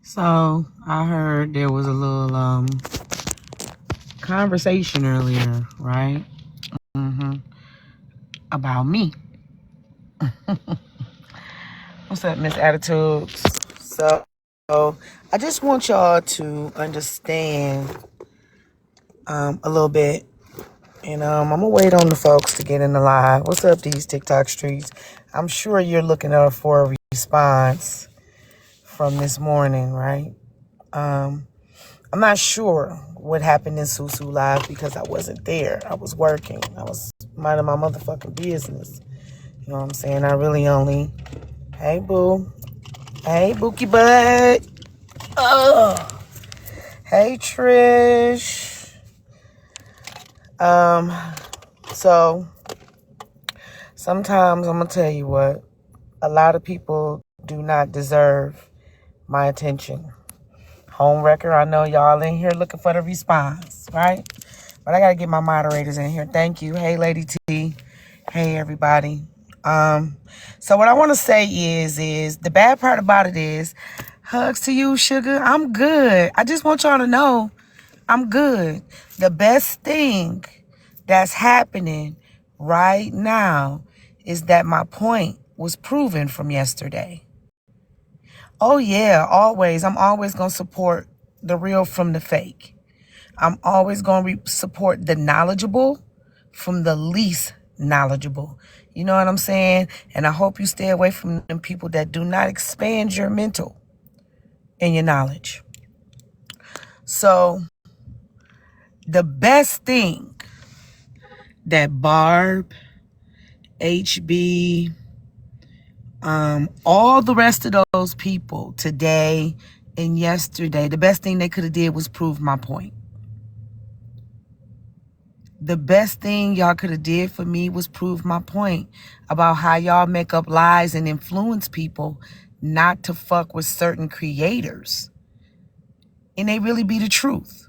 So I heard there was a little conversation earlier, right? About me. What's up, Miss Attitudes? So I just want y'all to understand a little bit. And I'm gonna wait on the folks to get in the live. What's up, these TikTok streets? I'm sure you're looking up for a response from this morning, right? I'm not sure what happened in Susu Live because I wasn't there. I was working. I was minding my motherfucking business. You know what I'm saying? I really only... Hey, boo. Hey, Bookie Bud. Ugh. Hey, Trish. So, sometimes I'm going to tell you what. A lot of people do not deserve my attention. Home wrecker, I know y'all in here looking for the response, right? But I got to get my moderators in here. Thank you. Hey, Lady T. Hey, everybody. So what I want to say is the bad part about it is, hugs to you, sugar. I'm good. I just want y'all to know I'm good. The best thing that's happening right now is that my point was proven from yesterday. Oh, yeah, always. I'm always going to support the real from the fake. I'm always going to support the knowledgeable from the least knowledgeable. You know what I'm saying? And I hope you stay away from them people that do not expand your mental and your knowledge. So the best thing that Barb, HB, all the rest of those people today and yesterday, the best thing they could have did was prove my point. The best thing y'all could have did for me was prove my point about how y'all make up lies and influence people not to fuck with certain creators. And they really be the truth.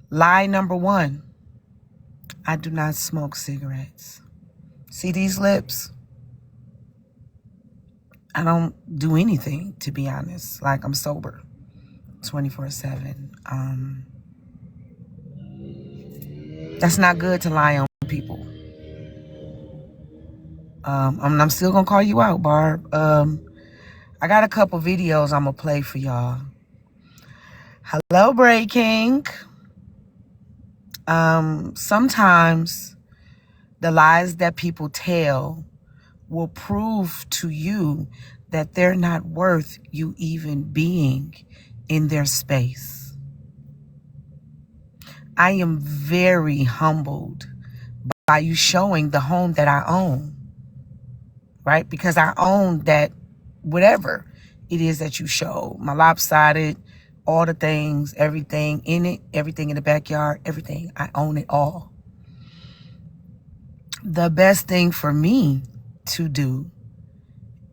Lie number one, I do not smoke cigarettes. See these lips? I don't do anything, to be honest. Like, I'm sober 24/7. That's not good to lie on people. I'm still gonna call you out, Barb. I got a couple videos I'm gonna play for y'all. Hello, Breaking. Sometimes the lies that people tell will prove to you that they're not worth you even being in their space. I am very humbled by you showing the home that I own, right? Because I own that, whatever it is that you show, my lopsided, all the things, everything in it, everything in the backyard, everything. I own it all. The best thing for me to do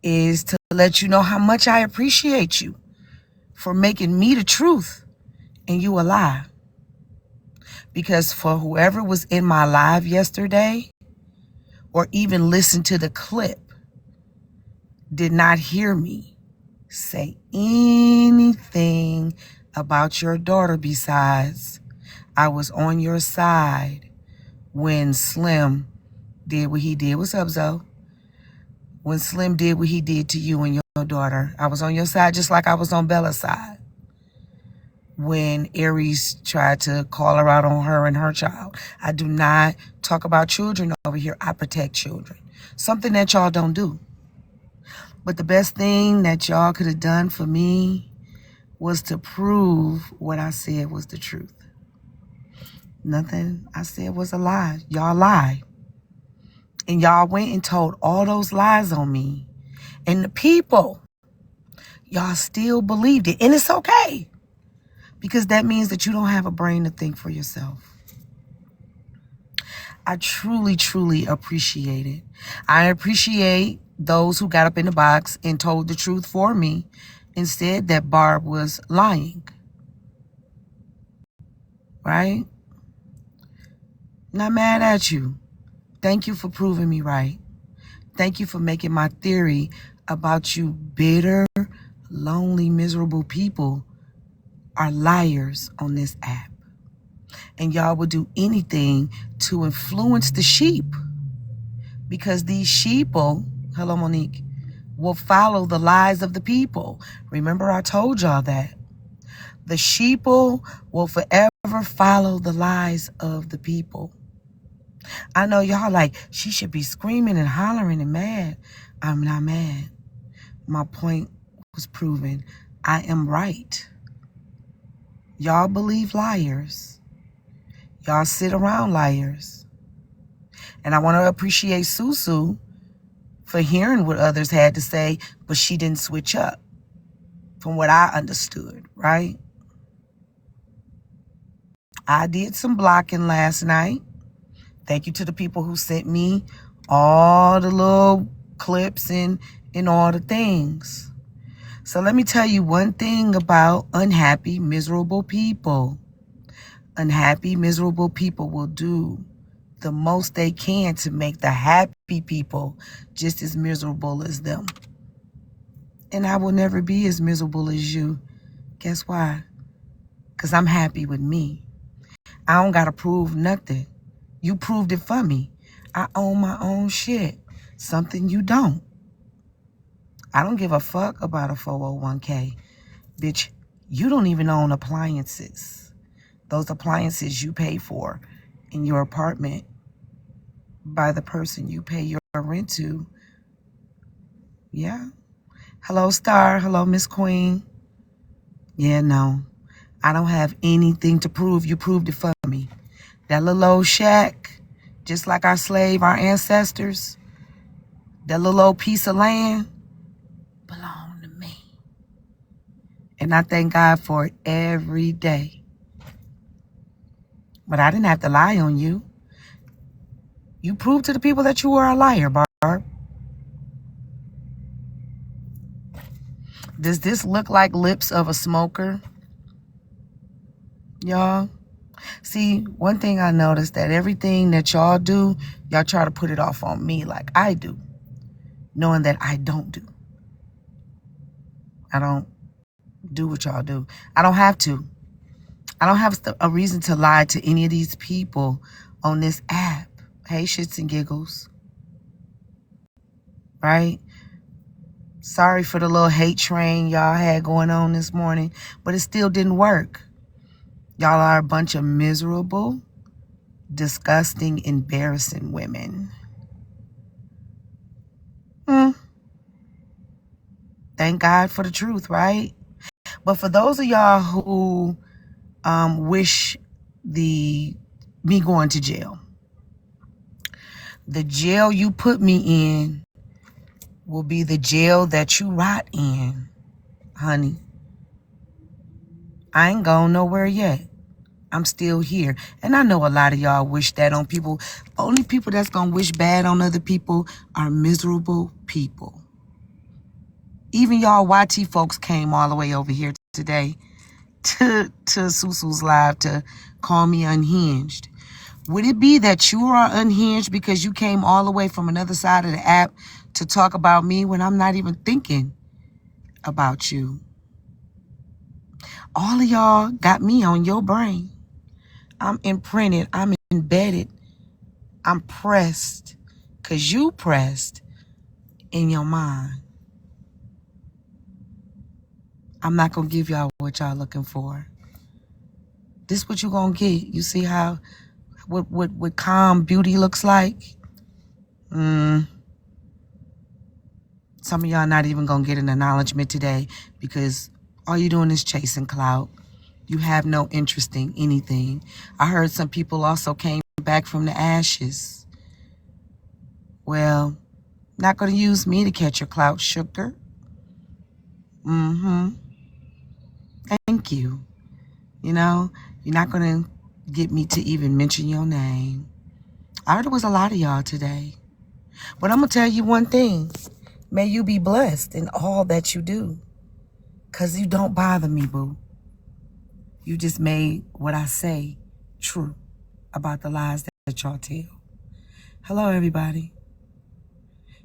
is to let you know how much I appreciate you for making me the truth and you a lie. Because for whoever was in my live yesterday or even listened to the clip, did not hear me say anything about your daughter besides I was on your side when Slim did what he did. What's up, Zoe? When Slim did what he did to you and your daughter, I was on your side just like I was on Bella's side. When Aries tried to call her out on her and her child. I do not talk about children over here. I protect children. Something that y'all don't do. But the best thing that y'all could have done for me was to prove what I said was the truth. Nothing I said was a lie. Y'all lie. And y'all went and told all those lies on me. And the people, y'all still believed it. And it's okay. Because that means that you don't have a brain to think for yourself. I truly, truly appreciate it. I appreciate those who got up in the box and told the truth for me and said that Barb was lying. Right? Not mad at you. Thank you for proving me right. Thank you for making my theory about you bitter, lonely, miserable people are liars on this app. And y'all will do anything to influence the sheep, because these sheeple, hello Monique, will follow the lies of the people. Remember I told y'all that. The sheeple will forever follow the lies of the people. I know y'all like, she should be screaming and hollering and mad. I'm not mad. My point was proven. I am right. Y'all believe liars. Y'all sit around liars. And I want to appreciate Susu for hearing what others had to say, but she didn't switch up from what I understood, right? I did some blocking last night. Thank you to the people who sent me all the little clips and all the things. So let me tell you one thing about unhappy, miserable people. Unhappy, miserable people will do the most they can to make the happy people just as miserable as them. And I will never be as miserable as you. Guess why? Because I'm happy with me. I don't got to prove nothing. You proved it for me. I own my own shit. Something you don't. I don't give a fuck about a 401k. Bitch, you don't even own appliances. Those appliances you pay for in your apartment by the person you pay your rent to. Yeah. Hello, Star. Hello, Miss Queen. Yeah, no. I don't have anything to prove. You proved it for me. That little old shack, just like our slave, our ancestors, that little old piece of land belonged to me. And I thank God for it every day. But I didn't have to lie on you. You proved to the people that you were a liar, Barb. Does this look like lips of a smoker? Y'all? See, one thing I noticed, that everything that y'all do, y'all try to put it off on me like I do, knowing that I don't do. I don't do what y'all do. I don't have to. I don't have a reason to lie to any of these people on this app. Hey, shits and giggles. Right? Sorry for the little hate train y'all had going on this morning, but it still didn't work. Y'all are a bunch of miserable, disgusting, embarrassing women. Thank God for the truth, right? But for those of y'all who wish me going to jail, the jail you put me in will be the jail that you rot in, honey. I ain't going nowhere yet. I'm still here. And I know a lot of y'all wish that on people. Only people that's going to wish bad on other people are miserable people. Even y'all YT folks came all the way over here today to Susu's live to call me unhinged. Would it be that you are unhinged because you came all the way from another side of the app to talk about me when I'm not even thinking about you? All of y'all got me on your brain. I'm imprinted. I'm embedded. I'm pressed because you pressed in your mind. I'm not going to give y'all what y'all looking for. This what you going to get. You see how what calm beauty looks like? Some of y'all not even going to get an acknowledgement today because all you're doing is chasing clout. You have no interest in anything. I heard some people also came back from the ashes. Well, not going to use me to catch your clout, sugar. Thank you. You know, you're not going to get me to even mention your name. I heard it was a lot of y'all today. But I'm going to tell you one thing. May you be blessed in all that you do. Because you don't bother me, boo. You just made what I say true about the lies that y'all tell. Hello, everybody.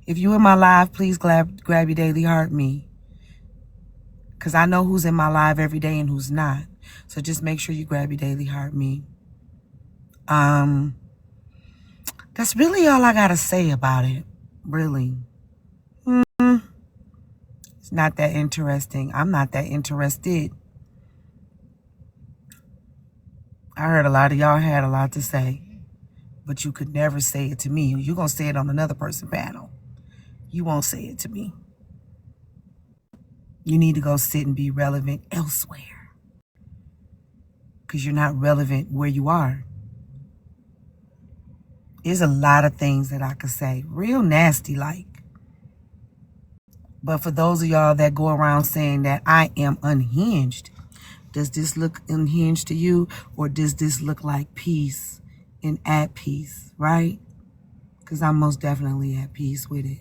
If you in my live, please grab your daily heart me. Because I know who's in my live every day and who's not. So just make sure you grab your daily heart me. That's really all I got to say about it. Really. It's not that interesting. I'm not that interested. I heard a lot of y'all had a lot to say, but you could never say it to me. You're going to say it on another person's panel. You won't say it to me. You need to go sit and be relevant elsewhere, because you're not relevant where you are. There's a lot of things that I could say, real nasty like. But for those of y'all that go around saying that I am unhinged, does this look unhinged to you, or does this look like peace and at peace, right? Because I'm most definitely at peace with it.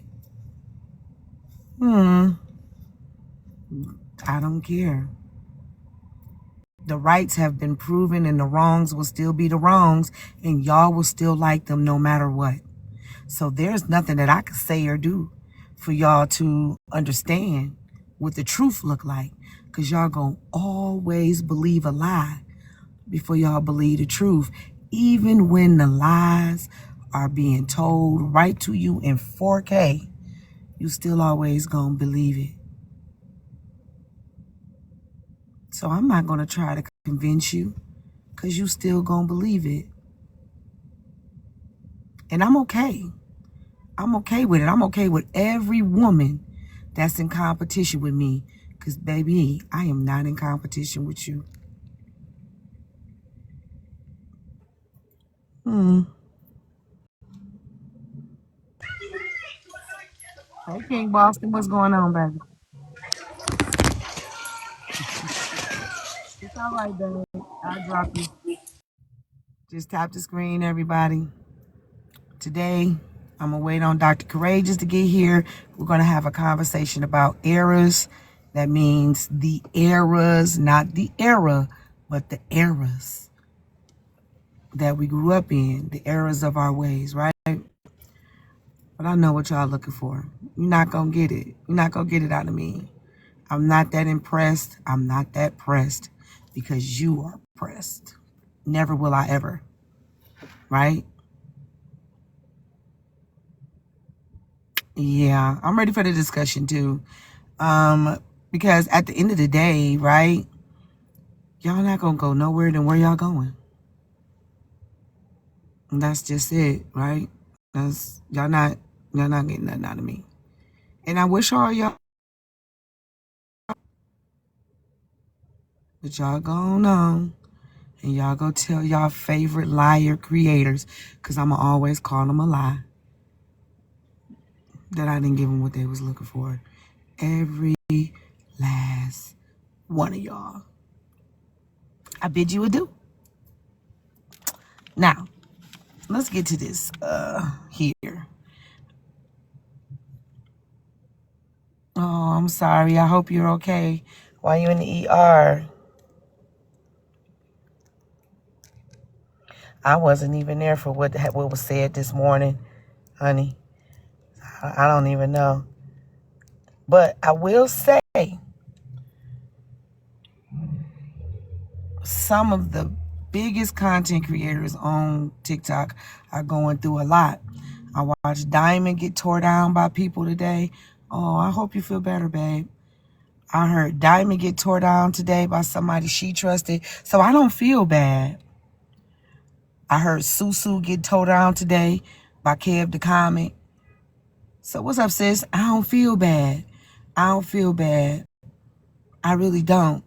I don't care. The rights have been proven and the wrongs will still be the wrongs, and y'all will still like them no matter what. So there's nothing that I can say or do for y'all to understand what the truth look like, because y'all gonna always believe a lie before y'all believe the truth, even when the lies are being told right to you in 4K. You still always gonna believe it. So I'm not gonna try to convince you, because you still gonna believe it. And I'm okay. I'm okay with it. I'm okay with every woman that's in competition with me, because baby, I am not in competition with you. Hey, King Boston, what's going on, baby? It's all right, baby. I'll drop you. Just tap the screen, everybody. Today, I'm going to wait on Dr. Courageous to get here. We're going to have a conversation about eras. That means the eras, not the era, but the eras that we grew up in, the eras of our ways, right? But I know what y'all looking for. You're not going to get it. You're not going to get it out of me. I'm not that impressed. I'm not that pressed, because you are pressed. Never will I ever, right? Yeah, I'm ready for the discussion too. Because at the end of the day, right, y'all not gonna go nowhere than where y'all going. And that's just it, right? That's y'all not getting nothing out of me. And I wish all y'all, but y'all going on and y'all go tell y'all favorite liar creators, because I'ma always call them a lie, that I didn't give them what they was looking for. Every last one of y'all. I bid you adieu. Now, let's get to this here. Oh, I'm sorry. I hope you're okay. Why you in the ER? I wasn't even there for what was said this morning, honey. I don't even know. But I will say, some of the biggest content creators on TikTok are going through a lot. I watched Diamond get tore down by people today. Oh, I hope you feel better, babe. I heard Diamond get tore down today by somebody she trusted, so I don't feel bad. I heard Susu get tore down today by Kev the Comic. So what's up, sis? I don't feel bad. I don't feel bad. I really don't.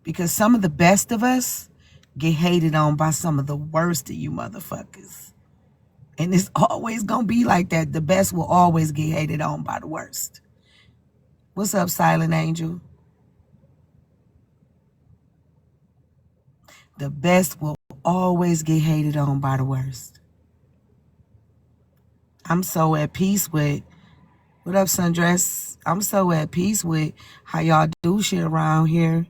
Because some of the best of us get hated on by some of the worst of you motherfuckers. And it's always going to be like that. The best will always get hated on by the worst. What's up, Silent Angel? The best will always get hated on by the worst. I'm so at peace with, what up, Sundress? I'm so at peace with how y'all do shit around here.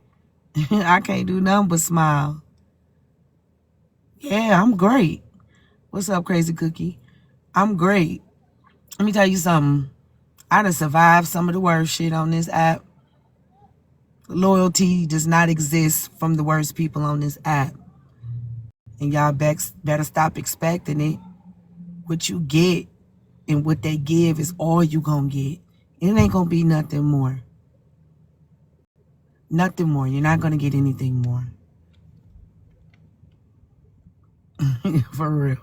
I can't do nothing but smile. Yeah, I'm great. What's up, Crazy Cookie? I'm great. Let me tell you something. I done survived some of the worst shit on this app. Loyalty does not exist from the worst people on this app. And y'all better stop expecting it. What you get and what they give is all you gonna get. It ain't gonna be nothing more. Nothing more. You're not gonna get anything more. For real.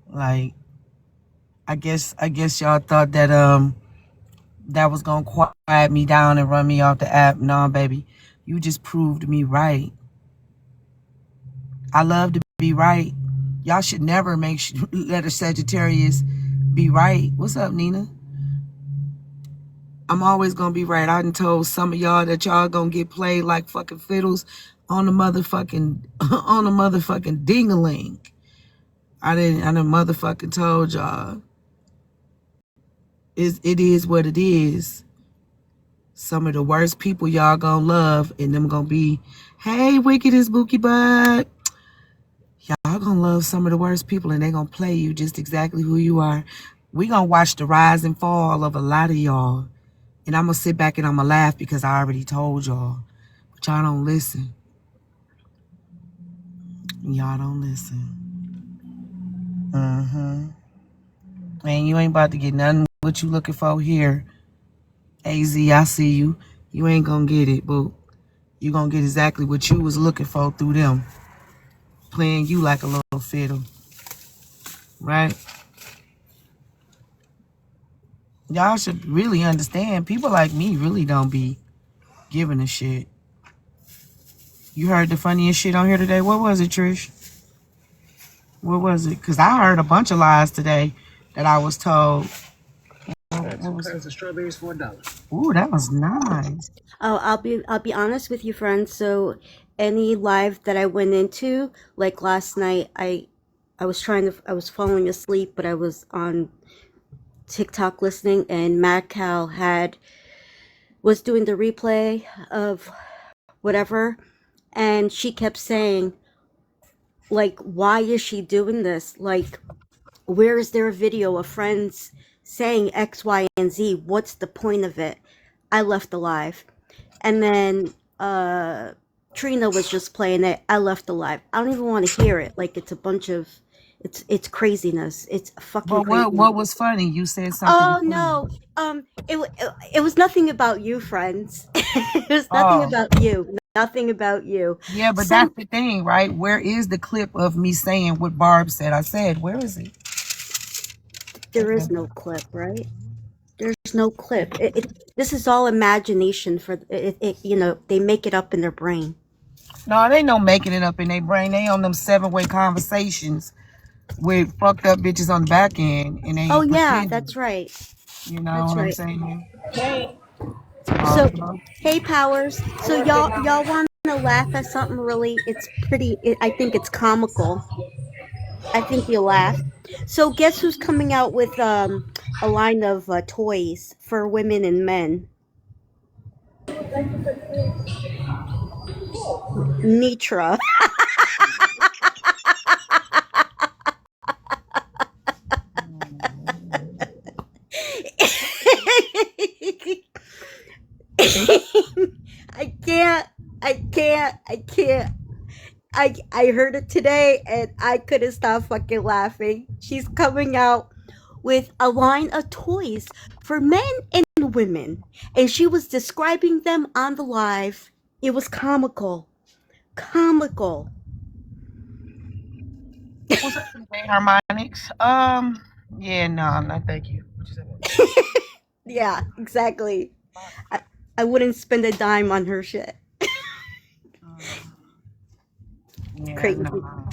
Like, I guess y'all thought that that was gonna quiet me down and run me off the app. Nah, baby. You just proved me right. I love to be right. Y'all should never let a Sagittarius be right. What's up, Nina? I'm always gonna be right. I done told some of y'all that y'all gonna get played like fucking fiddles on the motherfucking ding-a-ling. I done motherfucking told y'all. It is what it is. Some of the worst people y'all gonna love, and them gonna be, hey, wicked as Bookie Bud. Y'all gonna love some of the worst people, and they gonna play you just exactly who you are. We gonna watch the rise and fall of a lot of y'all. And I'm gonna sit back and I'm gonna laugh because I already told y'all. But y'all don't listen. Y'all don't listen. And you ain't about to get nothing what you looking for here. AZ, I see you. You ain't gonna get it, boo. You gonna get exactly what you was looking for through them. Playing you like a little fiddle. Right? Y'all should really understand. People like me really don't be giving a shit. You heard the funniest shit on here today? What was it, Trish? What was it? Because I heard a bunch of lies today that I was told. What was it? Strawberries for $1. Ooh, that was nice. Oh, I'll be honest with you, friends. So any live that I went into, like last night, I was falling asleep, but I was on TikTok listening, and Mad Cow was doing the replay of whatever, and she kept saying, like, why is she doing this? Like, where is there a video of friends saying X, Y, and Z? What's the point of it? I left the live. And then Trina was just playing it. I left the live. I don't even want to hear it. Like, it's a bunch of it's craziness. It's fucking But crazy. what was funny? You said something. Oh no. It was nothing about you, friends. It was nothing about you. Nothing about you. Yeah, but that's the thing, right? Where is the clip of me saying what Barb said? I said, where is it? There is no clip, right? There's no clip. This is all imagination for it. You know, they make it up in their brain. No, they no making it up in their brain. They on them 7-way conversations with fucked up bitches on the back end, and they. Oh yeah, that's right. You know That's what I'm right. saying? Hey. So, hey Powers. So y'all want to laugh at something really? It's pretty. I think it's comical. I think you'll laugh. So guess who's coming out with a line of toys for women and men? Nitra. I can't. I can't. I can't. I heard it today and I couldn't stop fucking laughing. She's coming out with a line of toys for men and women, and she was describing them on the live. It was comical. Comical. What's up, harmonics? Yeah, no, thank you. Yeah, exactly. I wouldn't spend a dime on her shit. Yeah, Crazy. no.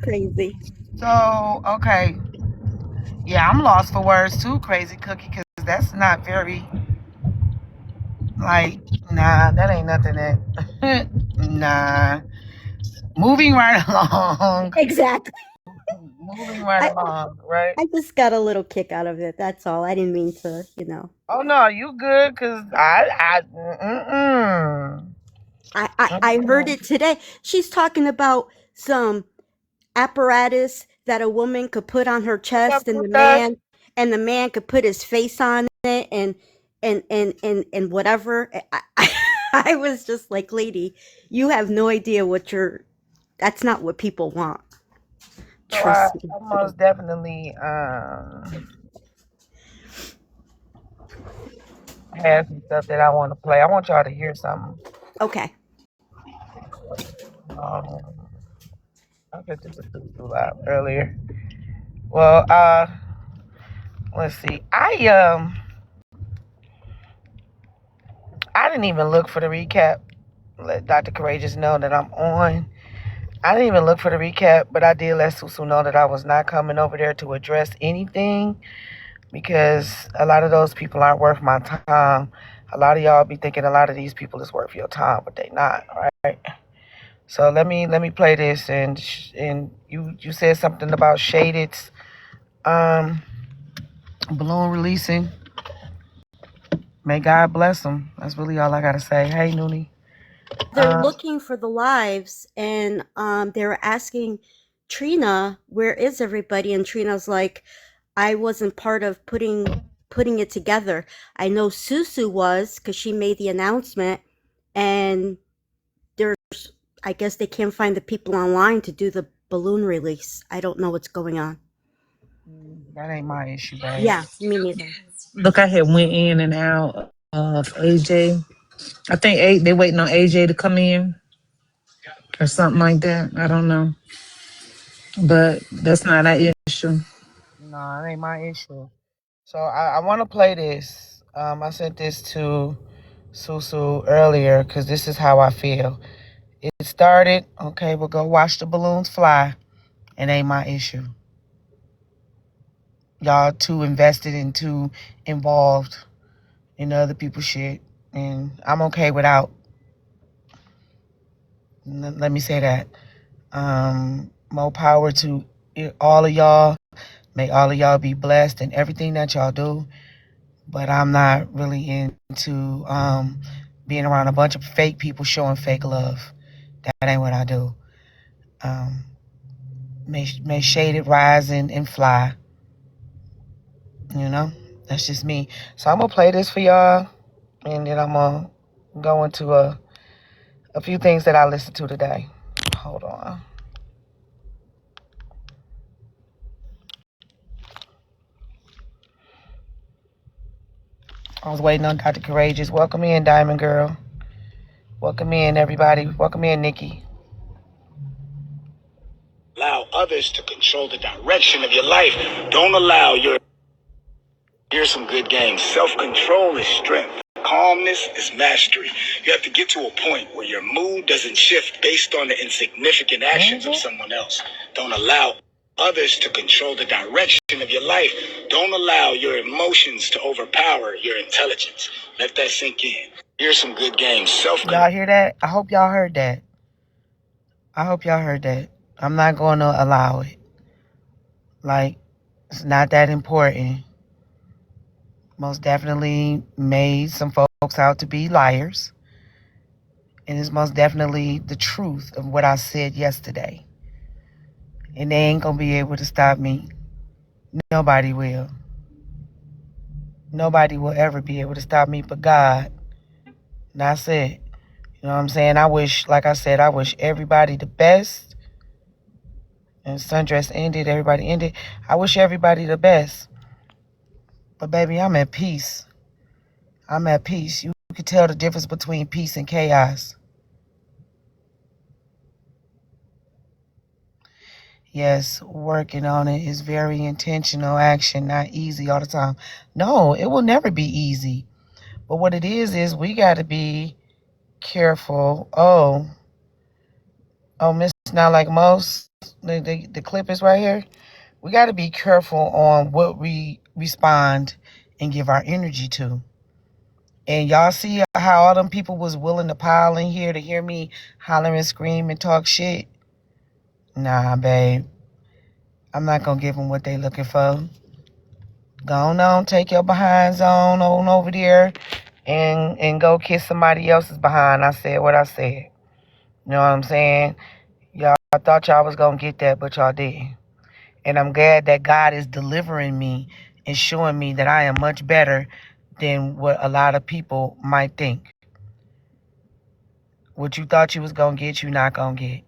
Crazy. So, okay. Yeah, I'm lost for words too, Crazy Cookie, because that's not very, like, nah, that ain't nothing that, nah. Moving right along. Exactly. Moving right along, right? I just got a little kick out of it. That's all. I didn't mean to, you know. Oh, no, you good, because I heard it today. She's talking about some apparatus that a woman could put on her chest, and the man could put his face on it, and and whatever. I was just like, lady, you have no idea what you're. That's not what people want. So I Trust me. most definitely have some stuff that I want to play. I want y'all to hear something. Okay. Um, I put this too loud earlier. Well, let's see. I didn't even look for the recap. Let Dr. Courageous know that I'm on. I didn't even look for the recap, but I did let Susu know that I was not coming over there to address anything because a lot of those people aren't worth my time. A lot of y'all be thinking a lot of these people is worth your time, but they not, right? So let me play this, and you said something about Shaded's um balloon releasing. May God bless them. That's really all I gotta say. Hey, Noonie. They're looking for the lives, and they were asking Trina, where is everybody? And Trina's like, I wasn't part of putting it together. I know Susu was because she made the announcement, and there's, I guess they can't find the people online to do the balloon release. I don't know what's going on. That ain't my issue, babe. Yeah, me neither. Look, I had went in and out of AJ. I think they waiting on AJ to come in or something like that. I don't know, but that's not our issue. No, it ain't my issue. So I want to play this. I sent this to Susu earlier because this is how I feel. It started. Okay, we'll go watch the balloons fly. It ain't my issue. Y'all too invested and too involved in other people's shit, and I'm okay without. Let me say that. More power to all of y'all. May all of y'all be blessed in everything that y'all do. But I'm not really into being around a bunch of fake people showing fake love. That ain't what I do. Um, may Shaded rise and fly. You know, that's just me. So I'm gonna play this for y'all, and then I'm gonna go into a few things that I listened to today. Hold on. I was waiting on Dr. Courageous. Welcome in, Diamond Girl. Welcome in, everybody. Welcome in, Nikki. Allow others to control the direction of your life. Don't allow your... Here's some good games. Self-control is strength. Calmness is mastery. You have to get to a point where your mood doesn't shift based on the insignificant actions of someone else. Don't allow others to control the direction of your life. Don't allow your emotions to overpower your intelligence. Let that sink in. Here's some good games. Y'all hear that? I hope y'all heard that. I hope y'all heard that. I'm not going to allow it. Like, it's not that important. Most definitely made some folks out to be liars. And it's most definitely the truth of what I said yesterday. And they ain't going to be able to stop me. Nobody will. Nobody will ever be able to stop me but God. And that's it. You know what I'm saying? I wish, like I said, I wish everybody the best. And sundress ended, everybody ended. I wish everybody the best. But baby, I'm at peace. I'm at peace. You can tell the difference between peace and chaos. Yes, working on it is very intentional action, not easy all the time. No, it will never be easy. But what it is we got to be careful. Oh, Miss Not Like Most, the clip is right here. We got to be careful on what we respond and give our energy to. And y'all see how all them people was willing to pile in here to hear me holler and scream and talk shit? Nah, babe. I'm not going to give them what they looking for. Go on, take your behinds on over there and go kiss somebody else's behind. I said what I said. You know what I'm saying? Y'all thought y'all was going to get that, but y'all didn't. And I'm glad that God is delivering me and showing me that I am much better than what a lot of people might think. What you thought you was going to get, you not going to get.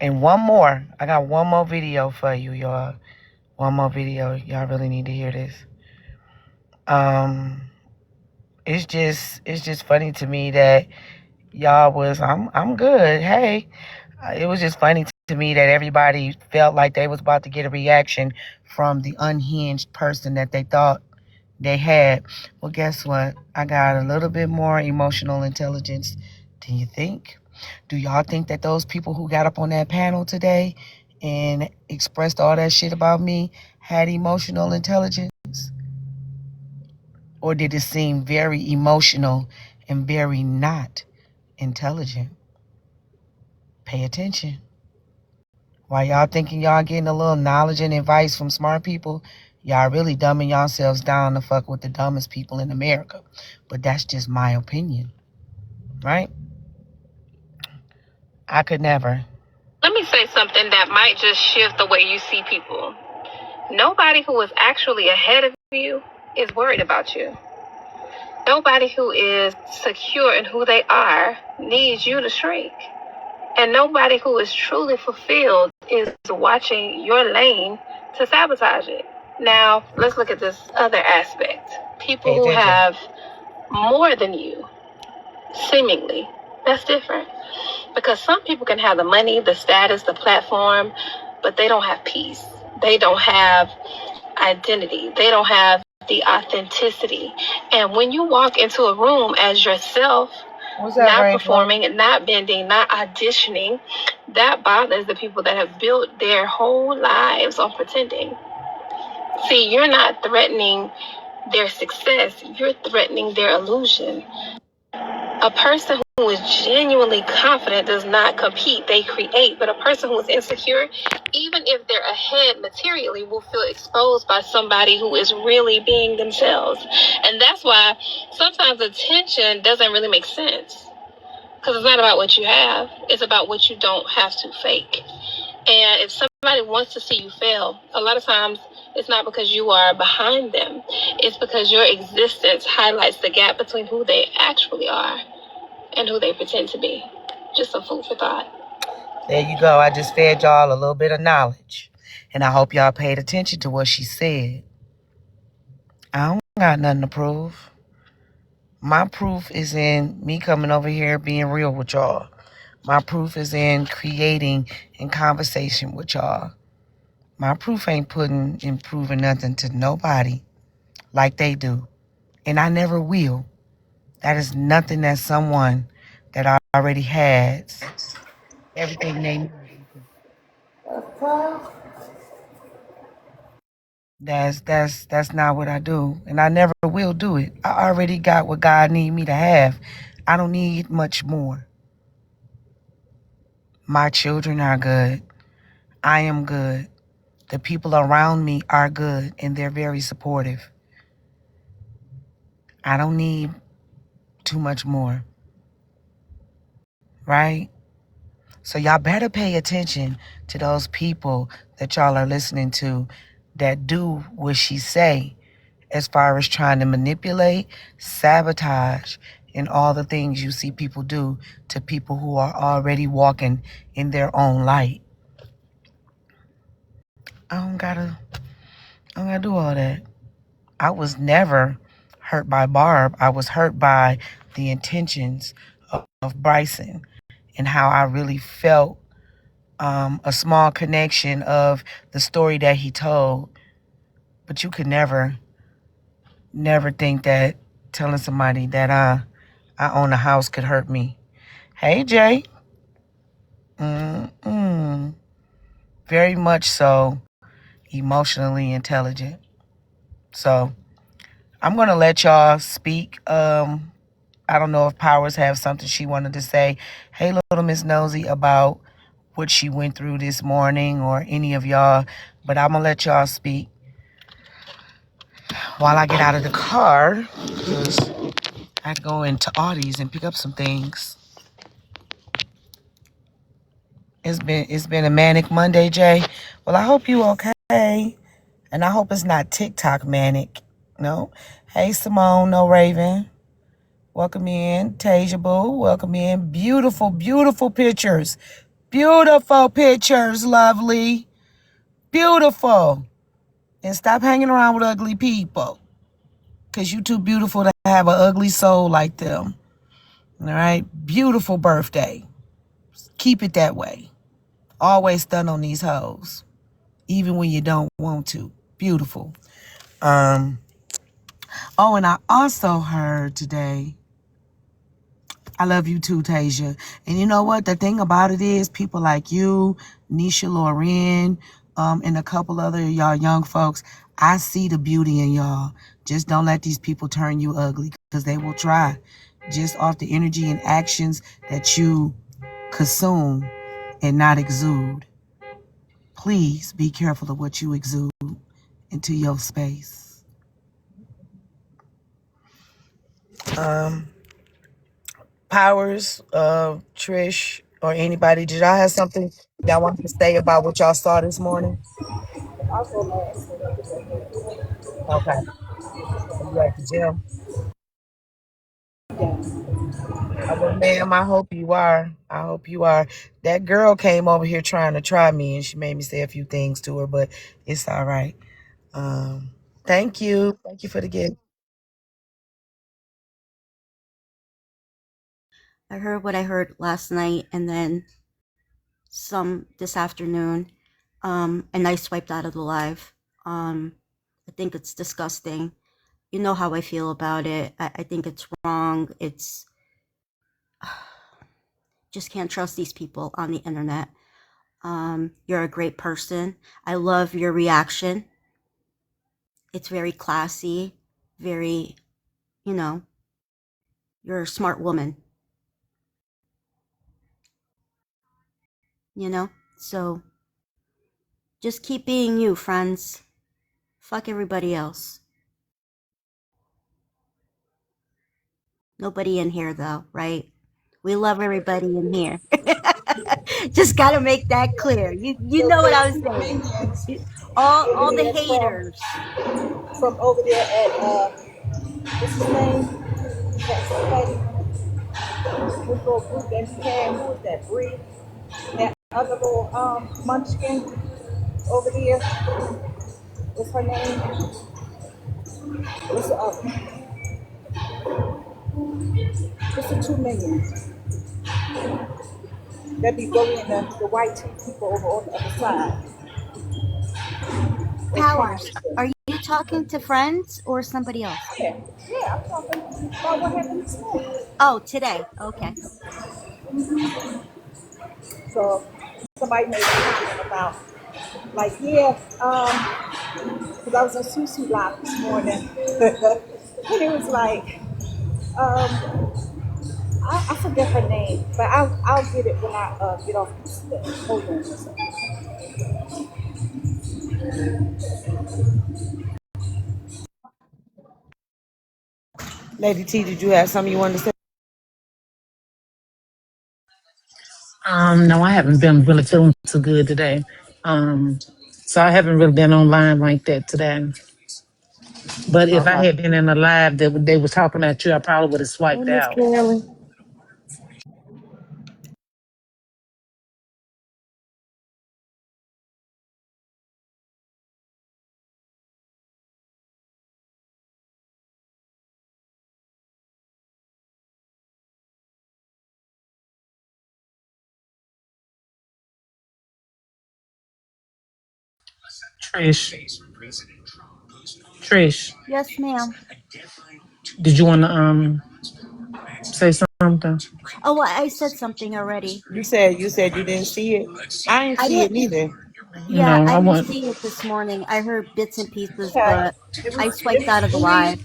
And one more. I got one more video for you, y'all. One more video. Y'all really need to hear this. It's just funny to me that y'all was, I'm good. Hey. It was just funny to me that everybody felt like they was about to get a reaction from the unhinged person that they thought they had. Well, guess what? I got a little bit more emotional intelligence than you think. Do y'all think that those people who got up on that panel today and expressed all that shit about me had emotional intelligence? Or did it seem very emotional and very not intelligent? Pay attention. While y'all thinking y'all getting a little knowledge and advice from smart people, y'all really dumbing yourselves down to fuck with the dumbest people in America. But that's just my opinion, right? I could never. Let me say something that might just shift the way you see people. Nobody who is actually ahead of you is worried about you. Nobody who is secure in who they are needs you to shrink. And nobody who is truly fulfilled is watching your lane to sabotage it. Now, let's look at this other aspect. People who have more than you, seemingly, that's different. Because some people can have the money, the status, the platform, but they don't have peace. They don't have identity. They don't have the authenticity. And when you walk into a room as yourself, not performing, not bending, not auditioning, that bothers the people that have built their whole lives on pretending. See, you're not threatening their success, you're threatening their illusion. A person who is genuinely confident does not compete, they create. But a person who is insecure, even if they're ahead materially, will feel exposed by somebody who is really being themselves. And that's why sometimes attention doesn't really make sense. Because it's not about what you have, it's about what you don't have to fake. And if somebody wants to see you fail, a lot of times it's not because you are behind them. It's because your existence highlights the gap between who they actually are and who they pretend to be. Just some food for thought. There you go. I just fed y'all a little bit of knowledge. And I hope y'all paid attention to what she said. I don't got nothing to prove. My proof is in me coming over here being real with y'all. My proof is in creating in conversation with y'all. My proof ain't putting and proving nothing to nobody like they do. And I never will. That is nothing that someone that already has everything they need. That's not what I do. And I never will do it. I already got what God need me to have. I don't need much more. My children are good. I am good. The people around me are good and they're very supportive. I don't need too much more. Right? So y'all better pay attention to those people that y'all are listening to that do what she say as far as trying to manipulate, sabotage, and all the things you see people do to people who are already walking in their own light. I don't gotta do all that. I was never hurt by Barb. I was hurt by the intentions of Bryson and how I really felt a small connection of the story that he told. But you could never think that telling somebody that I own a house could hurt me. Hey, Jay. Very much so emotionally intelligent. So I'm going to let y'all speak. I don't know if Powers have something she wanted to say. Hey, little Miss Nosy, about what she went through this morning, or any of y'all. But I'm going to let y'all speak while I get out of the car, because I had to go into Audie's and pick up some things. It's been a manic Monday, Jay. Well, I hope you okay. And I hope it's not TikTok manic. No. Hey, Simone, no Raven. Welcome in. Tasia Boo, welcome in. Beautiful, beautiful pictures. Beautiful pictures, lovely. Beautiful. And stop hanging around with ugly people. Because you too beautiful to have an ugly soul like them. All right? Beautiful birthday. Keep it that way. Always stun on these hoes. Even when you don't want to. Beautiful. Oh, and I also heard today, I love you too, Tasia. And you know what? The thing about it is people like you, Nisha Lauren, and a couple other y'all young folks, I see the beauty in y'all. Just don't let these people turn you ugly because they will try. Just off the energy and actions that you consume and not exude. Please be careful of what you exude into your space. Powers, Trish, or anybody, did y'all have something y'all wanted to say about what y'all saw this morning? Okay. Are you at the gym? Well, ma'am, I hope you are. I hope you are. That girl came over here trying to try me, and she made me say a few things to her, but it's all right. Thank you. Thank you for the gift. I heard what I heard last night and then some this afternoon. And I swiped out of the live. I think it's disgusting. You know how I feel about it. I think it's wrong. It's just can't trust these people on the internet. You're a great person. I love your reaction. It's very classy, very, you're a smart woman, So just keep being you, friends. Fuck everybody else. Nobody in here, though, right? We love everybody in here. Just gotta make that clear. You know what I was saying. All the haters. From over there at what's his name? That little group that he had. Who was that? Bree. That other little munchkin over there. What's her name? What's the 2 million? That be bullying the white people over on the other side. Powers, are you talking to friends or somebody else? Yeah, I'm talking about what happened this morning. Oh, today. Okay. So somebody made a comment about, like, because I was on Susu Live this morning, and it was like, I forget her name, but I'll get it when I get off this thing. Hold on a second. Lady T, did you have something you wanted to say? No, I haven't been really feeling too good today. So I haven't really been online like that today. But if I Okay. had been in a live that they were talking about you, I probably would have Hey, swiped Miss out. Carolyn. Trish, Yes, ma'am. did you want to say something? Oh, well, I said something already. You said you didn't see it. I didn't I see it didn't. neither. Yeah, No, I I didn't want. see it this morning. I heard bits and pieces, Okay. but It I was swiped out of the Bree. live.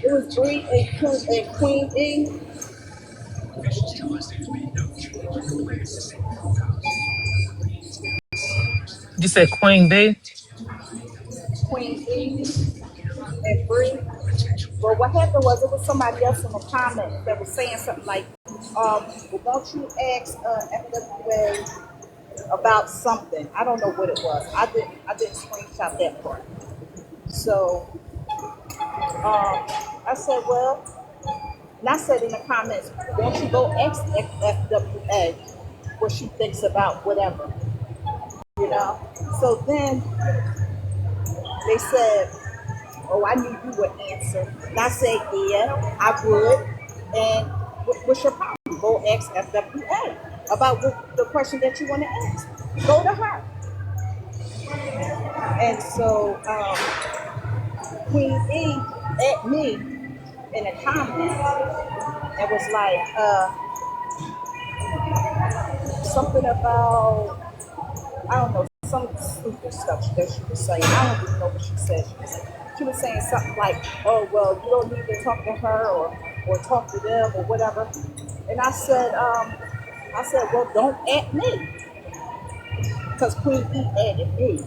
It was Bree and Queen E. You said Queen Bee. Queen E and Bree. Well, what happened was it was somebody else in the comments that was saying something like, well, don't you ask FWA about something? I don't know what it was. I didn't screenshot that part. So I said, well, and I said in the comments, won't you go ask FWA what she thinks about whatever, you know? So then they said, oh, I knew you would answer. And I said, yeah, I would. And what's your problem? Go ask FWA about the question that you want to ask. Go to her. And so Queen E at me in a comment and was like, something about, I don't know, some stupid stuff that she was saying. I don't even know what she said. She was saying something like, oh, well, you don't need to talk to her or talk to them or whatever. And I said, well, don't at me. Because Queen E added me.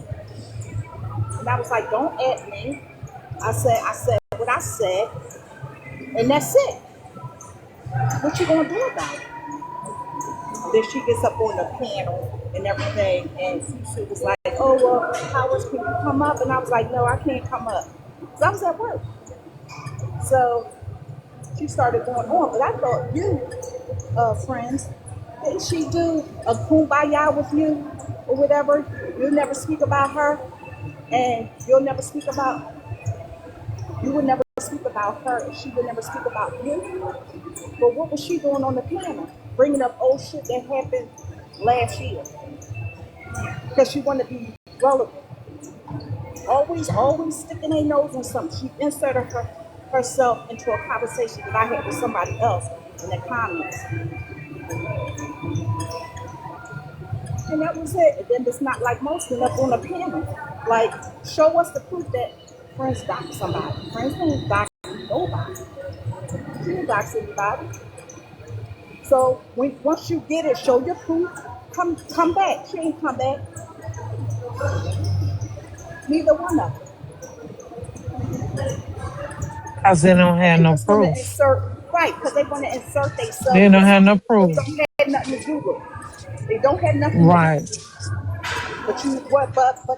And I was like, don't at me. I said what I said, and that's it. What you gonna do about it? Then she gets up on the panel and everything, and she was like, oh, well, Howard, can you come up? And I was like, no, I can't come up. So I was at work. So she started going on, but I thought you, friends, didn't she do a kumbaya with you or whatever? You'll never speak about her, and you would never speak about her, and she would never speak about you. But what was she doing on the panel? Bringing up old shit that happened last year. Because she wanted to be relevant. Always sticking her nose in something. She inserted herself into a conversation that I had with somebody else in the comments. And that was it. And then it's not like most went up on the panel. Like, show us the proof that Friends docked somebody. Friends don't dock nobody. She didn't dock anybody. So once you get it, show your proof. Come back. She ain't come back. Neither one of them. Cause they don't have They no just want to proof. insert, right, because they want to insert themselves They into don't have no something. They proof. don't have nothing to do with it. They don't have nothing to do Right. with it. But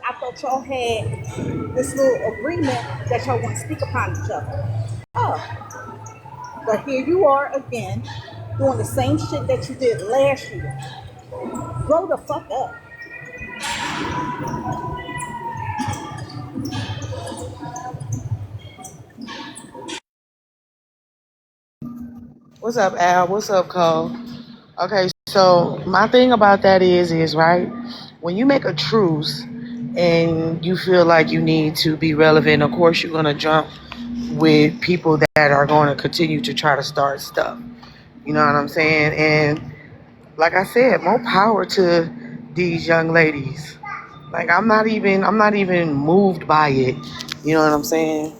I thought y'all had this little agreement that y'all want to speak upon each other. Oh, but here you are again doing the same shit that you did last year. Grow the fuck up. What's up, Al? What's up, Cole? Okay, so my thing about that is right, when you make a truce and you feel like you need to be relevant, of course you're gonna jump with people that are going to continue to try to start stuff. You know what I'm saying? And like I said, more power to these young ladies. Like I'm not even moved by it. You know what I'm saying?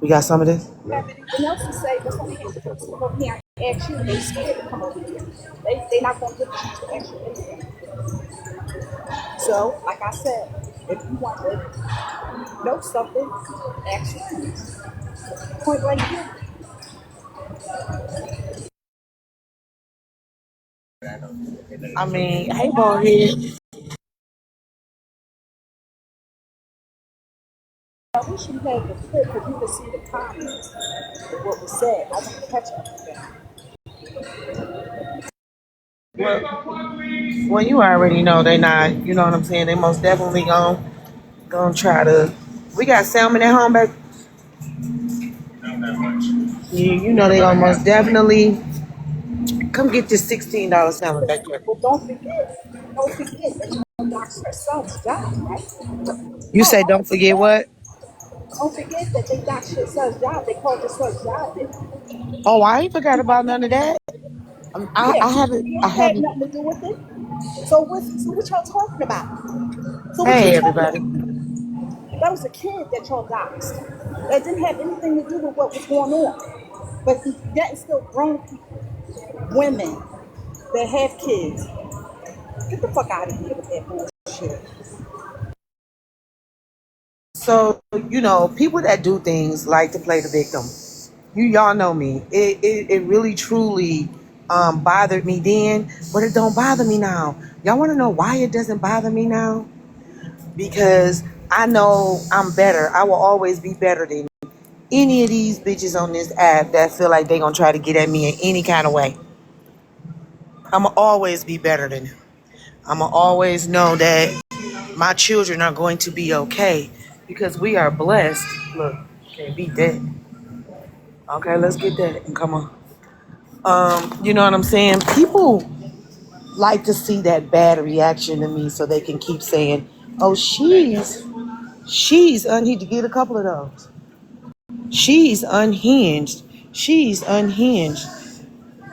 We got some of this? Have anything else to say? That's only have to come over here and ask you. They scared to come over here. They not gonna get a chance to ask you anything. So, like I said, if you want to know something, ask friends. Point blank here. I mean, hey, bald head. I wish you had the clip because you could see the comments of what was said. I didn't catch everything. Well, you already know they not. You know what I'm saying? They most definitely gonna try to. We got salmon at home, back. You know they gonna most definitely come get this $16 salmon back there. Well, don't forget that your doctor son's job, right? You say don't forget what? Don't forget that they doxed your son's job. They called your son's job, didn't they? Oh, I ain't forgot about none of that. Yeah, I haven't. I you had haven't. nothing to do with it. So what y'all talking about? So what you Hey, talking everybody. about? That was a kid that y'all doxed. That didn't have anything to do with what was going on. But that is still grown people, women that have kids. Get the fuck out of here with that bullshit. So people that do things like to play the victim. Y'all know me. It really truly bothered me then, but it don't bother me now. Y'all want to know why it doesn't bother me now? Because I know I'm better. I will always be better than any of these bitches on this app that feel like they gonna try to get at me in any kind of way. I'ma always be better than them. I'ma always know that my children are going to be okay because we are blessed. Look, can't beat that. Okay, let's get that and come on. You know what I'm saying? People like to see that bad reaction to me so they can keep saying, "Oh, she's unhinged." Get a couple of those. She's unhinged. She's unhinged.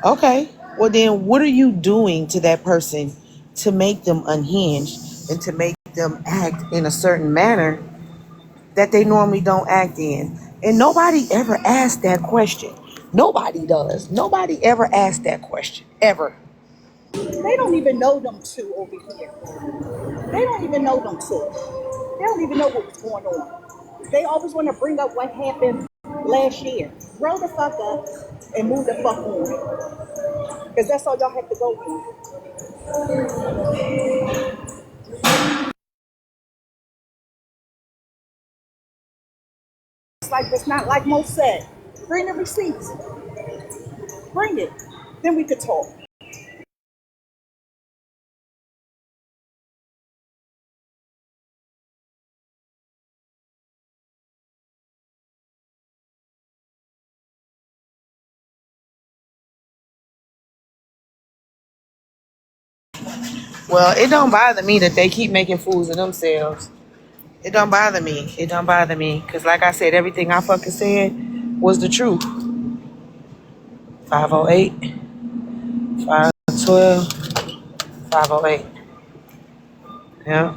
Okay. Well, then what are you doing to that person to make them unhinged and to make them act in a certain manner that they normally don't act in? And nobody ever asked that question. Nobody does. Nobody ever asked that question. Ever. They don't even know them two over here. They don't even know them two. They don't even know what was going on. They always want to bring up what happened last year. Grow the fuck up and move the fuck on. Because that's all y'all have to go with. It's not like Mo said. Bring the receipts. Bring it. Then we could talk. Well, it don't bother me that they keep making fools of themselves. It don't bother me. It don't bother me. Because like I said, everything I fucking said was the truth. 508, 512, 508. Yeah.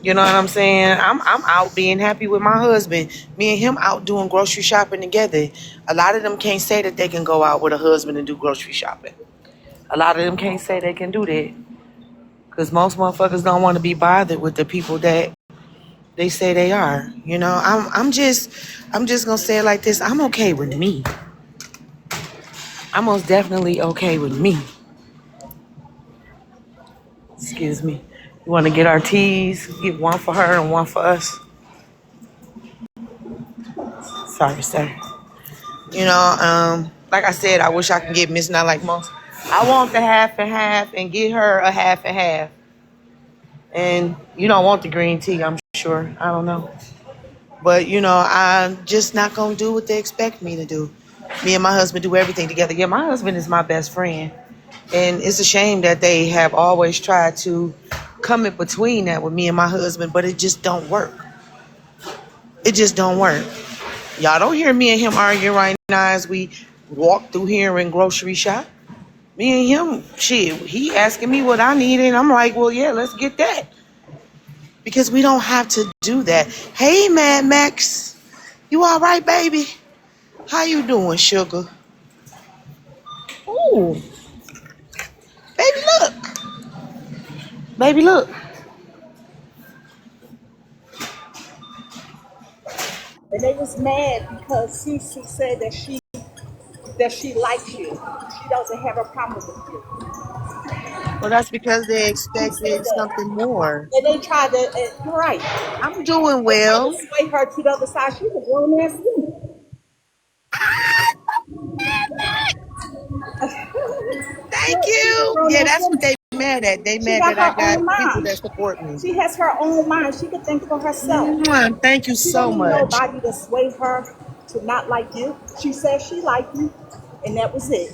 You know what I'm saying? I'm out being happy with my husband. Me and him out doing grocery shopping together. A lot of them can't say that they can go out with a husband and do grocery shopping. A lot of them can't say they can do that. Because most motherfuckers don't want to be bothered with the people that they say they are. You know, I'm just gonna say it like this. I'm okay with me. I'm most definitely okay with me. Excuse me. You want to get our teas? Get one for her and one for us. Sorry, sir. You know, like I said, I wish I could get Miss Not Like Most. I want the half and half and get her a half and half. And you don't want the green tea, I'm sure. I don't know. But, you know, I'm just not going to do what they expect me to do. Me and my husband do everything together. Yeah, my husband is my best friend. And it's a shame that they have always tried to come in between that with me and my husband, but it just don't work. It just don't work. Y'all don't hear me and him arguing right now as we walk through here and grocery shop. Me and him, shit, he asking me what I need, and I'm like, well, yeah, let's get that. Because we don't have to do that. Hey, Mad Max. You all right, baby? How you doing, sugar? Ooh. Baby, look. Baby, look. And they was mad because Cece said that she likes you. She doesn't have a problem with you. Well, that's because they She said expected that. something more. And they tried to, you're right. I'm doing They tried well. to sway her to the other side. She's a grown ass woman. Thank She's a you. grown Yeah, ass that's what woman. they mad at. They She mad got that I her got own people mind. that support me. She has her own mind. She can think for herself. Mwah, thank you She don't so need much. nobody to sway her to not like you. She said she liked you, and that was it.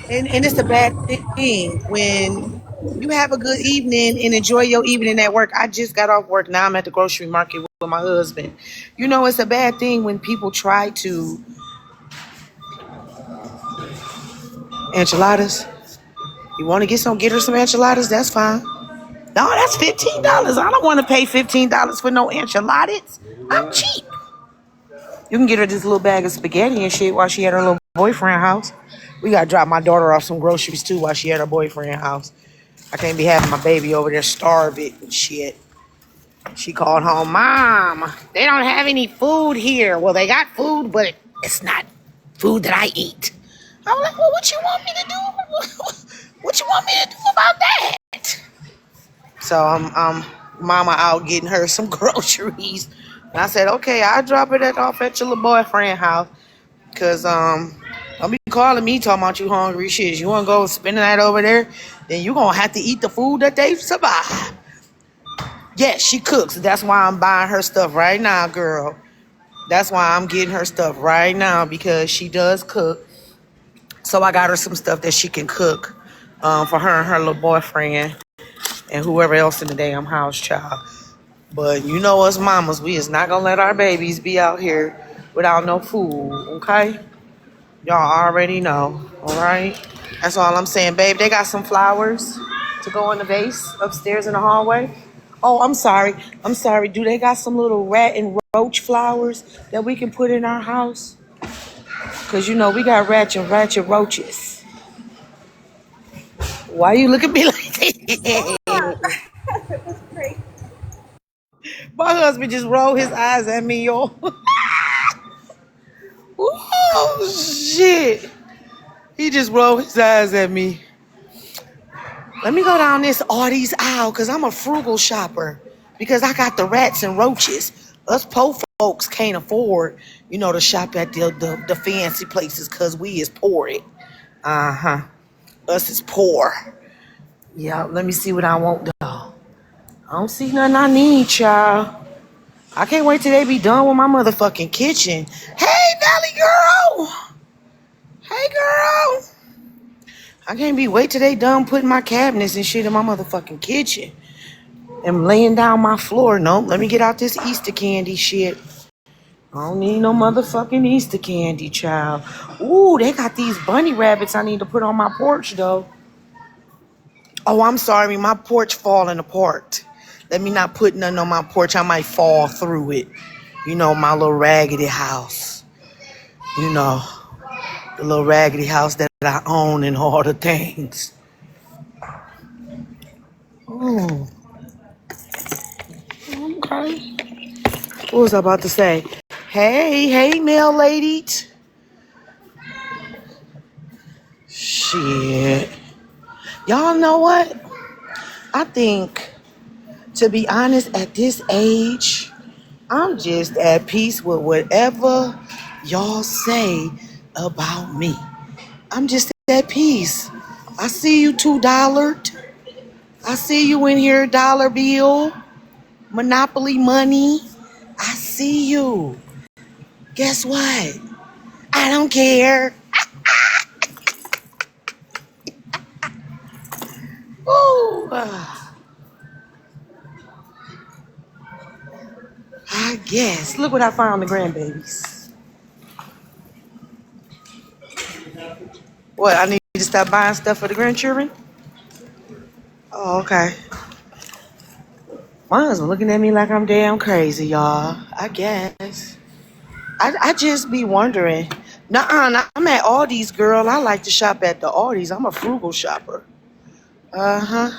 And it's a bad thing when you have a good evening and enjoy your evening at work. I just got off work. Now I'm at the grocery market with my husband. You know, it's a bad thing when people try to enchiladas. You want to get her some enchiladas? That's fine. No, that's $15. I don't want to pay $15 for no enchiladas. I'm cheap. You can get her this little bag of spaghetti and shit while she at her little boyfriend house. We gotta drop my daughter off some groceries too while she at her boyfriend house. I can't be having my baby over there starving and shit. She called home, Mom, they don't have any food here. Well, they got food, but it's not food that I eat. I'm like, well, what you want me to do? What you want me to do about that? So mama out getting her some groceries. And I said, okay, I'll drop it off at your little boyfriend house. Cause don't be calling me talking about you hungry shit. You wanna go spend the night over there, then you gonna have to eat the food that they survive. Yes, she cooks. That's why I'm buying her stuff right now, girl. That's why I'm getting her stuff right now, because she does cook. So I got her some stuff that she can cook for her and her little boyfriend and whoever else in the damn house, child. But you know us mamas, we is not gonna let our babies be out here without no food, okay? Y'all already know, all right? That's all I'm saying, babe. They got some flowers to go in the vase upstairs in the hallway. Oh, I'm sorry. I'm sorry. Do they got some little rat and roach flowers that we can put in our house? Because, you know, we got ratchet roaches. Why you look at me like that? That's crazy. My husband just rolled his eyes at me, y'all. Oh, shit. He just rolled his eyes at me. Let me go down this Artie's aisle because I'm a frugal shopper. Because I got the rats and roaches. Us poor folks can't afford, you know, to shop at the fancy places because we is poor. Uh-huh. Us is poor. Yeah, let me see what I want, though. I don't see nothing I need, child. I can't wait till they be done with my motherfucking kitchen. Hey, Valley girl! Hey, girl! I can't be wait till they done putting my cabinets and shit in my motherfucking kitchen. And laying down my floor. Nope, let me get out this Easter candy shit. I don't need no motherfucking Easter candy, child. Ooh, they got these bunny rabbits I need to put on my porch, though. Oh, I'm sorry, my porch falling apart. Let me not put nothing on my porch. I might fall through it. You know, my little raggedy house. You know, the little raggedy house that I own and all the things. Oh, okay. What was I about to say? Hey, mail lady. Shit. Y'all know what? I think, to be honest, at this age, I'm just at peace with whatever y'all say about me. I'm just at peace. I see you $2. I see you in here, dollar bill, Monopoly money. I see you. Guess what? I don't care. Ooh. I guess. Look what I found, the grandbabies. What, I need to stop buying stuff for the grandchildren? Oh, okay. My husband looking at me like I'm damn crazy, y'all. I guess. I just be wondering. Nuh-uh, I'm at Aldi's, girl. I like to shop at the Aldi's. I'm a frugal shopper. Uh-huh.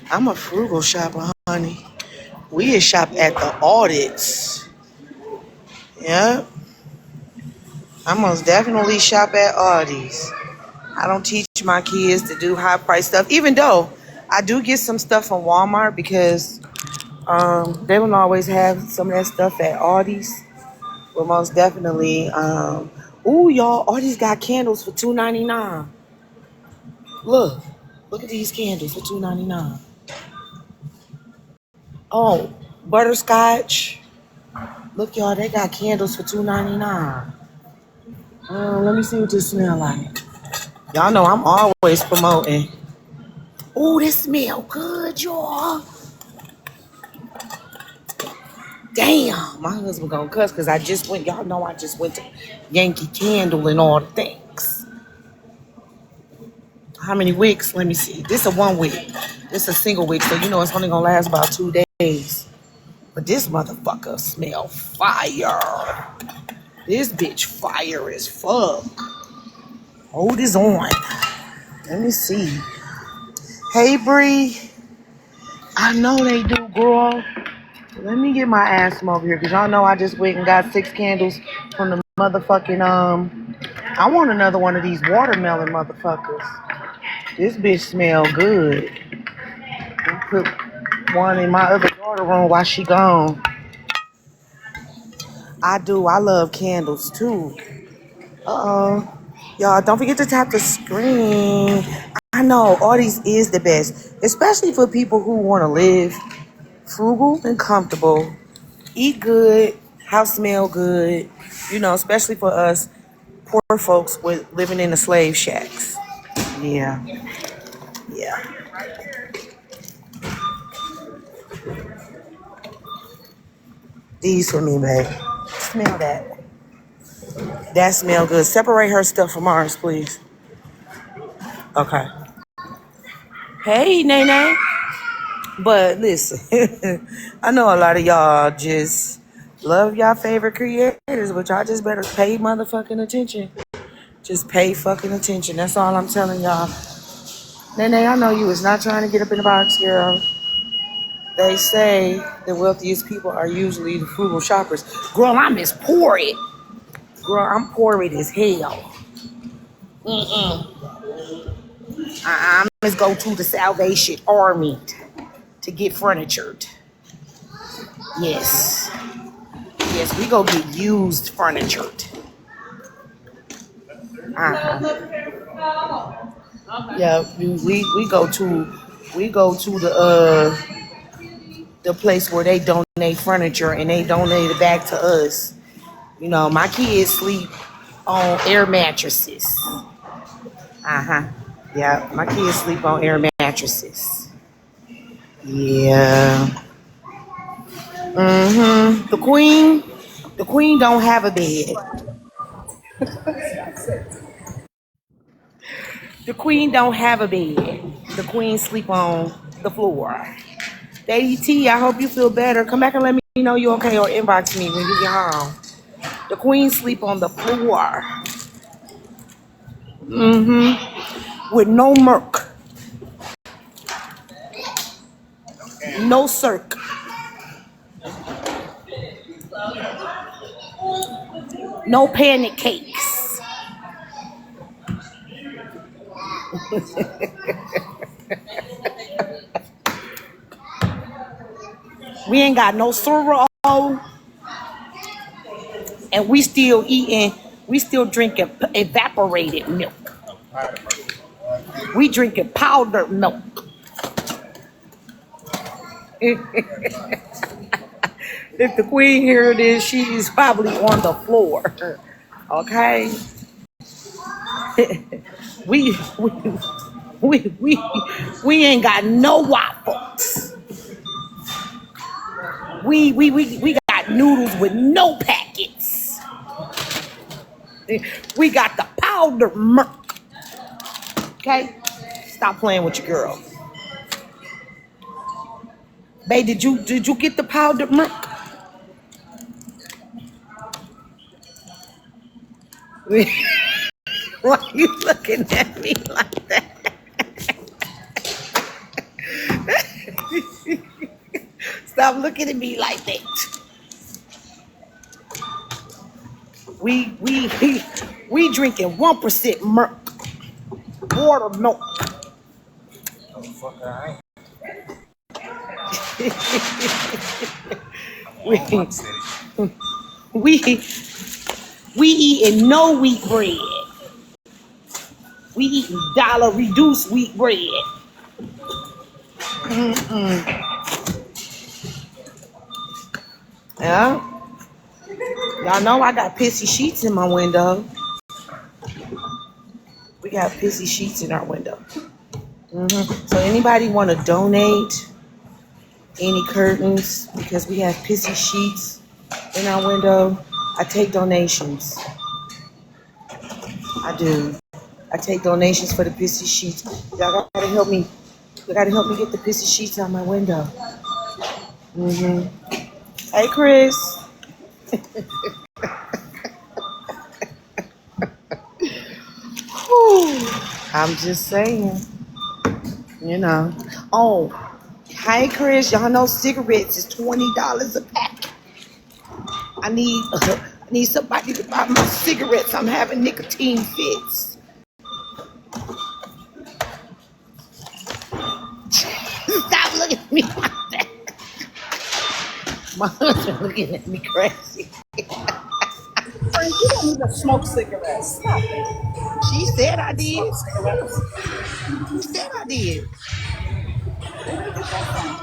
I'm a frugal shopper, honey. We shop at the Audits. Yeah. I most definitely shop at Aldi's. I don't teach my kids to do high price stuff, even though I do get some stuff from Walmart because they don't always have some of that stuff at Aldi's. But most definitely, ooh, y'all, Aldi's got candles for $2.99. Look at these candles for $2.99. Oh, butterscotch. Look, y'all, they got candles for $2.99. Let me see what this smell like. Y'all know I'm always promoting. Ooh, this smell good, y'all. Damn, my husband gonna cuss because I just went. Y'all know I just went to Yankee Candle and all the things. How many wicks? Let me see. This is a 1 week. This is a single wick, so you know it's only gonna last about 2 days. But this motherfucker smell fire. This bitch fire as fuck. Hold this on. Let me see. Hey, Bree. I know they do, girl. Let me get my ass from over here, because y'all know I just went and got 6 candles from the motherfucking, I want another one of these watermelon motherfuckers. This bitch smell good. one in my other daughter room while she gone. I do. I love candles too. Uh-oh. Y'all, don't forget to tap the screen. I know all these is the best, especially for people who want to live frugal and comfortable, eat good, house smell good, especially for us poor folks with living in the slave shacks. Yeah, yeah. These for me, babe. Smell that. That smell good. Separate her stuff from ours, please. Okay. Hey, Nene. But listen, I know a lot of y'all just love y'all favorite creators, but y'all just better pay motherfucking attention. Just pay fucking attention. That's all I'm telling y'all. Nene, I know you was not trying to get up in the box, girl. They say the wealthiest people are usually the frugal shoppers. Girl, I'm as poor it. Girl, I'm poor it as hell. I'm just go to the Salvation Army to get furniture. Yes. Yes, we go get used furniture. Yeah, we go to the place where they donate furniture and they donate it back to us. My kids sleep on air mattresses. Yeah, my kids sleep on air mattresses. Yeah. The queen don't have a bed. The queen don't have a bed. The queen sleep on the floor. Lady T, I hope you feel better. Come back and let me know you okay or inbox me when you get home. The queen sleep on the floor. With no murk. No circ. No panic cakes. We ain't got no sorrow. And we still drinking evaporated milk. We drinking powdered milk. If the queen here it is, she's probably on the floor. Okay? we ain't got no waffles. We got noodles with no packets. We got the powdered milk. Okay? Stop playing with your girl. Babe, did you get the powdered milk? Why are you looking at me like that? Stop looking at me like that. We drinking 1% milk, water milk. we eating no wheat bread. We eating dollar reduced wheat bread. Yeah. Y'all know I got pissy sheets in my window. We got pissy sheets in our window. So anybody want to donate any curtains because we have pissy sheets in our window? I take donations. I do. I take donations for the pissy sheets. Y'all gotta help me. You gotta help me get the pissy sheets out my window. Hey, Chris. I'm just saying. Oh, hi, Chris. Y'all know cigarettes is $20 a pack. I need somebody to buy my cigarettes. I'm having nicotine fits. Stop looking at me like that. My husband looking at me crazy. Friends, you don't even smoke cigarettes. Stop it. She said I Smoke did. cigarettes. She said I did. Where did you get that from?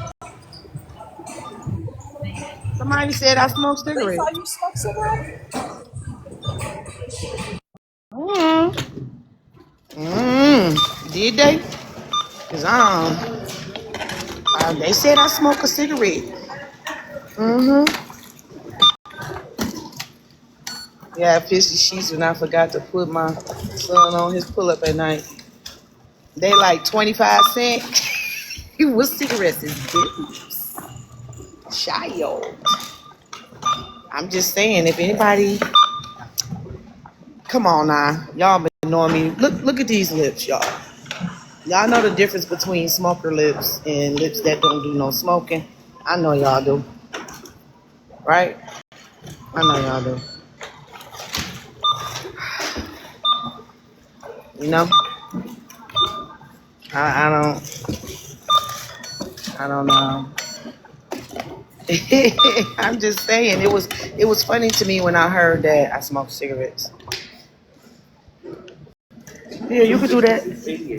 Somebody said I smoke They saw cigarettes. you smoke cigarettes? Mm. Did they? Cause they said I smoke a cigarette. Yeah, I pissed the sheets when I forgot to put my son on his pull-up at night. They like 25 cents. What cigarettes is this? Child. I'm just saying, if anybody, come on now, y'all been knowing me. Look at these lips, y'all. Y'all know the difference between smoker lips and lips that don't do no smoking. I know y'all do, right? I know y'all do. You know, I don't know. I'm just saying, it was funny to me when I heard that I smoked cigarettes. Yeah, you could do that. You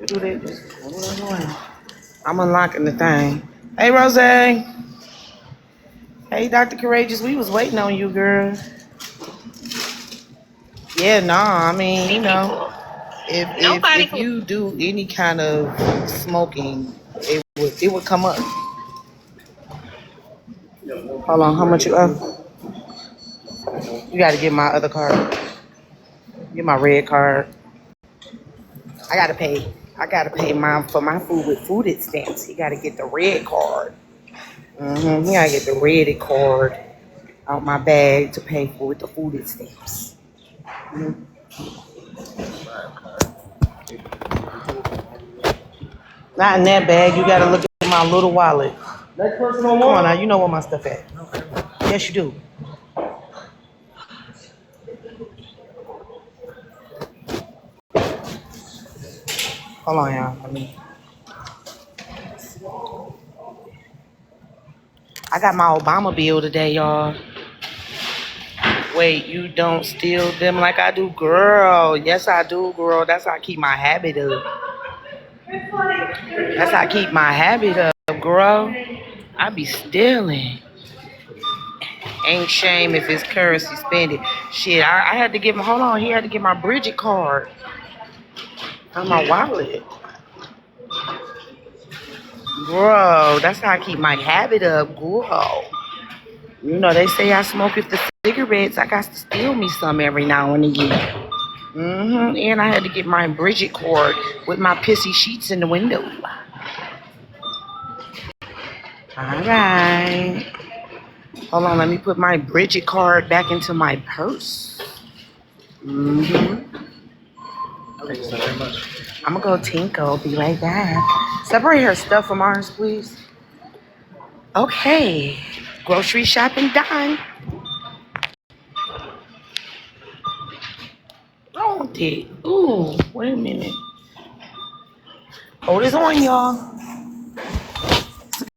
could do that. I'm unlocking the thing. Hey, Rose. Hey, Dr. Courageous. We was waiting on you, girl. Yeah, I mean, you know, if you do any kind of smoking, it would come up. Hold on, how much you owe? You got to get my other card. Get my red card. I gotta pay mine for my food with fooded stamps. You gotta get the red card. You gotta get the red card out my bag to pay for with the fooded stamps. Not in that bag. You gotta look at my little wallet. Come on now, you know where my stuff at. Yes, you do. Hold on, y'all. I got my Obama bill today, y'all. Wait, you don't steal them like I do? Girl, yes I do, girl. That's how I keep my habit up. That's how I keep my habit up, girl. I be stealing. Ain't shame if it's currency spending. Shit, I had to get my, hold on, he had to get my Bridget card on my wallet. Bro, that's how I keep my habit up, girl. You know, they say I smoke if the cigarettes, I got to steal me some every now and again. And I had to get my Bridget card with my pissy sheets in the window. All right. Hold on, let me put my Bridget card back into my purse. Okay, thank you very much. I'm gonna go tinkle, be right back. Separate her stuff from ours, please. Okay, grocery shopping done. Oh, it. Ooh, wait a minute. Hold this on, y'all.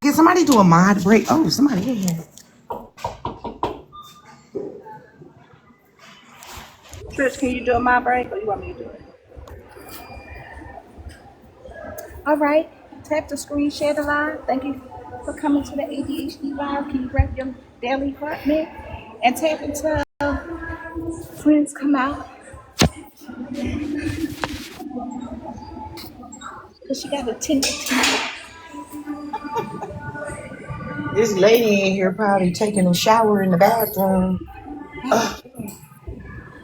Can somebody do a mod break? Oh, somebody in here. Trish, can you do my break or you want me to do it? All right. Tap the screen, share the live. Thank you for coming to the ADHD live. Can you grab your daily apartment and tap until friends come out? Because she got a tingle. This lady in here probably taking a shower in the bathroom.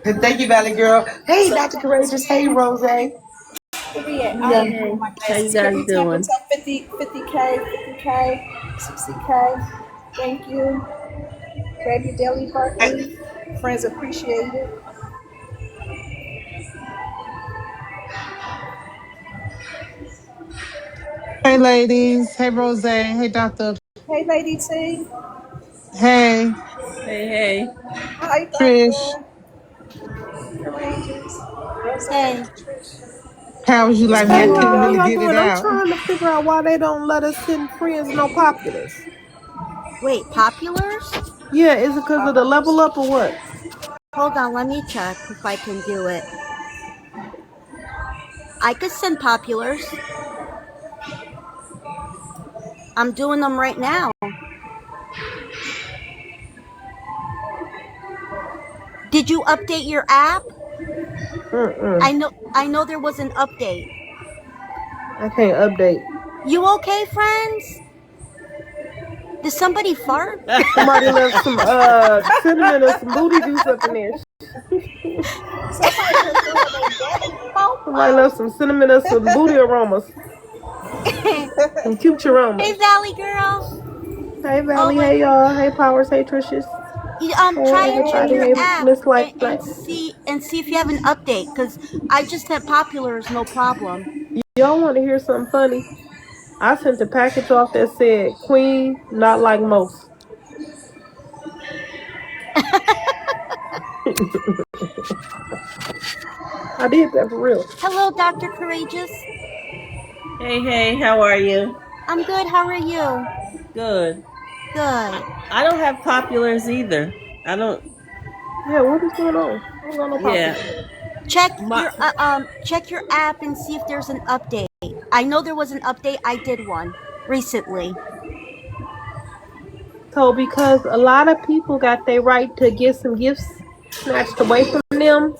Thank you, Valley Girl. Hey, Dr. Courageous. Hey, Rose. Where we at? I am Hey, on my how you glasses. Can guys you tap doing? until 50K, 60K? Thank you. Grab your daily apartment. Friends appreciate it. Hey, ladies. Hey, Rose. Hey, Doctor. Hey, Lady T. Hey, Hey. Hi, Trish. Doctor. Courageous. Rose, Hey. Trish. How would you What's like me? going I Hey, couldn't how really on? y'all get it doing? I'm out. trying to figure out why they don't let us send friends no populars. Wait, Populars? Yeah, is it because of the level up or what? Hold on, let me check if I can do it. I could send Populars. I'm doing them right now. Did you update your app? I know there was an update. I can't update. You okay, friends? Did somebody fart? Somebody left some cinnamon or some booty juice up in there. Somebody left some cinnamon or some booty aromas. Some cute aromas. Hey, Valley girl. Hey, Valley. Hey, y'all. Hey, Powers. Hey, Tricious. Try and check your app Like and see if you have an update, because I just had Populars, no problem. Y'all want to hear something funny? I sent a package off that said Queen, not like most. I did that for real. Hello, Dr. Courageous. Hey, how are you? I'm good. How are you? Good. Good. I don't have Populars either. I don't. Yeah, what is going on? I don't know. Yeah. Check your app and see if there's an update. I know there was an update. I did one recently. So because a lot of people got their right to get some gifts snatched away from them,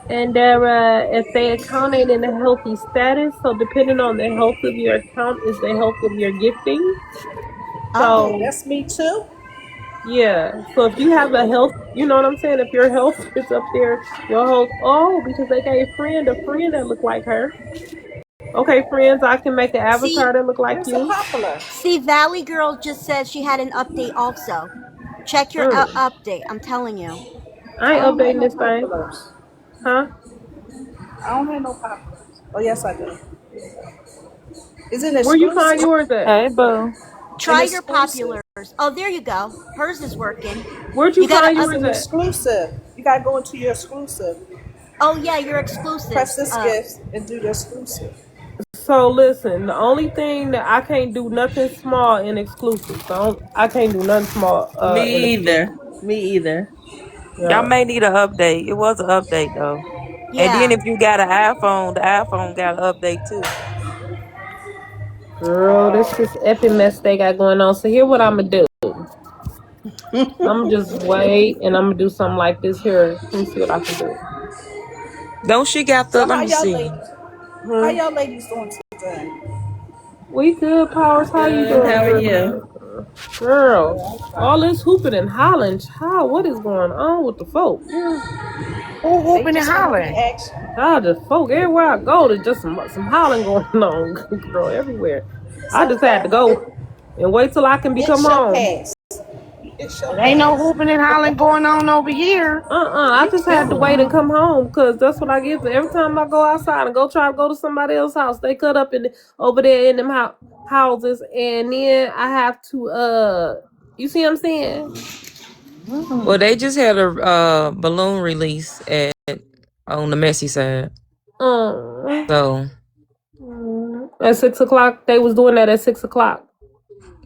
and if their account ain't in a healthy status, so depending on the health of your account is the health of your gifting. So that's me too. Yeah. So if you have a health, you know what I'm saying? If your health is up there, your health, because they got a friend that look like her. Okay, friends, I can make an avatar that look like you. See, Valley Girl just said she had an update also. Check your update. I'm telling you. I ain't updating this thing. Huh? I don't have no Populars. Oh, yes, I do. Is it exclusive? Where you find yours at? Hey, boo. Try your Populars. Oh, there you go. Hers is working. Where'd you find yours at? Exclusive. You gotta go into your exclusive. Oh yeah, your exclusive. Press this gift and do the exclusive. So listen, the only thing that I can't do nothing small and exclusive. So I can't do nothing small. Me either. Yeah. Y'all may need an update. It was an update though. Yeah. And then if you got an iPhone, the iPhone got an update too. Girl, this is epic mess they got going on. So here what I'm gonna do. I'm gonna just wait and I'm gonna do something like this here. Let me see what I can do. Don't she got the? Let me see. How y'all ladies doing today? We good, Powers. How you doing? How are you? Girl, all this hooping and hollering. Child, what is going on with the folk? Who hooping and hollering? Child, the folk, everywhere I go, there's just some hollering going on, girl, everywhere. I just had to go and wait till I can become home. There ain't no hooping and hollering going on over here. I just had to wait and come home because that's what I get. Every time I go outside and try to go to somebody else's house, they cut up over there in them houses, and then I have to you see what I'm saying? Well, they just had a balloon release on the messy side. So at 6 o'clock, they was doing that at 6 o'clock.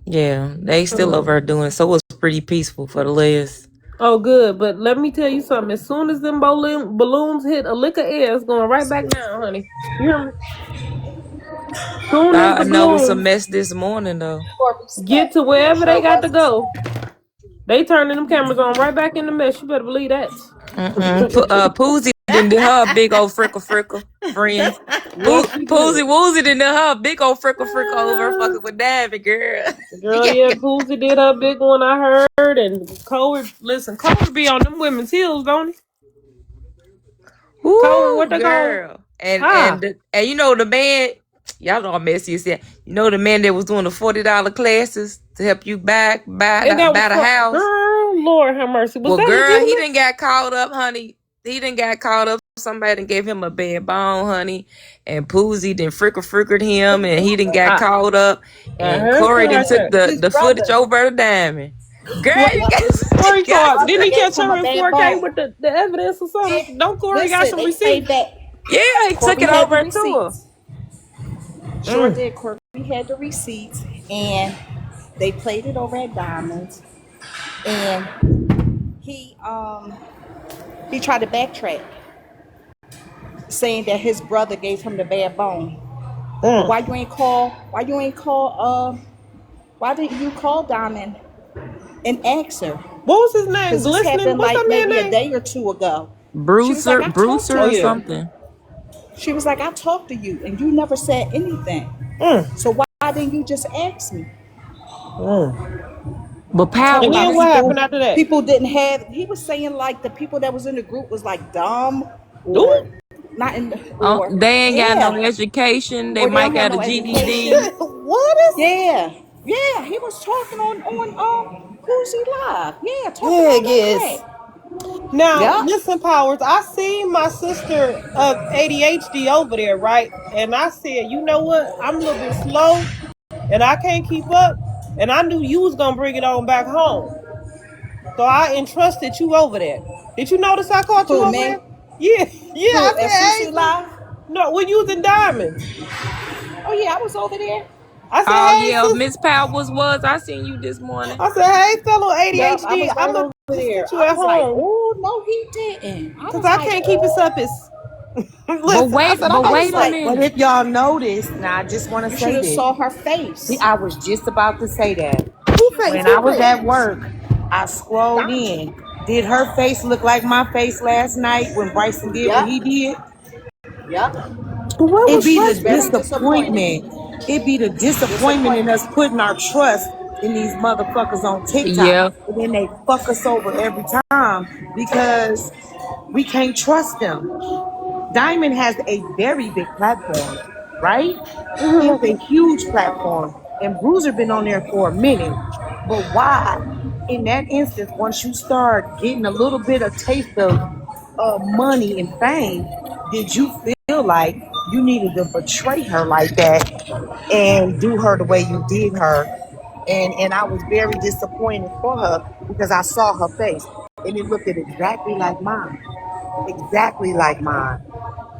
Yeah, they still over doing it. So it was pretty peaceful for the last. Oh, good. But let me tell you something. As soon as them balloons hit a lick of air, it's going right back down, honey. You hear me? Soon as I know it's a mess this morning, though. Get to wherever they got to go. They turning them cameras on right back in the mess. You better believe that. Poozy didn't do her big old frickle friends. Poozy Woozy didn't do her big old frickle over fucking with Davy, girl. Girl, yeah, Poozy did her big one, I heard. And Cole be on them women's heels, don't he? Ooh, Cole, what they girl. And you know the man, y'all know how messy is that. You know the man that was doing the $40 classes to help you buy the house. Oh, Lord have mercy. Well, girl, he didn't got caught up, honey. He didn't got caught up. Somebody done gave him a bad bone, honey. And Poozy didn't frickled him, and he didn't got caught up. And Corey done took the footage over the diamond. Girl, you Corey caught. Didn't he catch her in 4K with the evidence or something? Don't Corey got some receipts? Yeah, he took it over to her. Sure did, Corey. We had the receipts, and They played it over at Diamonds, and he tried to backtrack, saying that his brother gave him the bad bone. Why you ain't call? Why didn't you call Diamond and ask her? What was his name? Because this Glistening? happened What's like that man's maybe a name? day or two ago. Bruiser, I talked to or you. something. She was like, I talked to you and you never said anything. So why didn't you just ask me? But Power, And then what happened after that? People didn't have. He was saying like the people that was in the group was like dumb Ooh. or not in. Or they ain't got no education. They Or they might don't have got a no GED. education. What is? Yeah. He was talking on Cozy Live. Yeah, talking Yeah, all that yes. crap. Now, Yeah. listen, Powers, I seen my sister of ADHD over there, right? And I said, you know what? I'm a little bit slow and I can't keep up. And I knew you was going to bring it on back home. So I entrusted you over there. Did you notice I caught you Who, over me? there? Yeah. Who, I at said, CC hey, Live? no, when you was in Diamonds. Oh, yeah, I was over there. I said, Oh hey, yeah, sis. Miss Powers was. I seen you this morning. I said, hey, fellow Yep, I ADHD, was I'm right going over to just there. get you I at was like, home oh, no, he didn't. I because was I like, can't keep this oh. up. It's But listen, I said, I'm going to wait a sleep. But minute. if y'all notice, now I just want to You should say have this. saw her See, face. I was just about to say that. Who She face? When saw I Who her was face? at face. work, I scrolled Diamond. in. Did her face look like my face last night when Bryson did what Yep. he did? Yep. What It was be She the was Bryson? very disappointed. disappointment. It be the disappointment in us putting our trust in these motherfuckers on TikTok. Yeah. And then they fuck us over every time because we can't trust them. Diamond has a very big platform, right? He has a huge platform. And Bruiser been on there for a minute. But why? In that instance, once you start getting a little bit of taste of money and fame, did you feel like you needed to betray her like that and do her the way you did her? And I was very disappointed for her because I saw her face and it looked exactly like mine. Exactly like mine.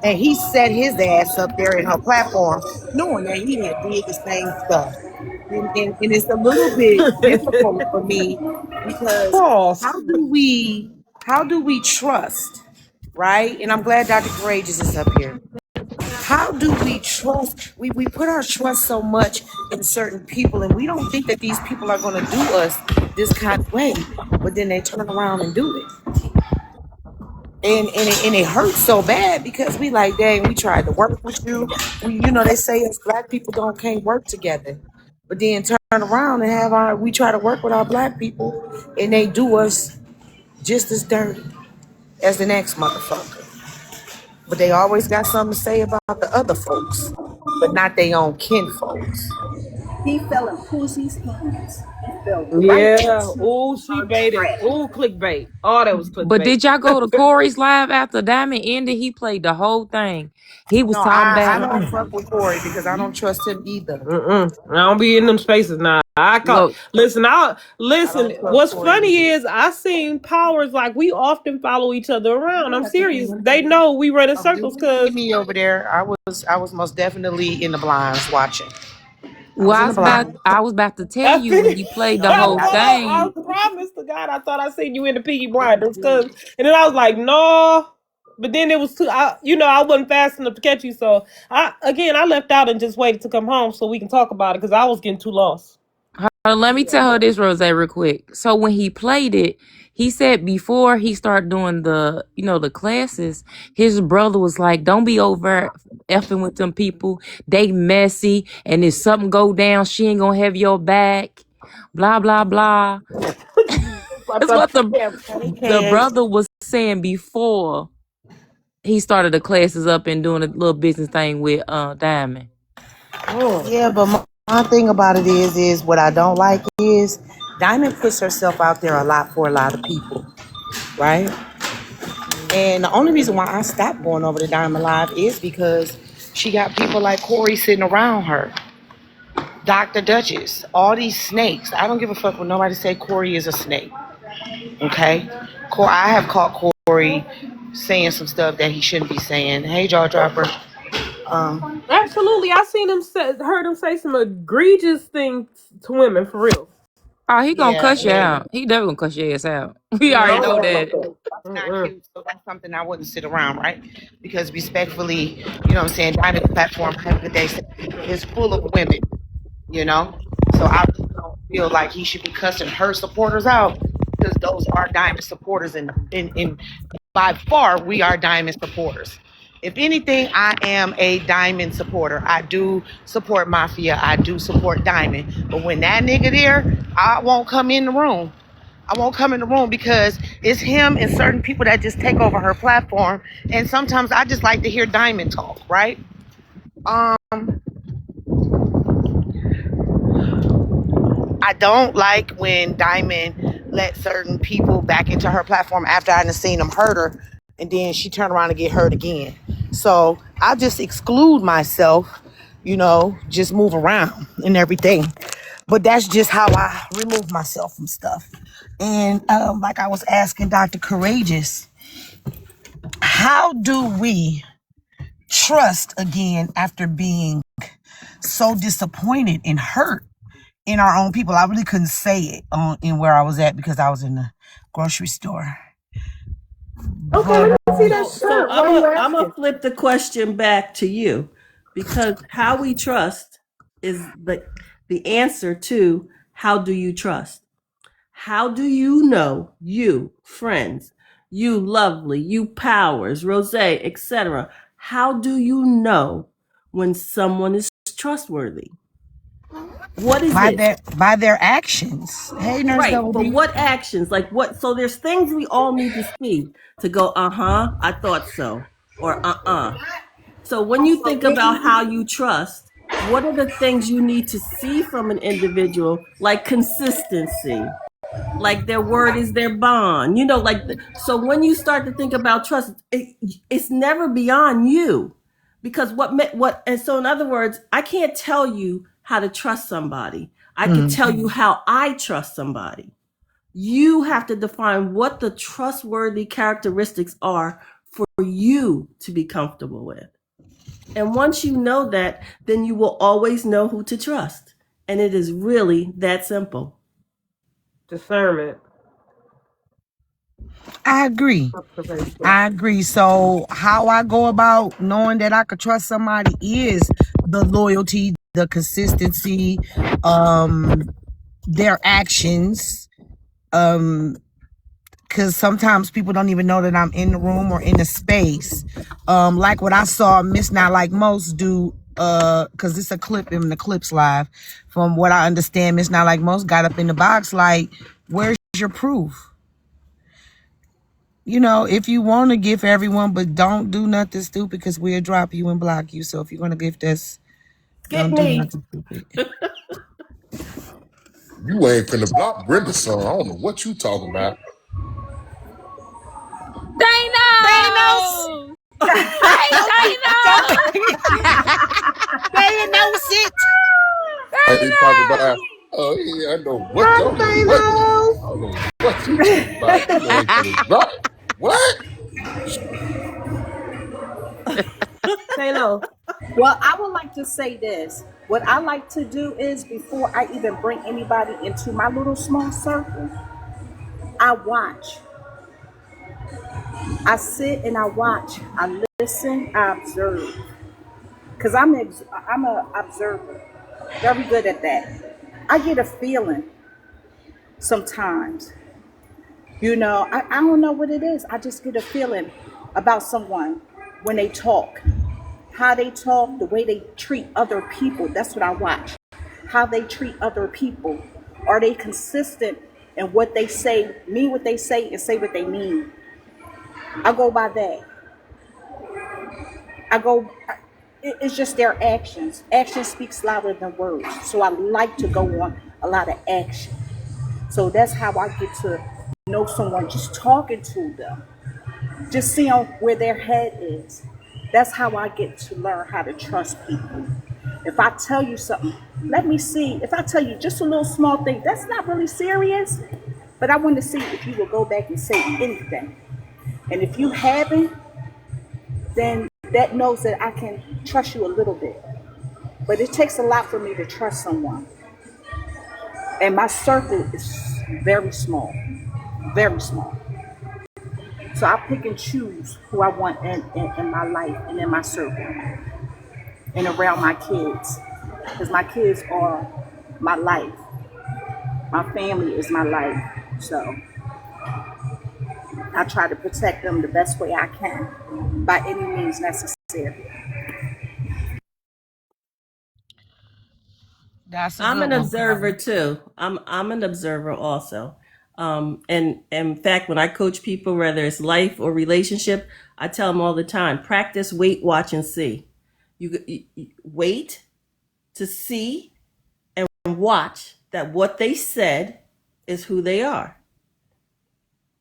And he set his ass up there in her platform, knowing that he had did the same stuff. And it's a little bit difficult for me because Pause. how do we trust, right? And I'm glad Dr. Courageous is up here. How do we trust? We put our trust so much in certain people, and we don't think that these people are going to do us this kind of way, but then they turn around and do it. And it hurts so bad because we like, dang, we tried to work with you. They say us black people can't work together. But then turn around and we try to work with our black people and they do us just as dirty as the next motherfucker. But they always got something to say about the other folks, but not their own kin folks. He fell in Cozy's hands. He fell right Yeah. into Oh, she her baited. trap. Oh, clickbait. Oh, that was But clickbait. did y'all go to Corey's live after Diamond ended? He played the whole thing. He was No, talking I about don't fuck with Corey because I don't trust him either. I don't be in them spaces now. look. Listen. I don't trust What's Corey funny either. is I seen Powers like we often follow each other around. I'm serious. Do They know we run in circles you see because me over there? I was most definitely in the blinds watching. I Well, was in the blinds. I was about to tell I you when he finished. played the No, I whole yeah, thought I thing. promised to God I thought I seen you in the Piggy Blinders, cause and then I was like no, but then it was too. I wasn't fast enough to catch you, so I left out and just waited to come home so we can talk about it because I was getting too lost. Let me tell her this, Rose, real quick. So when he played it, he said before he started doing the classes, his brother was like, "Don't be over effing with them people. They messy, and if something go down, she ain't gonna have your back." Blah blah blah. That's what the brother was saying before he started the classes up and doing a little business thing with Diamond. Yeah, but my thing about it is what I don't like is Diamond puts herself out there a lot for a lot of people, right? And the only reason why I stopped going over to Diamond Live is because she got people like Corey sitting around her. Dr. Duchess, all these snakes. I don't give a fuck when nobody say Corey is a snake. Okay? I have caught Corey saying some stuff that he shouldn't be saying. Hey, jaw dropper. Absolutely, I seen him heard him say some egregious things to women for real. Oh, he gonna Yeah, cuss you and out. He definitely gonna cuss your ass out. We already and know those that. that's not cute. So that's something I wouldn't sit around, right? Because respectfully, you know what I'm saying, Diamond platform have a day is full of women, you know. So I really don't feel like he should be cussing her supporters out because those are Diamond supporters, and in by far we are Diamond supporters. If anything, I am a Diamond supporter. I do support Mafia. I do support Diamond. But when that nigga there, I won't come in the room. I won't come in the room because it's him and certain people that just take over her platform. And sometimes I just like to hear Diamond talk, right? I don't like when Diamond let certain people back into her platform after I done seen them hurt her, and then she turned around and get hurt again. So I just exclude myself, you know, just move around and everything. But that's just how I remove myself from stuff. And like I was asking Dr. Courageous, how do we trust again after being so disappointed and hurt in our own people? I really couldn't say it in where I was at because I was in the grocery store. Okay, let me see that So shirt. Why are you I'm gonna asking? flip the question back to you, because how we trust is the answer to how do you trust? How do you know, you friends, you lovely, you powers, Rose, etc.? How do you know when someone is trustworthy? What is it? By their actions. Hey, Nurse Right, Double but D. what actions? Like what? So there's things we all need to see to go, I thought so, or So when you think about how you trust, what are the things you need to see from an individual, like consistency, like their word is their bond, so when you start to think about trust, it's never beyond you, because and so in other words, I can't tell you how to trust somebody. I could tell you how I trust somebody. You have to define what the trustworthy characteristics are for you to be comfortable with. And once you know that, then you will always know who to trust. And it is really that simple. Discernment. I agree. So how I go about knowing that I could trust somebody is the loyalty, the consistency, their actions. Because sometimes people don't even know that I'm in the room or in the space. Like what I saw Miss Not Like Most do, because it's a clip in the Clips Live. From what I understand, Miss Not Like Most got up in the box like, where's your proof? You know, if you want to gift everyone, but don't do nothing stupid because we'll drop you and block you. So if you're going to gift us, don't do nothing stupid. You ain't finna block Brenda, son. I don't know what you talking about. Thanos! Thanos! Hey, Thanos! Thanos it! I ain't talking Thanos! about. Oh yeah, I know what. I don't know what. I don't know what you talking about. You ain't finna drop. What? Say no. Well, I would like to say this. What I like to do is, before I even bring anybody into my little small circle, I watch. I sit and I watch. I listen. I observe. Because I'm a observer. Very good at that. I get a feeling sometimes. You know, I don't know what it is. I just get a feeling about someone when they talk. How they talk, the way they treat other people. That's what I watch. How they treat other people. Are they consistent in what they say, mean what they say, and say what they mean? I go by that. It's just their actions. Action speaks louder than words. So I like to go on a lot of action. So that's how I get to know someone, just talking to them. Just seeing where their head is. That's how I get to learn how to trust people. If I tell you something, let me see. If I tell you just a little small thing, that's not really serious. But I want to see if you will go back and say anything. And if you haven't, then that knows that I can trust you a little bit. But it takes a lot for me to trust someone. And my circle is very small, very small. So I pick and choose who I want in my life and in my circle and around my kids. Because my kids are my life. My family is my life. So I try to protect them the best way I can by any means necessary. That's a I'm good an one, observer Carmen. too. I'm an observer also. And in fact, when I coach people, whether it's life or relationship, I tell them all the time: practice, wait, watch, and see. You wait to see and watch that what they said is who they are.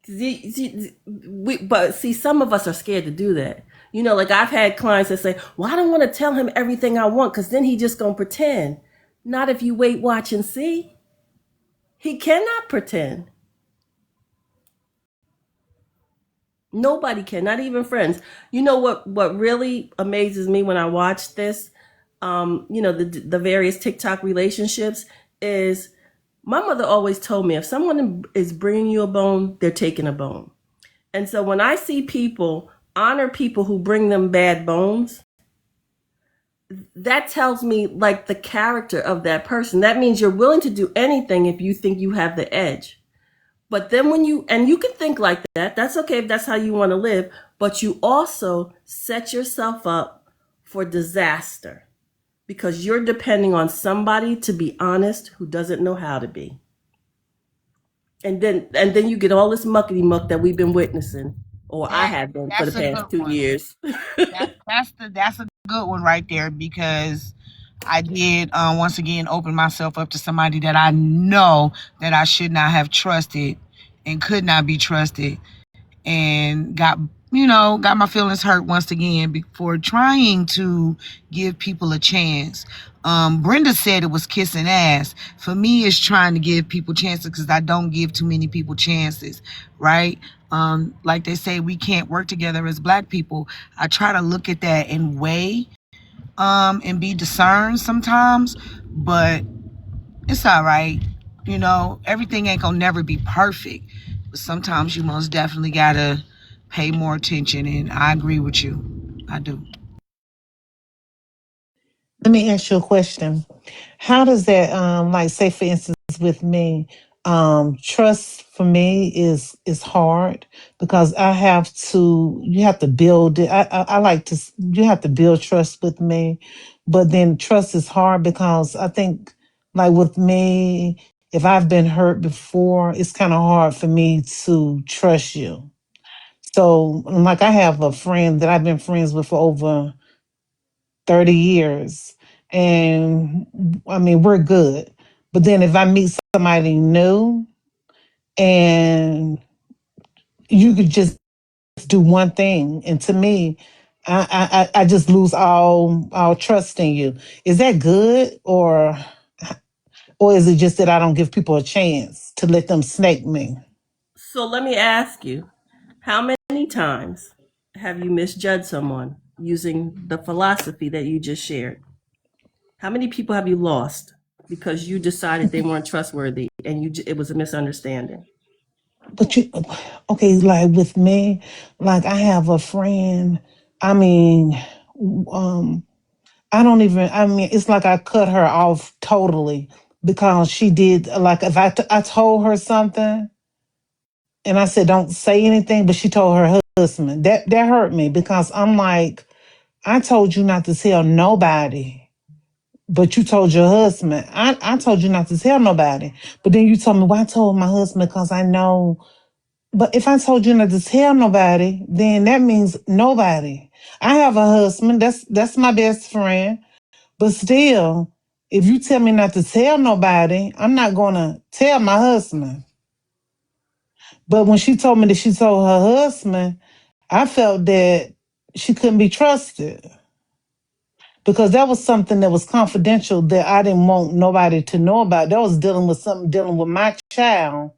But see, some of us are scared to do that. You know, like I've had clients that say, "Well, I don't want to tell him everything I want because then he just gonna pretend." Not if you wait, watch, and see. He cannot pretend. Nobody can, not even friends. You know what really amazes me when I watch this, the various TikTok relationships is my mother always told me if someone is bringing you a bone, they're taking a bone. And so when I see people honor people who bring them bad bones, that tells me like the character of that person. That means you're willing to do anything if you think you have the edge. But then when you can think like that, that's okay if that's how you want to live, but you also set yourself up for disaster because you're depending on somebody to be honest who doesn't know how to be. And then you get all this muckety muck that we've been witnessing, or I have been for the That's a past good 2 one. years. That's a good one right there because I did once again open myself up to somebody that I know that I should not have trusted and could not be trusted, and got my feelings hurt once again before trying to give people a chance. Brenda said it was kissing ass. For me, it's trying to give people chances because I don't give too many people chances, right? Like they say, we can't work together as Black people. I try to look at that and weigh and be discerned sometimes, but it's all right. Everything ain't gonna never be perfect, but sometimes you most definitely gotta pay more attention, and I agree with you. I do. Let me ask you a question. How does that, like, say for instance, with me, trust for me is hard because you have to build it. I like to, you have to build trust with me, but then trust is hard because I think, like with me, if I've been hurt before, it's kind of hard for me to trust you. So, like, I have a friend that I've been friends with for over 30 years. And I mean, we're good. But then if I meet somebody new and you could just do one thing, and to me, I just lose all trust in you. Is that good, or is it just that I don't give people a chance to let them snake me? So let me ask you, how many times have you misjudged someone using the philosophy that you just shared? How many people have you lost because you decided they weren't trustworthy and it was a misunderstanding? But okay, like with me, like I have a friend. I mean, um, I mean, it's like I cut her off totally because she did, like, if I told her something and I said, don't say anything, but she told her husband, that hurt me because I'm like, I told you not to tell nobody, but you told your husband. I told you not to tell nobody, but then you told me, well, I told my husband because I know. But if I told you not to tell nobody, then that means nobody. I have a husband. That's my best friend. But still, if you tell me not to tell nobody, I'm not gonna tell my husband. But when she told me that she told her husband, I felt that she couldn't be trusted because that was something that was confidential that I didn't want nobody to know about. That was dealing with something dealing with my child,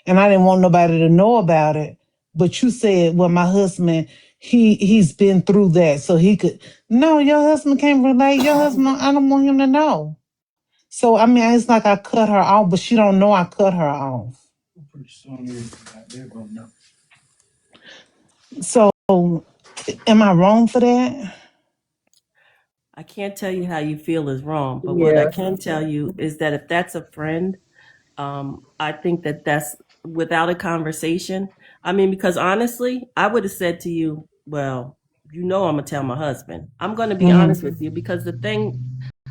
and I didn't want nobody to know about it. But you said, well, my husband, he's been through that, so he could. No, your husband can't relate. Your husband, I don't want him to know. So I mean, it's like I cut her off, but she don't know I cut her off. So am I wrong for that? I can't tell you how you feel is wrong, but what I can tell you is that if that's a friend, I think that that's without a conversation. I mean, because honestly, I would have said to you, well, I'm going to tell my husband. I'm going to be honest with you, because the thing,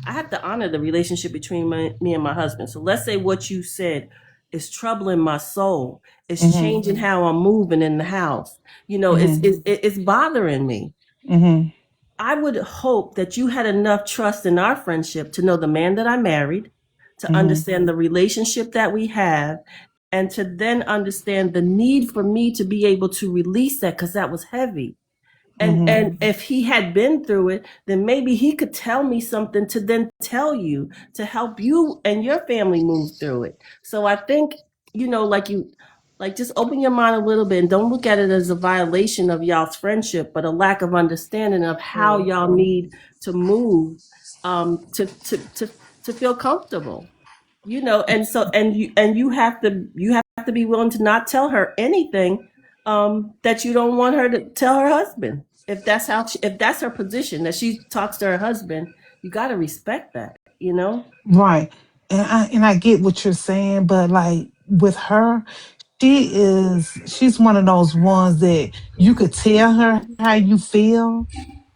I have to honor the relationship between me and my husband. So let's say what you said is troubling my soul. It's changing how I'm moving in the house. It's bothering me. I would hope that you had enough trust in our friendship to know the man that I married, to understand the relationship that we have, and to then understand the need for me to be able to release that, because that was heavy. And if he had been through it, then maybe he could tell me something to then tell you, to help you and your family move through it. So I think, just open your mind a little bit and don't look at it as a violation of y'all's friendship, but a lack of understanding of how y'all need to move to feel comfortable. And you have to be willing to not tell her anything that you don't want her to tell her husband. If that's her position, that she talks to her husband, you got to respect that, Right. And I get what you're saying, but like with her, she's one of those ones that you could tell her how you feel,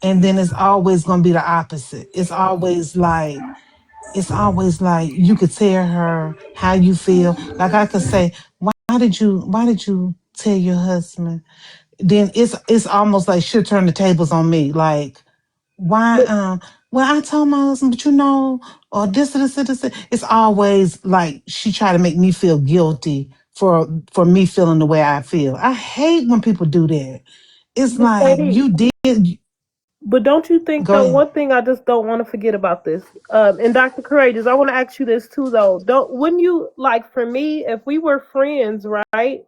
and then it's always gonna be the opposite. It's always like you could tell her how you feel. Like I could say, why did you tell your husband? Then it's almost like she'll turn the tables on me. Like, why well, I told my husband, but or this. It's always like she try to make me feel guilty for me feeling the way I feel. I hate when people do that. It's But like Sadie, you did. but don't you think Go though? ahead. One thing I just don't want to forget about this, and Dr. Courageous, I want to ask you this too, though. Wouldn't you like, for me, if we were friends, right?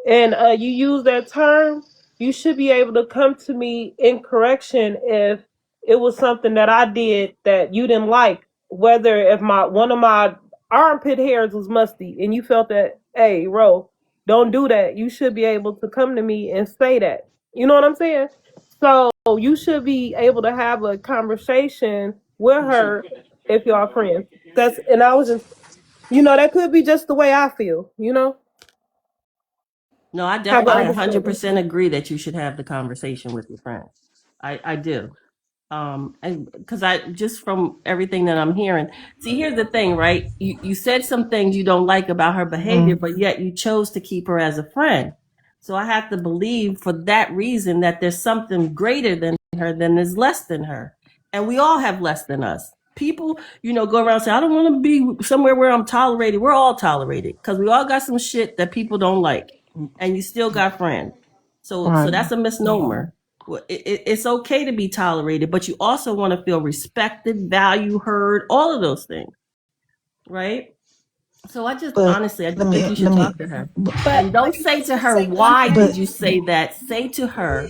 And you use that term, you should be able to come to me in correction if it was something that I did that you didn't like. Whether if one of my armpit hairs was musty and you felt that, hey, Ro, don't do that. You should be able to come to me and say that. You know what I'm saying? So you should be able to have a conversation with her if y'all friends. And I was just, that could be just the way I feel. No, I Have an I understanding. 100% agree that you should have the conversation with your friends. I do. And because just from everything that I'm hearing, see, here's the thing, right? You said some things you don't like about her behavior, but yet you chose to keep her as a friend. So I have to believe for that reason that there's something greater than her than is less than her. And we all have less than us. People, go around and say, I don't want to be somewhere where I'm tolerated. We're all tolerated because we all got some shit that people don't like. And you still got friends. So Right. that's a misnomer. Well, it's okay to be tolerated, but you also want to feel respected, valued, heard, all of those things, right? So I just But honestly, I let just think you should me talk to her. But And don't say to her, why did you say that? Say to her,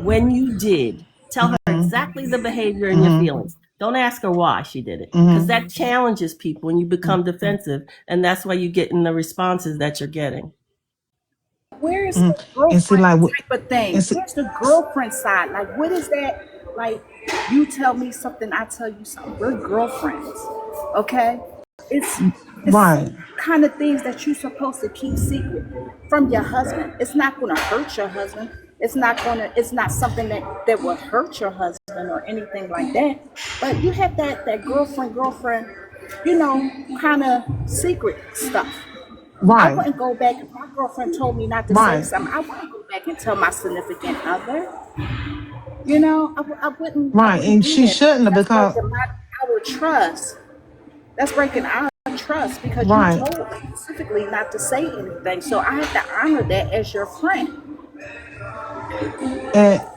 when you did, tell her exactly the behavior and your feelings. Don't ask her why she did it, because that challenges people and you become defensive. And that's why you get in the responses that you're getting. Where's the and see, girlfriend like, type of thing? and see, Where's the girlfriend side? Like, what is that? Like, you tell me something, I tell you something. We're girlfriends, okay? It's right. kind of things that you're supposed to keep secret from your husband. It's not going to hurt your husband. It's not something that will hurt your husband or anything like that. But you have that girlfriend, kind of secret stuff. I Right. wouldn't go back if my girlfriend told me not to say Right. something. I wouldn't go back and tell my significant other. I wouldn't Right. And do she that. shouldn't have, That's because breaking our trust. That's breaking our trust because you right. told me specifically not to say anything. So I have to honor that as your friend.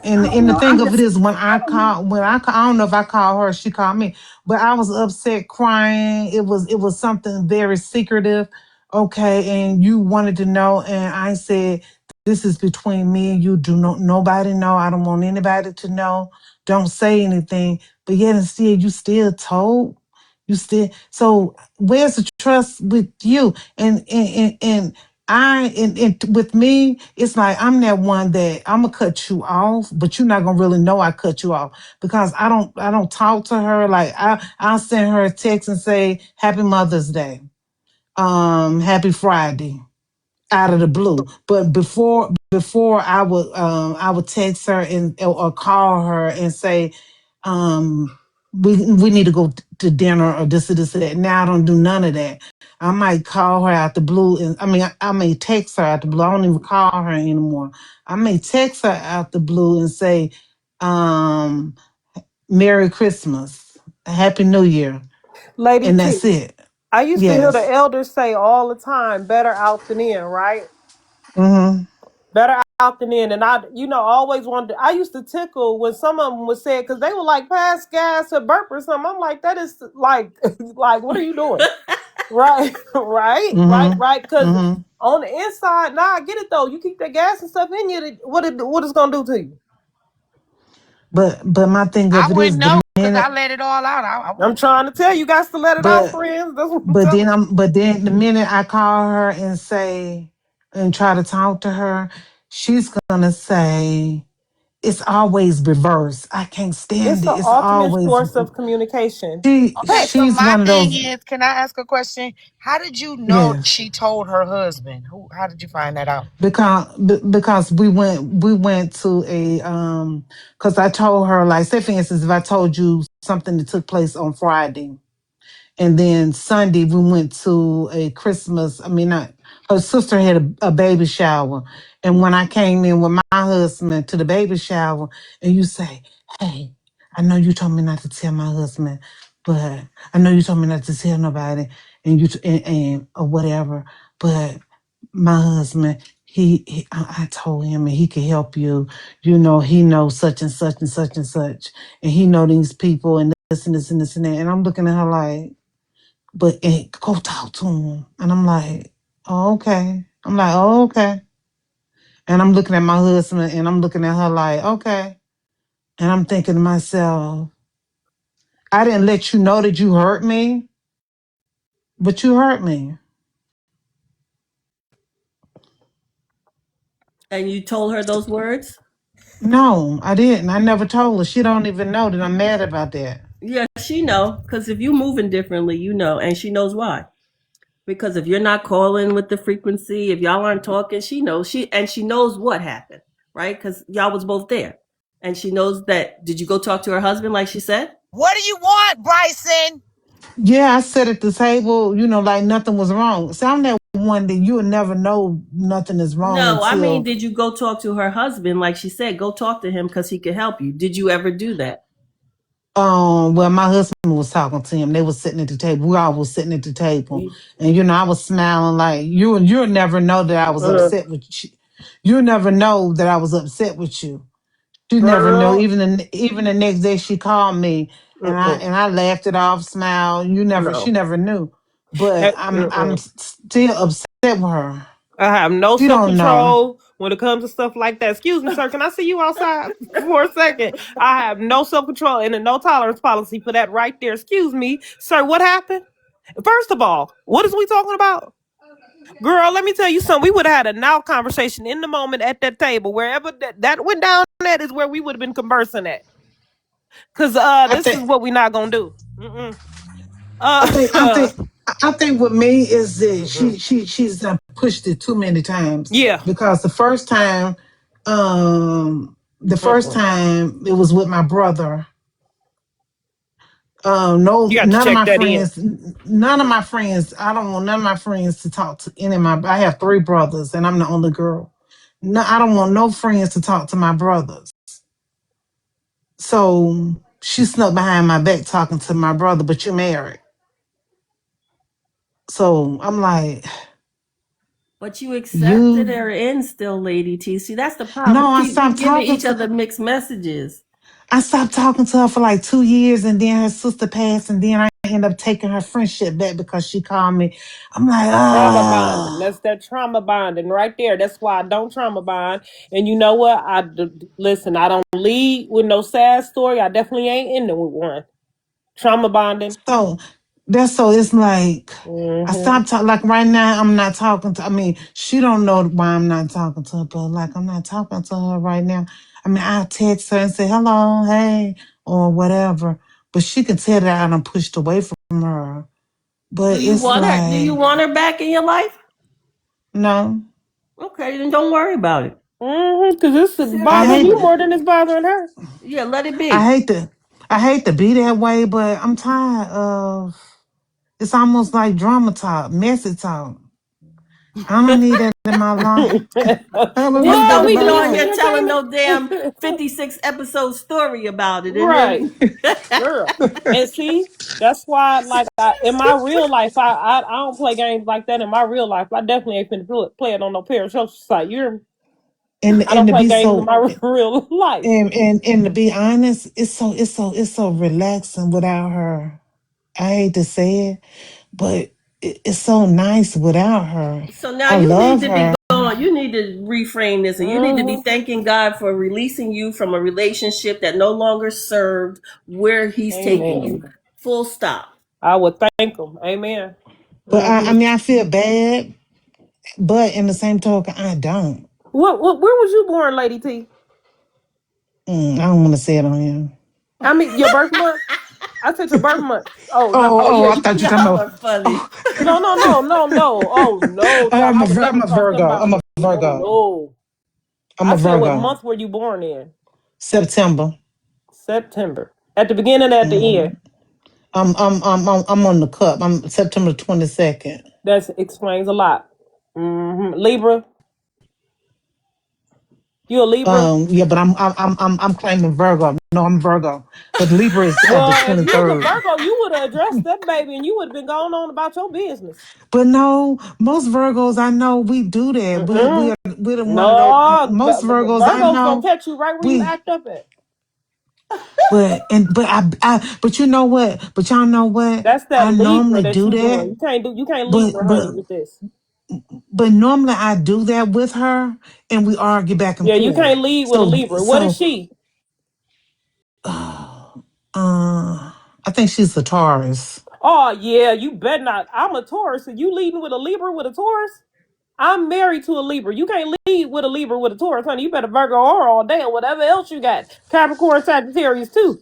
And the No, thing I'm of it just is, I don't know. I don't know if I called her, she called me, but I was upset, crying. It was something very secretive, okay, and you wanted to know, and I said, This is between me and you. Do not nobody know. I don't want anybody to know. Don't say anything. But yet and still, you still told. You still. So where's the trust with you? And with me, it's like I'm that one that I'm gonna cut you off, but you're not gonna really know I cut you off because I don't talk to her. Like I'll send her a text and say Happy Mother's Day, Happy Friday, out of the blue. But before I would text her and or call her and say, we need to go to dinner or this or this or that. Now I don't do none of that. I might call her out the blue, and I may text her out the blue. I don't even call her anymore. I may text her out the blue and say, um, Merry Christmas, Happy New Year, Lady and that's T, it. I used to hear the Yes. elders say all the time, better out than in, right? Mm-hmm. Better out than in. And I, always wanted I used to tickle when some of them would say it because they were like, pass gas or burp or something. I'm like, that is like, like, what are you doing? Right, Mm-hmm. right. Because Mm-hmm. on the inside, I get it though. You keep that gas and stuff in you, what it's going to do to you? But my thing I of it is wouldn't the know because I minute, let it all out. I I'm wouldn't know. trying to tell you guys to let it out, but friends. That's what I'm but telling then you. the minute I call her and say and try to talk to her, she's gonna say it's always reverse. I can't It's stand it. the It's ultimate always force of communication. Okay, so she's my one of thing those. is, can I ask a question? How did you know Yes, she told her husband? How did you find that out? because we went to a because I told her, like, say for instance, if I told you something that took place on Friday. And then Sunday we went to a Christmas. I mean, not her sister had a baby shower, and when I came in with my husband to the baby shower, and you say, "Hey, I know you told me not to tell my husband, but I know you told me not to tell nobody, and and or whatever, but my husband." I told him, and he could help you. He knows such and such and such and such, and he know these people and this and this and this and that. And I'm looking at her like, go talk to him. And I'm like, oh, okay. I'm like, oh, okay. And I'm looking at my husband and I'm looking at her like, okay. And I'm thinking to myself, I didn't let you know that you hurt me, but you hurt me. And you told her those words? No, I didn't. I never told her. She don't even know that I'm mad about that. Yeah, she know. Because if you moving differently, you know. And she knows why. Because if you're not calling with the frequency, if y'all aren't talking, she knows. She knows what happened, right? Because y'all was both there. And she knows that. Did you go talk to her husband like she said? What do you want, Bryson? Yeah, I sat at the table, like nothing was wrong. So I'm that one that you'll never know nothing is wrong No, I mean, until did you go talk to her husband like she said? Go talk to him because he could help you. Did you ever do that? well, my husband was talking to him. They were sitting at the table. We all was sitting at the table, and I was smiling like you'll never know that I was upset with you. You'll never know that I was upset with you. She never knew. Girl, Even the next day, she called me, and I laughed it off, smiled. She no. never knew, but I'm still upset with her. I have no She self don't know. control when it comes to stuff like that. Excuse me, sir. Can I see you outside for a second? I have no self control and a no tolerance policy for that right there. Excuse me, sir. What happened? First of all, what is we talking about? Girl, let me tell you something. We would have had a now conversation in the moment at that table. Wherever that went down, that is where we would have been conversing at. Cause I this is think. what we not gonna do. I think. I think. I think with me is that Mm-mm. she's pushed it too many times Yeah. because the first time it was with my brother. No, You got to check that in. none of my friends. I don't want none of my friends to talk to any of my. I have 3 brothers, and I'm the only girl. No, I don't want no friends to talk to my brothers. So she snuck behind my back talking to my brother, but you're married. So I'm like, But you accepted you. her in still, Lady T. See, that's the problem. No, I We stopped giving talking each to. other mixed messages. I stopped talking to her for like 2 years, and then her sister passed, and then I ended up taking her friendship back because she called me. I'm like, Trauma bonding. oh. That's that trauma bonding right there. That's why I don't trauma bond. And you know what? Listen. I don't lead with no sad story. I definitely ain't ending with one. Trauma bonding. So that's so it's like I Mm-hmm. stopped talking. Like right now, I'm not talking to. I mean, she don't know why I'm not talking to her, but like I'm not talking to her right now. I mean, I text her and say hello, hey, or whatever, but she can tell that I done pushed away from her. But Do you it's want her? Do you like want her back in your life? no, Okay, then don't worry about it. Mm-hmm. Because this is I bothering hate you more than it's bothering her. Yeah, let it I be. hate to I hate to be that way, but I'm tired of. It's almost like drama talk, messy talk. I don't need that in my life. I don't need Just that Well, don't in we my be do on some life. here telling entertainment. no damn 56 episode story about it, and Right. then Girl. And see, that's why, like, in my real life, I don't play games like that in my real life. I definitely ain't finna play it on no parasocial site. I And don't to play be games in so my real life. and to be honest, it's so relaxing without her. I hate to say it, but it's so nice without her. so now I you need love to be her, going. You need to reframe this, and you need to be Mm-hmm. thanking God for releasing you from a relationship that no longer served where He's taking you. Amen. Full stop. I would thank them. Amen. but I Mm-hmm. mean I feel bad, but in the same token, I don't. Where was you born, Lady T? I don't want to say it on here. I mean, your birth month? I said your birth month. Oh, no. Oh, Oh, oh, yeah. I thought you were talking Y'all about. are funny. Oh, No, no, no, no, no. Oh, no, child. I would I'm never a talk to them Virgo. about I'm a me. Oh, Virgo. no. I'm I a said, what Virgo. month were you born in? September. September. At the beginning, at the hmm end. I'm on the cup. I'm September 22nd. That explains a lot. Libra. You a Libra? Yeah, but I'm claiming Virgo. No, I'm Virgo, but Libra is the Well, if you was a 23rd. Virgo, you would have addressed that baby and you would have been going on about your business. But no, most Virgos I know we do that. Mm-mm. We're one of those. No, Most Virgos I Virgo's gonna know catch you right where you we. act up at. But you know what? But y'all know what? That's that I Libra normally that do you doing. that. You can't But Libra honey but with this. but normally I do that with her, and we argue back and Yeah, you forth. can't lead with a So Libra. What is so she? I think she's a Taurus. Oh yeah, you bet not. I'm a Taurus, and you leading with a Libra with a Taurus? I'm married to a Libra. You can't lead with a Libra with a Taurus, honey. You better Virgo or all day or whatever else you got. Capricorn, Sagittarius too.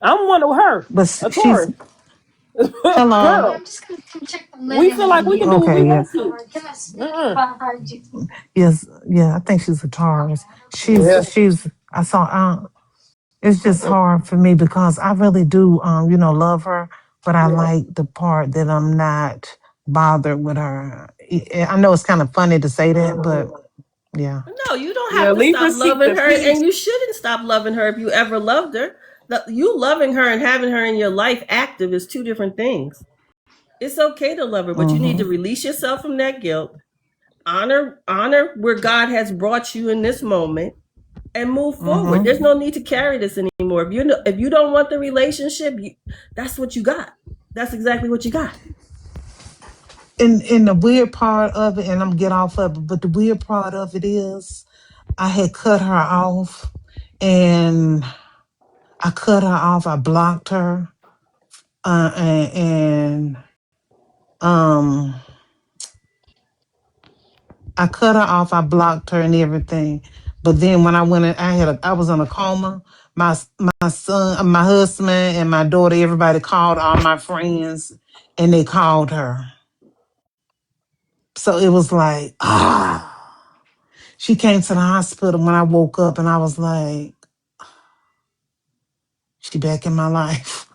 I'm one of her, But a she's Taurus. hello. Girl, we feel like we can do what we Okay, yeah. want to. Mm-mm. Yes, yeah, I think she's a Taurus. Yeah. She's I saw it's just hard for me because I really do love her, but I Yeah. like the part that I'm not bothered with her. I know it's kind of funny to say that, but yeah. No, you don't Yeah, have to stop Libra seek loving the her, peace. and you shouldn't stop loving her if you ever loved her. You loving her and having her in your life active is two different things. It's okay to love her, but you need to Mhm. release yourself from that guilt. Honor where God has brought you in this moment, and move forward. Mhm. There's no need to carry this anymore. If you don't want the relationship, that's what you got. That's exactly what you got. And the weird part of it, and I'm get off of it, but the weird part of it is I had cut her off, and I cut her off. I blocked her, and um, I cut her off. I blocked her and everything. But then when I went, I was in a coma. My son, my husband, and my daughter, everybody called all my friends, and they called her. So it was like She came to the hospital when I woke up, and I was like, she back in my life.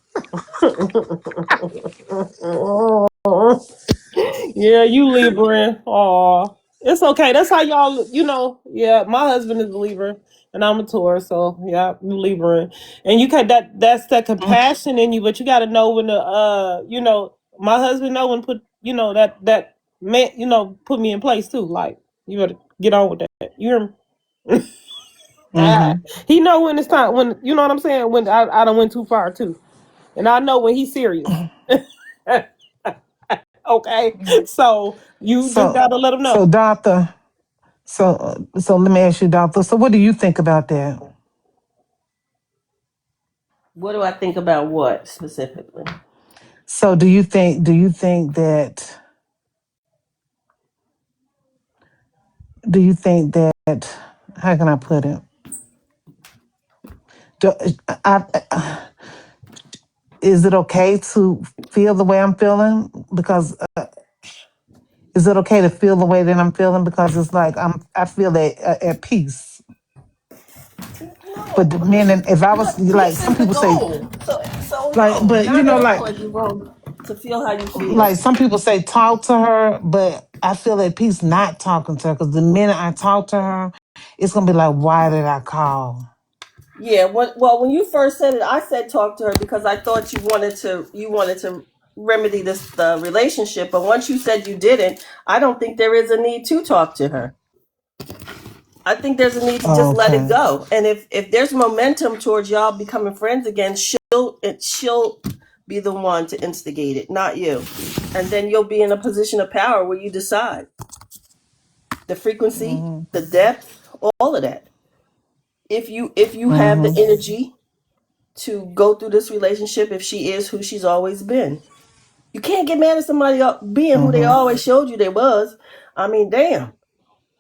Yeah, you Libra. Aw. It's okay. That's how y'all, yeah, my husband is a Libra and I'm a Taurus, so yeah, you Libra. And you can that's that compassion in you, but you gotta know when to my husband know when put that man, put me in place too. Like you better get on with that. You hear me? Mm-hmm. He know when it's time. When you know what I'm saying. When I done went too far too, and I know when he's serious. Okay, so you just So, gotta let him so know. doctor, so let me ask you, doctor. So, what do you think about that? What do I think about what specifically? So, do you think that, how can I put it? Do, is it okay to feel the way I'm feeling? Because is it okay to feel the way that I'm feeling? Because it's like I feel at peace. But the meaning, if I was Look, like, peace some is the people say, goal. So like, no, but not at all like, are you wrong to feel how you feel. like some people say talk to her, but I feel at peace not talking to her because the minute I talk to her, it's gonna be like, why did I call? Yeah, when you first said it, I said talk to her because I thought you wanted to remedy the relationship. But once you said you didn't, I don't think there is a need to talk to her. I think there's a need to just let it Okay. go. And if there's momentum towards y'all becoming friends again, she'll be the one to instigate it, not you. And then you'll be in a position of power where you decide the frequency, Mm-hmm. the depth, all of that. If you have the Mm-hmm. energy to go through this relationship, if she is who she's always been, you can't get mad at somebody being who they Mm-hmm. always showed you they was. I mean, damn,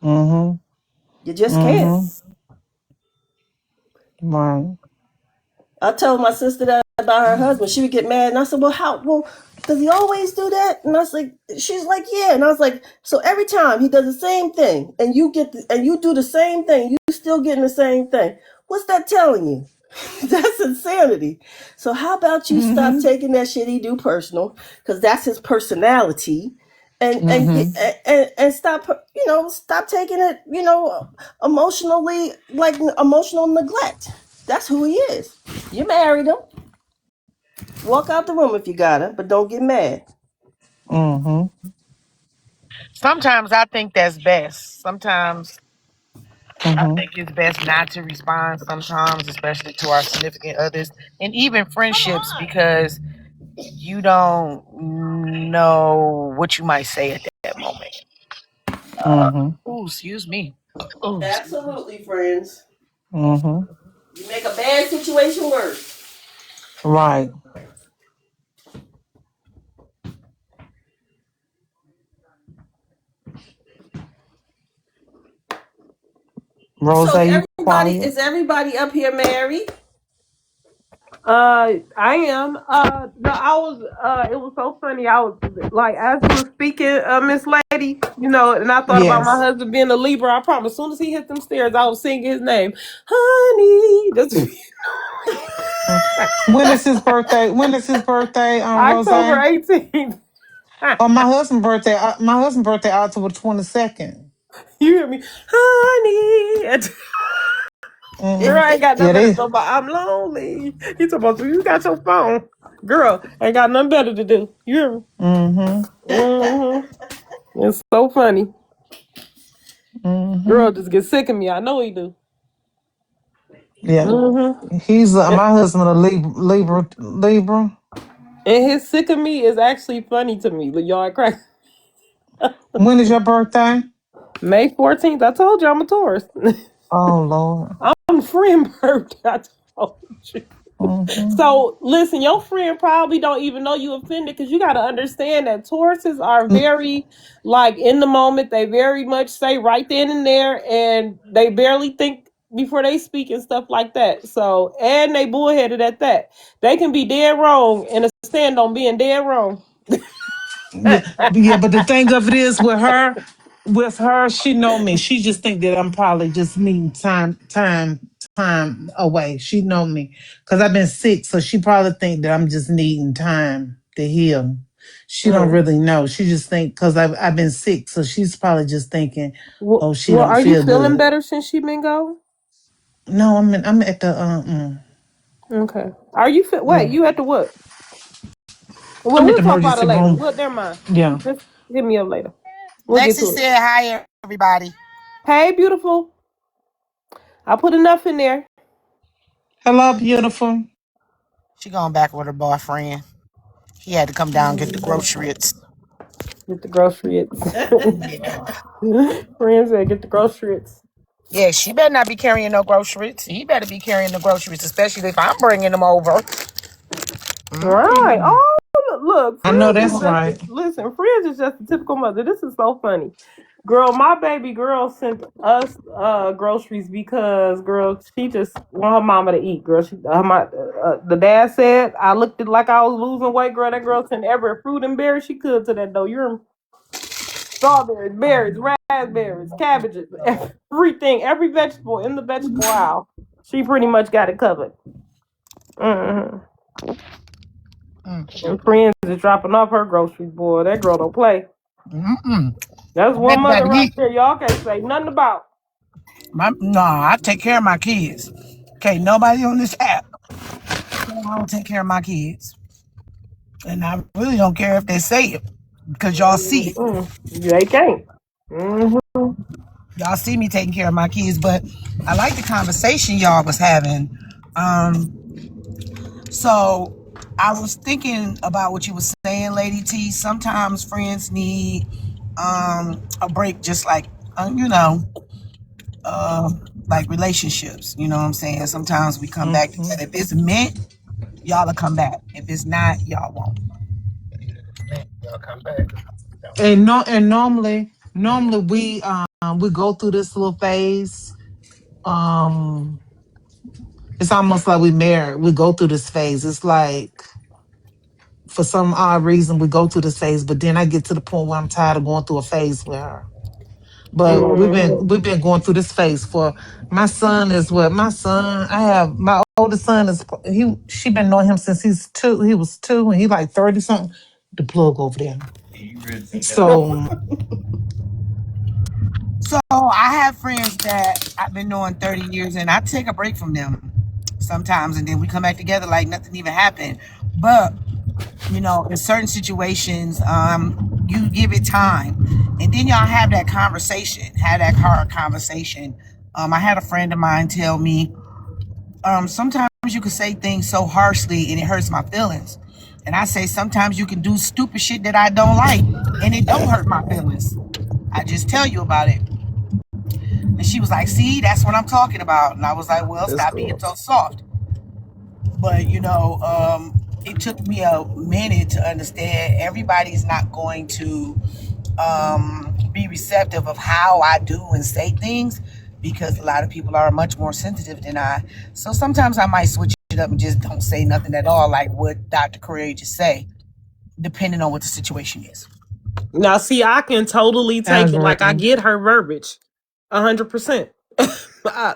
Mm-hmm. you just can't. Mm-hmm. Right. I told my sister that about her husband. She would get mad, and I said, "Well, how? Well, does he always do that?" And I was like, "She's like, yeah." And I was like, "So every time he does the same thing, and you do the same thing, you still getting the same thing. What's that telling you? That's insanity. So how about you stop Mm-hmm. taking that shit he do personal, because that's his personality, Mm-hmm. and stop stop taking it emotionally, like emotional neglect. That's who he is. You married him. Walk out the room if you gotta, but don't get mad. Mm-hmm. Sometimes I think that's best. Sometimes I Mm-hmm. think it's best not to respond sometimes, especially to our significant others and even friendships, because you don't know what you might say at that moment. Mm-hmm. Oh, excuse me. Oh, excuse me. Absolutely, friends. Mm-hmm. You make a bad situation worse. Right. Rose, So you quiet? is everybody up here married? I am. No, I was. It was so funny. I was like, as you were speaking, Miss Lady, and I thought about my Yes. husband being a Libra. I promise. As soon as he hit them stairs, I was singing his name, Honey. Mm. When is his birthday? When is his birthday, Rose? October 18th. Oh, my husband's birthday. My husband's birthday, October 22nd. You hear me, Honey? Girl, Mm-hmm. I ain't got Yeah, nothing better to they. talk about. I'm lonely. He talking about you got your phone. Girl, ain't got nothing better to do. You hear me? Mm-hmm. It's so funny. Mm-hmm. Girl just get sick of me. I know he do. Yeah, he's And my husband a Libra. his sick of me is actually funny to me. But y'all crack. When is your birthday? May 14th. I told you I'm a Taurus. Oh Lord. I'm friend birthday. I told you. Mm-hmm. So listen, your friend probably don't even know you offended, because you got to understand that Tauruses are very like in the moment. They very much say right then and there, and they barely think before they speak and stuff like that. So, and they bullheaded at that. They can be dead wrong and stand on being dead wrong. Yeah, yeah, but the thing of it is with her, she know me. She just think that I'm probably just needing time away. She know me because I've been sick, so she probably think that I'm just needing time to heal. She don't Mm. really know. She just think because I've been sick, so she's probably just thinking, Well, oh, she well, don't are you feel feeling good. better since she been gone? No, I'm at the Okay. Are you fit? Wait, yeah. you at the what? Well, I'm at we'll the talk about it emergency later. room. Well, never mind. Yeah. Just hit me up later. We'll get Lexi to it. said hi, everybody. Hey, beautiful. I put enough in there. Hello, beautiful. She going back with her boyfriend. He had to come down and get the groceries. Get the groceries. Friends said get the groceries. Yeah, she better not be carrying no groceries. He better be carrying the groceries, especially if I'm bringing them over. Right. Oh, look. I know Friends that's is right. just, listen, Friends is just a typical mother. This is so funny. Girl, my baby girl sent us groceries because, girl, she just want her mama to eat. Girl, the dad said I looked like I was losing weight. Girl, that girl sent every fruit and berry she could to that door. You're strawberries, berries, raspberries, cabbages, everything, every vegetable in the vegetable aisle. She pretty much got it covered. Mm-hmm. And Friends is dropping off her groceries, boy. That girl don't play. That's one mother right there. Y'all can't say nothing about. I take care of my kids. Okay, nobody on this app. I don't take care of my kids. And I really don't care if they say it. Because y'all see it. They can't. Mm-hmm. Y'all see me taking care of my kids. But I like the conversation y'all was having. So I was thinking about what you were saying, Lady T. Sometimes friends need a break, just like like relationships. You know what I'm saying? Sometimes we come back together. If it's meant, y'all will come back. If it's not, y'all won't. Y'all come back. And normally we go through this little phase. It's almost like we married. We go through this phase. It's like for some odd reason we go through this phase, but then I get to the point where I'm tired of going through a phase with her. But we've been going through this phase for my son is what my son. I have my oldest son is she been knowing him since he's 2. He was 2 and he like 30 something. The plug over there. So I have friends that I've been knowing 30 years and I take a break from them sometimes and then we come back together like nothing even happened. But in certain situations, you give it time and then y'all have that conversation, have that hard conversation. I had a friend of mine tell me, sometimes you can say things so harshly and it hurts my feelings. And I say, sometimes you can do stupid shit that I don't like and it don't hurt my feelings. I just tell you about it. And she was like, see, that's what I'm talking about. And I was like, well, stop being so soft. But, it took me a minute to understand everybody's not going to be receptive of how I do and say things because a lot of people are much more sensitive than I. So sometimes I might switch it up and just don't say nothing at all, like what Dr. Correa just say, depending on what the situation is. Now, see, I can totally take it. Like, I get her verbiage 100%.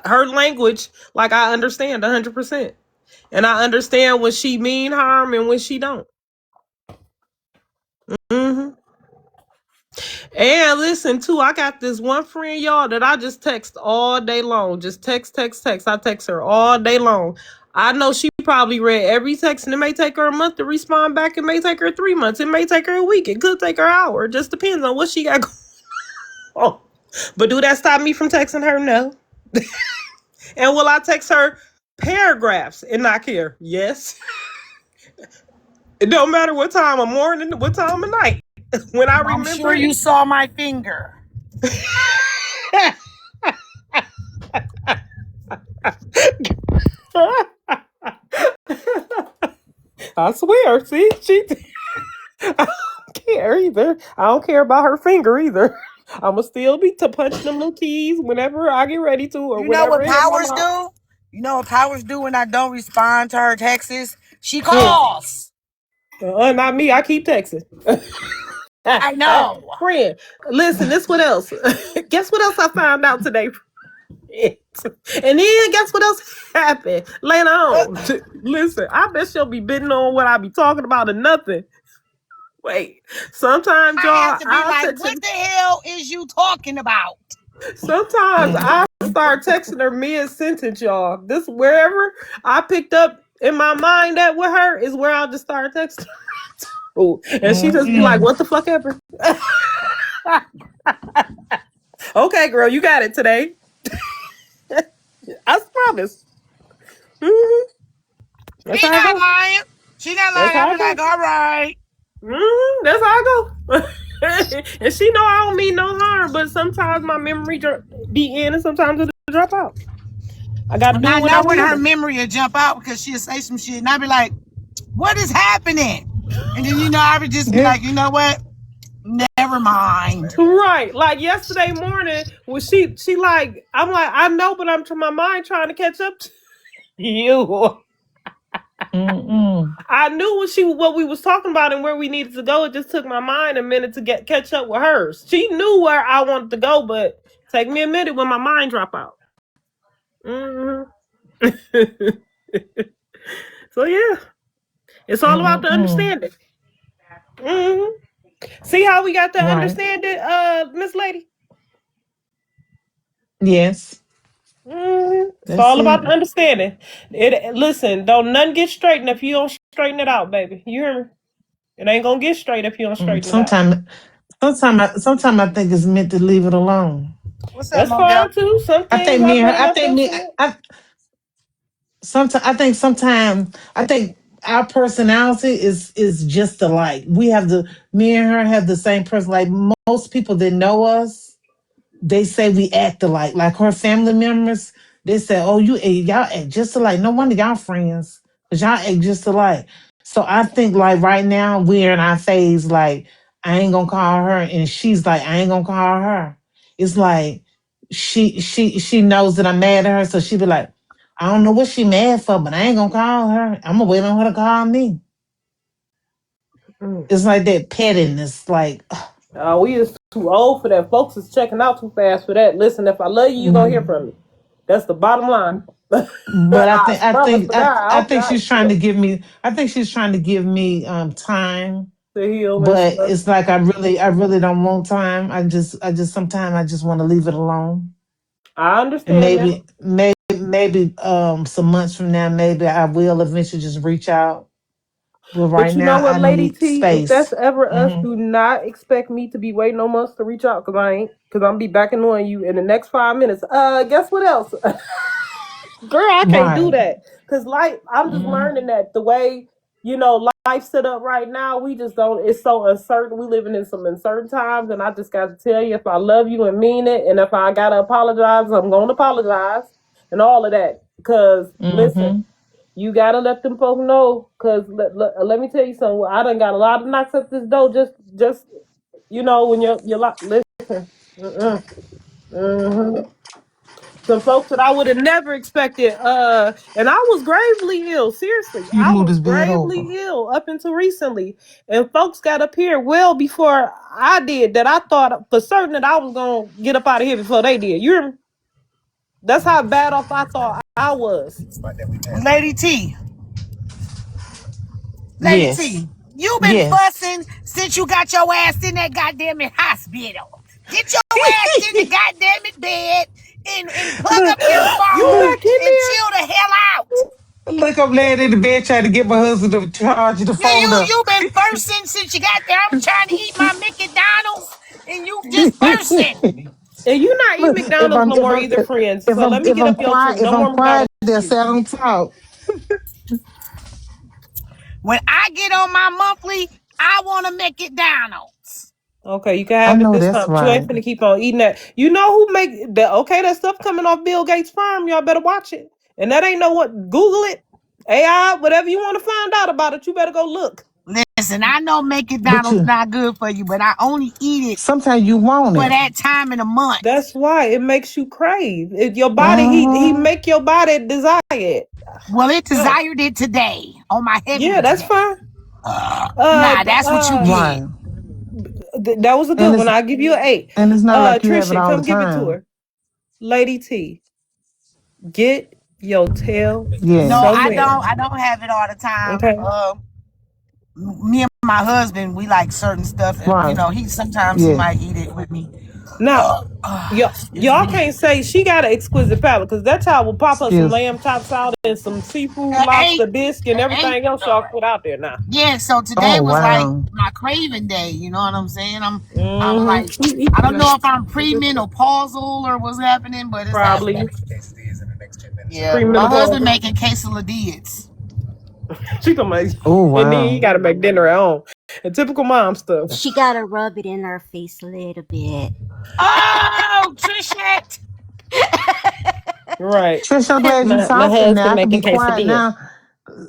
Her language, like, I understand 100%. And I understand when she mean harm and when she don't. And listen, too, I got this one friend, y'all, that I just text all day long. Just text. I text her all day long. I know she probably read every text, and it may take her a month to respond back. It may take her 3 months. It may take her a week. It could take her an hour. It just depends on what she got going on. But do that stop me from texting her? No. And will I text her paragraphs and not care? Yes. It don't matter what time of morning, what time of night. When I remember, I'm sure you saw my finger. I swear, see, I don't care either. I don't care about her finger either. I'ma still be to punch them little keys whenever I get ready to, or you know what whenever Powers do? You know what Powers do when I don't respond to her texts? She calls. Not me. I keep texting. I know. Friend, listen, this what else? Guess what else I found out today? And then guess what else happened later on? Listen, I bet she'll be bidding on what I be talking about or nothing. Wait, sometimes y'all have to be like, what the hell is you talking about? Sometimes I start texting her mid-sentence, y'all. This wherever I picked up in my mind that with her is where I'll just start texting her. And she just be like, what the fuck ever? Okay, girl, you got it today. I promise. Mm-hmm. That's She how I not go. lying. She not That's lying. how I'll I be like, go. all right. Mm-hmm. That's how I go. And she know I don't mean no harm, but sometimes my memory be in, and sometimes it'll drop out. I got to And do I it when I know when her remember. memory will jump out because she'll say some shit, and I'll be like, what is happening? And then, I would just be Good. like, you know what? Never mind. Right. Like yesterday morning, when she like, I'm like, I know, but I'm to my mind trying to catch up to you. Mm-mm. I knew what we was talking about and where we needed to go. It just took my mind a minute to catch up with hers. She knew where I wanted to go, but take me a minute when my mind drop out. Mm-hmm. So yeah, it's all about the Mm-mm. understanding. Mm-hmm. See how we got to Right. understand it, Miss Lady? Yes. Mm-hmm. It's That's all about it. the understanding. Listen, don't nothing get straightened if you don't straighten it out, baby. You hear me? It ain't gonna get straight if you don't straighten it out. Sometimes I think it's meant to leave it alone. What's up, That's Modell? fine too. Some I things think are me and her. better left unsaid. I think our personality is just alike. Me and her have the same person. Like most people that know us, they say we act alike. Like her family members, they say, "Oh, y'all act just alike." No wonder y'all friends, cause y'all act just alike. So I think like right now we're in our phase. Like I ain't gonna call her, and she's like I ain't gonna call her. It's like she knows that I'm mad at her, so she be like, I don't know what she mad for, but I ain't gonna call her. I'm gonna wait on her to call me. Mm. It's like that pettiness, like. We is too old for that. Folks is checking out too fast for that. Listen, if I love you, you gonna hear from me. That's the bottom line. But I promise to God. I I think got she's trying to give me. I think she's trying to give me time. to heal and But stuff. it's like I really don't want time. I just sometimes I just want to leave it alone. I And understand that. maybe some months from now, maybe I will eventually just reach out. But right But you know now, what, I Lady need T? If that's space. ever us, Hmm. do not expect me to be waiting on months to reach out because I ain't. Because I'm be backing on you in the next 5 minutes. Guess what else? Girl, I can't do Right. that. Cause like I'm just Hmm. learning that the way, life set up right now, we just don't it's so uncertain. We living in some uncertain times, and I just gotta tell you, if I love you and mean it, and if I gotta apologize, I'm gonna apologize and all of that. Cause listen, Hmm. you gotta let them folks know. Cause let me tell you something. I done got a lot of knocks at this door. Just when you're like, listen. Mm-mm. Mhm. Some folks that I would have never expected. And I was gravely ill. Seriously, You I move was this bed over. gravely ill up until recently. And folks got up here well before I did. That I thought for certain that I was gonna get up out of here before they did. You hear me? That's how bad off I thought I was. Lady T. Lady Yes. T. You been Yes. fussing since you got your ass in that goddamn hospital. Get your ass in the goddamn bed and plug look, up your You phone look, back in and there? chill the hell out. look, I'm laying in the bed trying to get my husband to charge the Yeah, phone up. you been fursing since you got there. I'm trying to eat my McDonald's and you just fursing. And you not eat Look, McDonald's no more either, friends. So let me if get I'm up your truth. quiet, No more McDonald's they'll for you. say I don't talk. When I get on my monthly, I want to McDonald's. Okay, you can I have it know this that's time. But you ain't right. finna keep on eating that. You know who make that? Okay, that stuff coming off Bill Gates' farm. Y'all better watch it. And that ain't no what. Google it, AI, whatever you want to find out about it. You better go look. Listen, I know But McDonald's you not good for you, but I only eat it sometimes you want for it. that time in a month. That's why it makes you crave. Your body, he Uh-huh. make your body desire it. Well, it Yeah, desired it today on my yeah, heaviest that's day. fine. Nah, that's what you get. Right. That was a And good one. I'll give you an 8. it's not like you have it Trisha, all the come give it to time. her. Lady T, get your tail No, Yes. somewhere. I don't have it all the time. Okay. Me and my husband, we like certain stuff, and Right. sometimes he Yes. might eat it with me. Now, Excuse y'all me. can't say she got an exquisite palate because that child will pop her some Excuse. lamb chop salad and some seafood, Hey, lobster bisque, and hey, everything else y'all put out there now. yeah. So today Oh was like wow. my craving day. You know what I'm saying? I'm Mm-hmm. like, I don't know if I'm premenopausal or what's happening, but it's Probably. happening. Yeah, Screaming in my the husband hallway. making quesadillas. She talking about, Oh and then you wow. gotta make dinner at home. And typical mom stuff. She gotta rub it in her face a little bit. Oh, Trishette. Right. Trish, I'm glad you My talking now. husband I can be making quiet quesadilla. now.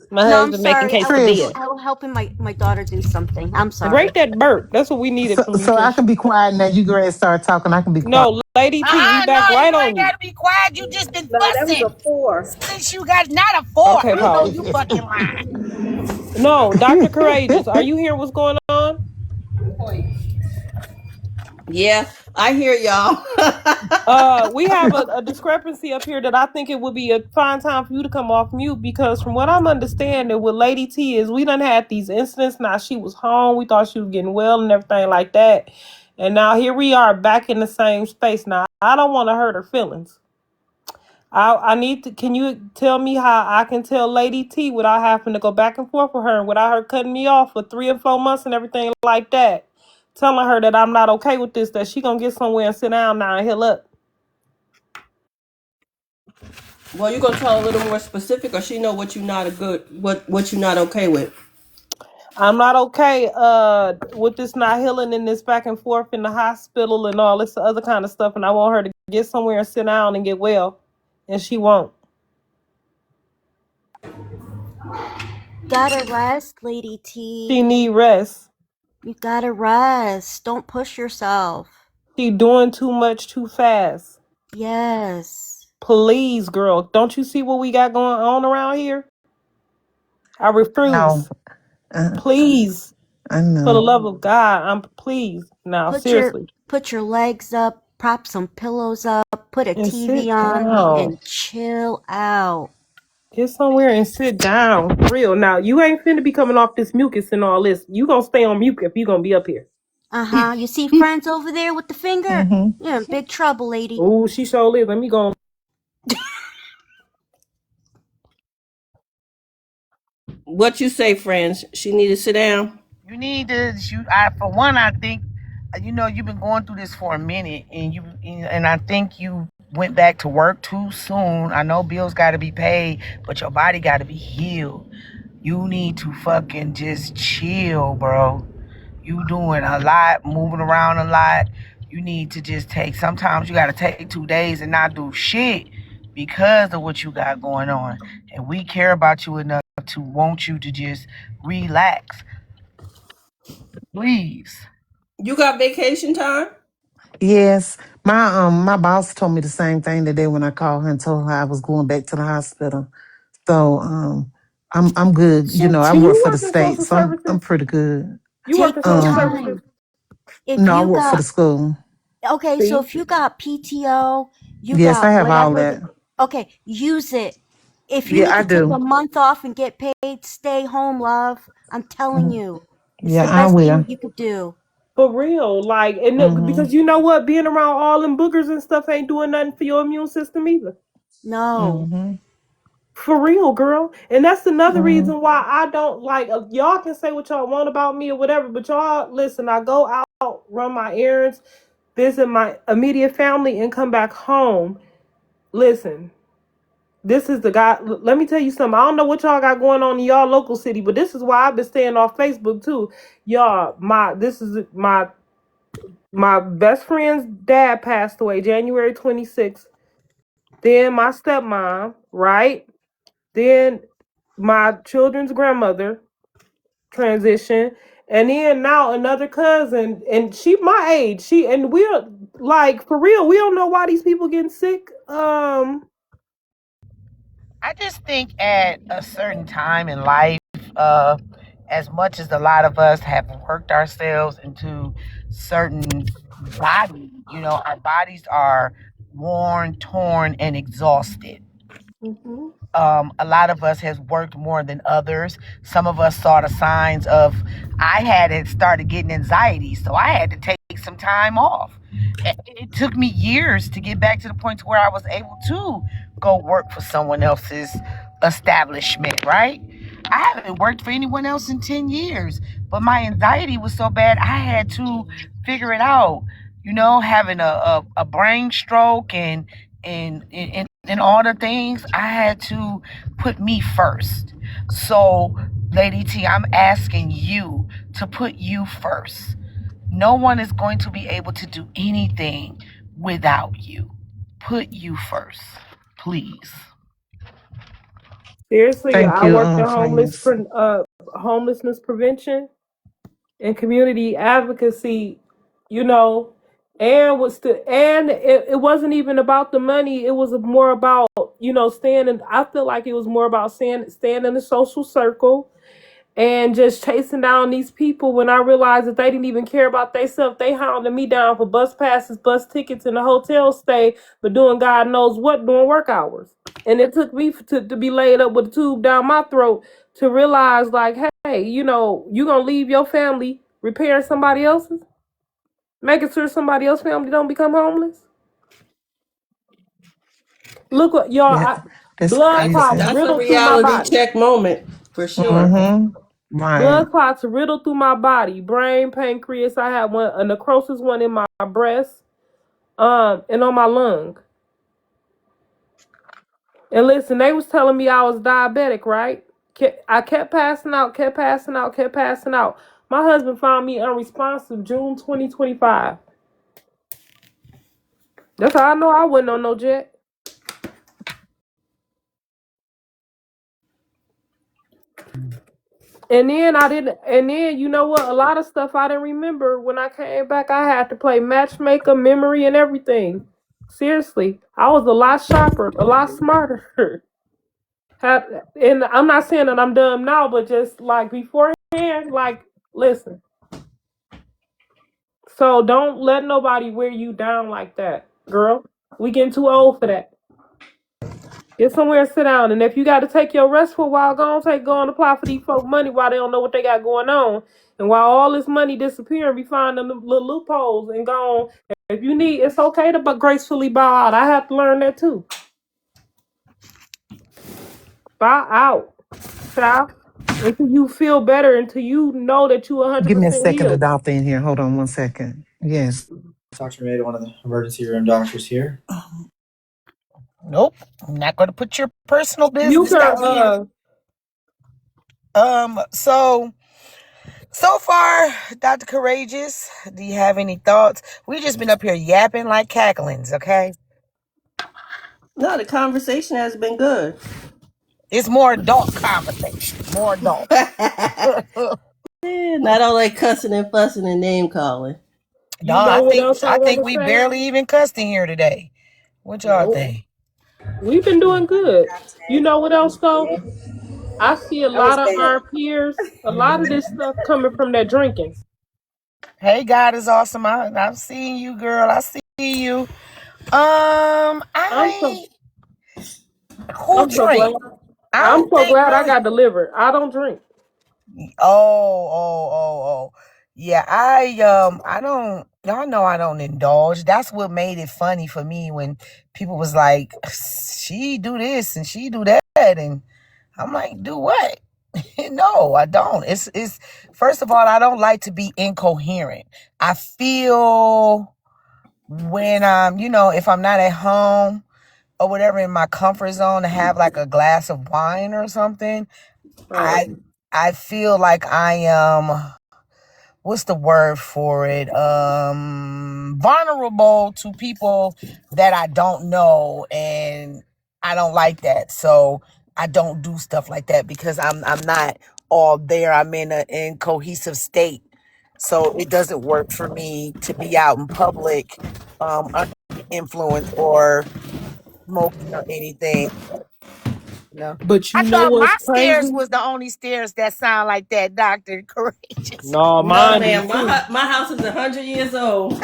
My No, I'm husband making sorry. Trish, quesadilla. I was helping my daughter do something. I'm sorry. Rate that burp. That's what we needed from you, so I Trish. can be quiet now. You go ahead and start talking. I can be quiet. No, Lady T, we No, back right you on ain't you. gotta be quiet. You just been No, that was a fussing 4. since you got not a 4. Okay, I know pause. you fucking lying. No, Dr. Courageous, are you hearing what's going on? Yeah, I hear y'all. We have a discrepancy up here that I think it would be a fine time for you to come off mute, because from what I'm understanding with Lady T is we done had these incidents. Now she was home. We thought she was getting well and everything like that. And now here we are back in the same space. Now I don't want to hurt her feelings. I need to, can you tell me how I can tell Lady T without having to go back and forth with her and without her cutting me off for 3 or 4 months and everything like that? Telling her that I'm not okay with this, that she gonna get somewhere and sit down now and heal up. Well, you're gonna tell a little more specific, or she know what you're not what you're not okay with. I'm not okay with this not healing and this back and forth in the hospital and all this other kind of stuff, and I want her to get somewhere and sit down and get well, and she won't. Gotta rest, Lady She T. need rest. You gotta rest. Don't push yourself. She doing too much too fast. Yes. Please, girl, don't you see what we got going on around here? I No, refuse. Please, I for the know. love of God, I'm please now, seriously, Put your legs up, prop some pillows up, put a and TV sit on, down. and chill out. Get somewhere and sit down. For real. Now, you ain't finna be coming off this mucus and all this. You gonna stay on mute if you gonna be up here. You see friends over there with the finger? Mm-hmm. You're in big trouble, lady. Oh, she sure is. Let me go. What you say, friends? She need to sit down. You need to. For one, I think you've been going through this for a minute, and I think you went back to work too soon. I know bills got to be paid, but your body got to be healed. You need to fucking just chill, bro. You doing a lot, moving around a lot. You need to just sometimes you got to take 2 days and not do shit because of what you got going on. And we care about you enough to want you to just relax. Please. You got vacation time? Yes, my boss told me the same thing today when I called her and told her I was going back to the hospital. So I'm good. You know, I Do work you for the work in state, social so I'm services? pretty good. You work in Take your social Um, services? time. If no, I you work for the got school. Okay, so See? if you got PTO, you Yes, I got have all whatever. that. Okay, use it. If you Yeah, need I to take do. a month off and get paid, stay home, love. I'm telling Mhm. you, it's Yeah, the I best thing will. you could do. For real. Like, and Mm-hmm. because you know what? Being around all them boogers and stuff ain't doing nothing for your immune system either. No. Mm-hmm. For real, girl. And that's another Mm-hmm. reason why I don't like, y'all can say what y'all want about me or whatever, but y'all, listen, I go out, run my errands, visit my immediate family, and come back home. Listen, this is the guy. Let me tell you something. I don't know what y'all got going on in y'all local city, but this is why I've been staying off Facebook too. Y'all, my best friend's dad passed away January 26th. Then my stepmom, right? Then my children's grandmother transition, and then now another cousin, and she my age. And we're like, for real, we don't know why these people getting sick. I just think at a certain time in life, as much as a lot of us have worked ourselves into certain bodies, our bodies are worn, torn, and exhausted. Mhm. A lot of us has worked more than others. Some of us saw the signs of, I had it started getting anxiety, so I had to take some time off. It took me years to get back to the point to where I was able to go work for someone else's establishment, right? I haven't worked for anyone else in 10 years, but my anxiety was so bad, I had to figure it out, having a brain stroke and in all the things, I had to put me first. So, Lady T, I'm asking you to put you first. No one is going to be able to do anything without you. Put you first, please. Seriously, Thank I you, worked in Phoenix. homelessness prevention and community advocacy, you know, and it wasn't even about the money. It was more about, you know, staying. I feel like it was more about staying in the social circle and just chasing down these people when I realized that they didn't even care about themselves. They hounded me down for bus passes, bus tickets, and a hotel stay, but doing God knows what during work hours. And it took me to be laid up with a tube down my throat to realize, like, hey, you know, you gonna leave your family repairing somebody else's, making sure somebody else's family don't become homeless. Look what y'all, Yeah, that's blood clots crazy. That's a riddled through my reality body. check moment for sure. Right. Blood clots riddled through my body, brain, pancreas. I had a necrosis one in my breast, and on my lung. And listen, they was telling me I was diabetic, right? I kept passing out, kept passing out, kept passing out. My husband found me unresponsive June 2025. That's how I know I wasn't on no jet. And then I didn't. And then you know what? A lot of stuff I didn't remember when I came back. I had to play matchmaker, memory, and everything. Seriously, I was a lot sharper, a lot smarter. And I'm not saying that I'm dumb now, but just like beforehand, like listen. So don't let nobody wear you down like that, girl. We getting too old for that. Get somewhere and sit down. And if you got to take your rest for a while, go and apply for these folk money while they don't know what they got going on. And while all this money disappearing, we find them little loopholes and go on. If you need, it's okay to but gracefully bow out. I have to learn that too. Bow out, child. Until you feel better, until you know that you Give me a 100% second, the healed. doctor in here. Hold on 1 second. Yes. Dr. Maida, one of the emergency room doctors here. Nope, I'm not going to put your personal You business out here. can So far, Dr. Courageous, do you have any thoughts? We just been up here yapping like cacklings, okay? No, the conversation has been good. It's more adult conversation, more adult. Not all that cussing and fussing and name calling. No, you know what else I I want think to we say? barely even cussed in here today. What y'all Nope. think? We've been doing good. You know what else though? I see a lot of our peers, a lot of this stuff coming from that drinking. Hey, God is awesome. I'm seeing you, girl. I see you. I'm Who so glad. drink? I I'm don't so think glad I really. got delivered. I don't drink. Oh. Yeah, I don't, y'all know I don't indulge. That's what made it funny for me when people was like, she do this and she do that. And I'm like, do what? No, I don't. It's first of all, I don't like to be incoherent. I feel when I'm, if I'm not at home or whatever in my comfort zone to have like a glass of wine or something, Right. I feel like I am, what's the word for it? Vulnerable to people that I don't know, and I don't like that. So I don't do stuff like that because I'm not all there. I'm in an cohesive state. So it doesn't work for me to be out in public, under influence or smoking or anything. No. But I you know thought my what's stairs crazy? was the only stairs that sound like that, Dr. Courageous. No, No, mine do ma'am. too. My house is 100 years old.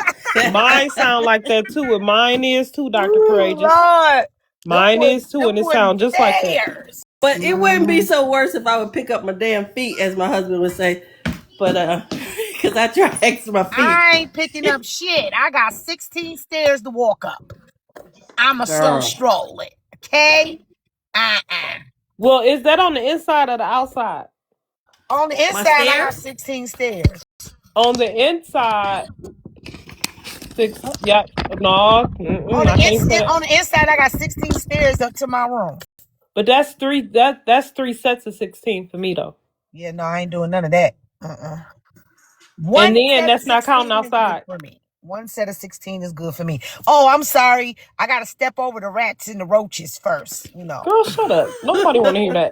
Mine sound like that too. And mine is too, Dr. Ooh, Courageous. Lord. Mine is too, and it sound just like that. Stairs. But it wouldn't be so worse if I would pick up my damn feet, as my husband would say. But because I try to extra my feet. I ain't picking up shit. I got 16 stairs to walk up. I'm a slow stroll it. Okay? Well, is that on the inside or the outside? On the inside, I got 16 stairs. On the inside, 6. Yep. No, I can't say that. On the inside, I got 16 stairs up to my room. But that's 3. That's 3 sets of 16 for me though. Yeah, no, I ain't doing none of that. And One then set of that's not counting 16 is good outside. for me. One set of 16 is good for me. Oh, I'm sorry. I got to step over the rats and the roaches first, you know. Girl, shut up. Nobody want to hear that.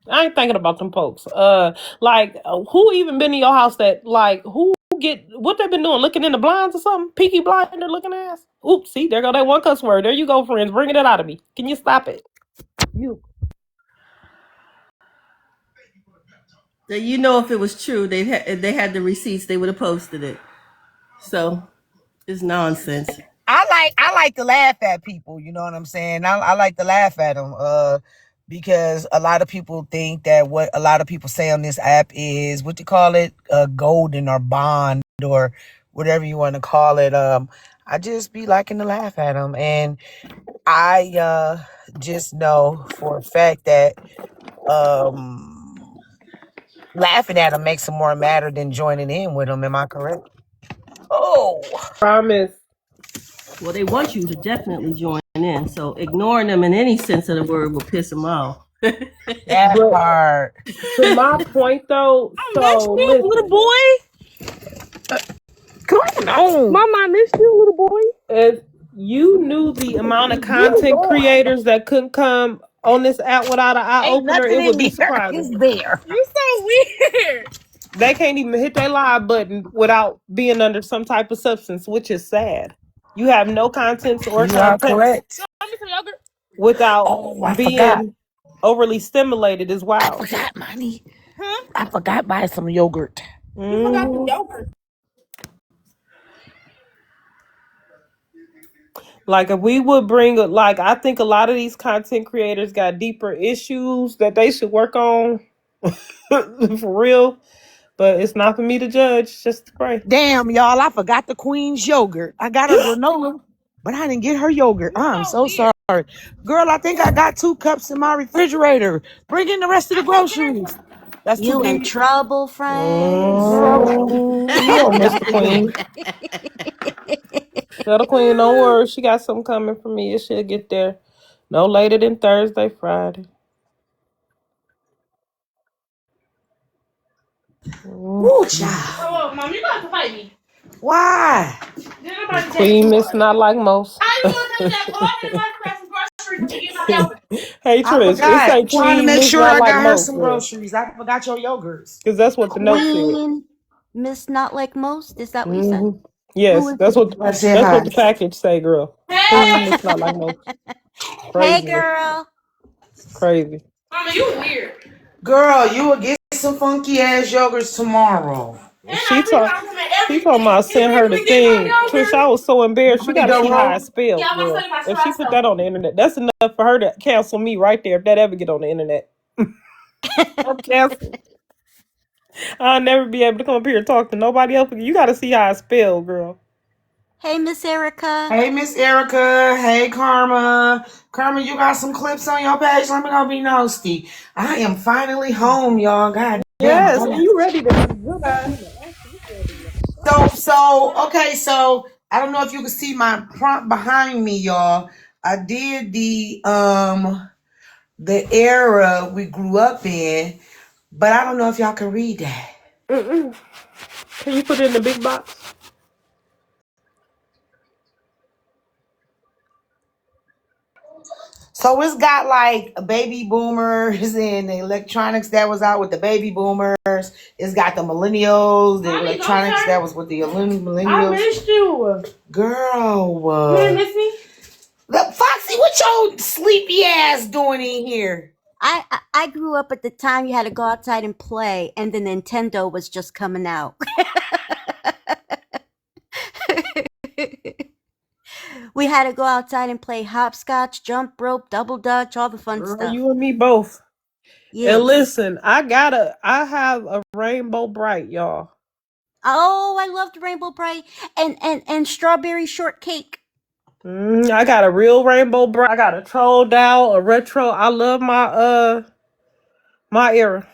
I ain't thinking about them folks. Who even been in your house that who get what they been doing? Looking in the blinds or something? Peaky blinder looking ass. Oops, see, there go that one cuss word. There you go, friends. Bringing it out of me. Can you stop it? You. You know, if it was true, if they had the receipts, they would have posted it. So it's nonsense. I like to laugh at people. You know what I'm saying? I like to laugh at them. Because a lot of people think that what a lot of people say on this app is what you call it, golden or bond or whatever you want to call it. I just be liking to laugh at them, and I just know for a fact that laughing at them makes them more matter than joining in with them. Am I correct? Oh, Promise. Well, they want you to definitely join in. So ignoring them in any sense of the word will piss them off. that But part. to my point though, so listen. Little boy. Come on. Mama, I missed you, little boy. If you knew the amount of content creators that couldn't come on this app without an eye Ain't opener, nothing it would in be there. surprising. It's there. You so weird. They can't even hit their live button without being under some type of substance, which is sad. You have no contents or You are content correct. Let me some yogurt. without Oh, I being forgot. overly stimulated as I well. forgot, money. Huh? I forgot buy some yogurt. You forgot the yogurt. Like if we would bring I think a lot of these content creators got deeper issues that they should work on for real. But it's not for me to judge, just to pray. Damn, y'all, I forgot the queen's yogurt. I got her granola, but I didn't get her yogurt. I'm so sorry. Girl, I think I got 2 cups in my refrigerator. Bring in the rest of the groceries. That's You too in big. trouble, Frank? You don't miss the queen. Tell the queen, don't worry, she got something coming for me. It should get there no later than Thursday, Friday. Ooh, child. Oh, Mom, you got to fight me. Why? Queen miss not like most. Hey I Trish, it's forgot. like Trying to Queen make miss sure not I like got her most. some Girl. groceries. I forgot your yogurts. Because that's what the note said. Queen, Miss Not Like Most? Is that what you said? Yes, Who is that's it? what I said that's hi. what the package say, girl. Queen miss not like most. Hey, Crazy. girl. Crazy. Mama, you weird. Girl, you will get some funky ass yogurts tomorrow. She talking about send her the thing. Trish, I was so embarrassed. She gotta see how I spelled, girl. If she put that on the internet, that's enough for her to cancel me right there if that ever get on the internet. I'm canceled. I'll never be able to come up here and talk to nobody else. You gotta see how I spell, girl. Hey, Miss Erica. Hey, Miss Erica. Hey, Karma. Karma, you got some clips on your page? Let me go be nosy. I am finally home, y'all. God Yes, damn. and you ready to be good guy. So I don't know if you can see my prompt behind me, y'all. I did the era we grew up in, but I don't know if y'all can read that. Can you put it in the big box? So it's got like baby boomers and the electronics that was out with the baby boomers. It's got the millennials, the electronics that was with the millennials. I missed you. Girl, You didn't miss me? look, Foxy, what your sleepy ass doing in here? I grew up at the time you had to go outside and play, and the Nintendo was just coming out. We had to go outside and play hopscotch, jump rope, double dutch, all the fun Girl, stuff. you and me both. Yes. And listen, I have a Rainbow Bright, y'all. Oh, I loved Rainbow Bright and strawberry shortcake. I got a real Rainbow Bright. I got a troll doll, a retro. I love my my era.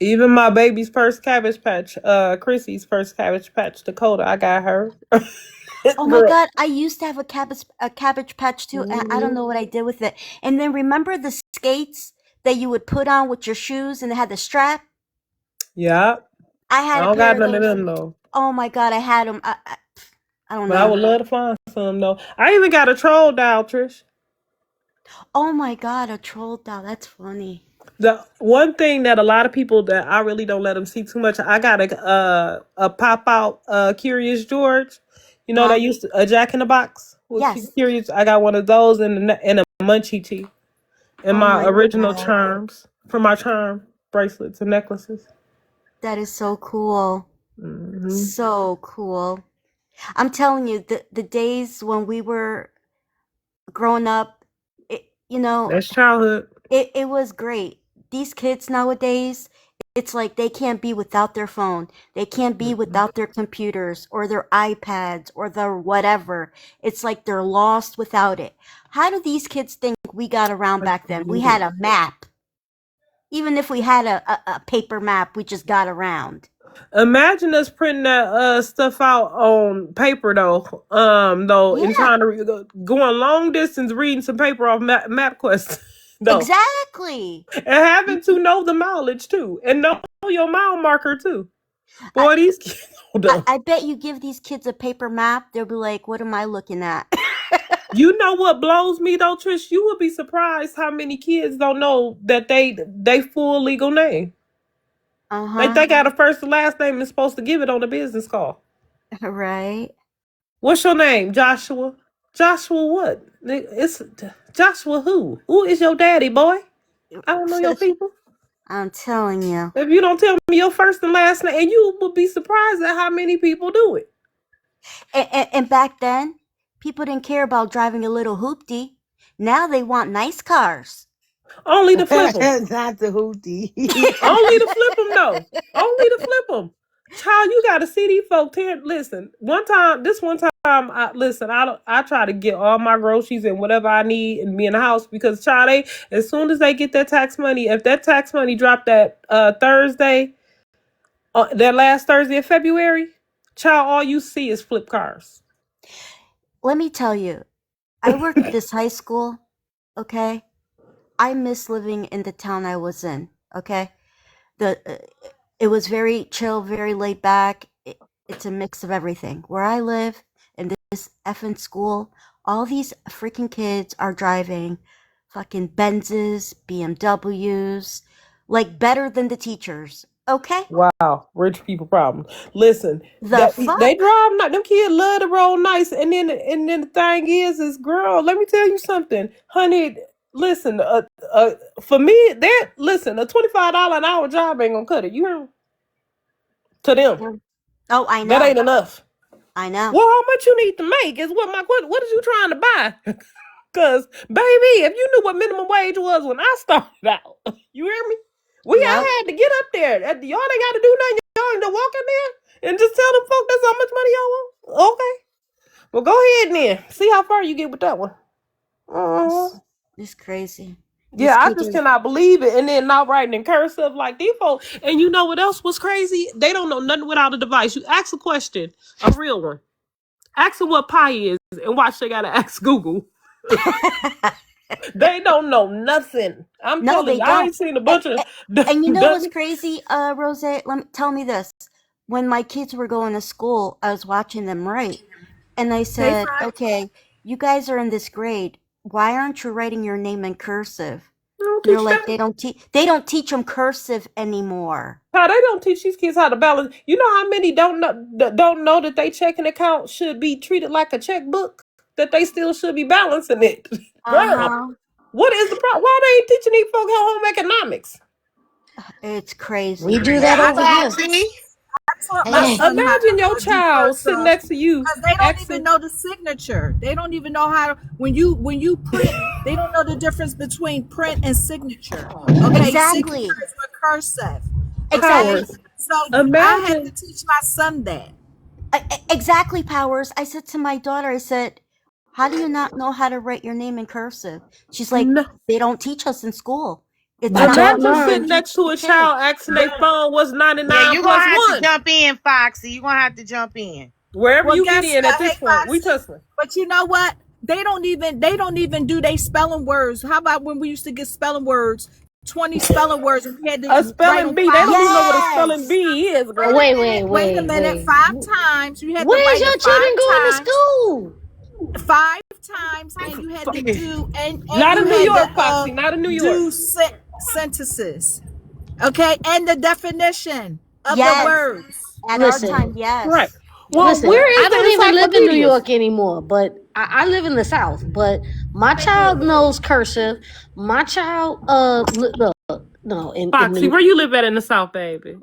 Even my baby's first Cabbage Patch, Chrissy's first Cabbage Patch, Dakota, I got her. Oh my Girl. God, I used to have a cabbage patch too, and I don't know what I did with it. And then remember the skates that you would put on with your shoes and they had the strap? Yeah. I I had a don't pair got of none of those. them though. Oh my God, I had them. I don't But I know. would love to find some though. I even got a troll doll, Trish. Oh my God, a troll doll. That's funny. The one thing that a lot of people that I really don't let them see too much, I got a pop out Curious George. You know, they Huh? used to, a Jack in the Box with Yes. Curious. I got one of those and a Munchie tea and Oh my my original God. charms for my charm bracelets and necklaces. That is so cool. Hmm. So cool. I'm telling you, the days when we were growing up, you know, That's childhood. it was great. These kids nowadays, it's like they can't be without their phone. They can't be Mhm. without their computers or their iPads or their whatever. It's like they're lost without it. How do these kids think we got around back then? We had a map. Even if we had a paper map, we just got around. Imagine us printing that stuff out on paper though, and Yeah, trying to going long distance reading some paper off MapQuest though. exactly. And having to know the mileage too, and know your mile marker too. I, Boy, these kids though. I bet you give these kids a paper map, they'll be like, what am I looking at? You know what blows me though, Trish? You would be surprised how many kids don't know that they full legal name. Like Uh-huh. they got a first and last name and supposed to give it on the business card. Right. What's your name, Joshua? Joshua what? It's Joshua who? Who is your daddy, boy? I don't know your people. I'm telling you. If you don't tell me your first and last name, and you will be surprised at how many people do it. And back then, people didn't care about driving a little hoopty. Now they want nice cars. Only to flip them. Not the hootie. Only to flip them, though. Only to flip them. Child, you got to see these folks here. Listen, one time, I try to get all my groceries and whatever I need and be in the house because, child, as soon as they get that tax money, if that tax money dropped that Thursday, that last Thursday of February, child, all you see is flip cars. Let me tell you, I worked this high school, okay? I miss living in the town I was in, okay? It was very chill, very laid back. It's a mix of everything. Where I live in this effing school, all these freaking kids are driving fucking Benzes, BMWs, like better than the teachers. Okay? Wow, rich people problems. Listen, The they fuck? drive not them kids love to roll nice, and then the thing is girl, let me tell you something, honey. Listen, for me, listen, a $25 an hour job ain't gonna cut it. You hear me? To them, Oh, I that know. ain't enough. I know. Well, how much you need to make is what is you trying to buy? Cause baby, if you knew what minimum wage was when I started out, you hear me? I Yep. had to get up there. Y'all ain't got to do nothing. Y'all ain't to walk in there and just tell them folk that's how much money y'all want. Okay. Well, go ahead then. See how far you get with that one. It's crazy. These Yeah, I kids just are. cannot believe it. And then not writing in cursive like these folks. And you know what else was crazy? They don't know nothing without a device. You ask a question, a real one. Ask them what pi is and watch they gotta ask Google. They don't know nothing. I'm No, telling they you, I don't. ain't seen a bunch of And you know what's dummy. crazy, Rose? Tell me this. When my kids were going to school, I was watching them write, and I said, "Okay, you guys are in this grade. Why aren't you writing your name in cursive?" They don't And they're teach like, that. They don't teach them cursive anymore." How they don't teach these kids how to balance. You know how many don't know that they checking account should be treated like a checkbook? That they still should be balancing it. Girl, Uh-huh. what is the problem? Why they ain't teaching these folks home economics? It's crazy. We do that over here. Exactly. I taught my Hey. son how Imagine your to do child sitting cursive next to you, because they don't even asking. know the signature. They don't even know how to, when you print, they don't know the difference between print and signature. Okay, Exactly. signature is for cursive. Okay, Exactly. Powers. so I had to Imagine. teach my son that. Exactly, Powers. I said to my daughter, I said, "How do you not know how to write your name in cursive?" She's like, No, "They don't teach us in school." It's My child Imagine adults sitting learned. next to a teaching kids. child asking their phone what's Yeah, 99 you're plus gonna have to 1. jump in, Foxy. You're gonna have to jump in. Wherever Well, you get guess in at what? this Hey, point, we Foxy. tussling. But you know what? They don't even do they spelling words. How about when we used to get spelling words, 20 spelling words, and we had A to write spelling them bee. They 5 don't even know what a times? spelling bee is, Wait girl. a Wait, minute. wait, Wait a wait, minute. wait. 5 times. You had to Where's write your it 5 children going to times. school? 5 times, and you had to do and Not you in New had York, to Foxy. Not in New York. do sentences. Okay, and the definition of the Yes. words. At our Right. time, yes. Well, Listen, where is I don't the even live in New encyclopedias? York anymore, but I live in the South. But my child knows cursive. My child, no, in Foxy, New. where you live at in the South, baby?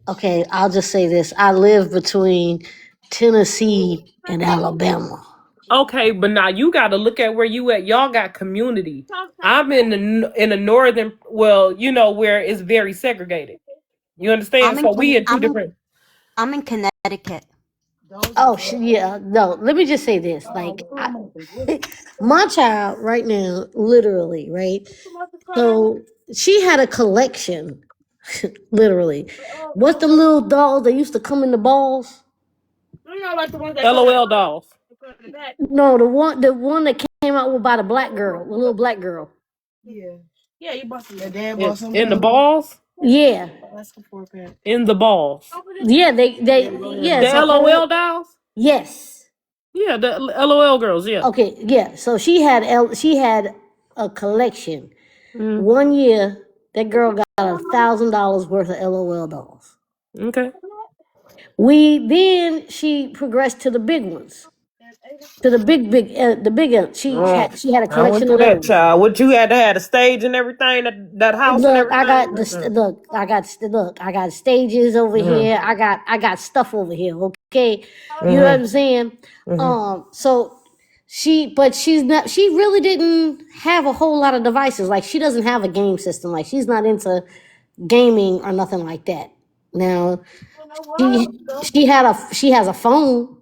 Okay, I'll just say this: I live between Tennessee and Alabama. Okay, but now you got to look at where you at. Y'all got community. I'm in the northern, well, you know, where it's very segregated. You understand? So we in two different. I'm in Connecticut. Oh, yeah. No, let me just say this. Like, my child right now, literally, right? So she had a collection, literally. What's the little dolls that used to come in the balls? LOL dolls. No, the one that came out with by the black girl, the little black girl. Your dad bought some In the of balls? Yeah, In the balls. yeah. Yeah. The So LOL dolls? yes. Yeah, the LOL girls, yeah. Okay, yeah. So she had a collection. Mm, 1 year, that girl got $1,000 worth of LOL dolls. okay. She progressed to the big ones, to the the bigger. She had a I went collection through of that, those. child. What you had to have a stage and everything, that house and Look, everything? I got stages over here. I got stuff over here. Okay, you know what I'm saying? So she's not. She really didn't have a whole lot of devices. Like she doesn't have a game system. Like she's not into gaming or nothing like that. Now she has a phone,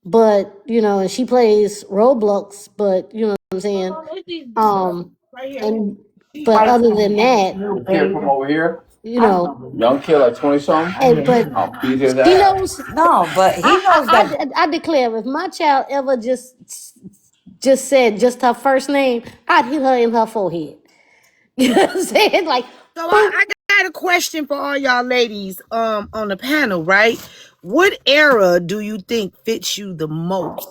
but and she plays Roblox. But you know what I'm saying? And but other than that, Kid from over here, you know, young kid like 20 something. and but I'll beat his she ass. knows. No, but he knows that. I declare, if my child ever just said just her first name, I'd hit her in her forehead. You know what I'm saying? Like, So boom. I got a question for all y'all ladies on the panel, right? What era do you think fits you the most?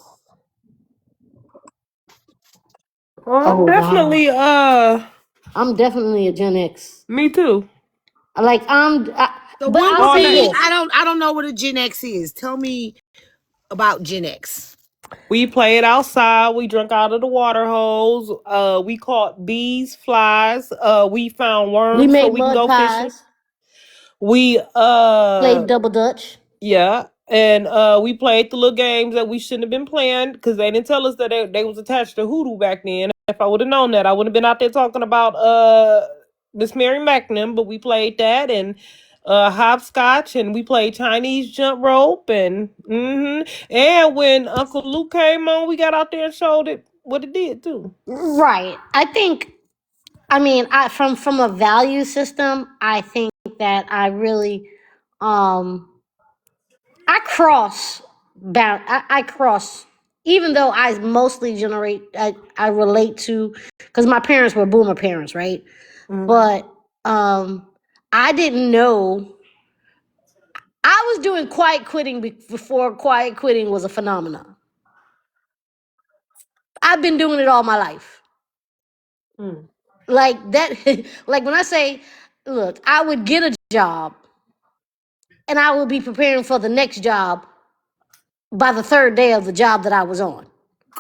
Oh Definitely, wow, I'm definitely a Gen X. me too. Like So but what I'll would All say be? day. this. I don't know what a Gen X is. Tell me about Gen X. We played outside. We drank out of the water hose. We caught bees, flies. We found We worms so made we can mud go fishing. pies, We played double dutch. yeah, and we played the little games that we shouldn't have been playing because they didn't tell us that they was attached to hoodoo back then. If I would have known that, I wouldn't have been out there talking about Miss Mary Macnam. But we played that and hopscotch, and we played Chinese jump rope, and and when Uncle Luke came on, we got out there and showed it what it did too. Right. I mean, from a value system, I think that I really I cross I cross, even though I mostly I relate to, because my parents were boomer parents, right? But I didn't know I was doing quiet quitting before quiet quitting was a phenomenon. I've been doing it all my life. Mm. Like that, like when I say, look, I would get a job and I would be preparing for the next job by the third day of the job that I was on.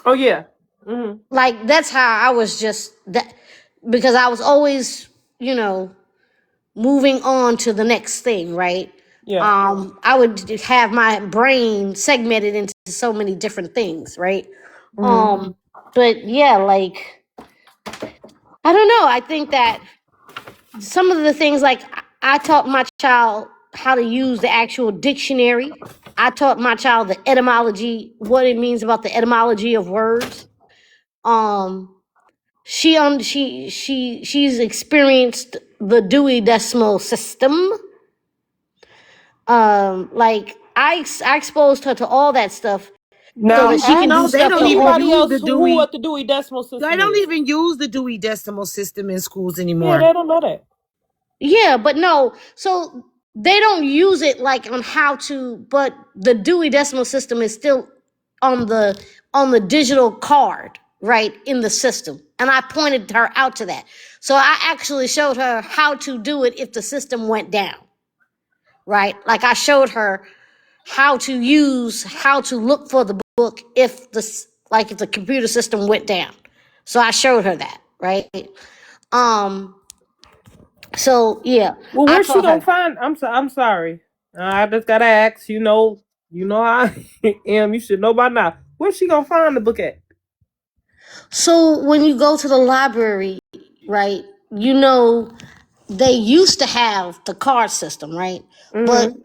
Oh yeah. Like that's how I was just that, because I was always, moving on to the next thing, right? Yeah. I would have my brain segmented into so many different things, right? But yeah, like I don't know. I think that some of the things, like I taught my child how to use the actual dictionary. I taught my child the etymology, what it means about the etymology of words. Um, she's experienced the Dewey Decimal System. Like I exposed her to all that stuff so Now that she can do ask They stuff don't from even all. anybody use else the who Dewey. what the Dewey Decimal They System don't is. even use the Dewey Decimal System in schools Yeah, anymore. they don't know that. Yeah, but no. So they don't use it like on how to, but the Dewey Decimal System is still on the digital card, right, in the system. And I pointed her out to that. So I actually showed her how to do it if the system went down, right? Like I showed her how to look for the book if if the computer system went down. So I showed her that, right? Um so yeah, Well, I where's she taught gonna her. find? I'm sorry. I just gotta ask. You know how I am. You should know by now. Where's she gonna find the book at? So when you go to the library, right, you know, they used to have the card system, right? But Mm-hmm.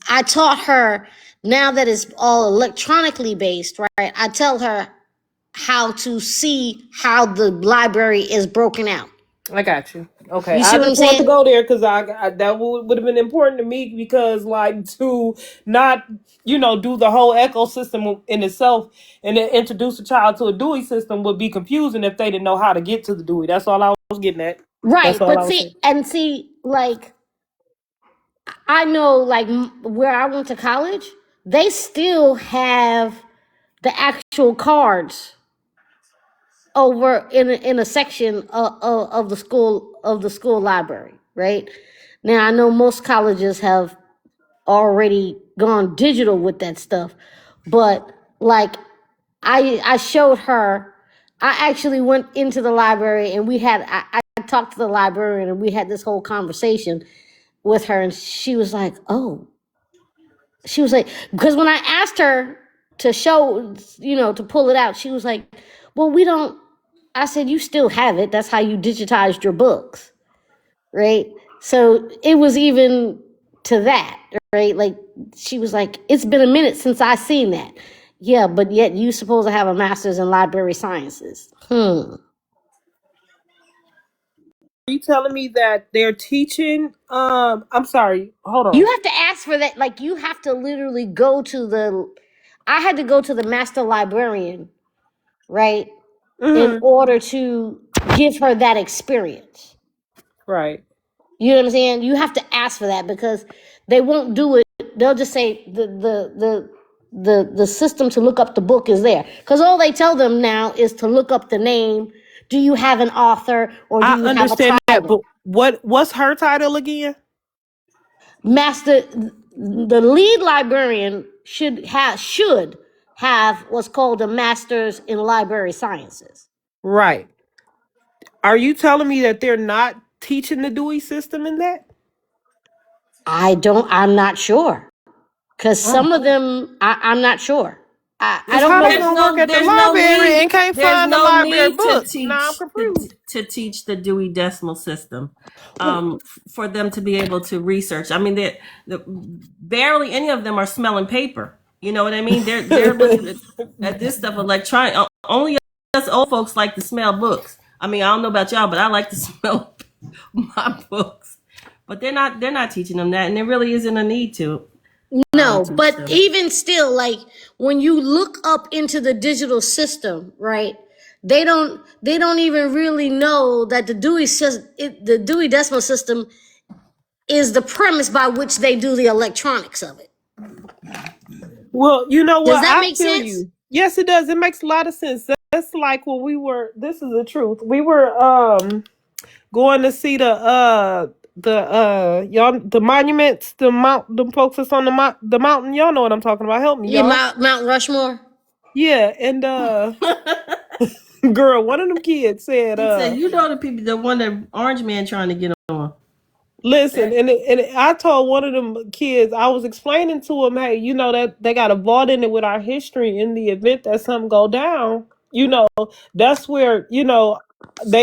I taught her, now that it's all electronically based, right? I tell her how to see how the library is broken out. I got you. Okay, You I see what I'm just want to saying? go there because I that would have been important to me because like to not do the whole ecosystem in itself and then introduce a child to a Dewey system would be confusing if they didn't know how to get to the Dewey. That's all I was getting at. That's Right. all But I was saying. like, I know, like, where I went to college, they still have the actual cards over in a section of the school library, right? Now I know most colleges have already gone digital with that stuff, but like I showed her. I actually went into the library and I talked to the librarian and we had this whole conversation with her, and she was like, "Oh," she was like, because when I asked her to show, to pull it out, she was like, "Well, we don't." I said, "You still have it. That's how you digitized your books, right?" So it was even to that, right? Like she was like, "It's been a minute since I seen that." Yeah, but yet you supposed to have a master's in library sciences. Are you telling me that they're teaching? I'm sorry. Hold You on. have to ask for that. Like you have to literally go to the. I had to go to the master librarian, right, in Mm-hmm. order to give her that experience. Right. You know what I'm saying? You have to ask for that because they won't do it. They'll just say the system to look up the book is there. Because all they tell them now is to look up the name. Do you have an author or do I you have a understand that, title? but what's her title again? Master, the lead librarian should have what's called a master's in library sciences. Right. Are you telling me that they're not teaching the Dewey system in that? I'm not sure. Because Oh. some of them, I'm not sure. I Cause don't how know. they gonna work at the There's no library need and can't there's find the no library need to book? Now I'm teach confused. to teach the Dewey Decimal System Well, for them to be able to research. I mean, barely any of them are smelling paper. You know what I mean? They're looking at this stuff electronic. Only us old folks like to smell books. I mean, I don't know about y'all, but I like to smell my books. But they're not teaching them that, and there really isn't a need to No, teach but them. even still, like when you look up into the digital system, right? They don't even really know that the Dewey Decimal System is the premise by which they do the electronics of it. well, you know Does what? that I make feel sense? you. Yes, it does. It makes a lot of sense. That's like when we were. This is the truth. We were going to see the monuments, the folks that's on the mountain. Y'all know what I'm talking about. Help me, Yeah, y'all. Mount Rushmore. Yeah, and girl, one of them kids said He said, "You know the people, the one that Orange Man trying to get on." listen, I told one of them kids, I was explaining to him, hey, that they got a vault in it with our history in the event that something go down. That's where they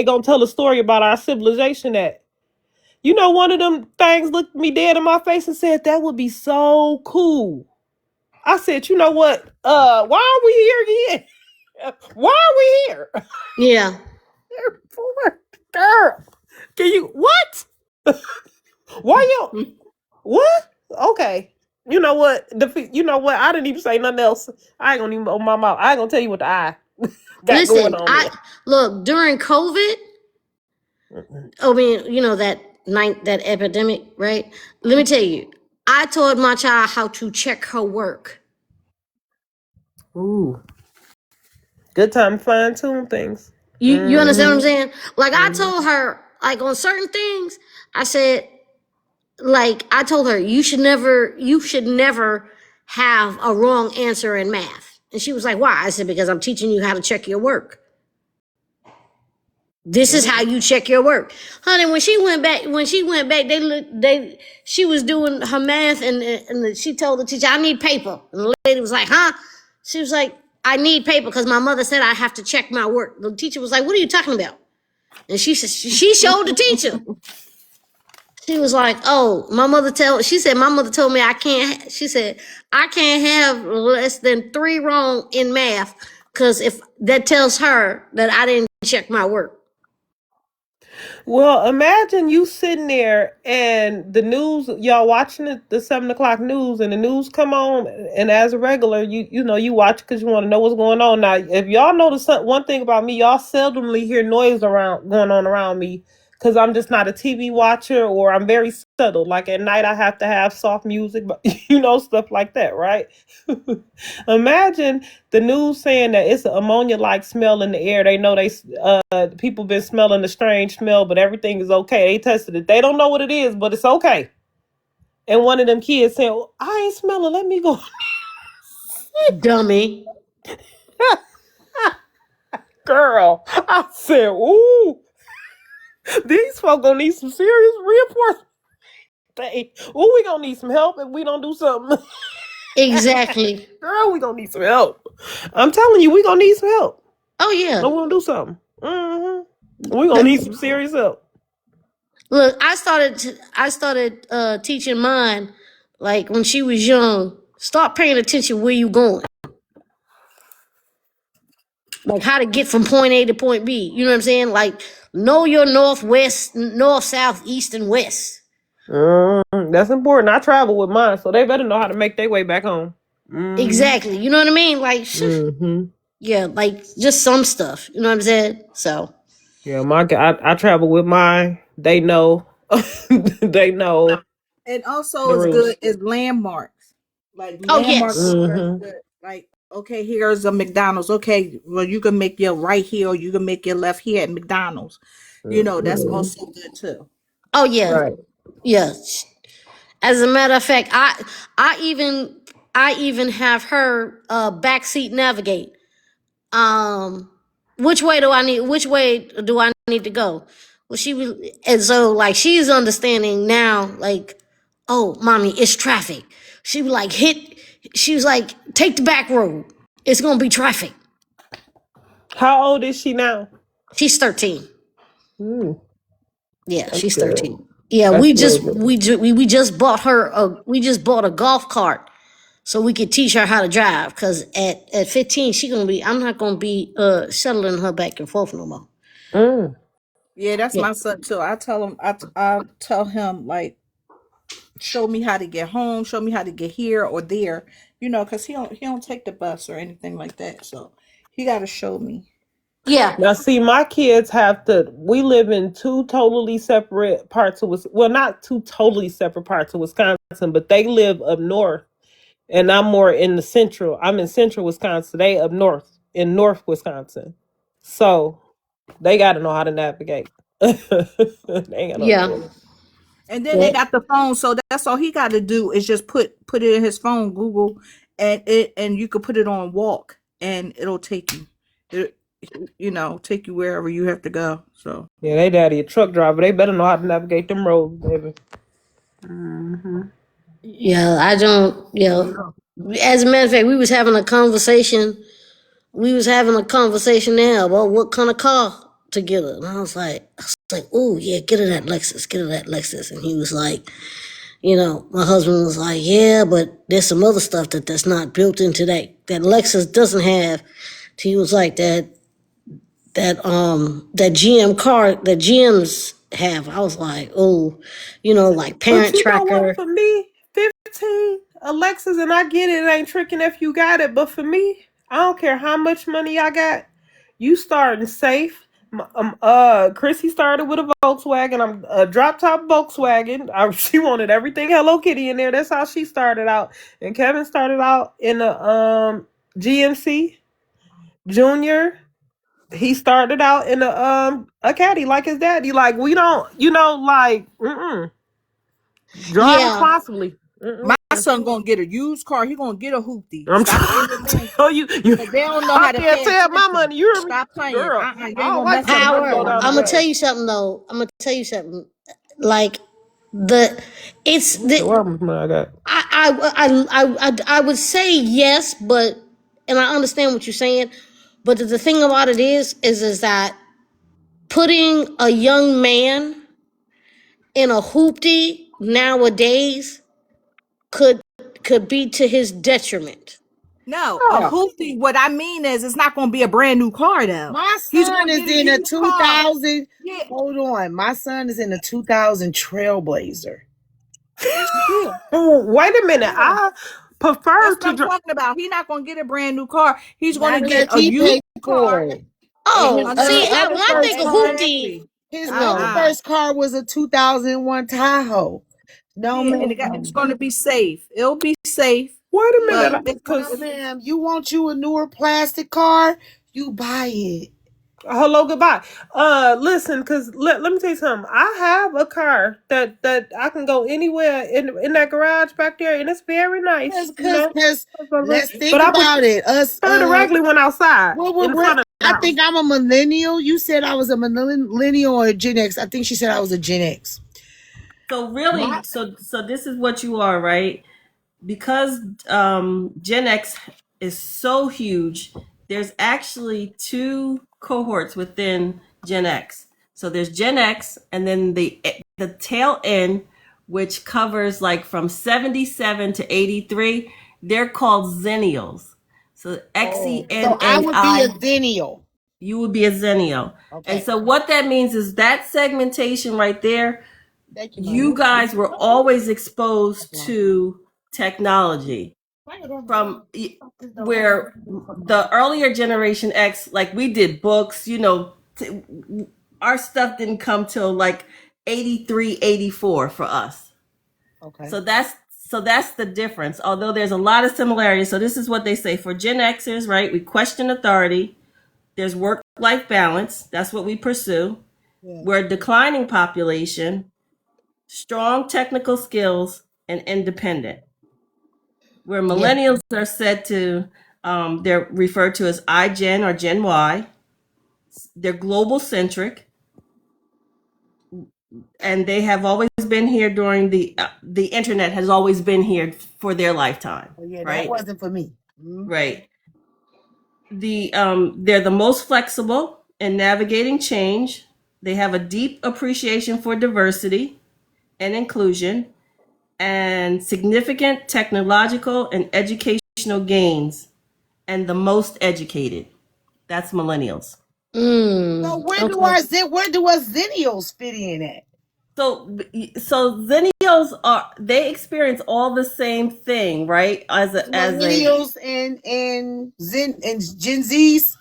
gonna tell a story about our civilization at. One of them things looked me dead in my face and said that would be so cool. I said, you know what? Why are we here again? Why are we here? Yeah. Girl, can you what? Why you what? Okay. You know what? You know what? I didn't even say nothing else. I ain't gonna even open my mouth. I ain't gonna tell you what the I got going Listen, on there. look during COVID. I mean, you know that epidemic, right? Let me tell you, I taught my child how to check her work. Ooh, good time to fine tune things. You understand what I'm Mm-hmm. saying? Like I told her, like on certain things, I said, like I told her, you should never have a wrong answer in math. And she was like, why? I said, because I'm teaching you how to check your work. This is how you check your work, honey. When she went back, she was doing her math, and she told the teacher, "I need paper." And the lady was like, "Huh?" She was like, "I need paper because my mother said I have to check my work." The teacher was like, "What are you talking about?" And she said, she showed the teacher. She was like, "Oh, she said my mother told me I can't." She said I can't have less than 3 wrong in math because if that tells her that I didn't check my work. Well, imagine you sitting there and the news, y'all watching the 7 o'clock news, and the news come on, and as a regular, you know you watch because you want to know what's going on. Now, if y'all notice one thing about me, y'all seldomly hear noise going on around me because I'm just not a TV watcher, or I'm very subtle. Like at night, I have to have soft music, but stuff like that, right? Imagine the news saying that it's an ammonia-like smell in the air. They know people been smelling a strange smell, but everything is okay. They tested it. They don't know what it is, but it's okay. And one of them kids saying, well, I ain't smelling. Let me go. Dummy. Girl, I said, ooh, these folk gonna need some serious reinforcement. We gonna need some help if we don't do something. Exactly. Girl, we gonna need some help. I'm telling you, we gonna need some help. Oh yeah. We gonna do something. We gonna need some serious help. Look, I started teaching mine like when she was young. Start paying attention where you going. Like how to get from point A to point B. You know what I'm saying? Like know your north, south, east, and west. That's important. I travel with mine, so they better know how to make their way back home. Exactly. You know what I mean? Like yeah, like just some stuff. You know what I'm saying? So yeah, I travel with mine. They know. They know. And also it's good is landmarks. Like landmarks are good. Like, okay, here's a McDonald's. Okay, well you can make your right here or you can make your left here at McDonald's. That's also good too. oh yeah. Right. Yeah. As a matter of fact, I even have her backseat navigate. Which way do I need to go? Well, and so like she's understanding now, like, oh, mommy, it's traffic. She was like, take the back road. It's gonna be traffic. How old is she now? She's 13. Yeah, she's 13. Good. Yeah, That's we just bought a golf cart so we could teach her how to drive. Cause at 15, I'm not gonna be shuttling her back and forth no more. Yeah, that's my son too. I tell him like, show me how to get home, show me how to get here or there, because he don't take the bus or anything like that. So he got to show me. Yeah. Now, see, my kids we live in 2 totally separate parts of Wisconsin. Well, not 2 totally separate parts of Wisconsin, but they live up north. And I'm more in the central. I'm in central Wisconsin. They up north, in north Wisconsin. So they got to know how to navigate. They ain't got no choice. And then they got the phone, so that's all he got to do is just put it in his phone, Google, and you could put it on walk, and it'll take you. Take you wherever you have to go. So yeah, they daddy a truck driver. They better know how to navigate them roads, baby. Yeah, I don't. As a matter of fact, we was having a conversation. Now about what kind of car to get her, and I was like, oh yeah, get her that Lexus. And he was like, my husband was like, yeah, but there's some other stuff that's not built into that Lexus doesn't have. He was like that that GM car that GMs have. I was like, oh, like But Parent you know what? Tracker. For me, 15 Alexis, and I get it ain't tricking if you got it, but for me, I don't care how much money I got. You starting safe. Chrissy started with a Volkswagen. I'm a drop top Volkswagen. She wanted everything Hello Kitty in there. That's how she started out. And Kevin started out in a GMC Junior. He started out in a caddy like his daddy. Like we don't, like drive Yeah, responsibly. My son gonna get a used car. He gonna get a hoopty. I'm Stop trying playing with to me. tell you, Cause they don't know I how to can't pay tell my attention. money. You hear me, Stop playing. girl? You I ain't don't gonna like mess with seeing my money Howard. go boy. down the I'm gonna tell drain. you something though. I'm gonna tell you something. Like it's So the what much money I got? I would say yes, but and I understand what you're saying, but the thing about it is that putting a young man in a hoopty nowadays could be to his detriment. No, a Oh, hoopty. What I mean is, it's not gonna be a brand new car though. My He's son gonna is get a in a used car. 2000. Yeah, Hold on. My son is in a 2000 Trailblazer. yeah, wait a minute. yeah. I prefer That's what to I'm drive. talking about. He's not gonna get a brand new car. He's gonna Not get unless a he used paid for car. it. And Oh, his Under see, other when I think first of car, hoopty, exactly. his other no. Uh-uh. first car was a 2001 Tahoe. No, Yeah, and it's ma'am. gonna be safe. It'll be safe, Wait a but minute, No, because ma'am. You want you a newer plastic car? You buy it. hello, goodbye. Listen, because let me tell you something. I have a car that I can go anywhere in that garage back there, and it's very nice, Cause let's But think I would about it. Us, turn the regularly when outside in the front of the I house. think I'm a millennial. You said I was a millennial or a Gen X. I think she said I was a Gen X. So really, so this is what you are, right? Because Gen X is so huge, there's actually two cohorts within Gen X. So there's Gen X, and then the tail end, which covers like from 77 to 83. They're called Zennials. So So I would be a XENNI. zennial. You would be a Zennial. And Okay. so what that means is that segmentation right there, Thank you, you Mama. guys were always exposed to technology from where the earlier generation X, like we did books, our stuff didn't come till like 83, 84 for us. Okay. So that's the difference. Although there's a lot of similarities. So this is what they say for Gen Xers, right? We question authority. There's work-life balance. That's what we pursue. Yeah. We're a declining population, strong technical skills, and independent. Where millennials are said to, they're referred to as iGen or Gen Y. They're global centric, and they have always been here during the internet has always been here for their lifetime. Oh, yeah, that Right, wasn't for me. right. They're the most flexible in navigating change. They have a deep appreciation for diversity and inclusion, and significant technological and educational gains, and the most educated. That's millennials. So where do Okay. us zennials fit in at? So zennials they experience all the same thing, right? As a Millennials and Gen Zs.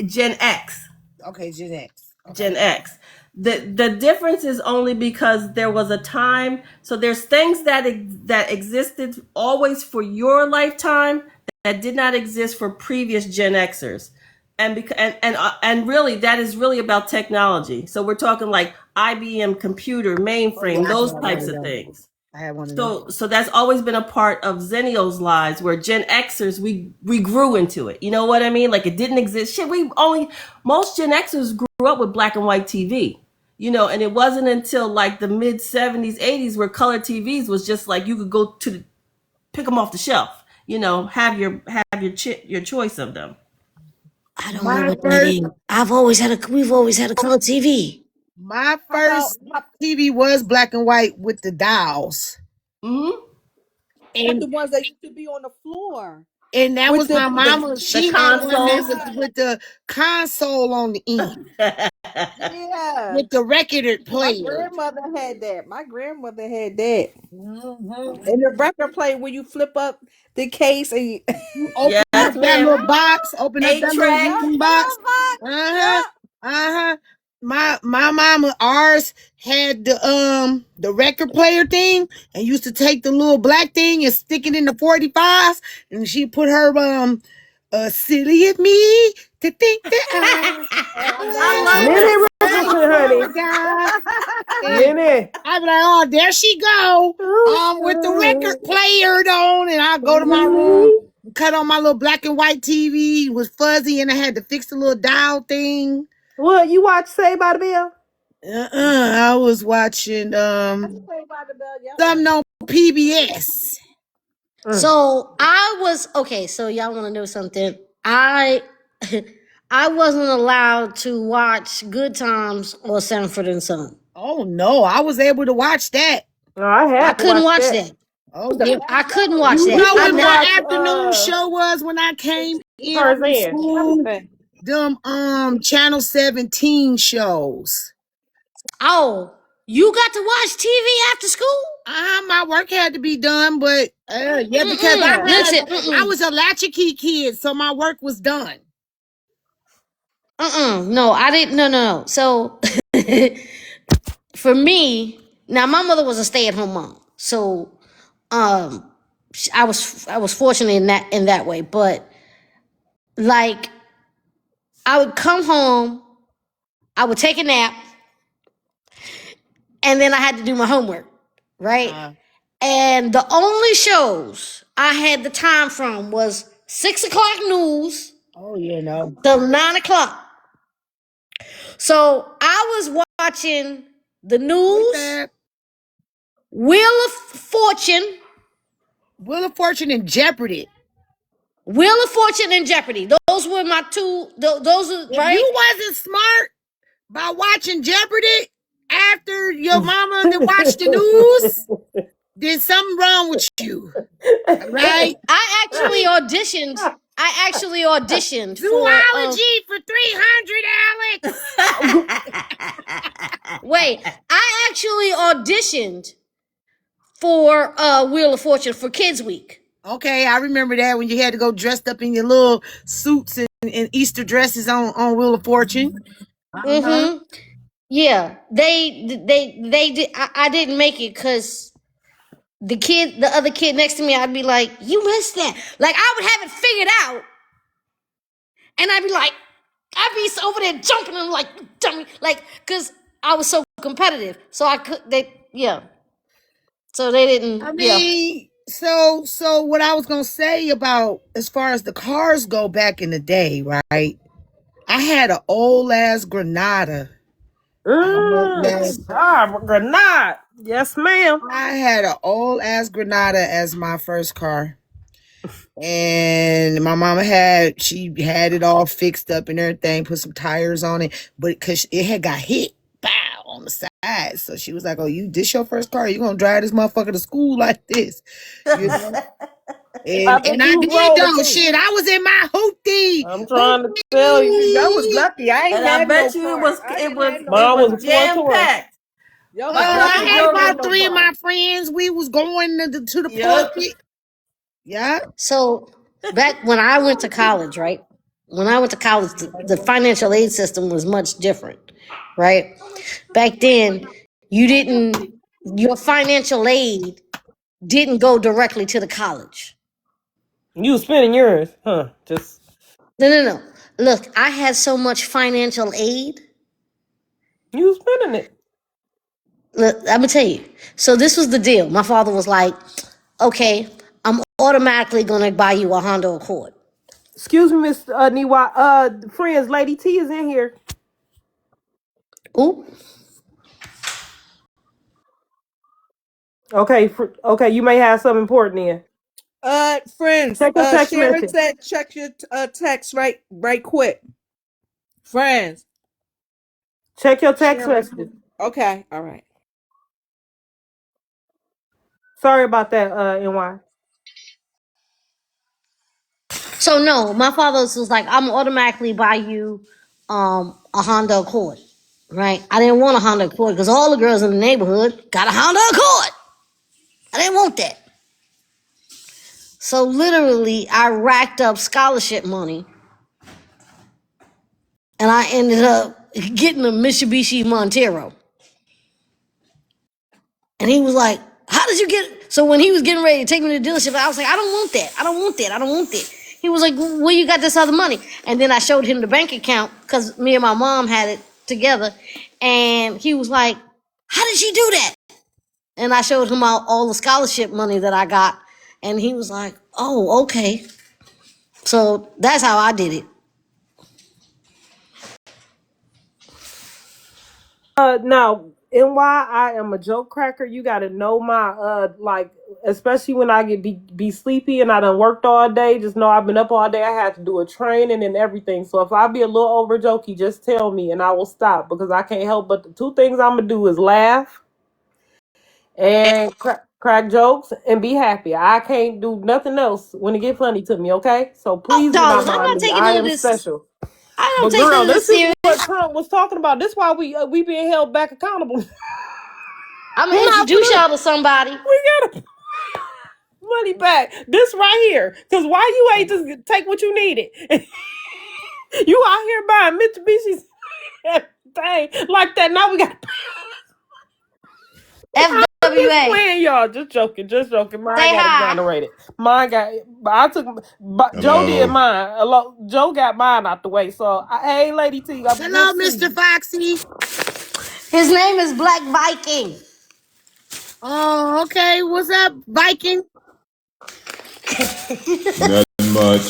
Gen X. Okay, Gen X. Okay. Gen X. The difference is only because there was a time. So there's things that existed always for your lifetime that did not exist for previous Gen Xers, and really that is really about technology. So we're talking like IBM computer, mainframe, those types of things. I had one of them. So that's always been a part of Zennials' lives, where Gen Xers we grew into it. You know what I mean? Like it didn't exist. Most Gen Xers grew up with black and white TV. And it wasn't until like the mid 70s, 80s where color TVs was just like you could go to pick them off the shelf. Have your choice of them. I don't know what that is. We've always had a color TV. My first TV was black and white with the dials. But the ones that used to be on the floor. And that with was my mama. She had one that was with the console on the end, yeah. with the record My player. grandmother had that. My grandmother had that. Mhm. And the record player where you flip up the case and you You Yes, open up that ma'am. little box, open up that little A-track. wooden the box. little box. Uh-huh. Yup. Uh-huh. My mama, ours had the record player thing and used to take the little black thing and stick it in the 45s, and she put her silly of me to think that Oh, I man. love that Nene song. Richardson, honey. God. And Nene. I'd be like, oh, there she go. With the record player on, and I'd go to my room, cut on my little black and white TV. It was fuzzy, and I had to fix the little dial thing. What you watch Saved by the Bell? I was watching That's Saved by the Bell. Yep. something on PBS. So I was okay. So y'all want to know something? I I wasn't allowed to watch Good Times or Sanford and Son. Oh no, I was able to watch that. No, I I had to couldn't watch watch that. that. Oh Yeah, yeah. I couldn't watch You that. know I what couldn't never. my watch afternoon show was when I came in from Tarzan. school? Them Channel 17 shows. Oh, you got to watch TV after school? My work had to be done, but yeah, because Listen, I was a latchkey kid, so my work was done. no, I didn't. No. So for me, now my mother was a stay-at-home mom, so um, I was fortunate in that way. But like, I would come home, I would take a nap, and then I had to do my homework, right? And the only shows I had the time from was 6 o'clock news Oh yeah, no. till 9 o'clock. So I was watching the news, Wheel of Fortune, Wheel of Fortune and Jeopardy. Wheel of Fortune, and Jeopardy. Those were my two. Those are If right. you wasn't smart by watching Jeopardy after your mama that watched the news, there's something wrong with you. Right? I actually auditioned. Zoology for 300, Alex. Wait, I actually auditioned for Wheel of Fortune for Kids Week. Okay, I remember that when you had to go dressed up in your little suits and Easter dresses on Wheel of Fortune. Mm-hmm. Yeah, they did. I didn't make it because the other kid next to me, I'd be like, "You missed that." Like I would have it figured out, and I'd be over there jumping and like, dummy, like, because I was so competitive. So I could, yeah. So they didn't, I yeah. mean, so what I was gonna say about as far as the cars go back in the day, right? I had an old ass Granada. Grenade. Yes, ma'am. I had an old ass Granada as my first car. And my mama she had it all fixed up and everything, put some tires on it, but because it had got hit, bow, on the side. So she was like, oh, this your first car? You gonna drive this motherfucker to school like this? You know? And I did though. Shit, I was in my hoopty. I'm trying to tell you, that was lucky. I ain't And had I bet no you car. it was jam packed. I had about 3 of my friends. We was going to the pulpit. Yeah. So back when I went to college, right? When I went to college, the financial aid system was much different, right? Back then, your financial aid didn't go directly to the college. You was spending yours, huh? Just No. Look, I had so much financial aid. You was spending it. Look, I'm gonna tell you. So this was the deal. My father was like, "Okay, I'm automatically gonna buy you a Honda Accord." Excuse me, Miss Niwa. Friends, Lady T is in here. Ooh. Okay, you may have something important in. Friends, check your text Sharon message. said check your text right quick. Friends, check your text message. Okay, all right. Sorry about that, NY. So no, my father was like, I'm automatically buy you a Honda Accord. Right? I didn't want a Honda Accord because all the girls in the neighborhood got a Honda Accord. I didn't want that. So literally I racked up scholarship money and I ended up getting a Mitsubishi Montero. And he was like, how did you get it? So when he was getting ready to take me to the dealership, I was like, I don't want that. I don't want that. I don't want that. He was like, where you got this other money? And then I showed him the bank account because me and my mom had it together. And he was like, how did she do that? And I showed him all the scholarship money that I got. And he was like, oh, okay. So that's how I did it. Now, and why I am a joke cracker, you gotta know my like, especially when I be sleepy and I done worked all day. Just know I've been up all day. I had to do a training and everything. So if I be a little over jokey, just tell me and I will stop because I can't help. But the two things I'm gonna do is laugh and crack jokes and be happy. I can't do nothing else when it get funny to me. Okay, so Oh, please do not darling, I'm mind not me. taking I none of am this. special. I don't But take none girl, of this this is serious. what Trump was talking about. This is why we being held back accountable. I'm gonna Not for introduce the, y'all to somebody. we gotta money back. This right here. Cause why you ain't just take what you needed? You out here buying Mitsubishi's thing like that. Now we got I'm just FWA. playing, y'all. Just joking, just joking. Mine Say got hi. exonerated. Mine got I took Joe did Hello. mine. Joe got mine out the way. So hey Lady T, I'm good Hello, to see Mr. you. Foxy. His name is Black Viking. Oh, okay. What's up, Viking? Nothing much.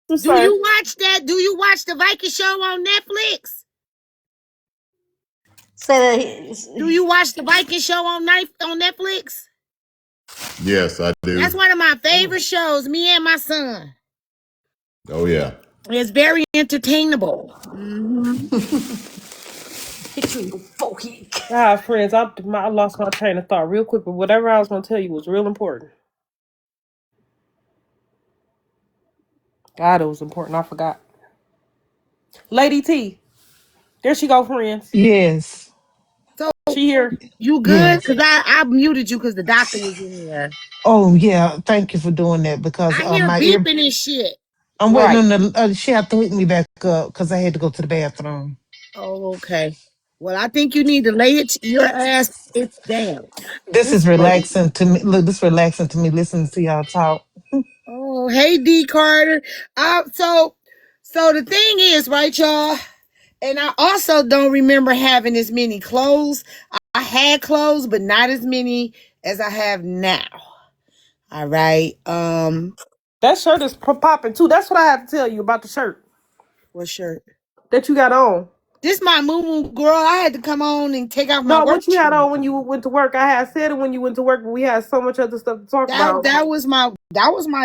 Do Sir. you watch that? Do you watch the Viking show on Netflix? Say Do that. you watch the Viking show on Netflix? Yes, I That's do. one of my favorite shows. Me and my son. Oh yeah. It's very entertainable. Mm-hmm. Picture funky. Ah, friends, I lost my train of thought real quick, but whatever I was going to tell you was real important. God, it was important. I forgot. Lady T, there she go, friends. Yes. So She here. you good? Cause Yes. I muted you because the doctor was in there. Oh yeah. Thank you for doing that because I hear my ear. beeping and shit. I'm waiting Right. on the. She had to wake me back up because I had to go to the bathroom. Oh, okay. Well, I think you need to lay your ass down. This is This way. relaxing to me. Look, this relaxing to me listening to y'all talk. Oh, hey, D Carter. So the thing is, right, y'all, and I also don't remember having as many clothes. I had clothes, but not as many as I have now. All right. That shirt is popping too. That's what I have to tell you about the shirt What shirt? that you got on. This my moo girl. I had to come on and take off my No, work what you had shoes. on when you went to work. I had said it when you went to work, but we had so much other stuff to talk about. That was my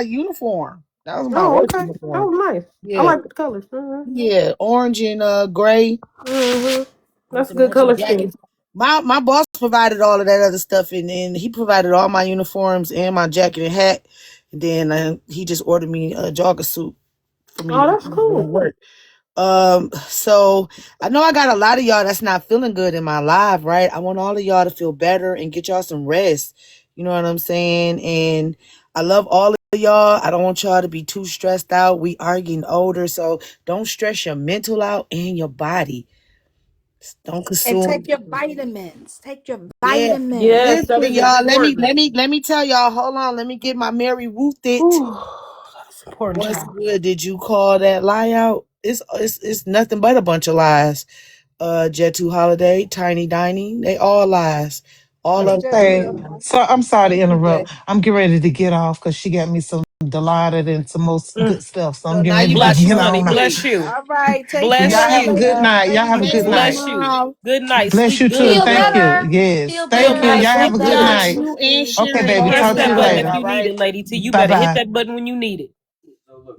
uniform. That was my Oh, work okay. That uniform. was nice. I Yeah. like the colors. Yeah. Orange and gray. With That's a the good matching color scheme. jacket. My boss provided all of that other stuff, and he provided all my uniforms and my jacket and hat. And then he just ordered me a jogger suit for me Oh, to that's go to cool. work. So I know I got a lot of y'all that's not feeling good in my life, right? I want all of y'all to feel better and get y'all some rest. You know what I'm saying? And I love all of y'all. I don't want y'all to be too stressed out. We are getting older, so don't stress your mental out and your body. Don't And consume. take your vitamins. Take your Yeah. Yes, vitamins. that Listen, is y'all. Let me important. tell y'all. Hold on. Let me get my Mary Ruth it. Ooh, that's important, What's child. good? Did you call that lie out? It's nothing but a bunch of lies. Jet2 Holiday, Tiny Dining, they all lies. All of Hey, them. so I'm sorry to Okay. interrupt. I'm getting ready to get off because she got me some delighted and some most Mm. good stuff. So So I'm getting now ready you to about Bless to you, get go on honey. my. Bless sleep. you. All right. Take Y'all Bless care. have a you. good night. Y'all Take have a good care, night. Bless you. Mom. Good night. Bless Sleep you too, and Feel good, thank girl. you. better. Yes, Feel Feel thank you. better. good. Y'all Feel have Sleep a good better. good. night. You and Okay, Sharon baby. as Press Talk to that you well. button if later. All you need right. it, Lady T. You Bye better hit bye. that button when you need it.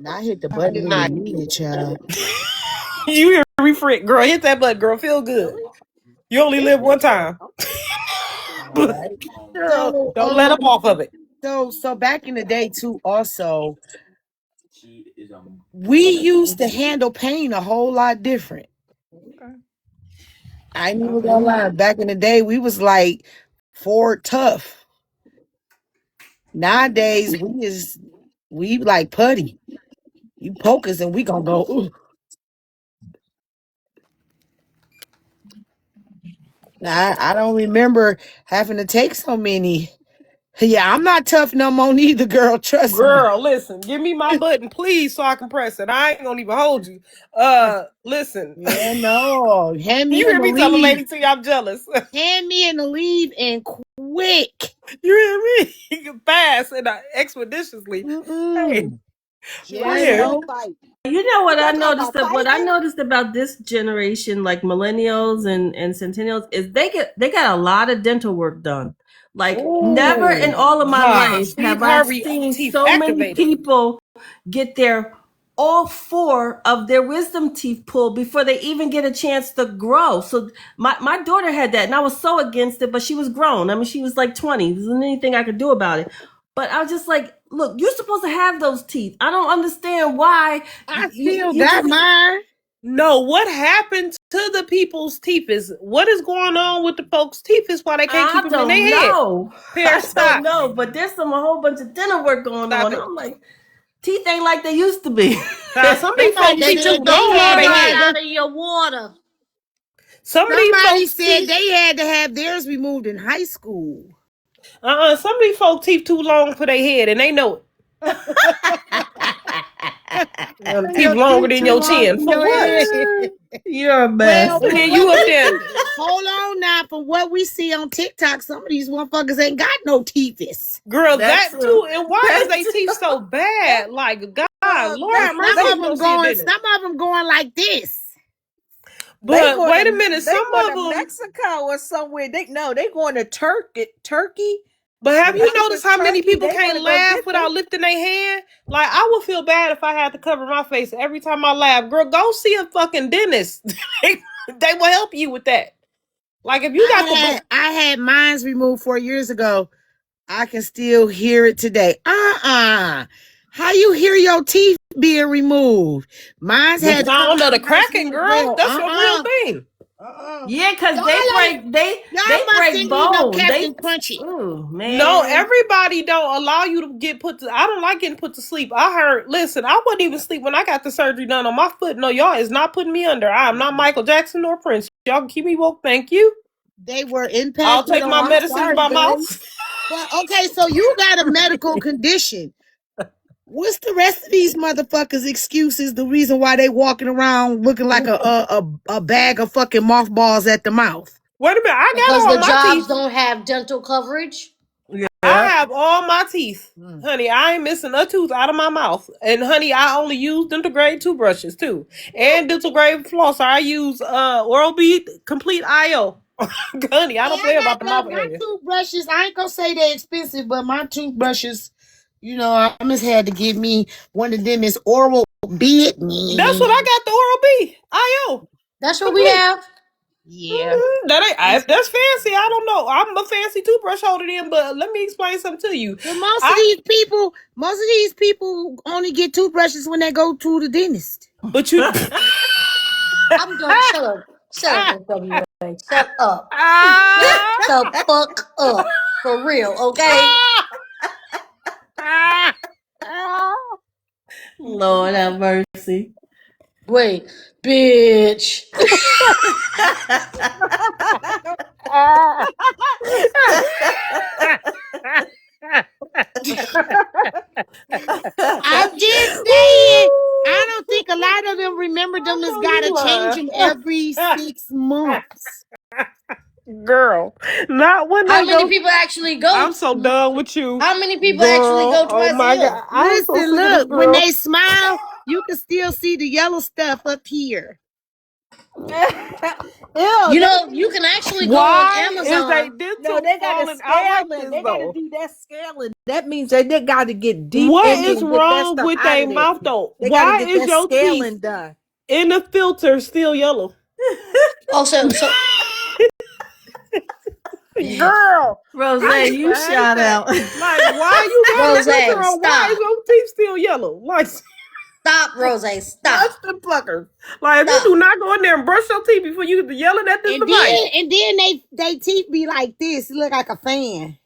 Now hit the Have a button good when you night. need it, child. You hear me, Frick, girl. Hit that button, girl. Feel good. You only live one time. All right. Girl, So don't let up off of it. So back in the day too, also, we used to handle pain a whole lot different. Okay. I ain't even gonna lie. Back in the day, we was like Ford tough. Nowadays, we like putty. You poke us and we gonna go, ooh. I don't remember having to take so many. Yeah, I'm not tough no more neither, girl. Trust me. Girl, listen, give me my button, please, so I can press it. I ain't gonna even hold you. Listen. Yeah, no. Hand me You hear in the me tell the lady lead. to you I'm jealous. Hand me in the lead and quick. You hear me? You can fast and expeditiously. Hey, Yeah, here. no. You know what I Y'all talking noticed? about What I fighting? noticed about this generation, like millennials and centennials, is they got a lot of dental work done. Like never in all of my life Steve have I Harvey seen teeth so many activated. people get their all 4 of their wisdom teeth pulled before they even get a chance to grow. So my daughter had that and I was so against it, but she was grown. I mean, she was like 20. There wasn't anything I could do about it. But I was just like, look, you're supposed to have those teeth. I don't understand why I you still got just mine. No, what happened to the people's teeth is what is going on with the folks' teeth is why they can't keep I them in don't their head. know. I don't know, but there's a whole bunch of dental work going Stop on. it. I'm like, teeth ain't like they used to be. Some of these folks' Somebody teeth too said they long for had to their have head. Fluoride them. out of your water. Some of these Somebody folks' said teeth, they had to have theirs removed in high school. some of these folks' teeth too long for their head, and they know it. Teeth Your longer teeth than too your long chin. for For your what? head. You're a Well, mess. And from then you what up we there. hold on now, from what we see on TikTok, some of these motherfuckers ain't got no teethis. Girl, That's that true. too. And why is they teeth so bad? Like, God, Lord, Some mercy, of you them don't see a going, dentist. some of them going like this. But wait a minute, They some going of to them. Mexico or somewhere. They going to Turkey. But have you Mexico, noticed how many Turkey. people They want can't to go laugh get them. without lifting their hand? Like, I would feel bad if I had to cover my face every time I laugh. Girl, go see a fucking dentist. They will help you with that. Like, if you got the. I had mines removed 4 years ago. I can still hear it today. How you hear your teeth being removed? Mine's The had to come sound of out the last year cracking, as girl. well. That's a real thing. Yeah, because Y'all they ain't, break y'all must break didn't eat no bone. Captain Crunchy. Oh No, man. everybody don't allow you to get put to. I don't like getting put to sleep. I heard. Listen, I wouldn't even sleep when I got the surgery done on my foot. No, y'all is not putting me under. I am not Michael Jackson nor Prince. Y'all can keep me woke. Thank you. They were I'll impacted take on. my I'm medicines sorry, by guys. mouth. But okay, so you got a medical condition. What's the rest of these motherfuckers' excuses? The reason why they walking around looking like a bag of fucking mothballs at the mouth? Wait a minute, I Because got the all my jobs teeth. don't have dental coverage. I have all my teeth, Mm. honey. I ain't missing a tooth out of my mouth. And honey, I only use dental grade toothbrushes too, and dental grade flosser. I use Oral-B Complete IO. Honey, I don't play about the mouth My area. toothbrushes. I ain't gonna say they're expensive, but my toothbrushes, you know, I just had to give me one of them. Is Oral B. That's what I got, the Oral-B IO. That's what we Complete. have. Yeah. That ain't if that's fancy. I don't know. I'm a fancy toothbrush holder then, but let me explain something to you. But most of these people only get toothbrushes when they go to the dentist. But you. I'm done. Shut up. Shut up, NWA. Shut up. Shut the fuck up. For real, okay? Lord have mercy. Wait, bitch. I'm just saying. I don't think a lot of them remember them has got to change them every 6 months. Girl, not when How they many go. people actually go? I'm so done with you. How many people actually Girl, go oh twice a my year? God. I'm so Listen, sick of this look, when girl. they smile, you can still see the yellow stuff up here. You know, you can actually go on Why is they Amazon. dental No, they got to falling out like scaling. this They got to though? do that scaling. That means that they got to get deep What in there is and get that wrong stuff with out their of there. mouth though? They got to Why get is that your scaling teeth done. in the filter still yellow? Oh, so Girl, Rose, I used you to hate shout that. out. Like, why you got Rose, a filter on? Why is stop. your teeth still yellow? Like, Stop, Rose. Stop. that's the pluckers. Like, if you do not go in there and brush your teeth before you get to yelling at this device. And then they teeth be like this. It look like a fan.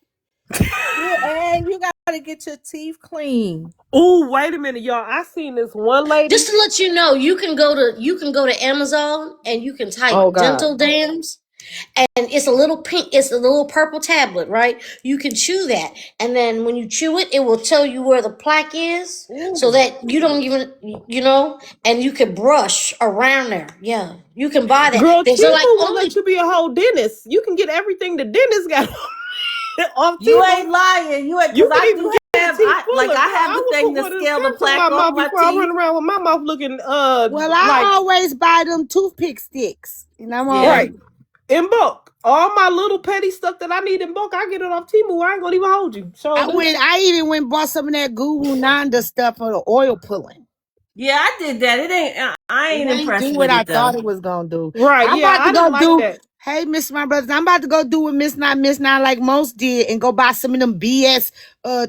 Yeah, and you gotta get your teeth clean. Oh, wait a minute, y'all. I seen this one lady. Just to let you know, you can go to Amazon and you can type dental dams, and it's a little purple tablet, right? You can chew that, and then when you chew it, it will tell you where the plaque is, so that you don't even, and you can brush around there. Yeah, you can buy that. Girl, There's Timu like will only let you be a whole dentist. You can get everything the dentist got off You Timu. ain't lying. You ain't. You Cause can I even do get have. I have the thing to scale the plaque off my before I run teeth. around with my mouth looking Well, I always buy them toothpick sticks. And I'm Yeah. right in bulk. All my little petty stuff that I need in bulk, I get it off Timu. I ain't gonna even hold you. So I even went and bought some of that Guru Nanda stuff for the oil pulling. Yeah, I did that. It ain't. I ain't impressed do with what I it though. thought it was gonna do. Right? I'm Yeah, about to I go didn't like do. that. Hey, Miss My Brothers, I'm about to go do what Miss Not like most did and go buy some of them BS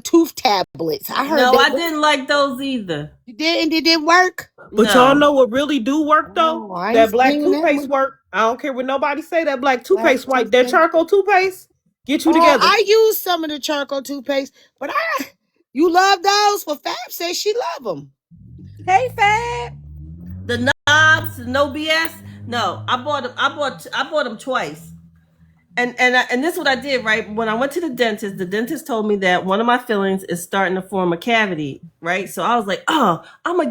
tooth tablets. I heard No, that. I didn't like those either. You did, and it didn't work. But No. y'all know what really do work though? I ain't That black seen that toothpaste one. work. I don't care what nobody say. That black toothpaste Black wipe, that toothpaste. charcoal toothpaste, get you together. I use some of the charcoal toothpaste, but you love those? Well, Fab says she love them. Hey, Fab. The knobs, no BS. No, I bought them twice. And this is what I did, right? When I went to the dentist told me that one of my fillings is starting to form a cavity, right? So I was like, oh, I'm gonna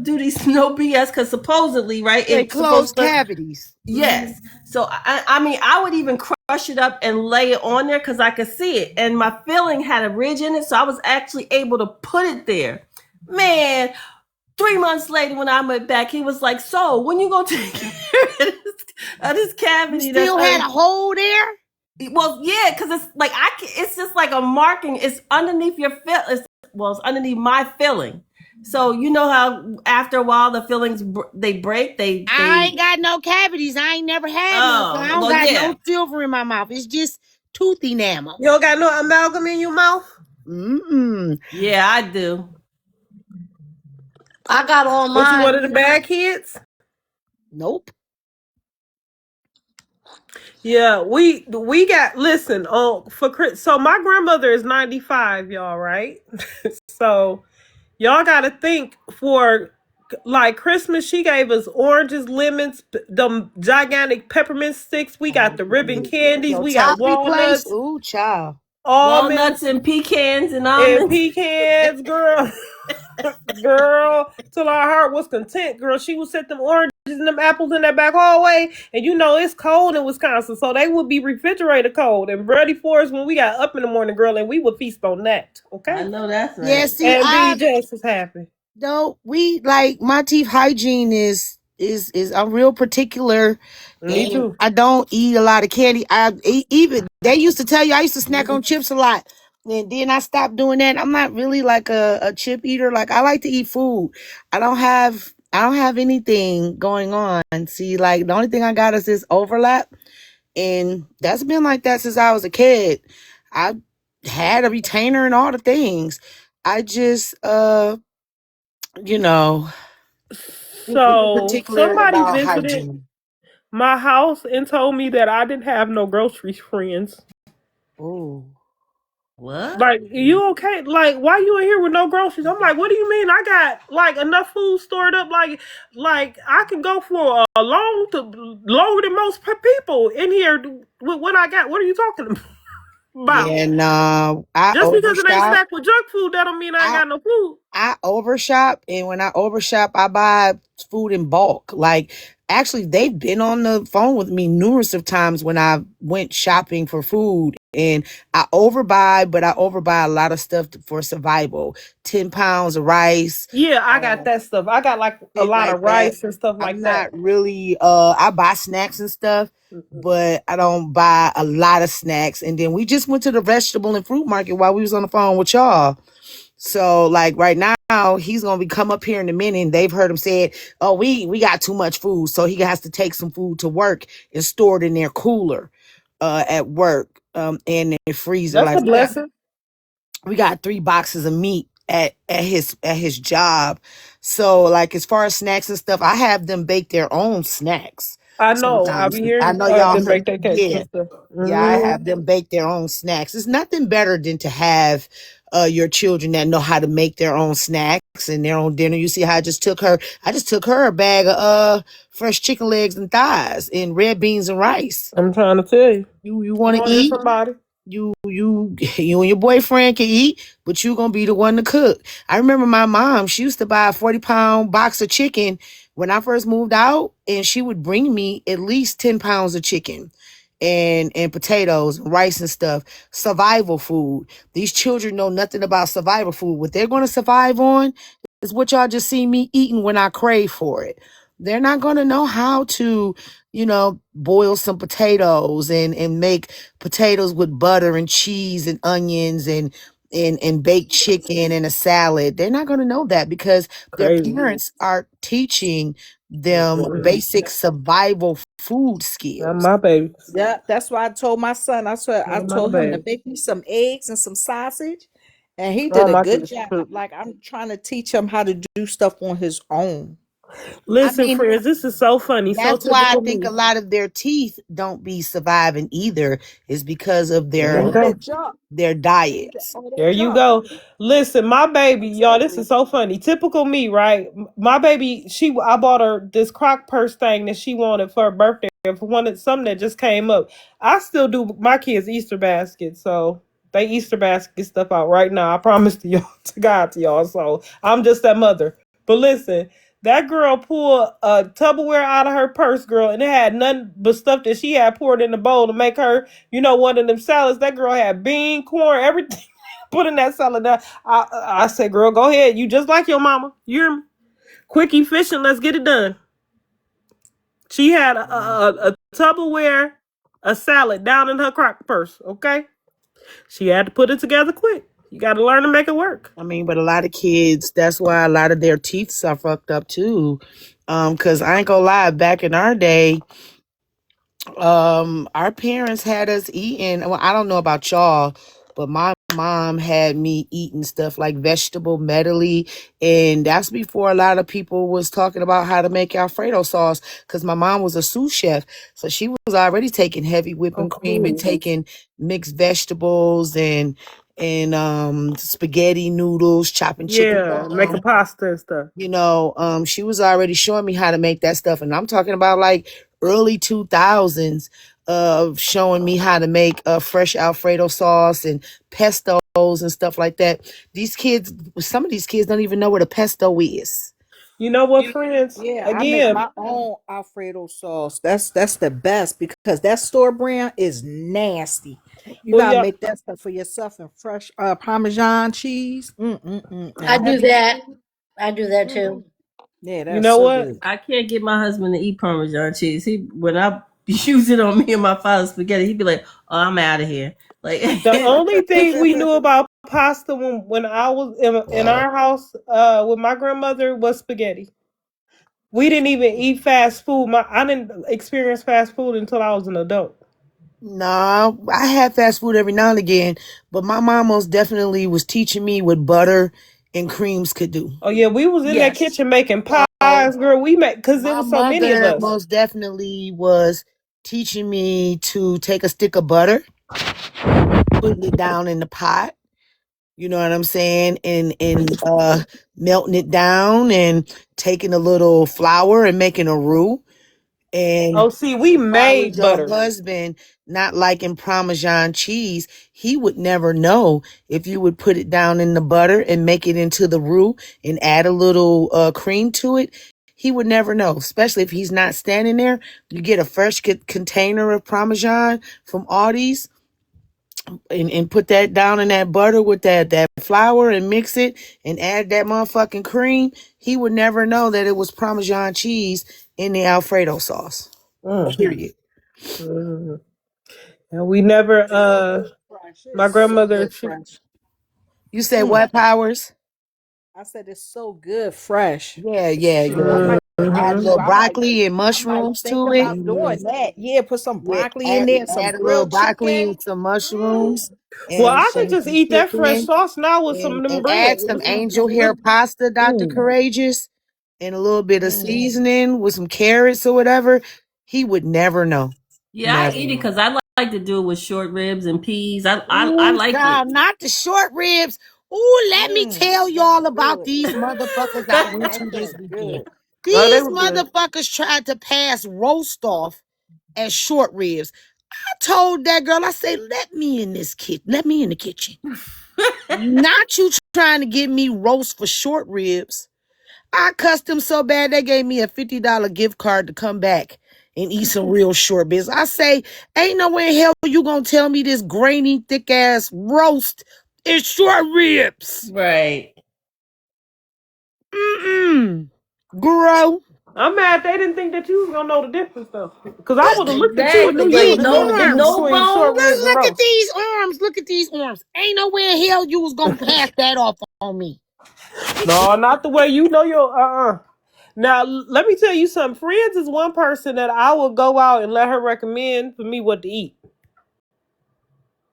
do these no BS because supposedly, right? They close cavities. Yes. So I mean, I would even crush it up and lay it on there because I could see it, and my filling had a ridge in it, so I was actually able to put it there. Man, 3 months later, when I went back, he was like, "So, when you gonna take care of this cavity?" You still had a hole there? Well, yeah, because it's like it's just like a marking. It's underneath your fill. It's underneath my filling. So you know how after a while the fillings they break. I ain't got no cavities. I ain't never had none. I don't got no silver in my mouth. It's just tooth enamel. You don't got no amalgam in your mouth? Yeah, I do. I got all mine. Was you one of the bad kids? Nope. Yeah, we got for Chris. So my grandmother is 95, y'all, right? So y'all got to think for like Christmas, she gave us oranges, lemons, them gigantic peppermint sticks. We got the ribbon candies. We got walnuts. Ooh, child. Walnuts and pecans and almonds. And pecans, girl. Girl, till our heart was content, girl. She would set them oranges and them apples in that back hallway, and you know it's cold in Wisconsin, so they would be refrigerator cold and ready for us when we got up in the morning, girl, and we would feast on that. Okay, I know that's right. Yeah, see, and be just as happy. No, we like my teeth hygiene is I'm real particular. Me too. I don't eat a lot of candy. Even they used to tell you I used to snack on chips a lot. And then I stopped doing that. I'm not really like a chip eater. Like I like to eat food. I don't have anything going on. See, like the only thing I got is this overlap. And that's been like that since I was a kid. I had a retainer and all the things. I just you know. So somebody about visited hygiene. my house and told me that I didn't have no grocery friends. Oh. What? Like, you okay? Like, why you in here with no groceries? I'm like, what do you mean? I got like enough food stored up. Like I can go for a longer than most people in here with what I got. What are you talking about? Yeah, no. Just because it ain't stacked with junk food, that don't mean I ain't got no food. I overshop, and when I overshop, I buy food in bulk. Like, actually, they've been on the phone with me numerous of times when I went shopping for food, and I overbuy, but I overbuy a lot of stuff for survival. 10 pounds of rice. Yeah, I got that stuff. I got like a lot of rice and stuff like that. I'm not really, I buy snacks and stuff, but I don't buy a lot of snacks. And then we just went to the vegetable and fruit market while we was on the phone with y'all. So like right now he's gonna come up here in a minute, and they've heard him say, "Oh, we got too much food," so he has to take some food to work and store it in their cooler. at work in the freezer. That's a Like blessing. we got 3 boxes of meat at his job. So like as far as snacks and stuff, I have them bake their own snacks I know. I'll sometimes. be I hearing know y'all them heard, bake their cakes yeah. and stuff. Yeah, I Mm-hmm. have them bake their own snacks. It's nothing better than to have your children that know how to make their own snacks and their own dinner. You see how I just took her a bag of fresh chicken legs and thighs and red beans and rice. I'm trying to tell you. You Come want to on here, eat? somebody. You you and your boyfriend can eat, but you gonna be the one to cook. I remember my mom, she used to buy a 40-pound box of chicken when I first moved out, and she would bring me at least 10 pounds of chicken and potatoes and rice and stuff. Survival food. These children know nothing about survival food. What they're gonna survive on is what y'all just see me eating when I crave for it. They're not gonna know how to, boil some potatoes and make potatoes with butter and cheese and onions and baked chicken and a salad. They're not going to know that because their Crazy. parents are teaching them Mm-mm. basic survival food Not skills. my babies. Yeah, that's why I told my son. I Not my told him to babies. make me some eggs and some sausage, and he Oh, did a my good kids job. cook. Like I'm trying to teach him how to do stuff on his own. I Listen, mean, friends, this is so funny. So that's why I typical think a me. lot of their teeth don't be surviving either, is because of There you All go. that junk. their diets. All There that you junk. go. Listen, my baby, y'all, this Exactly. is so funny. Typical me, right? My baby, I bought her this crock purse thing that she wanted for her birthday, for something that just came up. I still do my kids' Easter basket, so they Easter basket stuff out right now. I promise to y'all, to God, to y'all. So I'm just that mother. But listen, that girl pulled a Tupperware out of her purse, girl, and it had nothing but stuff that she had poured in the bowl to make her, one of them salads. That girl had bean, corn, everything put in that salad. Now, I said, girl, go ahead. You just like your mama. You hear me? Quick, efficient. Let's get it done. She had a Tupperware, a salad down in her crock purse. Okay, she had to put it together quick. You got to learn to make it work. I mean, but a lot of kids, that's why a lot of their teeth are fucked up too. Cause I ain't gonna lie, back in our day, our parents had us eating. Well, I don't know about y'all, but my mom had me eating stuff like vegetable medley, and that's before a lot of people was talking about how to make Alfredo sauce. Because my mom was a sous chef, so she was already taking heavy Oh, whipping cream and cool. taking mixed vegetables and spaghetti noodles, chopping chicken Yeah, making down. pasta and stuff. She was already showing me how to make that stuff, and I'm talking about like early 2000s of showing me how to make a fresh Alfredo sauce and pestos and stuff like that. Some of these kids don't even know what a pesto is. You know what, friends? Yeah, I make Again, my own Alfredo sauce. That's the best because that store brand is nasty. You well, gotta yeah, make that stuff for yourself and fresh Parmesan cheese. Mm-mm-mm. I Now, do that. I do that mhm. too. Yeah, you that's know so what? good. I can't get my husband to eat Parmesan cheese. When I use it on me and my father's spaghetti, he'd be like, "Oh, I'm out of here." Like, The only thing we knew about pasta when I was in our house with my grandmother was spaghetti. We didn't even eat fast food. I didn't experience fast food until I was an adult. No, I had fast food every now and again, but my mom most definitely was teaching me what butter and creams could do. Oh yeah, we was in that Yes. kitchen making So pies, girl. We made because there my was so many of mother us. most definitely was teaching me to take a stick of butter, putting it down in the pot. You know what I'm saying? And melting it down and taking a little flour and making a roux. And Oh, see, we far with made your butter. husband not liking Parmesan cheese, he would never know if you would put it down in the butter and make it into the roux and add a little cream to it. He would never know, especially if he's not standing there. You get a fresh container of Parmesan from Aldi's and put that down in that butter with that flour and mix it and add that motherfucking cream. He would never know that it was Parmesan cheese in the Alfredo sauce. Period. Mm. And we never It's so good fresh. my It's so grandmother good fresh. You say Mm. what, Powers? I said it's so good, fresh. Yeah, yeah, I yeah. might have Add a to. little broccoli and I might mushrooms think to it. about doing that. Yeah, put some Yeah, broccoli in there, some add a little grilled broccoli chicken. and some mushrooms Well, and I could some just eat that fresh chicken sauce now with some of them and bread. add some angel hair pasta, Dr. Courageous, and a little bit of seasoning with some carrots or whatever. He would never know. Yeah, I Never. eat it because I like to do it with short ribs and peas. I Ooh, like it. child, not the short ribs. Ooh, let me tell That's y'all about good. these motherfuckers I went That to this sounds weekend. good. Oh, they These were good. motherfuckers tried to pass roast off as short ribs. I told that girl, I said, let me in this kitchen. Let me in the kitchen. Not you trying to get me roast for short ribs. I cussed them so bad they gave me a $50 gift card to come back and eat some real short ribs. I say, ain't no way in hell you gonna tell me this grainy, thick ass roast is short ribs. Right. Grow. I'm mad they didn't think that you was gonna know the difference though. Cause I would have looked at you and knew Exactly. you Like would have known the the difference no between short bones. ribs and Look at roast. these arms. Look at these arms. Ain't no way in hell you was gonna pass that off on me. No, not the way you know your Now let me tell you something. Friends is one person that I will go out and let her recommend for me what to eat.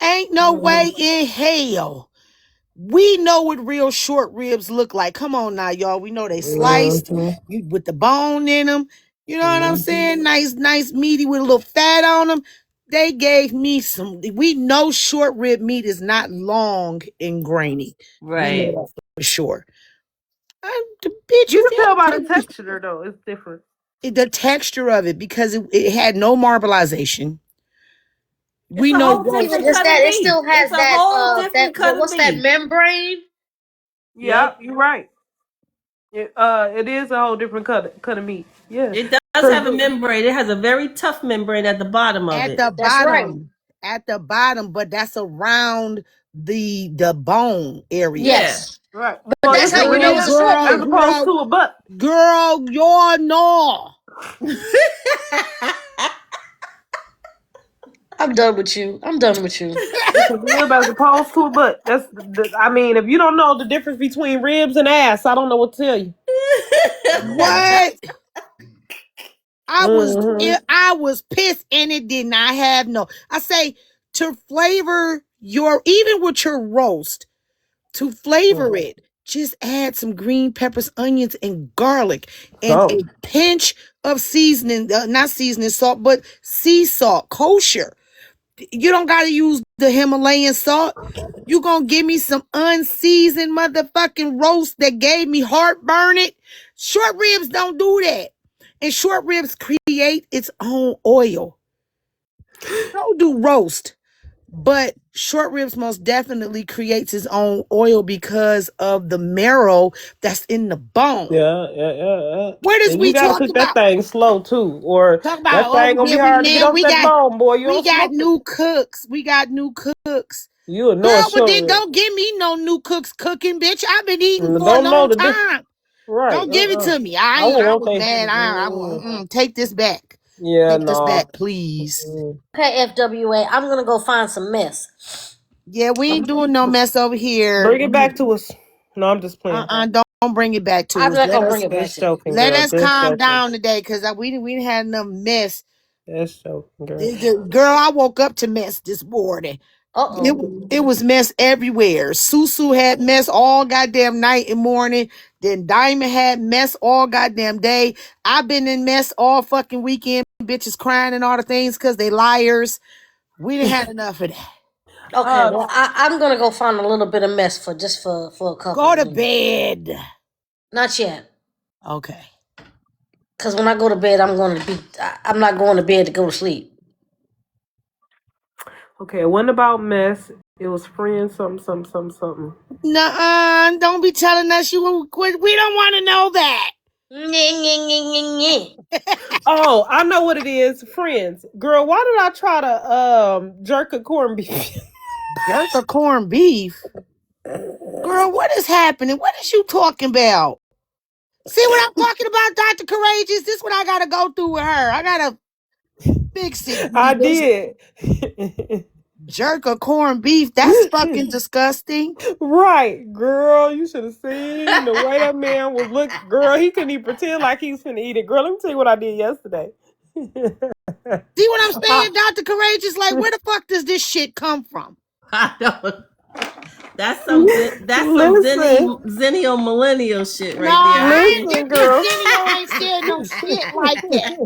Ain't no way in hell. We know what real short ribs look like. Come on now, y'all. We know they sliced with the bone in them. You know what I'm saying? Nice, meaty with a little fat on them. They gave me some. We know short rib meat is not long and grainy. We know Right. that for sure. The bitch, You if can tell by the y'all texture though, it's different. the texture of it because it had no marbleization. It's We a know whole It's different roasted. it's cut of that it meat. still It's has a whole that different cut of what's that meat. membrane? Yeah, Yep. you're right. It is a whole different cut of meat. Yeah. It does Cause have a membrane. It has a very tough membrane at the bottom of At it. the That's right. bottom, but that's around the bone area. Yeah. Yes, right. but Well, that's it's how a you know Girl, it's rib a short girl, as rib. opposed to girl, a butt. girl, you're no. I'm done with you. I'm done with you. It's a rib as opposed to a butt. I mean, if you don't know the difference between ribs and ass, I don't know what to tell you. What? Hmm I was pissed and it did not have no. I say to flavor your even with your roast, to flavor it, just add some green peppers, onions, and garlic, and So, a pinch of seasoning, not seasoning salt, but sea salt, kosher. You don't gotta use the Himalayan salt. You gonna give me some unseasoned motherfucking roast that gave me heartburn it? Short ribs don't do that. And short ribs create its own oil. Don't do roast. But short ribs most definitely creates its own oil because of the marrow that's in the bone. yeah. What is And you we gotta talk cook that about? thing slow too, or Talk about that thing gonna be yeah, hard to get off we that got bone, boy. You we don't got smoke it. new cooks. We got new cooks. You know Girl, it's well short then rib. don't give me no new cooks cooking, bitch. I've been eating for a Don't know long the difference. time. Right. Don't give it to me. I won't I want was they. mad. Take this back. Yeah, Take this no. back, please. Okay, FWA, I'm gonna go find some mess. Yeah, we ain't doing no mess over here. Bring it back to us. No, I'm just playing. Don't bring it back to I'm us. not gonna bring it back Just to you. joking, Let girl. us Just calm joking. down today, cause we didn't have enough mess. Just joking, girl. Girl, I woke up to mess this morning. Uh-oh. It was mess everywhere. Susu had mess all goddamn night and morning. Then Diamond had mess all goddamn day. I've been in mess all fucking weekend. Bitches crying and all the things because they liars. We didn't have enough of that. Okay, well I'm gonna go find a little bit of mess for a couple Go of to minutes. bed. Not yet. Okay. Cause when I go to bed, I'm not going to bed to go to sleep. Okay, it wasn't about mess. It was friends, something. Nuh-uh. Don't be telling us you will quit. We don't want to know that. Oh, I know what it is. Friends. Girl, why did I try to jerk a corned beef? Jerk a corned beef. Girl, what is happening? What is you talking about? See what I'm talking about, Dr. Courageous? This is what I gotta go through with her. I gotta fix it. I did. jerk of corned beef. That's fucking disgusting. Right, girl. You should have seen the way that man was looking. Girl, he couldn't even pretend like he was finna eat it. Girl, let me tell you what I did yesterday. See what I'm saying, Dr. Courageous? Like, where the fuck does this shit come from? I don't. That's some Zennial millennial shit right there. This girl. Zennial ain't said no shit like that.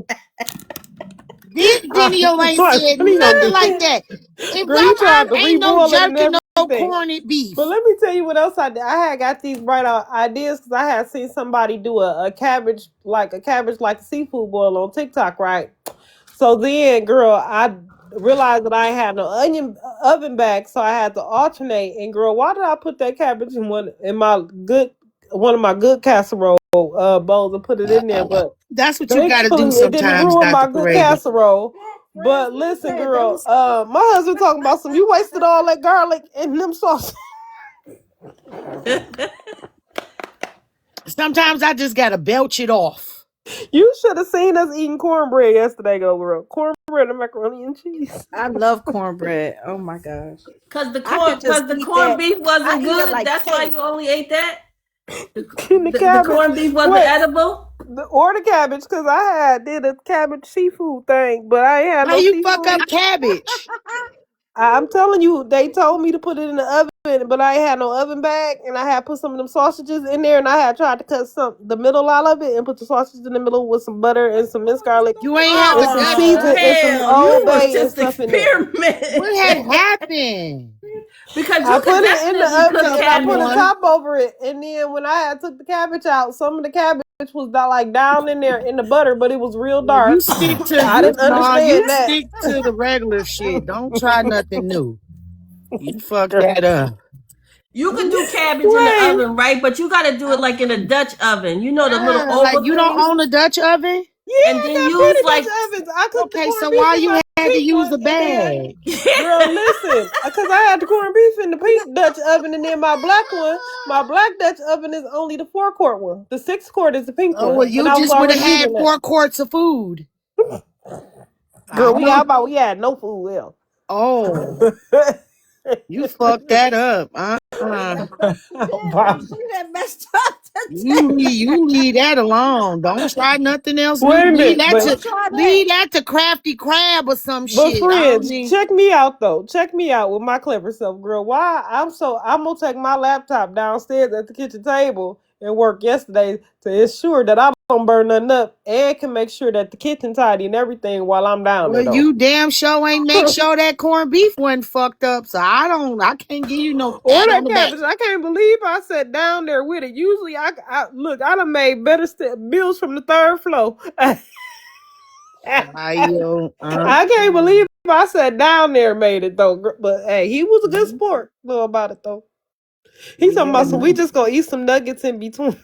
This Zennial ain't said nothing like that. If Girl, you tried to ain't no reboil it and jerking, no everything. corned beef. But let me tell you what else I did. I had got these bright ideas because I had seen somebody do a cabbage like a seafood boil on TikTok, right? So then, girl, I realized that I had no oven bag, so I had to alternate. And girl, why did I put that cabbage in one of my good casserole bowls and put it in there? But that's what you gotta do sometimes. It didn't ruin my good casserole. But listen, girl, my husband talking about you wasted all that garlic and them sauces. Sometimes I just gotta belch it off. You should have seen us eating cornbread yesterday, girl. Cornbread and macaroni and cheese. I love cornbread. Oh my gosh. Because the corned beef wasn't good. Like that's why you only ate that. The corned beef wasn't edible. Or the cabbage, because I did a cabbage seafood thing, but I ain't had no seafood. How you fuck up cabbage? I'm telling you, they told me to put it in the oven, but I ain't had no oven bag, and I had put some of them sausages in there, and I had tried to cut the middle out of it and put the sausages in the middle with some butter and some minced garlic. You ain't have some season and some Old Bay and stuff in there. What had happened? Because I put it in the oven and I put a top over it, and then when I took the cabbage out, some of the cabbage was like down in there in the butter, but it was real dark. You stick to I didn't understand that. Stick to the regular shit. Don't try nothing new. You fuck that up. You can do cabbage in the oven, right? But you got to do it like in a Dutch oven. You know the little oval like you don't own a Dutch oven? Yeah, and then use like ovens. I cooked okay, so why you had to use a bag? Girl, listen, because I had the corned beef in the pink Dutch oven, and then my black Dutch oven is only the 4-quart one. The 6-quart is the pink one. Well, you just would have had 4 quarts of food. Girl, we had no food there. Oh. You fucked that up. You leave that alone. Don't try nothing else. Leave that to Crafty Crab or some shit. But friends, check me out though. Check me out with my clever self, girl. Why I'm gonna take my laptop downstairs at the kitchen table and work yesterday to ensure that I don't burn nothing up and can make sure that the kitchen tidy and everything while I'm down there. Well, you damn sure ain't make sure that corned beef wasn't fucked up, so I can't give you no. Or that cabbage. I can't believe I sat down there with it. Usually, I done made better bills from the 3rd floor. I can't believe I sat down there and made it though. But hey, he was a good sport. Know about it though. He's talking about we just gonna eat some nuggets in between.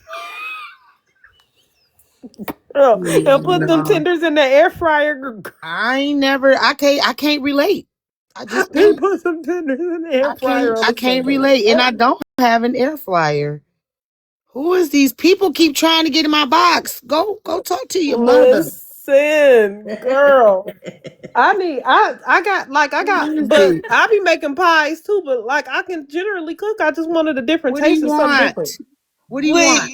And put them tenders in the air fryer. I can't relate. I just put some tenders in the air fryer. I can't relate, and I don't have an air fryer. Who is these people keep trying to get in my box? Go talk to your mother. Listen, girl. But I be making pies too, but like I can generally cook. I just wanted a different taste of something different. What do you want?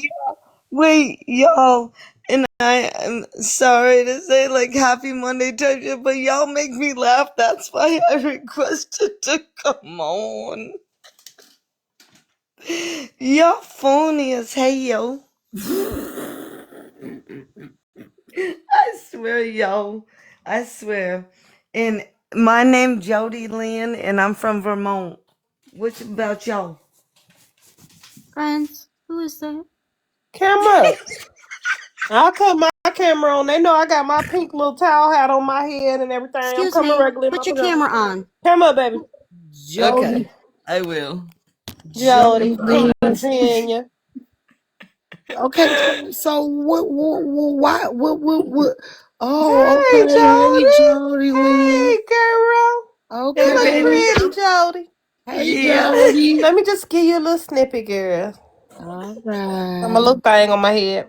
Wait, y'all. And I am sorry to say, like, happy Monday to you, but y'all make me laugh. That's why I requested to come on. Y'all phony as hell. I swear, yo. I swear. And my name Jody Lynn, and I'm from Vermont. What about y'all? Friends, who is that? Camera. I'll cut my camera on. They know I got my pink little towel hat on my head and everything. Excuse I'm coming me. regular. Put your camera on. Camera, baby. Jody. Okay, I will. Jody. Virginia. Okay, so what? Oh, hey, okay. Jody. Hey, girl. Okay, you look pretty, Jody. Hey, Jody. Let me just give you a little snippet, girl. All right. I'm a little thing on my head.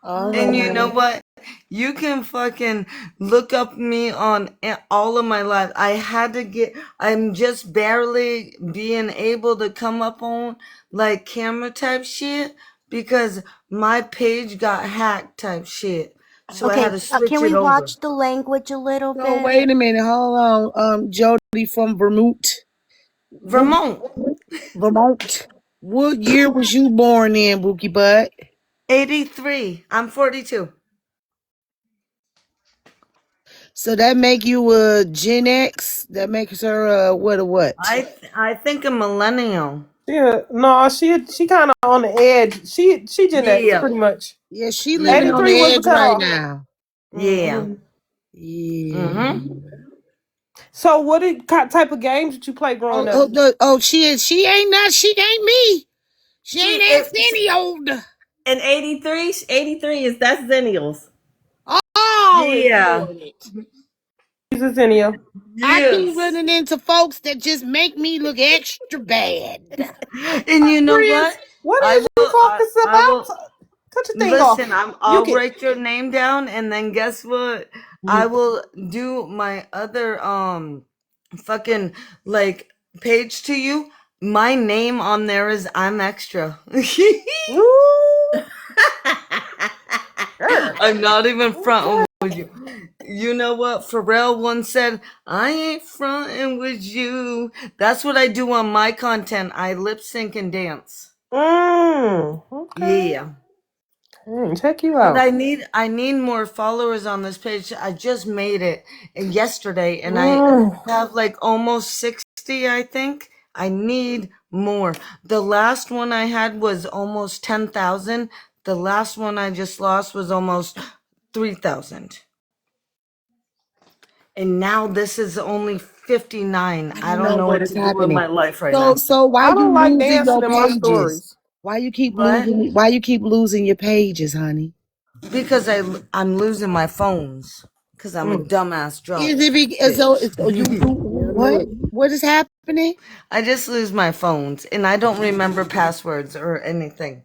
And you know what? You can fucking look up me on all of my live. I'm just barely being able to come up on like camera type shit because my page got hacked type shit. So I had Okay, to switch can we it over. watch the language a little So bit? wait a minute, hold on. Jody from Vermont. Vermont. Vermont. What year was you born in, Bookie Butt? 83. I'm 42. So that make you a Gen X? That makes her a what? I think a millennial. Yeah, no, she kind of on the edge. She Gen X Yeah. pretty much. Yeah, she living on 83 the was the edge right cutoff. now. Yeah. Yeah. So what type of games did you play growing up? She ain't me. She ain't asked any older. And 83 is that's Zennials. Oh, Yeah. She's a Zennial. I keep running into folks that just make me look extra bad. And you know what? What is you focus about? Cut your thing Listen, off. I'll write your name down, and then guess what? I will do my other fucking like page to you. My name on there is I'm extra. I'm not even fronting with you. You know what? Pharrell once said, I ain't fronting with you. That's what I do on my content. I lip sync and dance. Okay. Yeah. Check you out. But I need more followers on this page. I just made it yesterday and I have like almost 60, I think. I need more. The last one I had was almost 10,000. The last one I just lost was almost 3,000. And now this is only 59. I don't know what is to do with happening. my life right now. So why I don't you like losing dancing your in my pages? stories. Why you keep losing your pages, honey? Because I'm losing my phones. Because I'm a dumbass drunk. Is it because what is happening? I just lose my phones and I don't remember passwords or anything.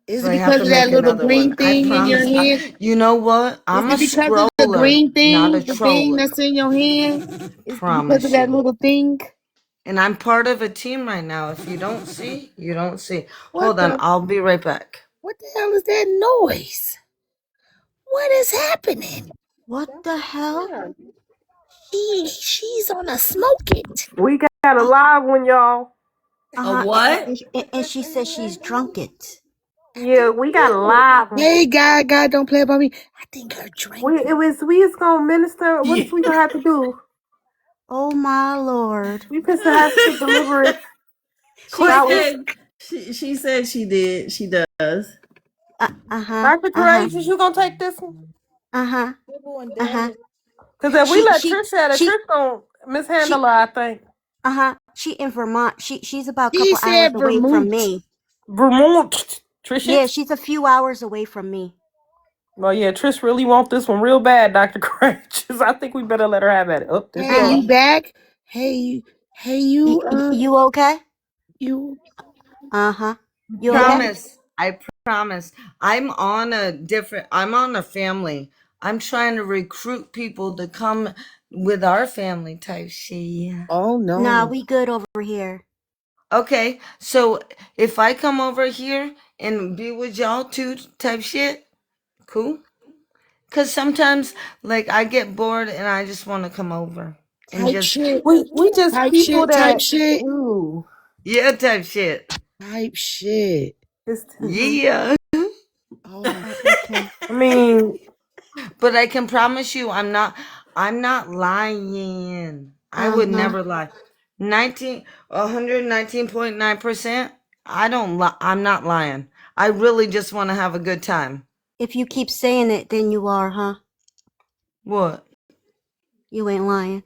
Is So it I have because to of that make little another green one. I thing in your promise. hand? You know what? I'm a Is it because of scroller, the green thing, not a the thing troller. that's in your hand? Is it because Promise of that you. little thing? And I'm part of a team right now. If you don't see, you don't see. What Hold on, the- I'll be right back. What the hell is that noise? What is happening? What the hell? She's on a smoke it. We got a live one, y'all. A what? And she says she's drunk it. Yeah, we got a live one. Hey, God, don't play about me. I think her drink. We was gonna minister. What is we gonna have to do? Oh my lord. We supposed to have to deliver it. She said she did. She does. Dr. Courageous, you gonna take this one? Because if we let Trish have it, Trish gonna mishandle her, I think. She in Vermont. She's about a He couple hours said away from Vermont. me. Vermont. Trish. Yeah, she's a few hours away from me. Well, yeah, Trish really want this one real bad, Dr. Courageous. I think we better let her have at it. Hey, you back? Hey, you. You okay? You. You Promise. okay? I promise. I'm on a family. I'm trying to recruit people to come with our family type shit. Oh no. Nah, we good over here. Okay, so if I come over here and be with y'all too type shit, cool? Because sometimes, like, I get bored and I just want to come over. And Type just shit. We just Type people shit, that... type shit. Ooh. Yeah, type shit. Type shit. Yeah. I mean... But I can promise you I'm not lying. I would never lie. 119.9%. I'm not lying. I really just want to have a good time. If you keep saying it, then you are, huh? What? You ain't lying.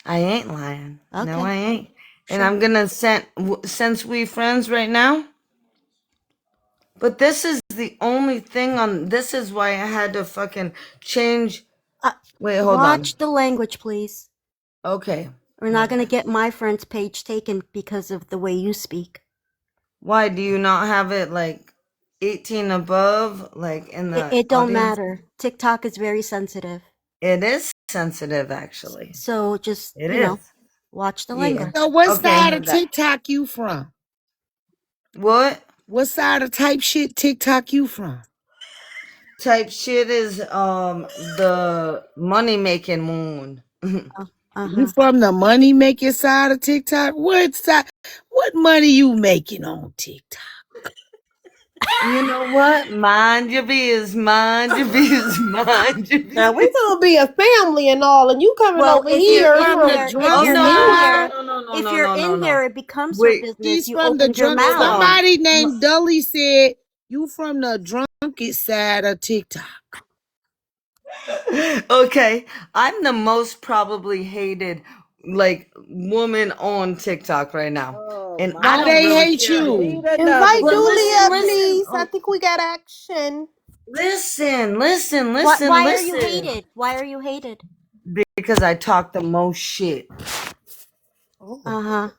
I ain't lying. Okay. No, I ain't. And I'm gonna since we friends right now. But this is the only thing this is why I had to fucking change. Wait, hold on. Watch the language, please. Okay. We're not gonna get my friend's page taken because of the way you speak. Why do you not have it like 18 above, like in the It don't audience. matter. TikTok is very sensitive. It is sensitive, actually. So just, It you know, is. watch the Yeah. language. So what Okay, side heard of that. TikTok you from? What What side of type shit TikTok you from? type shit is the money making one? You from the money making side of TikTok? What side? What money you making on TikTok? You know what? Mind your biz, mind your biz, mind your biz. Now we gonna be a family and all, and you coming Well, over if here you're in from here, if Oh you're no, in no, here, no, no, no, if no, you're no, no, in no. here, it becomes your Wait, business. She's You from the opened your drunk. hold mouth. on. Somebody named Dully said you from the drunkest side of TikTok. Okay, I'm the most probably hated like woman on TikTok right now, Oh and my I Why don't they really hate care. you? Need another But Julie listen, up, listen, please. I think we got action. listen, listen, Why, listen, why are you listen. hated? Why are you hated? Because I talk the most shit. Uh-huh.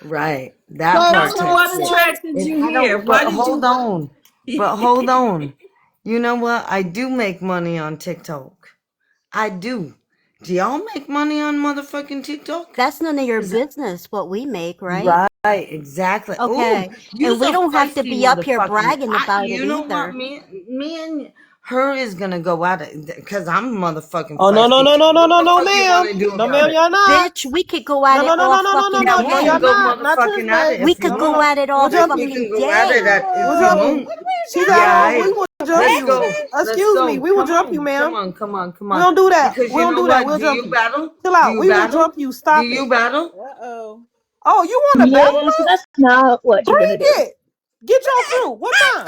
Right, that So part So type what shit. attracted If you I here? don't, Why but did hold you? on, but hold on. You know what? I do make money on TikTok. I do. Do y'all make money on motherfucking TikTok? That's none of your Is that business what we make, right? right? Exactly. Ooh, Okay. And you's we a don't have to feisty be up here motherfucking. bragging about it You know what? either. Me and her is gonna go at it because I'm motherfucking Oh no feisty. no no no no What no the no fuck you ma'am. want to do No about ma'am, it? y'all not. Bitch, we could go at No it no no all no no no no fucking Yeah, no we no day. can y'all go not. Not motherfucking at it Tuesday. We if you could No no go no. want. at it We'll all jump We you. fucking can go at it day. if We'll you jump want. you. She Yeah, got we aight. will jump Let's you. go. Let's Excuse me, go. we will Come jump on. you, Come ma'am. on. Come on. Come We on. don't do that. Because We you don't know do that. what? We'll Do jump you you. battle? Chill Do out. you We will battle? jump you. Do Stop you it. battle? Uh-oh. Oh, you want to battle Yes, us? that's not what you're gonna Bring do. it. Get your fruit. What time?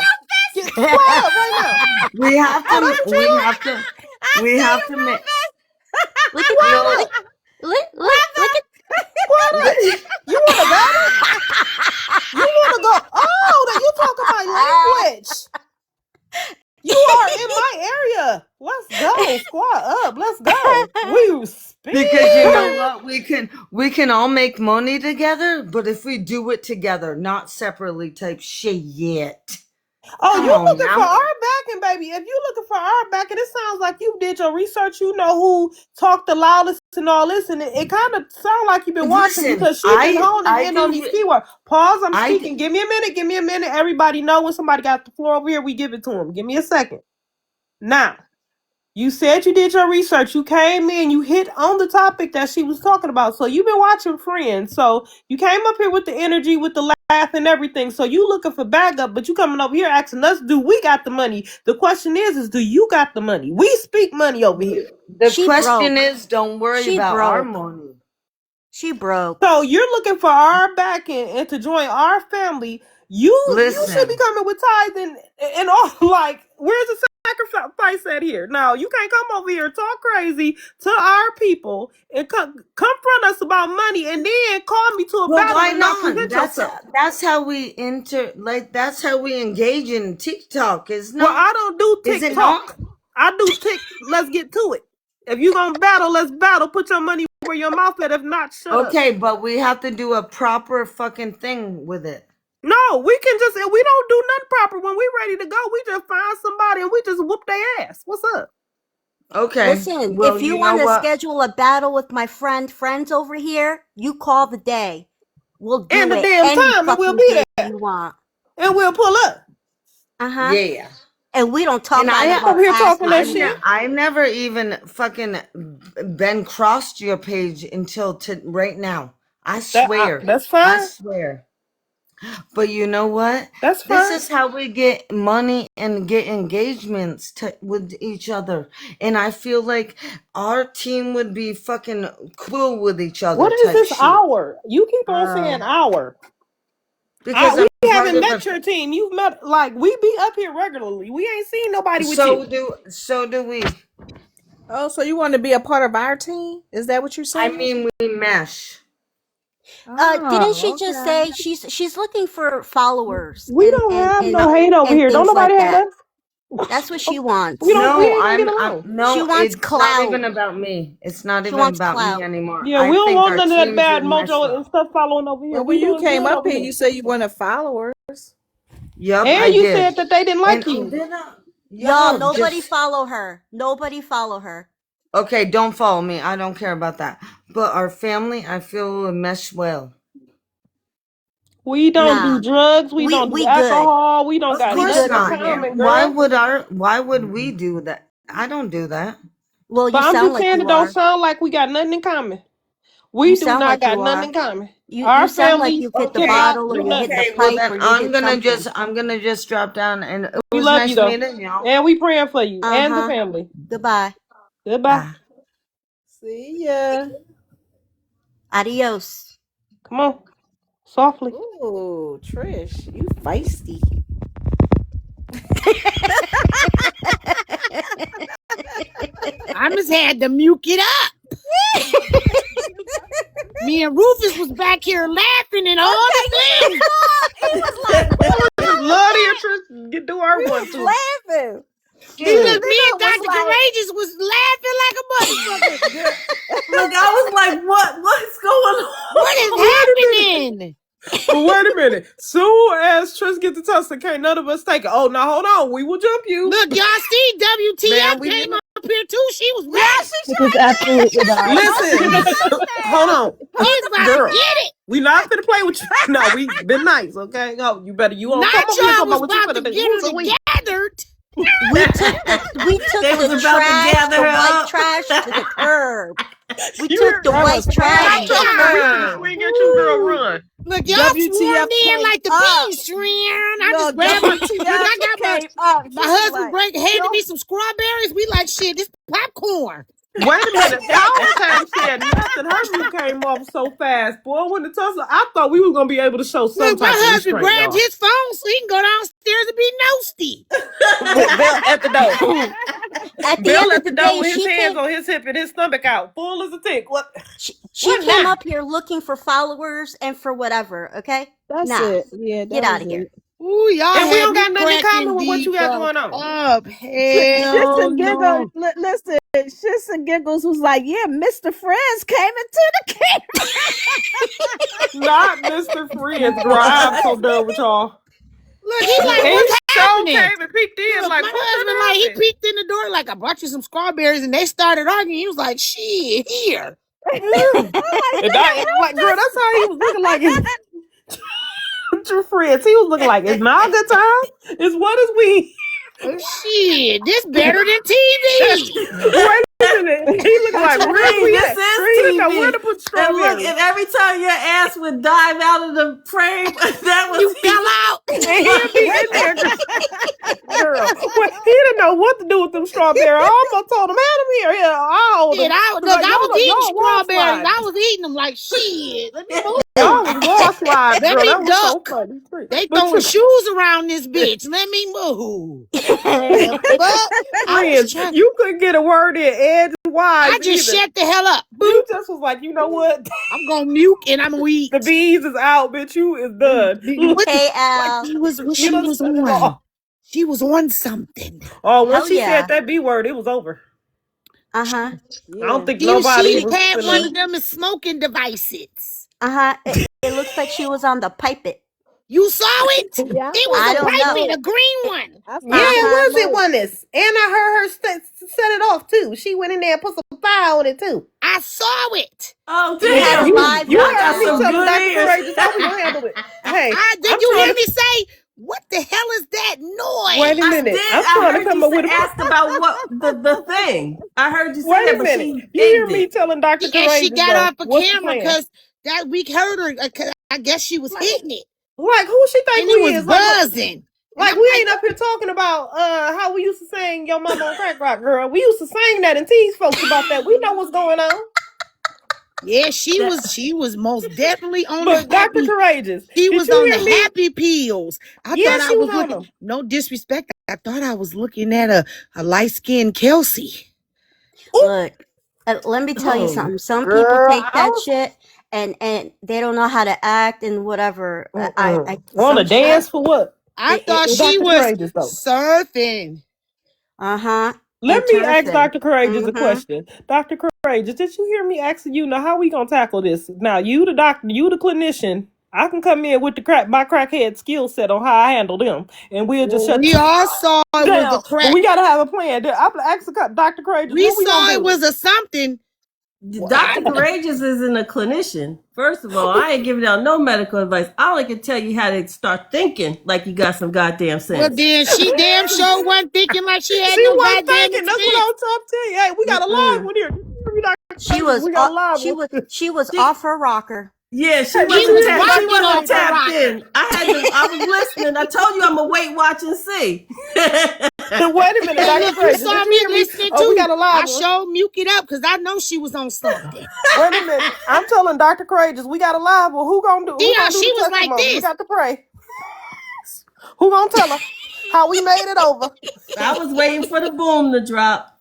Get square up right now. We have Oh, to. that's We you. have to. We have to make. Look at Square No. look up. look at Square up. You want to battle? You want to go? Oh, that you talking my language. You are in my area. Let's go. Squat up. Let's go. We speak. Because you know what? We can all make money together, but if we do it together, not separately type shit. Oh, Come you on looking for now. our backing, baby. If you looking for our backing, it sounds like you did your research. You know who talked the loudest and all this, and it kind of sounds like you've been watching Listen, because she been honing I in on do these keywords. Pause, I'm I speaking. Give me a minute. Give me a minute. Everybody know when somebody got the floor over here, we give it to them. Give me a second. Now, you said you did your research. You came in, you hit on the topic that she was talking about. So you've been watching Friends. So you came up here with the energy, with the laugh and everything. So you looking for backup, but you coming over here asking us, do we got the money? The question is do you got the money? We speak money over here. the She question broke. is don't worry She about our broke. money. She broke. So you're looking for our backing and to join our family. You should be Listen, coming with tithes and all. Like, where's the sacrifice at here? No, you can't come over here talk crazy to our people and confront us about money and then call me to a well, battle why and not not? present yourself. That's how we that's how we engage in TikTok. Well, I don't do Is it not? TikTok. I do let's get to it. If you gonna battle, let's battle. Put your money where your mouth at. If not, shut up. Okay, but we have to do a proper fucking thing with it. No, we can just, we don't do nothing proper. When we ready to go, we just find somebody and we just whoop their ass. What's up? Okay. Listen, Well, if you you want know to what? schedule a battle with my friends over here, you call the day. We'll do And the it damn any time, and we'll fucking be day there. you want. And we'll pull up. Uh-huh. Yeah. And we don't talk And out of Over our here asses talking that either. shit. I never even fucking been crossed your page until right now. I swear. That's I fine. swear. But you know what? That's This fine. is how we get money and get engagements with each other. And I feel like our team would be fucking cool with each other. What is type this shit. hour? You keep on saying hour. Because we I'm haven't part met of your team. You've met, like, we be up here regularly. We ain't seen nobody with so do we. Oh, so you want to be a part of our team? Is that what you're I saying? mean, we mesh. Didn't she Oh, just okay. say she's looking for followers? We don't have no hate over and here. Don't things like nobody hate that. us. That's what she wants. We ain't No, gonna get along. She wants it's clout. not even about me. It's not She even wants about clout. me anymore. Yeah, I we don't think want our none of that teams bad would mesh mojo well. and stuff following over here. Well, We when you doing came good up over here, here. you said you wanted followers. Yup, I And you did. said that they didn't like And you. Y'all, nobody just follow her. Nobody follow her. okay. Don't follow me. I don't care about that. But our family, I feel, will mesh well. We don't Nah, do drugs. We don't do we good. alcohol. We don't Of got We course good nothing in over not. here. common, Why girl. would we do that? I don't do that. Well, you But I'm sound just like saying you it don't are. sound like we got nothing in common. You We do sound not like got you nothing are. in common. You Our sound like families you've hit the Okay. bottle or do you hit nothing. the Okay. Well, pipe then or you did something. I'm gonna just drop down, and it We was love nice you though. meeting y'all. And we praying for you and the Uh-huh. family. Goodbye. Goodbye. Bye. See ya. Adios. Come on. Softly. Ooh, Trish, you feisty. I just had to mute it up. Me and Rufus was back here laughing and all the things. He was like, Love to hear Tristan get do our we one was too. laughing. See, look, me Nina and was Dr. like, Courageous was laughing like a motherfucker. Look, I was like, what's going on? What is happening? But wait a minute. Soon as Tris get the Tussin, can't none of us take it. Oh, now hold on. We will jump you. Look, y'all see Man, WTF we came will. up here too. She was ready. yeah, she It is sure absolutely not. Listen. Hold on. She's about Girl, to get it. we not finna play with you. No, we been nice, okay? No, you better. You won't come over here Nacho talking was about what you about to finna do. get Who's her a we? together. We took They was the about to trash, gather the her white up. trash to the curb. We You took the that white was trash to the curb. we get you, girl, run. Look, y'all WTF swarmed in came like the up. bees, friend. I No, just grabbed my. Look, WTF I got came up. my She was husband like, handed me some strawberries. We like shit. This popcorn. Wait a minute. Y'all ain't said nothing. Her mute came off so fast. Boy, when the tussle, I thought we was going to be able to show some Look, my type of husband restraint, grabbed y'all. his phone so he can go downstairs and be nosy. Bell at the door. At the Bell end at of the the door day, with his she hands came. on his hip and his stomach out, full as a tick. What? She What came now? up here looking for followers and for whatever. Okay, that's nah, it. Yeah, get that out was of here. it. Ooh, y'all And we had don't me got nothing in common cracking with what the you got fuck going on. up. Shits Hell and Giggles, no. listen, Shits and Giggles was like, yeah, Mr. Friends came into the camera. Not Mr. Friends, girl. I'm so done with y'all. Look, he like, And what's he happening? came and peeked in Look, like, my what husband, done like, he happened? peeked in the door, like, I brought you some strawberries, and they started arguing. He was like, shit, here. And like, girl, that's how he was looking like. Your friends, he was looking like, it's not a good time. It's what is we? Shit, this better than TV. Wait a minute. He looking like real Hey, sweet. this He didn't know where is to put TV. And look, strawberries. and every time your ass would dive out of the frame, that was You fell out. And he'd be in there, girl. Well, he didn't know what to do with them strawberries. I almost told him, have them here. Yeah, I'll hold Shit, them. I was eating strawberries. I was eating them like shit. Let me move. Y'all was wall slide, Let girl. me That was so duck. funny. They But throwing shoes around this bitch. Let me move. friends, you couldn't get a word in edgewise. I just either. shut the hell up. You just was like, you know what? I'm gonna mute and I'm gonna eat. The bees is out, bitch. You is done. Hey, Al. She was on. She was on something. Oh, when Hell she yeah. said that B word, it was over. Uh-huh. I don't think She nobody had was one of them smoking devices. Uh-huh. It looks like she was on the pipe it. You saw it? Yeah, It I was a don't know. pipe, a green one. Yeah, it was. It was. And I heard her set it off too. She went in there and put some fire on it too. I saw it. Oh, We had damn. a live You one got heard me some tell good Dr. ears. Courageous how we gonna handle it. Hey, Did I'm you trying hear to- me say, what the hell is that noise? Wait a I minute. did. I'm I trying to heard come you up with a. asked about what the thing. I heard you say Wait that, a but minute. she You hear aimed me it. telling Dr. And Courageous she got though, off a what's the camera plan? because that we heard her. 'Cause I guess she was hitting it. Like who she think And we it was is? buzzing. Like we ain't up here talking about how we used to sing Yo Mama on Crack Rock, girl. We used to sing that and tease folks about that. We know what's going on. Yeah, she was most definitely on But the happy. Dr. Courageous, She did was you on hear the me? happy pills. I Yeah, thought I she was was on looking. them. No disrespect. I thought I was looking at a light skinned Kelsey. Look, let me tell you something. Some people girl, take that shit and they don't know how to act and whatever. I want to some dance shit. for what? I thought Dr. she was Courageous though. surfing. Uh-huh. Let And me ask turfing. Dr. Courageous a Mhm. question. Dr. Courageous, did you hear me asking you now how we gonna tackle this? Now you the doctor, you the clinician. I can come in with my crackhead skill set on how I handle them, and we'll just Well, shut we all saw it was a down. But crack. we gotta have a plan. I'm asking Dr. Courageous, We what we saw gonna it do? was a something. Dr. Courageous isn't a clinician. First of all, I ain't giving out no medical advice. I only can tell you how to start thinking like you got some goddamn sense. Well, then she damn sure wasn't thinking like she had She no wasn't goddamn thinking. That's what experience. I'm telling you. Hey, we got a live one here. She was We got a live she one. was she was off her rocker. Yeah, she He was rocking wasn't off the tapped rocker. in. I was listening. I told you I'm gonna wait, watch, and see. Wait a minute, Hey, Dr. look, you Courageous. saw Did you me hear me? listening Oh, we too. got a live I one. showed mute it up because I know she was on something. Wait a minute. I'm telling Dr. Courageous, we got a live one. Who gonna do? Who Dion, gonna do she the was like testimony? We this. got to pray. Who gonna tell her how we made it over? I was waiting for the boom to drop.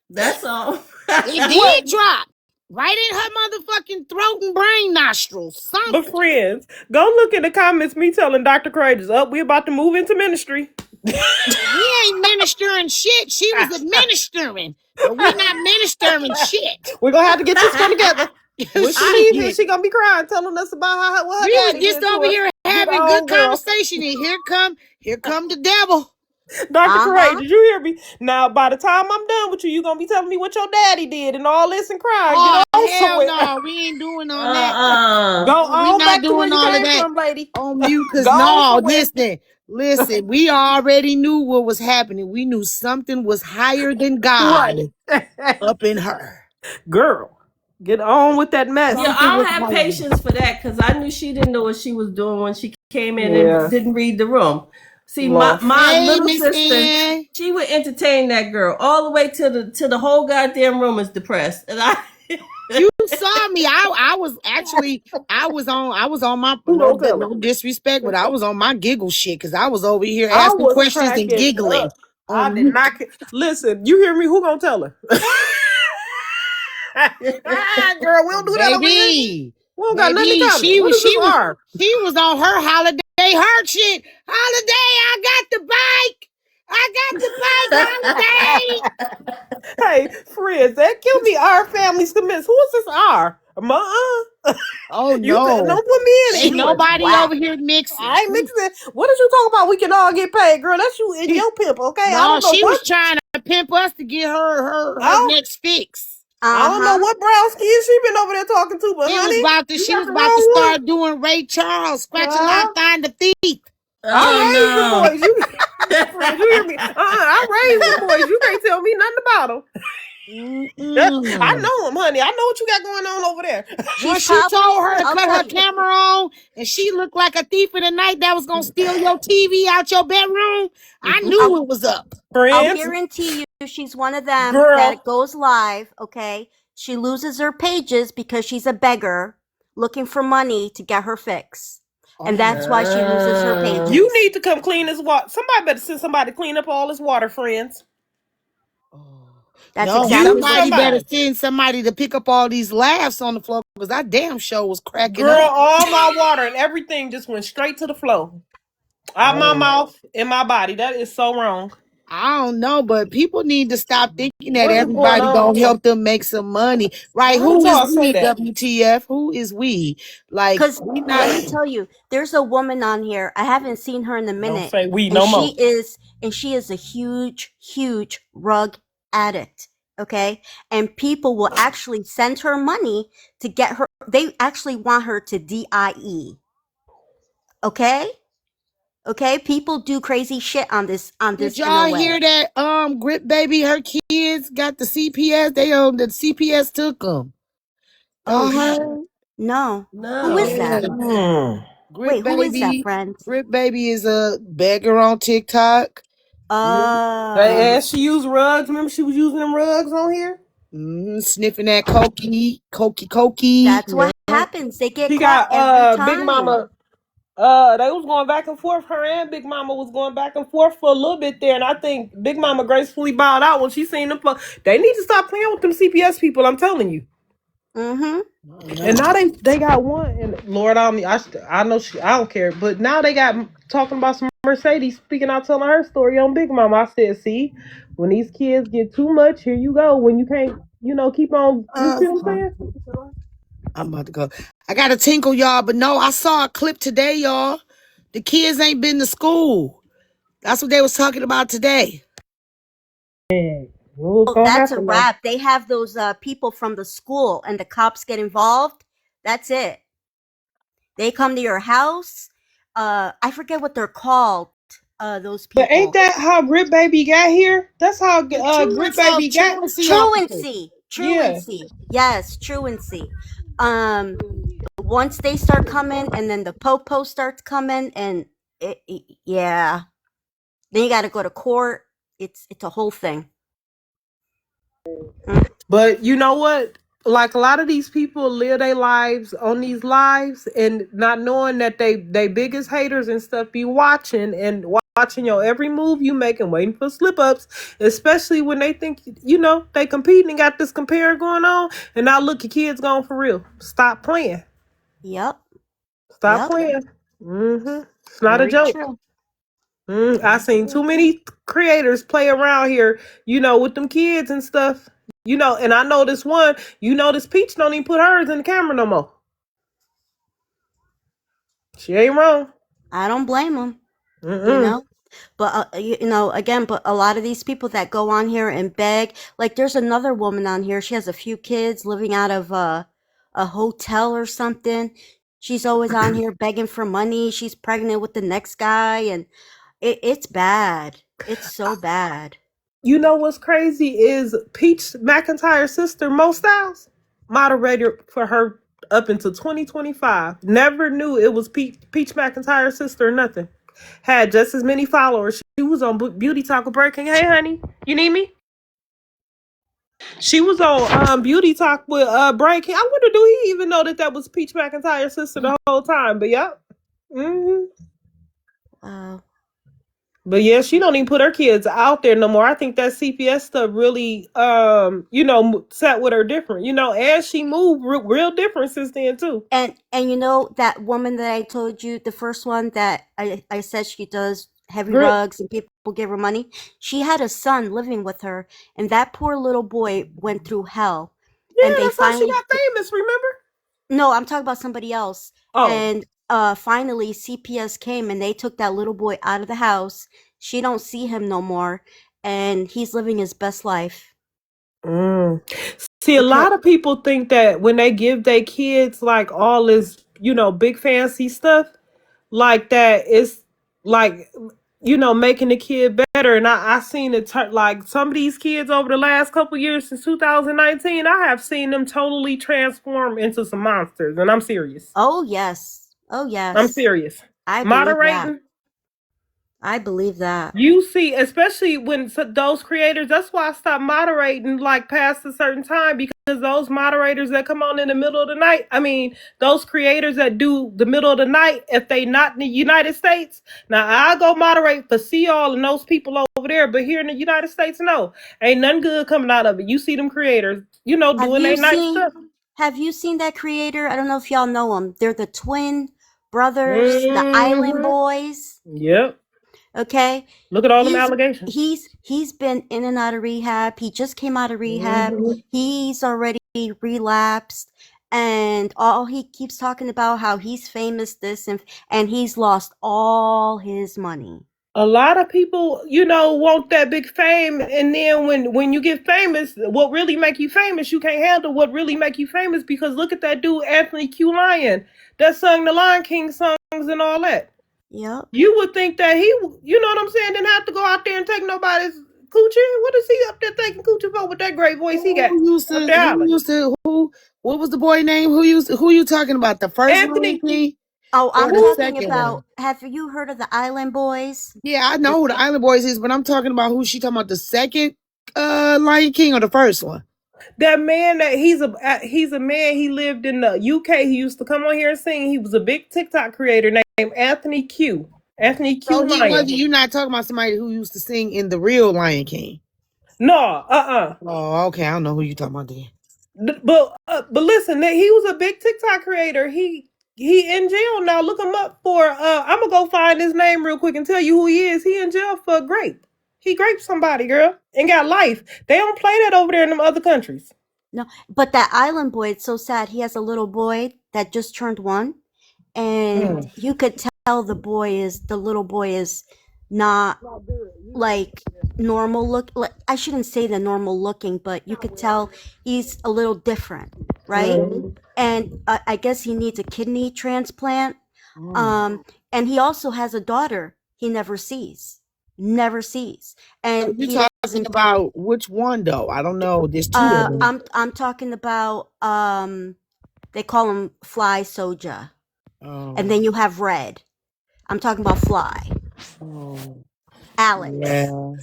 That's all. It did drop right in her motherfucking throat and brain nostrils. Something. But friends, go look in the comments. Me telling Dr. Courageous, we about to move into ministry. We ain't ministering shit. She was administering, but we not ministering shit. We're gonna have to get this one together. When she leaves here, Shit. she gonna be crying, telling us about what her We was daddy just did to over her. here having Get good on, girl. conversation, and here come the devil. Dr. Courageous, you hear me? Now, by the time I'm done with you, you gonna be telling me what your daddy did and all this and crying. Oh, Get on hell somewhere. no, we ain't doing all that. Go We on not back to where doing you all of came that. from, lady. On mute, cause Go on no, somewhere. listen. We already knew what was happening. We knew something was higher than God up in her. Girl, get on with that mess. Yeah, I don't have patience for that because I knew she didn't know what she was doing when she came in and didn't read the room. See, my Hey, little Miss sister, Ann. she would entertain that girl all the way to the whole goddamn room is depressed. And You saw me. I was on my no disrespect, but I was on my giggle shit because I was over here I asking was questions and cracking giggling. up. I did not. Listen, you hear me? Who gonna tell her? Girl, we don't do that over here. Baby, We don't got nothing in common. she What is this R? was on her holiday heart shit. Holiday, I got the bike. Holiday. Hey, friends, that kill me. Our family's convinced. Who is this R? Oh You no. don't put me in it. Ain't nobody over here mixing. I ain't mixing it. What did you talk about? We can all get paid, girl. That's you in your pimp, okay? I No, don't know she what. was trying to pimp us to get her next fix. I don't know what brown skin she been over there talking to, but She honey, was about to start doing Ray Charles, scratching out, find the thief. I raised the boys. You hear me? I raised the boys. You can't tell me nothing about them. I know them, honey. I know what you got going on over there. When she told her to cut her camera on, and she looked like a thief in the night that was gonna steal your TV out your bedroom, I knew it was up. I'll guarantee you she's one of them that goes live, okay? She loses her pages because she's a beggar looking for money to get her fix. And that's why she loses her pages. You need to come clean this water. Somebody better send somebody to clean up all this water, friends. That's Somebody better send somebody to pick up all these laughs on the floor because that damn show was cracking Girl, up. all my water and everything just went straight to the floor. Out my mouth, in my body. That is so wrong. I don't know, but people need to stop thinking that everybody gonna help them make some money, right? Who is we? WTF? Who is we? Like, because let me tell you, there's a woman on here. I haven't seen her in a minute. Don't say we and no more. She is a huge rug addict. Okay, and people will actually send her money to get her. They actually want her to DIE. Okay, people do crazy shit on this. Did y'all hear that? Grip Baby, her kids got the CPS. The CPS took them. No. Who is that? Grip Wait, who is that, friend? Grip Baby is a beggar on TikTok. And she used rugs. Remember, she was using them rugs on here. Sniffing that cokey. That's what happens. They get She caught got every time. Big Mama. They was going back and forth. Her and Big Mama was going back and forth for a little bit there, and I think Big Mama gracefully bowed out when she seen them. They need to stop playing with them CPS people. I'm telling you. And now they got one, and Lord, I know I don't care, but now they got talking about some Mercedes speaking out, telling her story on Big Mama. I said, see, when these kids get too much, here you go. When you can't, keep on. You see what I'm saying? I'm about to go. I got to tinkle, y'all, but no, I saw a clip today, y'all. The kids ain't been to school. That's what they was talking about today. What's Oh, gonna that's a happen though? wrap. They have those people from the school and the cops get involved. That's it. They come to your house. I forget what they're called. Those But ain't people. that how Grip Baby got here? That's how The Grip Baby got. truancy officer. Truancy. Yeah. Truancy. Yes, truancy. Once they start coming and then the popo starts coming and yeah. Then you got to go to court. It's a whole thing. But you know what? Like a lot of these people live their lives on these lives and not knowing that they biggest haters and stuff be watching and watching your every move you make and waiting for slip ups, especially when they think they competing and got this compare going on. And now look, your kids going for real. Stop playing. Yep. Stop Yep. playing. It's not a Very joke. true. I seen too many creators play around here, with them kids and stuff. And I know this one, this Peach don't even put hers in the camera no more. She ain't wrong. I don't blame them. You know? But again, but a lot of these people that go on here and beg, like there's another woman on here. She has a few kids living out of a hotel or something. She's always on here begging for money. She's pregnant with the next guy, and it's bad. It's so bad. You know what's crazy is Peach McIntyre's sister, Mo Styles, moderator for her up until 2025. Never knew it was Peach McIntyre's sister or nothing. Had just as many followers. She was on Beauty Talk with Breaking. Hey, honey, you need me? She was on Beauty Talk with Breaking. I wonder, do he even know that was Peach McIntyre's sister the whole time? But yep. Wow. But yeah, she don't even put her kids out there no more. I think that CPS stuff really, sat with her different, and she moved real different since then too. And you know that woman that I told you, the first one that I said she does heavy Grip. rugs and people give her money. She had a son living with her, and that poor little boy went through hell. Yeah, and they that's how she finally got famous. Remember? No, I'm talking about somebody else. Oh. And finally CPS came and they took that little boy out of the house. She don't see him no more, and he's living his best life. See, a lot of people think that when they give their kids like all this, big fancy stuff, like that, it's like, making the kid better. And I seen it like some of these kids over the last couple years since 2019, I have seen them totally transform into some monsters. And I'm serious. Oh yes. Oh yes. I'm serious. I believe Moderating. that. I believe that. You see, especially when those creators, that's why I stopped moderating like past a certain time, because those moderators that come on in the middle of the night, those creators that do the middle of the night, if they not in the United States, now I go moderate for Y'all and those people over there, but here in the United States, no, ain't nothing good coming out of it. You see them creators, doing their night stuff. Have you seen that creator? I don't know if y'all know them. They're the twin brothers, the Island Boys. Yep. Okay. Look at all them allegations. He's been in and out of rehab. He just came out of rehab. He's already relapsed, and all he keeps talking about how he's famous, this and he's lost all his money. A lot of people, want that big fame, and then when you get famous, what really make you famous, you can't handle what really make you famous, because look at that dude, Anthony Q. Lion, that sung the Lion King songs and all that. Yep. You would think that he, you know what I'm saying, didn't have to go out there and take nobody's coochie. What is he up there taking coochie for with that great voice he got? What was the boy name? Who you talking about? The first Anthony. one? Oh, I'm talking about, have you heard of the Island Boys? Yeah, I know who the Island Boys is, but I'm talking about who she talking about, the second Lion King or the first one? That man, that he's a man, he lived in the UK. He used to come on here and sing. He was a big TikTok creator named Anthony Q. Anthony Q. So Lion. you're not talking about somebody who used to sing in the real Lion King? No, Oh, okay, I don't know who you talking about then. But listen, he was a big TikTok creator. He in jail now. Look him up for. I'm gonna go find his name real quick and tell you who he is. He in jail for grape. He raped somebody, girl, and got life. They don't play that over there in them other countries. No, but that island boy, it's so sad. He has a little boy that just turned 1, and you could tell the little boy is not like normal look. Like, I shouldn't say the normal looking, but you could tell he's a little different, right? And I guess he needs a kidney transplant. And he also has a daughter he never sees, and You he talking doesn't. about which one though? I don't know. There's 2 of them. I'm talking about they call him Fly Soja, and then you have Red. I'm talking about Fly. Alex. Yeah.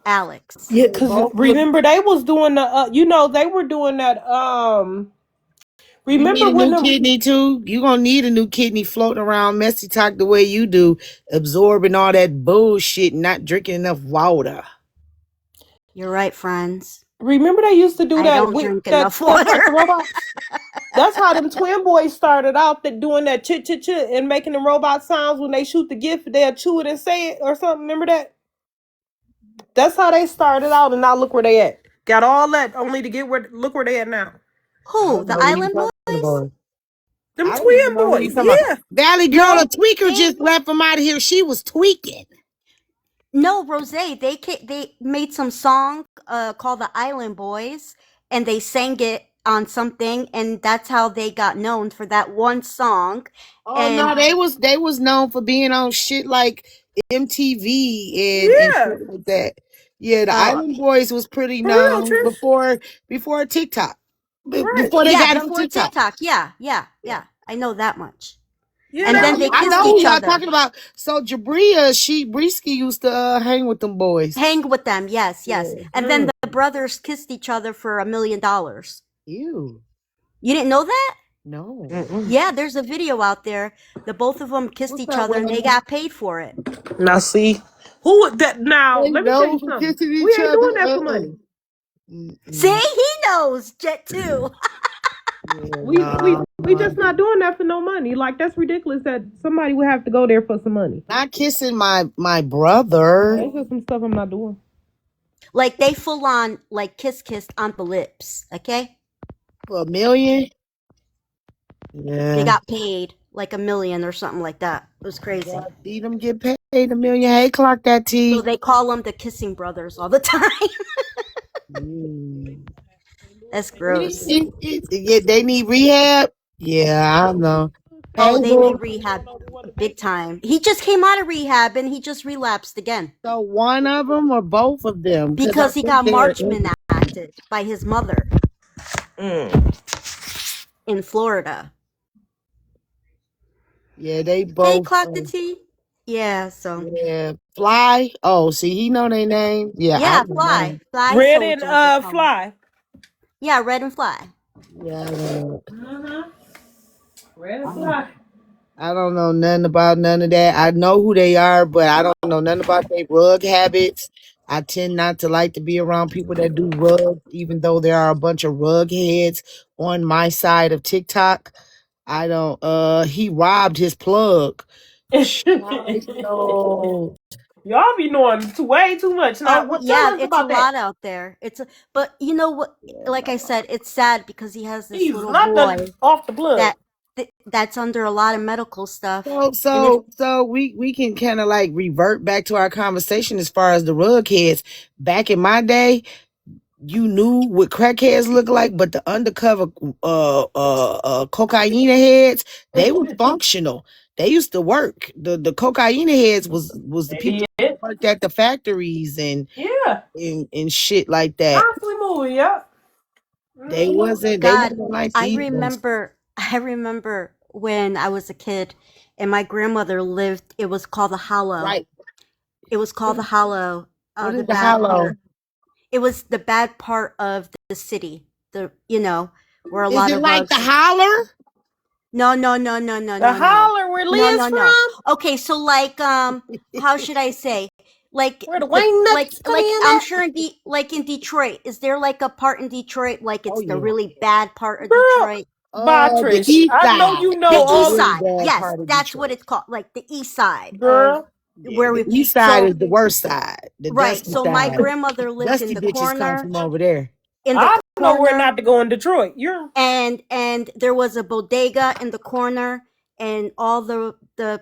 Alex. Yeah, because remember they was doing the they were doing that You remember need a when new them kidney too? You gonna need a new kidney floating around messy talk the way you do, absorbing all that bullshit, not drinking enough water. You're right, friends. remember they used to do I that don't with drink that enough stuff like the water. robots? That's how them twin boys started out, that doing that chit chit chit and making them robot sounds when they shoot the gift, they'll chew it and say it or something. Remember that? That's how they started out, and now look where they at. Got all that only to look where they at now. Who? The Island Boys? Them I don't even twin know who you boys, talking about. yeah. Valley girl, No, a tweaker just left from out of here. She was tweaking. No, Rose. They made some song called the Island Boys, and they sang it on something, and that's how they got known for that one song. Oh no, And they was known for being on shit like MTV and Yeah. shit like that. Yeah, the Oh, Island Boys was pretty For real, known Trish. before TikTok. Right. Before they yeah, got on before TikTok. TikTok. Yeah. I know that much. Yeah, And that then was they I kissed know who each y'all other. talking about. So Jabria, Brisky used to hang with them boys. Hang with them, yes. Yeah. And then the brothers kissed each other for $1 million. Ew. You didn't know that? No. Yeah, there's a video out there. The both of them kissed What's each that other, and they woman? got paid for it. Now see, who would that now? They Let me tell know you for something. kissing We each ain't other. doing that for money. See, he knows, Jet too. We just not doing that for no money. Like, that's ridiculous that somebody would have to go there for some money. Not kissing my brother. That's just some stuff I'm not doing. Like, they full on like kissed on the lips. Okay, For $1 million? they Yeah. got paid like $1 million or something like that. It was crazy. See them get paid $1 million. Hey, clock that T. So they call them the kissing brothers all the time. That's gross. Yeah, they need rehab. Yeah, I know. Oh, Hey, they boo. need rehab big time. He just came out of rehab and he just relapsed again So one of them or both of them? because he got Marchman acted by his mother in Florida. Yeah, they Hey, both. clock the T. Yeah, so Yeah, Fly. Oh, see, he know their name. Yeah, yeah, I don't Fly, know. Fly Red Soldier, and they call him. Fly. Yeah, Red and Fly. Yeah, I don't know. Red and Fly. I don't know nothing about none of that. I know who they are, but I don't know nothing about their rug habits. I tend not to like to be around people that do rugs, even though there are a bunch of rug heads on my side of TikTok. I don't. He robbed his plug. So Y'all be knowing way too much. Now, Oh what yeah, tell us it's a about that? lot out there. But you know what? Like I said, it's sad because he has this He's little not done boy off the blood. that's under a lot of medical stuff. So we can kind of like revert back to our conversation as far as the rug heads. Back in my day, you knew what crackheads look like, but the undercover cocaine heads, they were functional. They used to work. The cocaine heads was the people that worked at the factories and shit like that. Constantly moving, yep. They wasn't like I these ones. remember when I was a kid and my grandmother lived, it was called the Hollow. Right. It was called the Hollow. What is the Hollow? It was the bad part of the city. Where a Is lot it of like the Holler? No. The Holler where Leah's from? Okay, so like how should I say? Like where the Wayne nuts come in I'm at? sure in Detroit. Is there like a part in Detroit like it's the really bad part of Detroit? Bye, Trish. The east I know side. you know The all east side. bad Yes, part of that's Detroit. what it's called. Like the east side. Girl. Where The we east side is the worst side. The right. dusty So my side. grandmother lived Dusty in the bitches come corner. from over there. In the nowhere corner, not to go in Detroit. You're and there was a bodega in the corner, and all the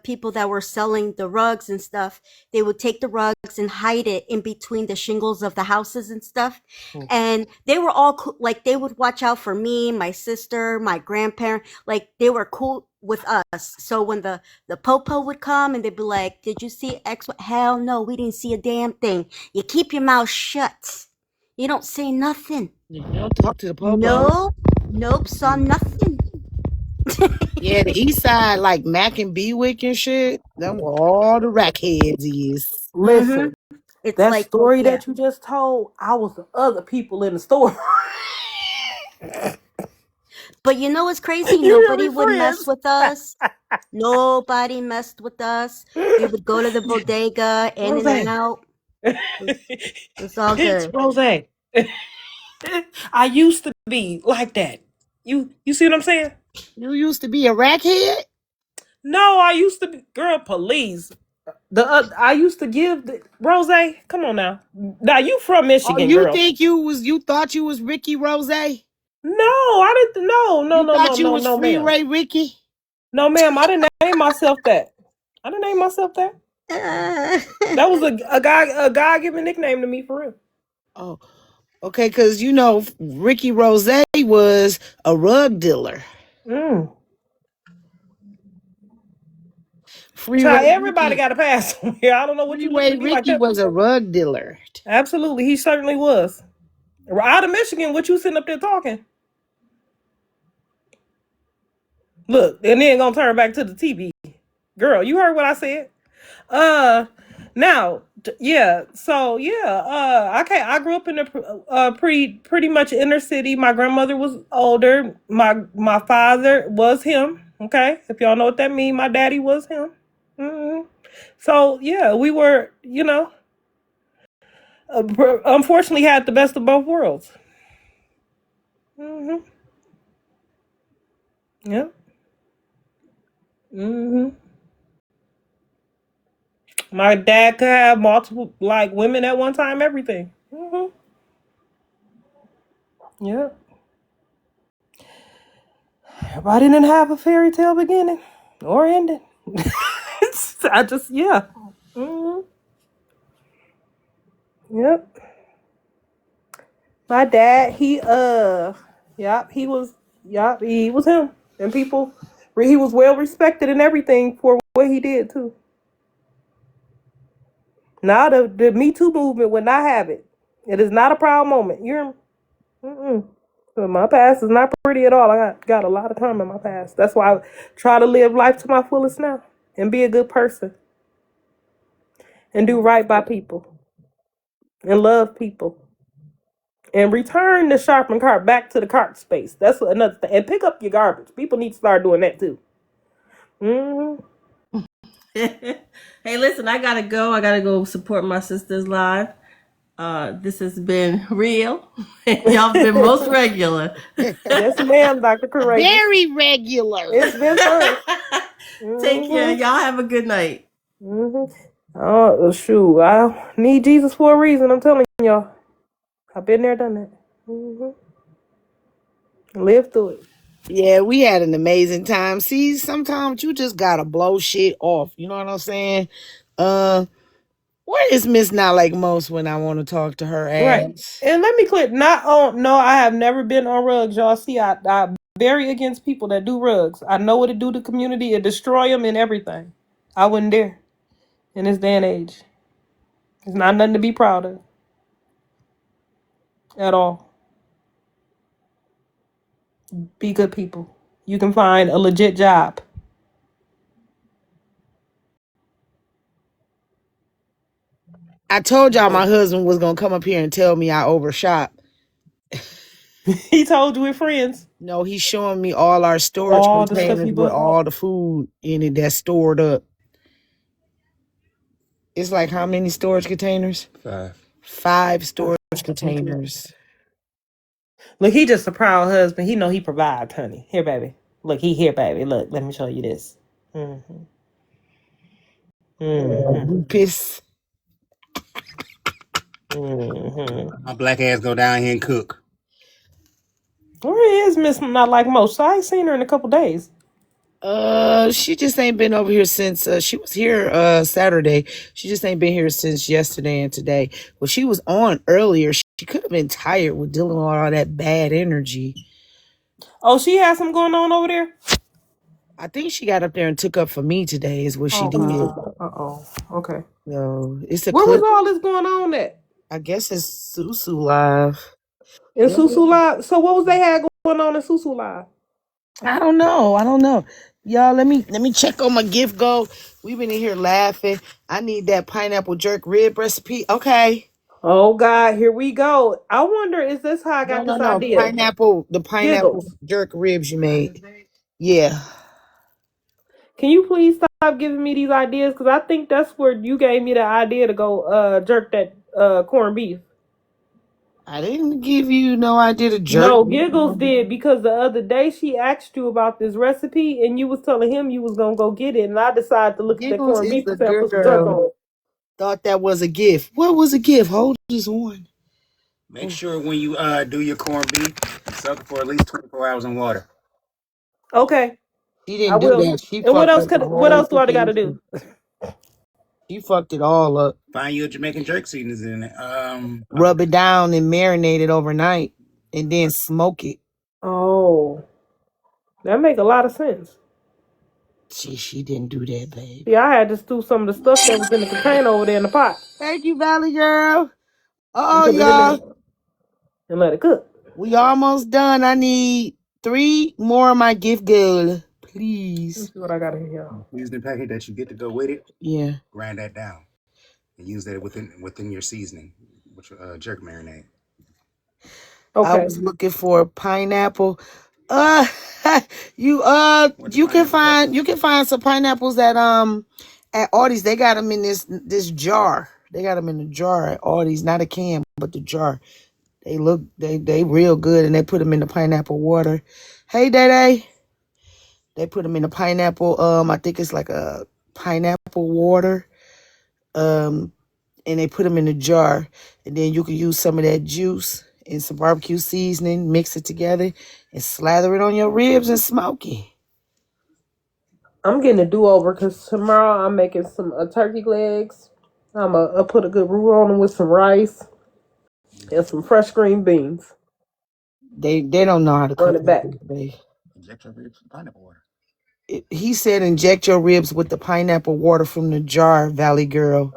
people that were selling the rugs and stuff, they would take the rugs and hide it in between the shingles of the houses and stuff. And they were all cool. Like, they would watch out for me, my sister, my grandparent. Like, they were cool with us. So when the popo would come and they'd be like, did you see X? Hell no, we didn't see a damn thing. You keep your mouth shut. You don't say nothing. You don't talk to the popo. No, nope, saw nothing. Yeah, the east side, like Mac and Bewick and shit, them were all the rackheads is. listen. It's That like, story yeah. that you just told, I was the other people in the store. But you know what's crazy? You hear Nobody me, would mess friends? with us. Nobody messed with us. We would go to the bodega, in Rose. and out. It's all It's good. Rose. I used to be like that. You see what I'm saying? You used to be a rackhead? No, I used to be, girl, please. I used to give Rose. Come on now. Now you from Oh, Michigan, you girl? think you thought you was Ricky Rose? No, I didn't. No, You thought you was no, ma'am. Freeway Ricky? No, ma'am. I didn't name myself that. I didn't name myself that. That was a God-given nickname to me, for real. Oh, okay, because you know Ricky Rose was a rug dealer. Child, everybody got a pass on here. I don't know what you looking Freeway at me like Ricky that. was a rug dealer. Absolutely, he certainly was. Out of Michigan, what you sitting up there talking? Look, and then gonna turn back to the TV. Girl, you heard what I said. Now, yeah. So yeah. I grew up in a pretty much inner city. My grandmother was older. My father was him. Okay, if y'all know what that means, my daddy was him. So yeah, we were, unfortunately had the best of both worlds. Yeah. My dad could have multiple women at one time, everything. Yeah. I didn't have a fairy tale beginning or ending. I just, yeah. Yep. My dad, he was him. And people, he was well respected and everything for what he did too. Now the Me Too movement would not have it. It is not a proud moment. You're, my past is not pretty at all. I got a lot of time in my past. That's why I try to live life to my fullest now and be a good person and do right by people and love people and return the shopping cart back to the cart space. That's another thing. And pick up your garbage. People need to start doing that too. Hey, listen, I gotta go. I gotta go support my sisters live. This has been real. Y'all been most regular. Yes, ma'am, Dr. Courageous. Very regular. It's been fun. Take care. Y'all have a good night. Oh, shoot. I need Jesus for a reason. I'm telling y'all. I've been there, done that. Live through it. Yeah, we had an amazing time. See, sometimes you just gotta blow shit off. You know what I'm saying? Where is Miss Not Like Most when I want to talk to her ass? Right. And let me clear, no, I have never been on rugs, y'all. See, I'm very against people that do rugs. I know what it do to the community. It destroy them and everything. I wouldn't dare in this day and age. It's not nothing to be proud of at all. Be good people. You can find a legit job. I told y'all my husband was gonna come up here and tell me I overshot. He told you we're friends. No, he's showing me all our storage All the stuff containers he with bought. all the food in it that's stored up. It's like how many storage containers? 5 storage containers. Look, he just a proud husband. He know he provides, honey. Here, baby. Look, he here, baby. Look, let me show you this. Piss. My black ass go down here and cook. Where is Miss Not Like Most? I ain't seen her in a couple days. She just ain't been over here since she was here Saturday. She just ain't been here since yesterday and today. Well, she was on earlier. She could have been tired with dealing with all that bad energy. Oh, she has some going on over there? I think she got up there and took up for me today is what she did. Uh-oh. Okay. No, it's a Where was clip. all this going on at? I guess it's Susu Live. In Yep. Susu Live? So what was they had going on in Susu Live? I don't know. Y'all, let me check on my gift goal. We've been in here laughing. I need that pineapple jerk rib recipe. Okay. Oh God, here we go. I wonder, is this how I got this No. idea? The pineapple Giggles. jerk ribs you made. Yeah. Can you please stop giving me these ideas? Because I think that's where you gave me the idea to go jerk that corned beef. I didn't give you no idea to jerk. No, Giggles did, because the other day she asked you about this recipe and you was telling him you was gonna go get it, and I decided to look at that Giggles corned is beef the and say I put some jerk on girl. it. Thought that was a gift. What was a gift? Hold this on. Make sure when you do your corned beef, soak it for at least 24 hours in water. Okay. She I didn't do will. that. She And what fucked else up the what whole else do I gotta do? situation. She fucked it all up. Find you a Jamaican jerk seasonings in it. Rub it down and marinate it overnight and then smoke it. Oh. That make a lot of sense. She didn't do that, babe. Yeah, I had to do some of the stuff that was in the container over there in the pot. Thank you, Valley Girl. You Oh, put it in there y'all. and let it cook. We almost done. I need 3 more of my gift girl. Let me Please. see what I got in here. Seasoning packet that you get to go with it. Yeah. Grind that down and use that within your seasoning, which jerk marinade. I Okay. was looking for pineapple. You can find some pineapples at Aldi's. They got them in this jar. They got them in the jar at Aldi's, not a can, but the jar. They look they real good, and they put them in the pineapple water. Hey, Day. They put them in the pineapple. I think it's like a pineapple water. And they put them in a jar, and then you can use some of that juice and some barbecue seasoning, mix it together, and slather it on your ribs and smoke it. I'm getting a do-over because tomorrow I'm making some turkey legs. I'll put a good roux on them with some rice and some fresh green beans. They don't know how to Run cook it back. that, babe. Inject your ribs with pineapple water. He said inject your ribs with the pineapple water from the jar, Valley Girl.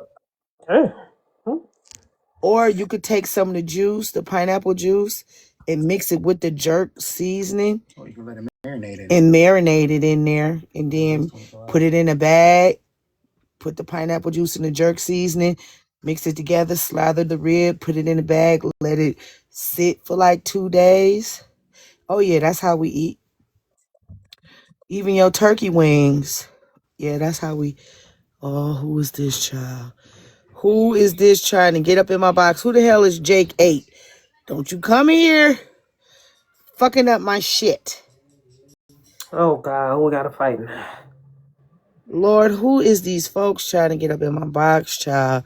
Or you could take some of the juice, the pineapple juice, and mix it with the jerk seasoning. Or you can let it marinate in and marinate it in there, and then put it in a bag. Put the pineapple juice and the jerk seasoning, mix it together, slather the rib, put it in a bag, let it sit for like 2 days. Oh yeah, that's how we eat. Even your turkey wings. Yeah, that's how we. Oh, who is this child? Who is this trying to get up in my box? Who the hell is Jake 8? Don't you come here fucking up my shit. Oh God, we gotta fight now. Lord, who is these folks trying to get up in my box, child?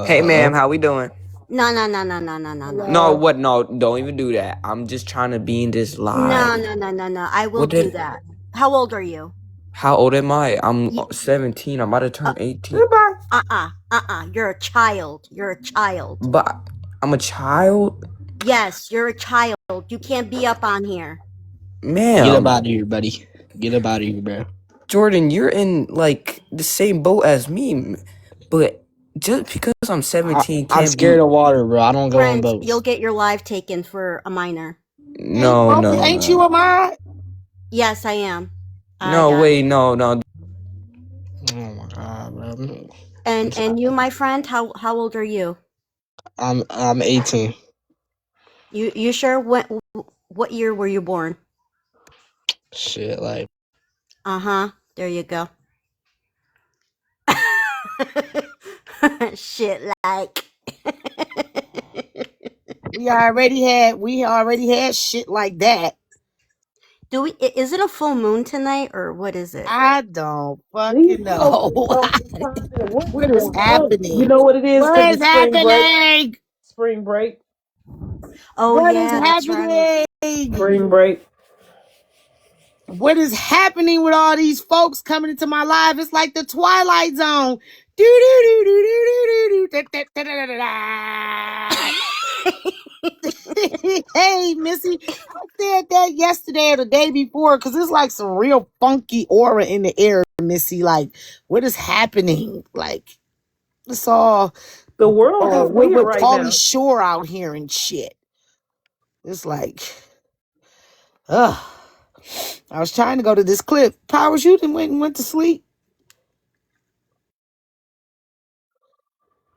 Hey, ma'am, how we doing? No. No, what? No, don't even do that. I'm just trying to be in this live. No. I will What do did? that. How old are you? How old am I? I'm You 17. I'm about to turn 18. Goodbye. You're a child. You're a child. But I'm a child, Yes, you're a child. You can't be up on here. ma'am. Get up out of here, buddy. Get up out of here, bro. Jordan, you're in like the same boat as me, but just because I'm 17 I'm can't scared be. of water, bro. I don't go on Friends, you'll boats. get your life taken for a minor. No. Ain't you a mod? Yes, I am. No, wait, no. Oh my god, bro. And you, my friend, how old are you? I'm 18. You sure? What year were you born? Shit, like. There you go. Shit, like. We already had shit like that. Is it a full moon tonight or what is it? I don't fucking know. What is happening? You know what it is? What is happening? spring break. Oh What is yeah, that's right. happening? Spring break. What is happening with all these folks coming into my life? It's like the Twilight Zone. Do do do do do do do da, da, da, da, da. Hey, Missy, I said that yesterday or the day before because it's like some real funky aura in the air, Missy. Like, what is happening? Like, it's all The world is weird with right Pauly now. Shore out here and shit. It's like, ugh. I was trying to go to this clip. Powers, you done went to sleep.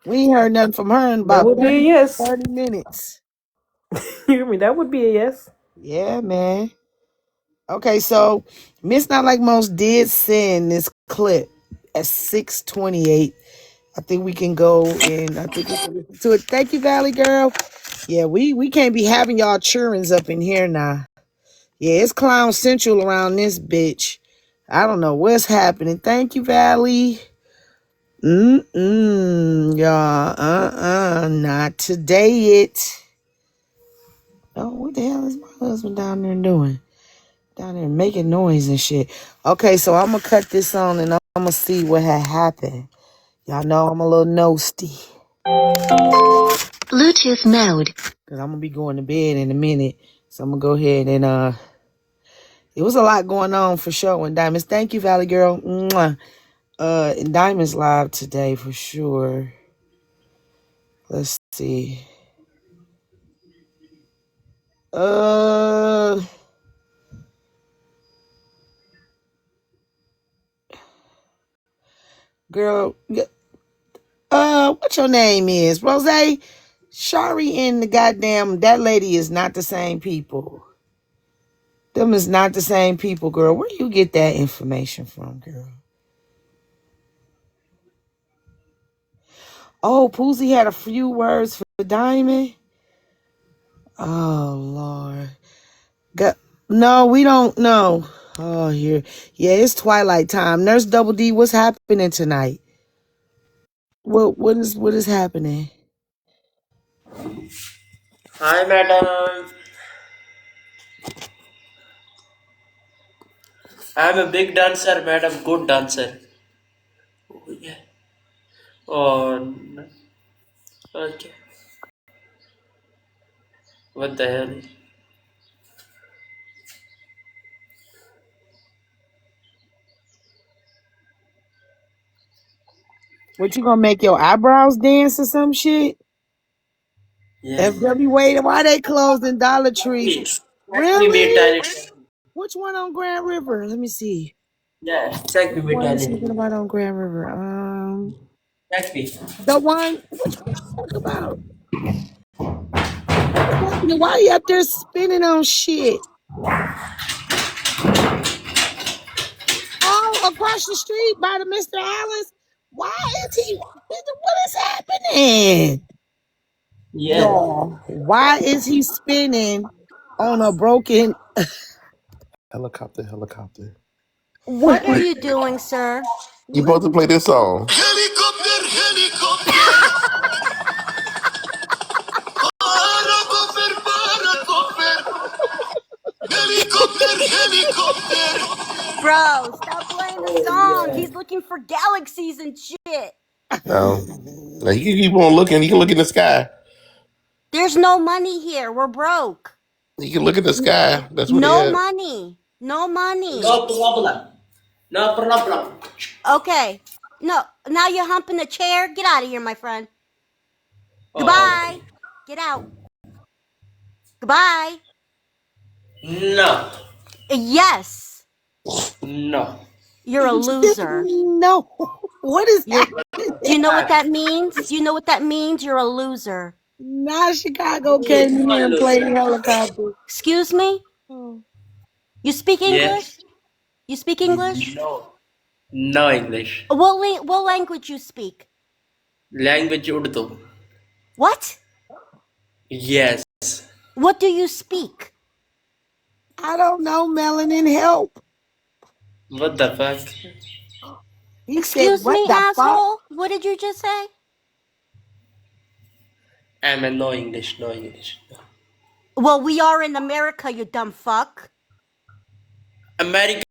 We ain't heard nothing from her in That about would be a yes. 30 minutes. You hear me? That would be a yes. Yeah, man. Okay, so Miss Not Like Most did send this clip at 6:28. I think we can go and I think we can listen to it. Thank you, Valley Girl. Yeah, we can't be having y'all children's up in here now. Yeah, it's clown central around this bitch. I don't know what's happening. Thank you, Valley. Y'all, not today it. Oh, what the hell is my husband down there doing? Down there making noise and shit. Okay, so I'm gonna cut this on and I'm gonna see what had happened. Y'all know I'm a little nosy. Bluetooth mode. Cause I'm gonna be going to bed in a minute. So I'm gonna go ahead and it was a lot going on for sure in Diamonds. Thank you, Valley Girl. Mwah. In Diamonds Live today for sure. Let's see. Girl, what your name is? Rose? Shari and the goddamn, that lady is not the same people. Them is not the same people, girl. Where you get that information from, girl? Oh, Poozy had a few words for Diamond. Oh, Lord. No, we don't know. Oh, here. Yeah, it's Twilight time. Nurse Double D, what's happening tonight? What is happening? Hi, madam. I'm a big dancer, madam. Good dancer. Oh, yeah. Oh, no. Okay. What the hell? What, you gonna make your eyebrows dance or some shit? Yeah. FW, why they closed in Dollar Tree? Check me, Really? beta. Which one on Grand River? Let me see. Yeah, check me, Which one is beta. talking about on Grand River? Check me. The one. Which one you talking about? Why you up there spinning on shit? Oh, across the street by the Mr. Allen's. Why is he? What is happening? Yeah. Y'all, why is he spinning on a broken? Helicopter. What are you doing, sir? You supposed to play this song. Helicopter, helicopter. Bro, stop playing the song. He's looking for galaxies and shit. No. Now you can keep on looking. You can look in the sky. There's no money here. We're broke. You can look at the sky. That's what he No had. money. No money. No problem. No problem. Okay. No, now you're humping the chair. Get out of here, my friend. Goodbye. Get out. Goodbye. No. Yes. No. You're a loser. No. What is that? Do you know what that means? Do you know what that means? You're a loser. Nah, Chicago came in here and played helicopter. Excuse me? You speak English? Yes. You speak English? No. No English. What language you speak? Language Urdu. What? Yes. What do you speak? I don't know, Melanin. Help. What the fuck? He Excuse said, what me, the asshole? fuck? What did you just say? No English, no English. Well, we are in America, you dumb fuck. America.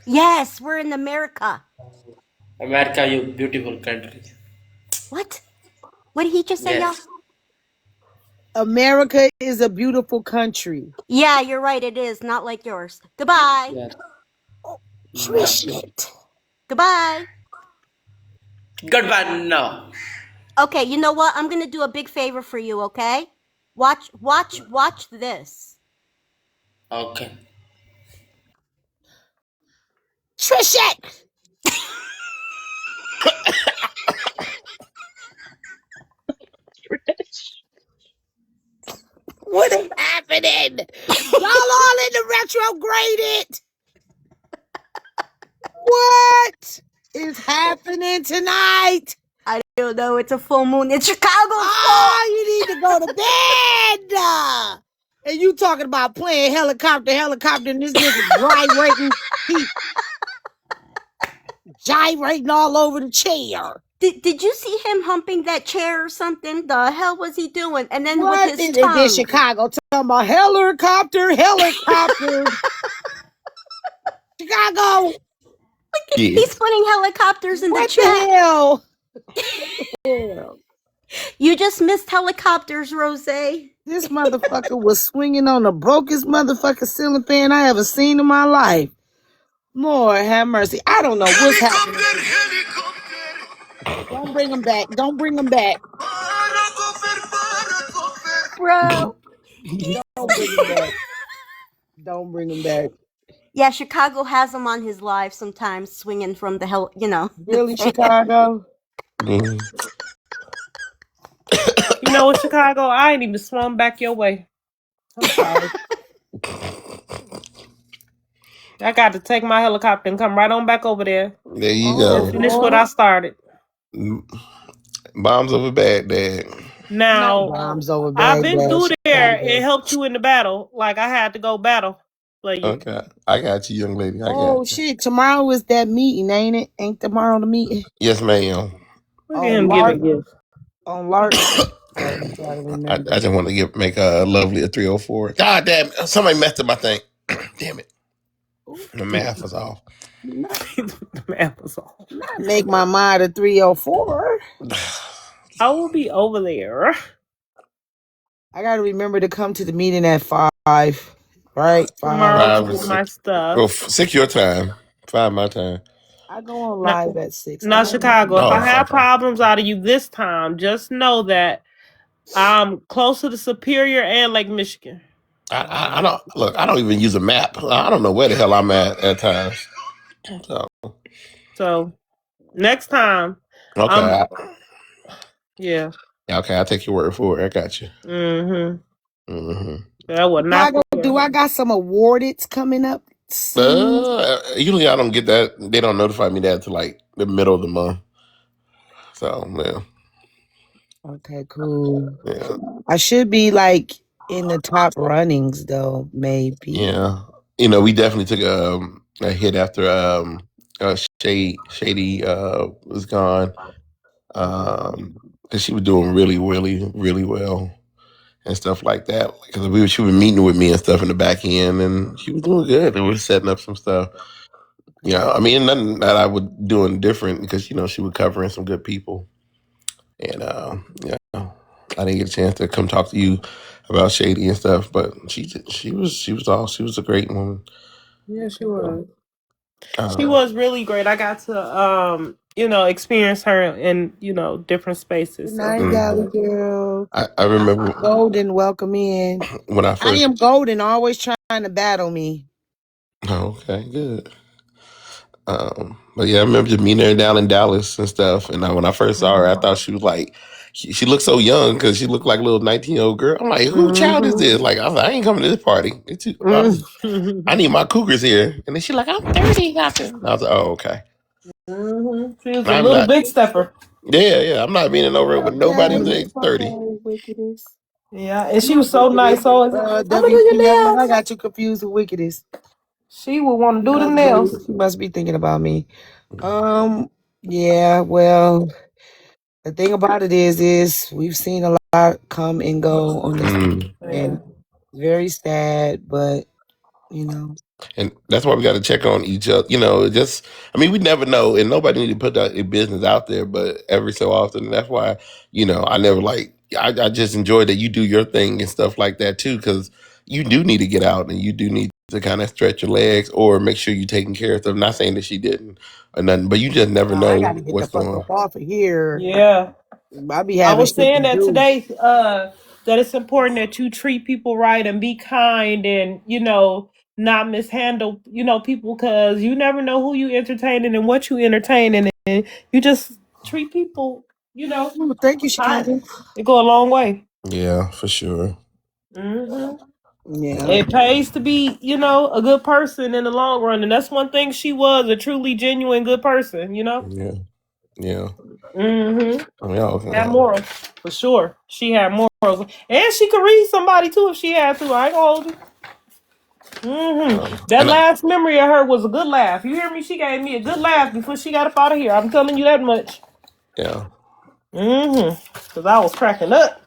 Yes, we're in America. America, you beautiful country. What? What did he just say, y'all? Yes. America is a beautiful country. Yeah, you're right. It is not like yours. Goodbye. Yes. Shit. Goodbye. Goodbye now. Okay, you know what? I'm gonna do a big favor for you. Okay, watch this. Okay. Trisha! What is happening? Y'all all in the retrograded. What is happening tonight? I don't know. It's a full moon in Chicago. Oh, you need to go to bed. And you talking about playing helicopter, and this nigga gyrating all over the chair. Did you see him humping that chair or something? The hell was he doing? And then what with his is tongue. it in Chicago talking about helicopter? Chicago. He's putting helicopters in What the chat. The hell? You just missed helicopters, Rose. This motherfucker was swinging on the brokest motherfucking ceiling fan I ever seen in my life. Lord have mercy. I don't know what's happening. Don't bring him back. Don't bring him back. Bro. Don't bring him back. Don't bring him back. Yeah, Chicago has him on his live sometimes, swinging from the hell, you know. Really, Chicago? You know what, Chicago? I ain't even swung back your way. I'm sorry. I got to take my helicopter and come right on back over there. There you go. And finish what I started. Bombs over Baghdad. Now, bombs over I've been Baghdad, through there Chicago. and helped you in the battle. Like, I had to go battle for you. Okay. I got you, young lady. I got Oh, you. shit. Tomorrow is that meeting, ain't it? Ain't tomorrow the meeting? Yes, ma'am. Look at him giving gifts. On Lark. I just want to make Lovely a 304. God damn it. Somebody messed up my thing. Damn it. The math was off. The math was off. Not make my mind a 304. I will be over there. I got to remember to come to the meeting at 5, right? 5. Tomorrow to get my stuff. Well, 6 your time. 5 my time. I go on live at 6. Now, Chicago, if Oh, I have okay. problems out of you this time, just know that I'm close to the Superior and Lake Michigan. I don't look. I don't even use a map. I don't know where the hell I'm at times. So next time, Okay. yeah. Okay, I'll take your word for it. I got you. That would not. Do I got some awardeds coming up? Usually I don't get that. They don't notify me that till like the middle of the month. So yeah. Okay, cool. Yeah. I should be like in the top runnings though, maybe. Yeah. You know, we definitely took a hit after Shady was gone. Cause she was doing really, really, really well and stuff like that. Because she was meeting with me and stuff in the back end, and she was doing good. And we were setting up some stuff. Yeah, I mean, nothing that I was doing different because she was covering some good people, and yeah, I didn't get a chance to come talk to you about Shady and stuff, but she was a great woman. Yeah, she was. She was really great. I got to experience her in different spaces. Good night, Gally girl. I remember Golden, welcome in. When I first, I am Golden, always trying to battle me. Oh, okay, good. But yeah, I remember just meeting her down in Dallas and stuff. And when I first saw her, I thought she was like, she looked so young because she looked like a little 19-year-old girl. I'm like, who child is this? Like, I was like, I ain't coming to this party. I need my cougars here. And then she's like, I'm 30. I was like, oh, okay. She was a little big stepper. Yeah. I'm not being over with nobody who's age 30. Yeah, and she was so nice. So WTF, I got you confused with Wickedest. She would want to do the nails. She must be thinking about me. Yeah, well, the thing about it is we've seen a lot come and go on this, Mm. and very sad, but you know. And that's why we got to check on each other. You know, just, I mean, we never know, and nobody need to put that business out there, but every so often, that's why, you know, I never like, I just enjoy that you do your thing and stuff like that too, because you do need to get out and you do need to kind of stretch your legs or make sure you're taking care of stuff. Not saying that she didn't or nothing, but you just never I know gotta get the what's fuck going up off of here. Yeah. I be I having was shit to saying that do. today, that it's important that you treat people right and be kind and, not mishandle, people, because you never know who you entertaining and what you entertaining, and you just treat people, Oh, thank you, Chicago. kindness. It go a long way. Yeah, for sure. Hmm Yeah. It pays to be, a good person in the long run, and that's one thing she was, a truly genuine good person, Yeah. Yeah. Mm-hmm. Had Yeah. morals, for sure. She had morals. And she could read somebody too if she had to. I ain't gonna hold you. That And last memory of her was a good laugh. You hear me? She gave me a good laugh before she got up out of here. I'm telling you that much. yeah. Because I was cracking up.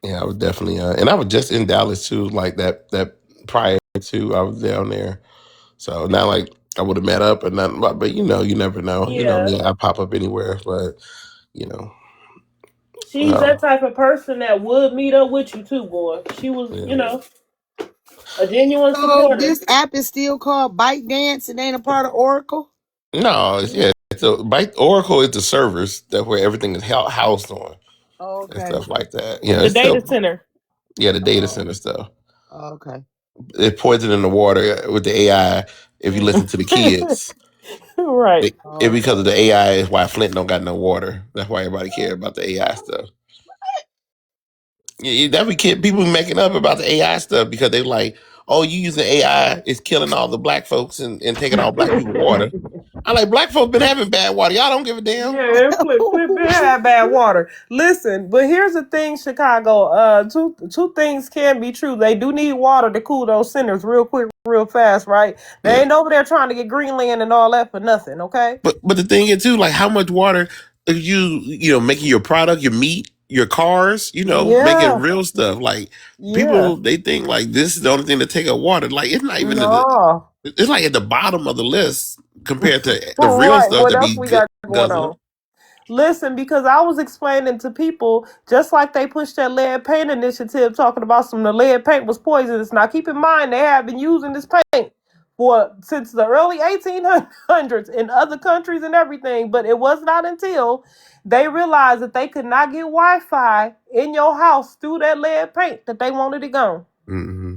Yeah, I was definitely, and I was just in Dallas too, like that prior to I was down there. So not like I would have met up or nothing, but you know, you never know. You know Yeah. me, I pop up anywhere, but you know, She's that type of person that would meet up with you too, boy. She was, yeah. a genuine So supporter. this app is still called ByteDance. It ain't a part of Oracle. No, it's a Oracle is the servers that where everything is housed on and Okay. stuff like that. Yeah, The it's still data center. the data center stuff. Okay. It's poison in the water with the AI. If you listen to the kids, Right. it because of the AI is why Flint don't got no water. That's why everybody care about the AI stuff. Yeah, that be people be making up about the AI stuff because they like, oh, you using AI is killing all the black folks and taking all black people water. I like black folks been having bad water. Y'all don't give a damn. Yeah, Flip did have bad water. Listen, but here's the thing, Chicago. Two things can be true. They do need water to cool those centers real quick, real fast, right? They Yeah. ain't over there trying to get Greenland and all that for nothing, okay? But the thing is too, like how much water are you making your product, your meat, your cars, making Yeah, real stuff. Like yeah. people they think like this is the only thing to take up water. Like it's not even No. it's like at the bottom of the list compared to the real Right. stuff What that else be we got going guzzling. on? Listen, because I was explaining to people, just like they pushed that lead paint initiative, talking about the lead paint was poisonous. Now, keep in mind, they have been using this paint since the early 1800s in other countries and everything, but it was not until they realized that they could not get Wi-Fi in your house through that lead paint that they wanted it gone. Mm-hmm.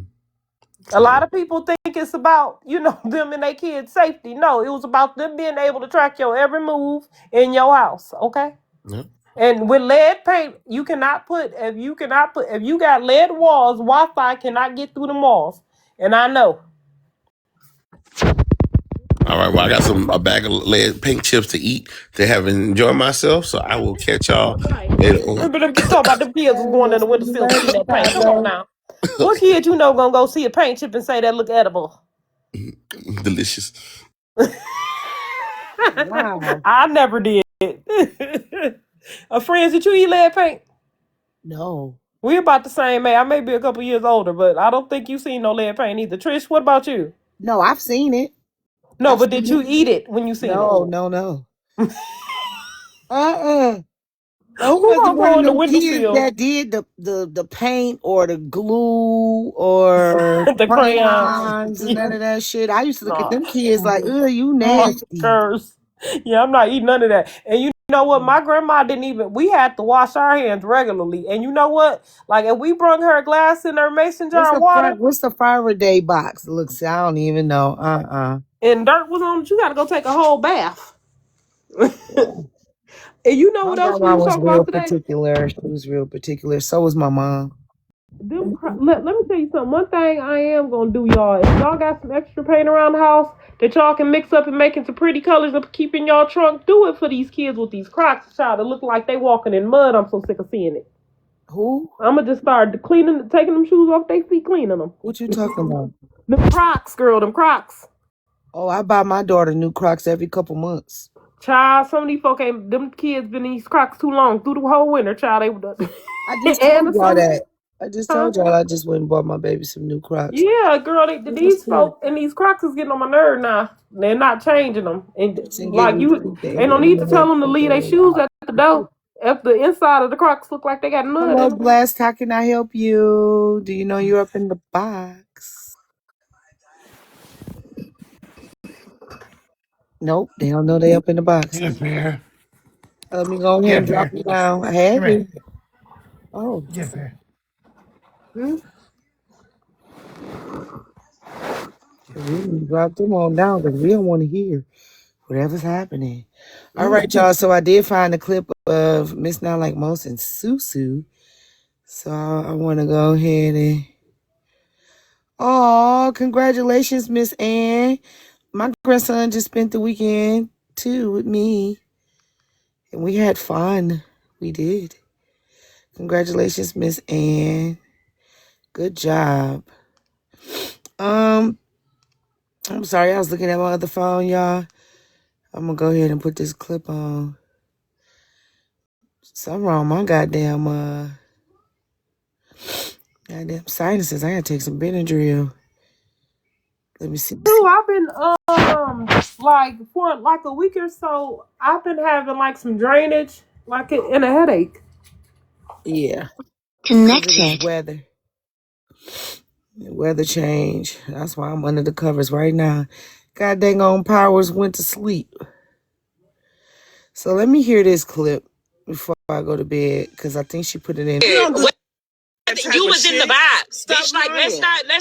A lot of people think it's about, them and their kids' safety. No, it was about them being able to track your every move in your house. Okay. Yep. And with lead paint, if you got lead walls, Wi-Fi cannot get through the walls. And I know. All right, well, I got a bag of lead pink chips to eat to have enjoy myself. So I will catch y'all Right. later on. Remember them talking about them kids was going in the window sill eating that paint. Come on now. What Okay. kid gonna go see a paint chip and say that look edible? Delicious. Wow. I never did. Friends, did you eat lead paint? No. We're about the same age. I may be a couple years older, but I don't think you seen no lead paint either. Trish, what about you? No, I've seen it. No, I've but did seen you it. eat it when you seen No, it? no. I Who wasn't gonna one go of on the them kids windowsill? that did the paint or the glue or The crayons. crayons and none of that shit. I used to look at Nah. them kids like, ugh, you nasty. Monsters. Yeah, I'm not eating none of that. And you know what? My grandma didn't even, we had to wash our hands regularly. And you know what? Like if we brung her a glass in her mason jar of water What's the Faraday box? Looks, I don't even know. and dirt was on it, you gotta go take a whole bath. And you know My what else we grandma was was talking real about today? particular. She was real particular. So was my mom. Let me tell you something. One thing I am gonna do, y'all. If y'all got some extra paint around the house that y'all can mix up and make into pretty colors and keep in y'all trunk, do it for these kids with these Crocs, child. That look like they walking in mud. I'm so sick of seeing it. Who? I'm gonna just start taking them shoes off their feet, cleaning them. What you talking about? Them Crocs, girl. Them Crocs. Oh, I buy my daughter new Crocs every couple months. Child, some of these folk ain't, them kids been in these Crocs too long. Through the whole winter, child, they were done. I just And told the y'all summer, that. I just huh? told y'all I just went and bought my baby some new Crocs. Yeah, girl, I these just folk and these Crocs is getting on my nerve now. They're not changing them. And getting like me you, the ain't no need to tell them to leave their shoes at the door. If the inside of the Crocs look like they got mud Hello, in them. Blessed. How can I help you? Do you know you're up in the box? Nope, they don't know they up in the box. Yes, man. Let me go ahead Yes, and drop man. you down. I have Come here. it. Oh. Yes, man. We drop them on down because we don't want to hear whatever's happening. All right, y'all. So I did find a clip of Miss Not Like Most and Susu. So I want to go ahead and... Oh, congratulations, Miss Ann. My grandson just spent the weekend, too, with me. And we had fun. We did. Congratulations, Miss Ann. Good job. I'm sorry, I was looking at my other phone, y'all. I'm gonna go ahead and put this clip on. Something wrong with my goddamn sinuses. I gotta take some Benadryl. Let me see. Dude, I've been like for like a week or so, I've been having like some drainage, like and a headache. Yeah. Connected. Weather. Weather change. That's why I'm under the covers right now. God dang on Powers went to sleep. So let me hear this clip before I go to bed, because I think she put it in. You was in the box. Bitch, like, let's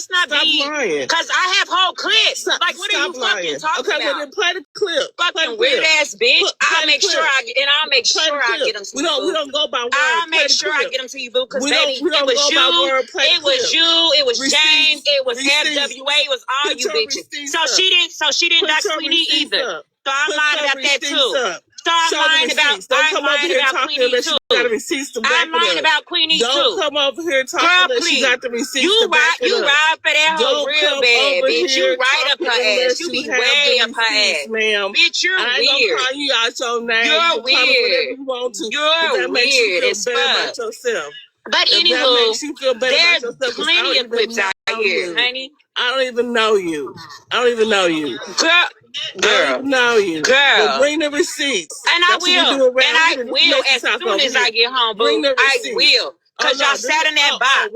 not be lying. Cause I have whole clips. Like, what are you fucking talking about? Okay, well then play the clip. Fucking weird ass bitch. I'll make sure I get them to you. We don't go by word. I'll make sure I get them to you, boo. Cause baby, it was you, it was James, it was FWA, it was all you bitches. So she didn't dox Queenie either. So I'm lying about that too. Stop lying about Queenie too. I'm lying about Queenie too. Don't come over here talking unless you got the receipts. You ride for that hoe real bad, bitch. You right up her ass. You be way up her ass, ma'am. Bitch, you're weird. I ain't gonna call you out your name. You're weird. You're weird as fuck. But anywho, there's plenty of clips out here, honey. I don't even know you. Girl. I don't know you. But bring the receipts. And I will as soon as I get home, boo. I will. Because y'all sat in that box.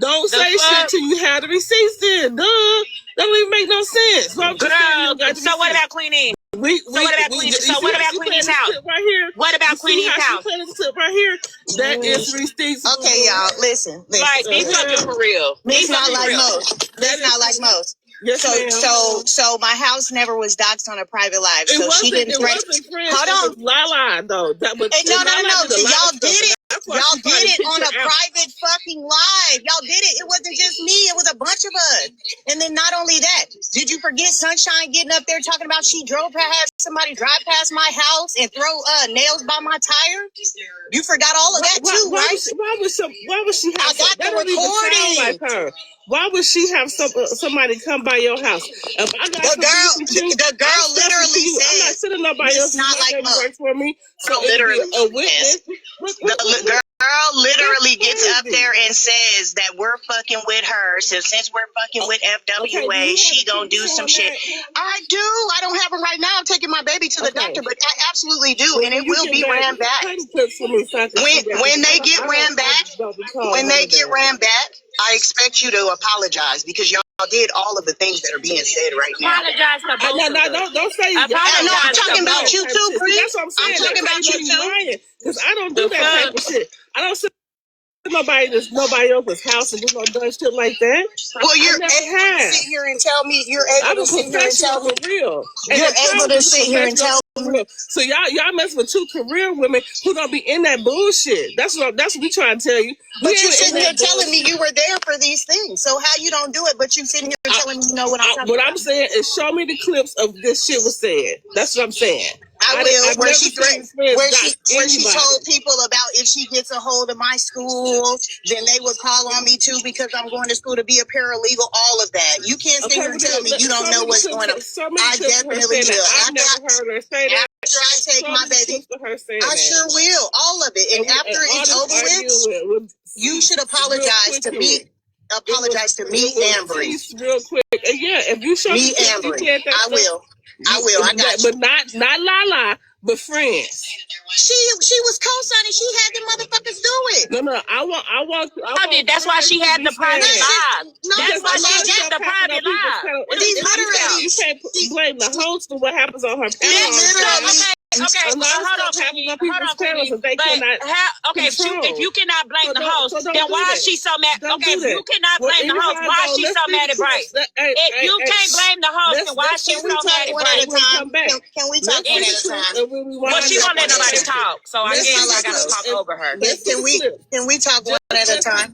Don't say shit till you have the receipts then, duh. That don't even make no sense. Girl, so what about Queenie? What about Queenie's house? Right here. What about Queenie's house? Right here. That is receipts. Okay, y'all, listen. Like, be fucking for real. It's not like most. That's not like most. Yes, so my house never was doxxed on a private live. So she didn't. Hold on, Lala though. That was no. Y'all did it. Y'all did it on a private fucking live. Y'all did it. It wasn't just me. It was a bunch of us. And then not only that, did you forget Sunshine getting up there talking about she drove past somebody drive past my house and throw nails by my tire? You forgot all of that too, right? Why would she have? I got the recording. Like her. Why would she have somebody come by your house? If I got the girl literally said, I'm not sending nobody else. Not like work for me. So literally, a witness. The girl literally gets up there and says that we're fucking with her. So since we're fucking with FWA, she gonna do some shit. I do. I don't have them right now. I'm taking my baby to the doctor, but I absolutely do, and it will be ran back. When they get ran back, I expect you to apologize because y'all did all of the things that are being said right now. Apologize to both of them. Don't say y'all. No, I'm talking about you too, Bree. That's what I'm saying. I'm talking about you too. Because I don't do that type of shit. I don't sit nobody else's house and do no dumb shit like that. Well, you're able to sit here and tell me. You're able to sit here and tell me. Real. You're able to sit here and tell me. So y'all mess with two career women who don't be in that bullshit. That's what we trying to tell you. But you sitting here telling me you were there for these things. So how you don't do it, but you sitting here telling me you know what I'm talking about. What I'm saying is show me the clips of this shit was said. That's what I'm saying. I will. I've Where never she seen threatened, friends where dox she anybody. told people about if she gets a hold of my school, then they would call on me too because I'm going to school to be a paralegal. All of that. You can't sit Okay, here and tell me you don't know what's going on. So many I clips of her definitely saying that. will. I've never heard her say that. After I take So my many baby, clips of her saying I that. sure will. All of it. And after all it's this over arguing with, you should apologize to me. Apologize to me and Bree. Real quick. And yeah, if you show Me the clips, and you Bree. said that I stuff. will. I will. I got you. But not Lala, but friends. She was co-signing. She had them motherfuckers do it. No, I want. That's why she had the private live. No, That's why she did the private live. You can't blame the host for what happens on her panel. Okay, hold on, Piggy. Okay, if you cannot blame the host, then why is she so mad? Okay, if you cannot blame the host, why is she so mad at Bryce? If you can't blame the host, then why is she so mad at Bryce? Can we talk one at a time? Well, she won't let nobody talk, so I guess I gotta talk over her. Can we talk one at a time?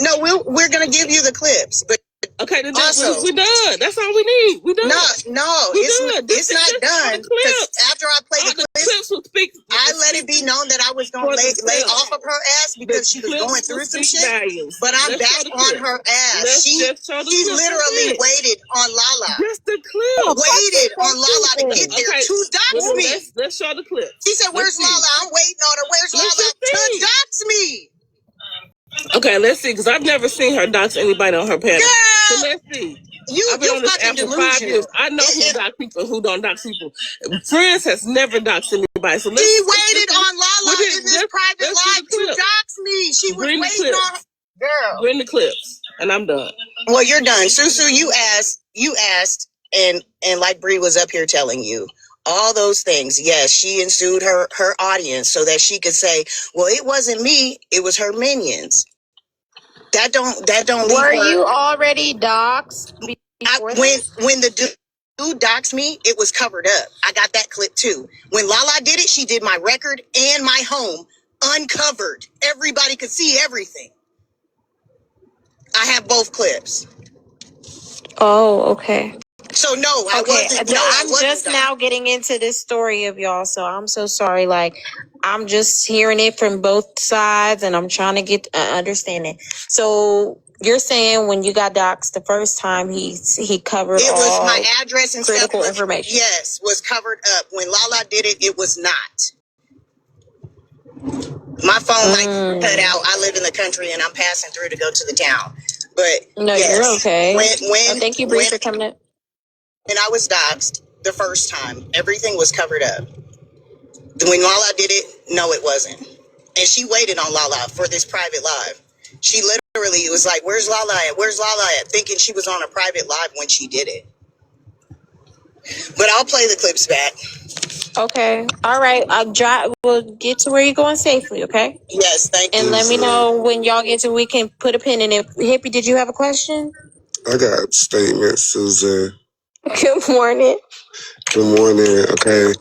No, we're gonna give you the clips, but okay, then also we done. That's all we need. We done. It's not done. Because after I play the clips, I let it be known that I was gonna lay off of her ass because she was going through some shit. But I'm back on her ass. She literally waited on Lala. Just the clip. Waited on Lala to get there to dox me. Let's show the clip. She said, "Where's Lala?" I'm waiting on her. Where's Lala to dox me? Okay, let's see, because I've never seen her dox anybody on her panel. Girl, so let's see. I've been on this app for 5 years. I know who dox people and who don't dox people. Friends has never doxed anybody. So she waited on Lala in this private live to dox me. She was waiting on her. Girl. Bring the clips, and I'm done. Well, you're done. Susu, you asked, and like Bree was up here telling you, all those things. Yes, she ensued her audience so that she could say, well, it wasn't me, it was her minions. That don't Were you already doxxed before when the dude doxed me, it was covered up. I got that clip too. When Lala did it, she did my record and my home uncovered. Everybody could see everything. I have both clips. Oh, okay. So no, I wasn't. No, I'm just now getting into this story of y'all, so I'm so sorry. Like, I'm just hearing it from both sides, and I'm trying to get understanding. So you're saying when you got doxxed the first time, he covered it was all my address and critical stuff, information. Yes, was covered up. When Lala did it, it was not. My phone might cut out. I live in the country, and I'm passing through to go to the town. But no, yes, you're okay. When thank you, Bree, for coming in. When I was doxxed the first time, everything was covered up. When Lala did it, no, it wasn't. And she waited on Lala for this private live. She literally was like, "Where's Lala at? Where's Lala at?" Thinking she was on a private live when she did it. But I'll play the clips back. Okay. All right. We'll get to where you're going safely, okay? Yes, thank you. And let me know when y'all get to, we can put a pin in it. Hippie, did you have a question? I got statements, Susan. Good morning. Good morning. Okay.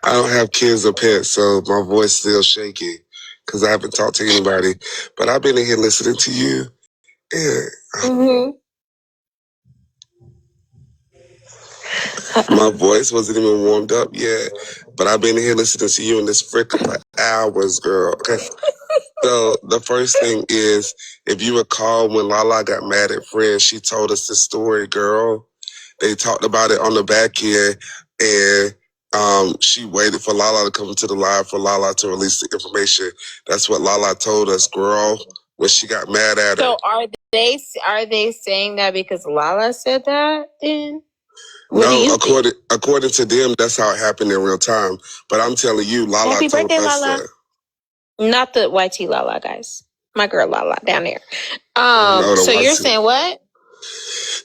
I don't have kids or pets, so my voice still shaky because I haven't talked to anybody. But I've been in here listening to you. And my voice wasn't even warmed up yet. But I've been in here listening to you in this frick for hours, girl. Okay. So the first thing is, if you recall when Lala got mad at Friends, she told us the story, girl. They talked about it on the back end, and she waited for Lala to come to the live for Lala to release the information. That's what Lala told us, girl, when she got mad at her. So are they saying that because Lala said that then? No, according to them, that's how it happened in real time. But I'm telling you, Lala Happy told birthday, us Lala. that. Not the YT Lala, guys. My girl Lala down there. No, so you're saying what?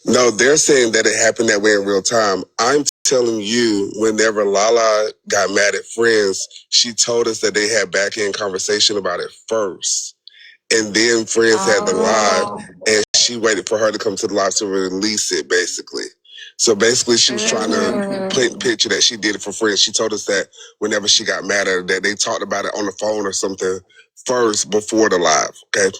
No, they're saying that it happened that way in real time. I'm telling you, whenever Lala got mad at Friends, she told us that they had back-end conversation about it first. And then Friends had the live, and she waited for her to come to the live to release it, basically. So basically, she was trying to paint the picture that she did it for Friends. She told us that whenever she got mad at her, that they talked about it on the phone or something first before the live, okay?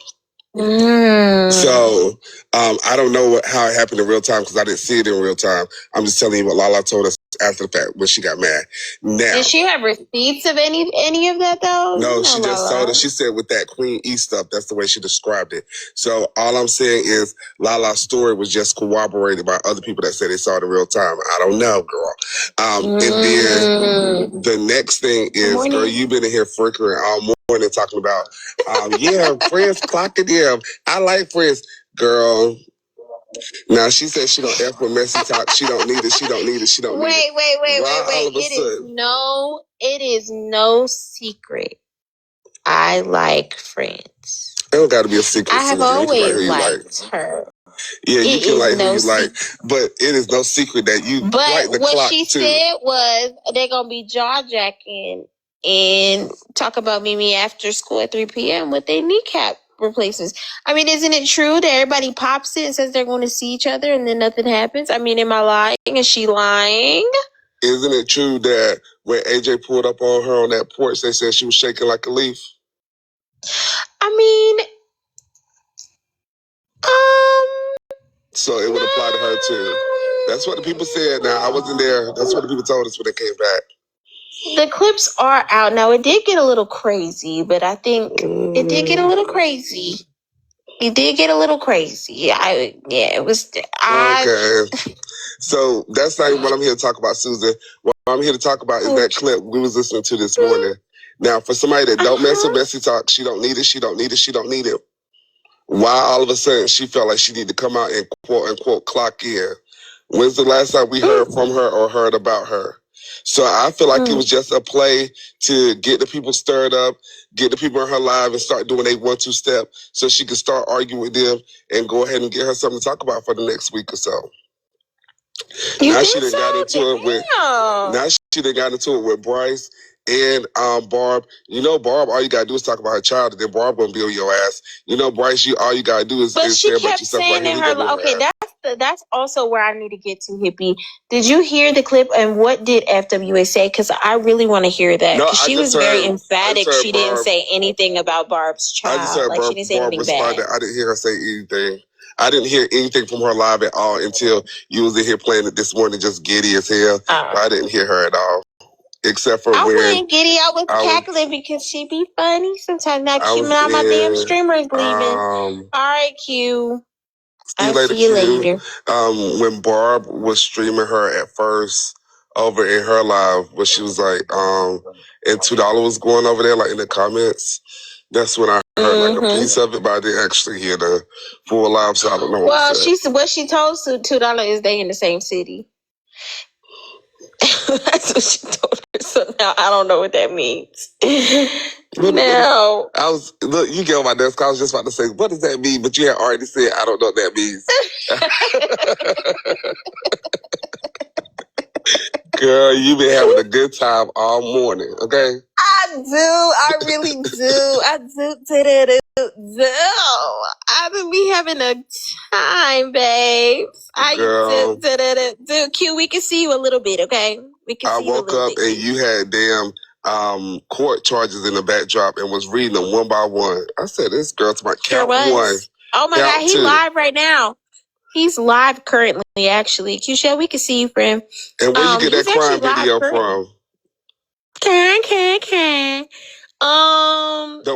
So I don't know how it happened in real time because I didn't see it in real time. I'm just telling you what Lala told us after the fact when she got mad. Now, Did she have receipts of any of that though? no, she just told her. She said with that Queen E stuff, that's the way she described it. So all I'm saying is Lala's story was just corroborated by other people that said they saw it in real time. I don't know, girl. And then the next thing is, girl, you've been in here freaking all morning talking about, yeah, Friends clocking them. I like Friends, girl. Now she said she don't F with messy talk. She don't need it. She don't need it. She don't need it. Wait. It is no secret. I like Friends. It don't got to be a secret. I have always liked her. Yeah, you can like who you like, but it is no secret that you like the clock too. But what she said was they're gonna be jaw jacking and talk about Mimi after school at 3 p.m. with their kneecap replacements. I mean, isn't it true that everybody pops it and says they're going to see each other and then nothing happens? I mean, am I lying? Is she lying? Isn't it true that when AJ pulled up on her on that porch, they said she was shaking like a leaf? I mean, so it would apply to her too. That's what the people said. Now, I wasn't there. That's what the people told us when they came back. The clips are out now. It did get a little crazy, but I think it did get a little crazy. It did get a little crazy. It was. Okay. So that's not even what I'm here to talk about, Susan. What I'm here to talk about is that clip we was listening to this morning. Now, for somebody that don't mess with messy talk, she don't need it. She don't need it. She don't need it. Why all of a sudden she felt like she needed to come out and quote unquote clock in? When's the last time we heard from her or heard about her? So I feel like it was just a play to get the people stirred up, get the people in her live and start doing a 1-2 step so she could start arguing with them and go ahead and get her something to talk about for the next week or so. Now she done got into it with Bryce and Barb. You know, Barb, all you gotta do is talk about her child, and then Barb gonna be on your ass. You know, Bryce, all you gotta do is say about yourself. Saying in her, that's also where I need to get to, Hippie. Did you hear the clip and what did FWA say? Because I really want to hear that. Because she was very emphatic. She didn't say anything about Barb's child. I just heard she didn't say anything bad. I didn't hear her say anything. I didn't hear anything from her live at all until you was in here playing it this morning, just giddy as hell. I didn't hear her at all. Except for I wasn't giddy. I was cackling because she be funny sometimes. Now, my damn streamer is leaving. All right, Q. See you later. When Barb was streaming her at first over in her live, where she was like, and $2 was going over there, like in the comments. That's when I heard like a piece of it, but I didn't actually hear the full live, so I don't know what she told $2 is they in the same city. That's what she told her. So now I don't know what that means. Now look, you get on my desk. I was just about to say, what does that mean? But you had already said, I don't know what that means. Girl, you've been having a good time all morning, okay? I do. I really do. I do. I be having a time, babes. Do. Q, we can see you a little bit, okay? We can see you a little bit. I woke up and you had damn court charges in the backdrop and was reading them one by one. I said, this girl's my count one. Oh my God, he's live right now. He's live currently, actually. Q-Shell, we can see you, friend. And where you get that crime video from? Don't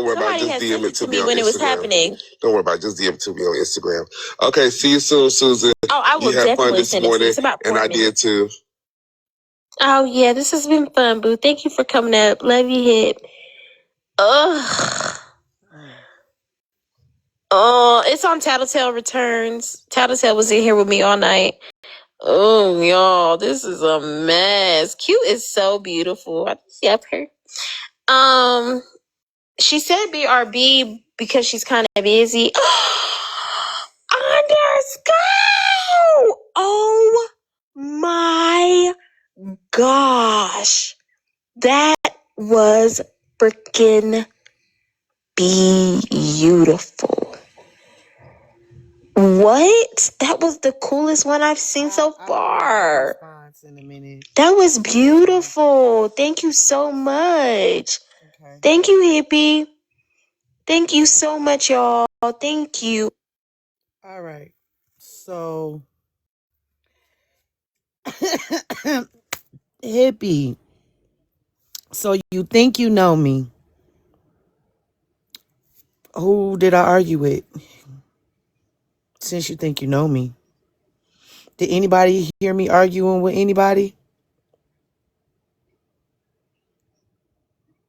worry about it. Just DM it to me on Instagram. When it was happening. Don't worry about it. Just DM it to me on Instagram. Okay, see you soon, Susan. Oh, I will definitely send it. It's about 4 minutes. I did too. Oh, yeah, this has been fun, boo. Thank you for coming up. Love you, Hip. Ugh. Oh, it's on Tattletale Returns. Tattletale was in here with me all night. Oh, y'all, this is a mess. Q is so beautiful. I see up her. She said BRB because she's kind of busy. Underscore! Oh my gosh. That was freaking beautiful. What? That was the coolest one I've seen so far. That was beautiful. Thank you so much. Okay. Thank you, Hippie. Thank you so much, y'all. Thank you. All right. So Hippie. So you think you know me. Who did I argue with? Since you think you know me. Did anybody hear me arguing with anybody?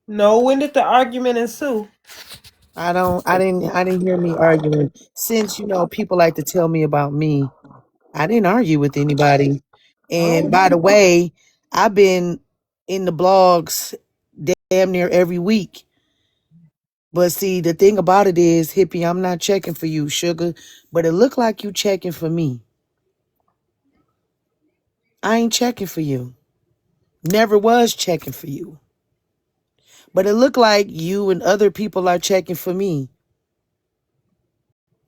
No, when did the argument ensue? I didn't hear me arguing. Since people like to tell me about me, I didn't argue with anybody. And by the way, I've been in the blogs damn near every week. But see, the thing about it is, Hippie, I'm not checking for you, sugar, but it look like you checking for me. I ain't checking for you. Never was checking for you. But it look like you and other people are checking for me.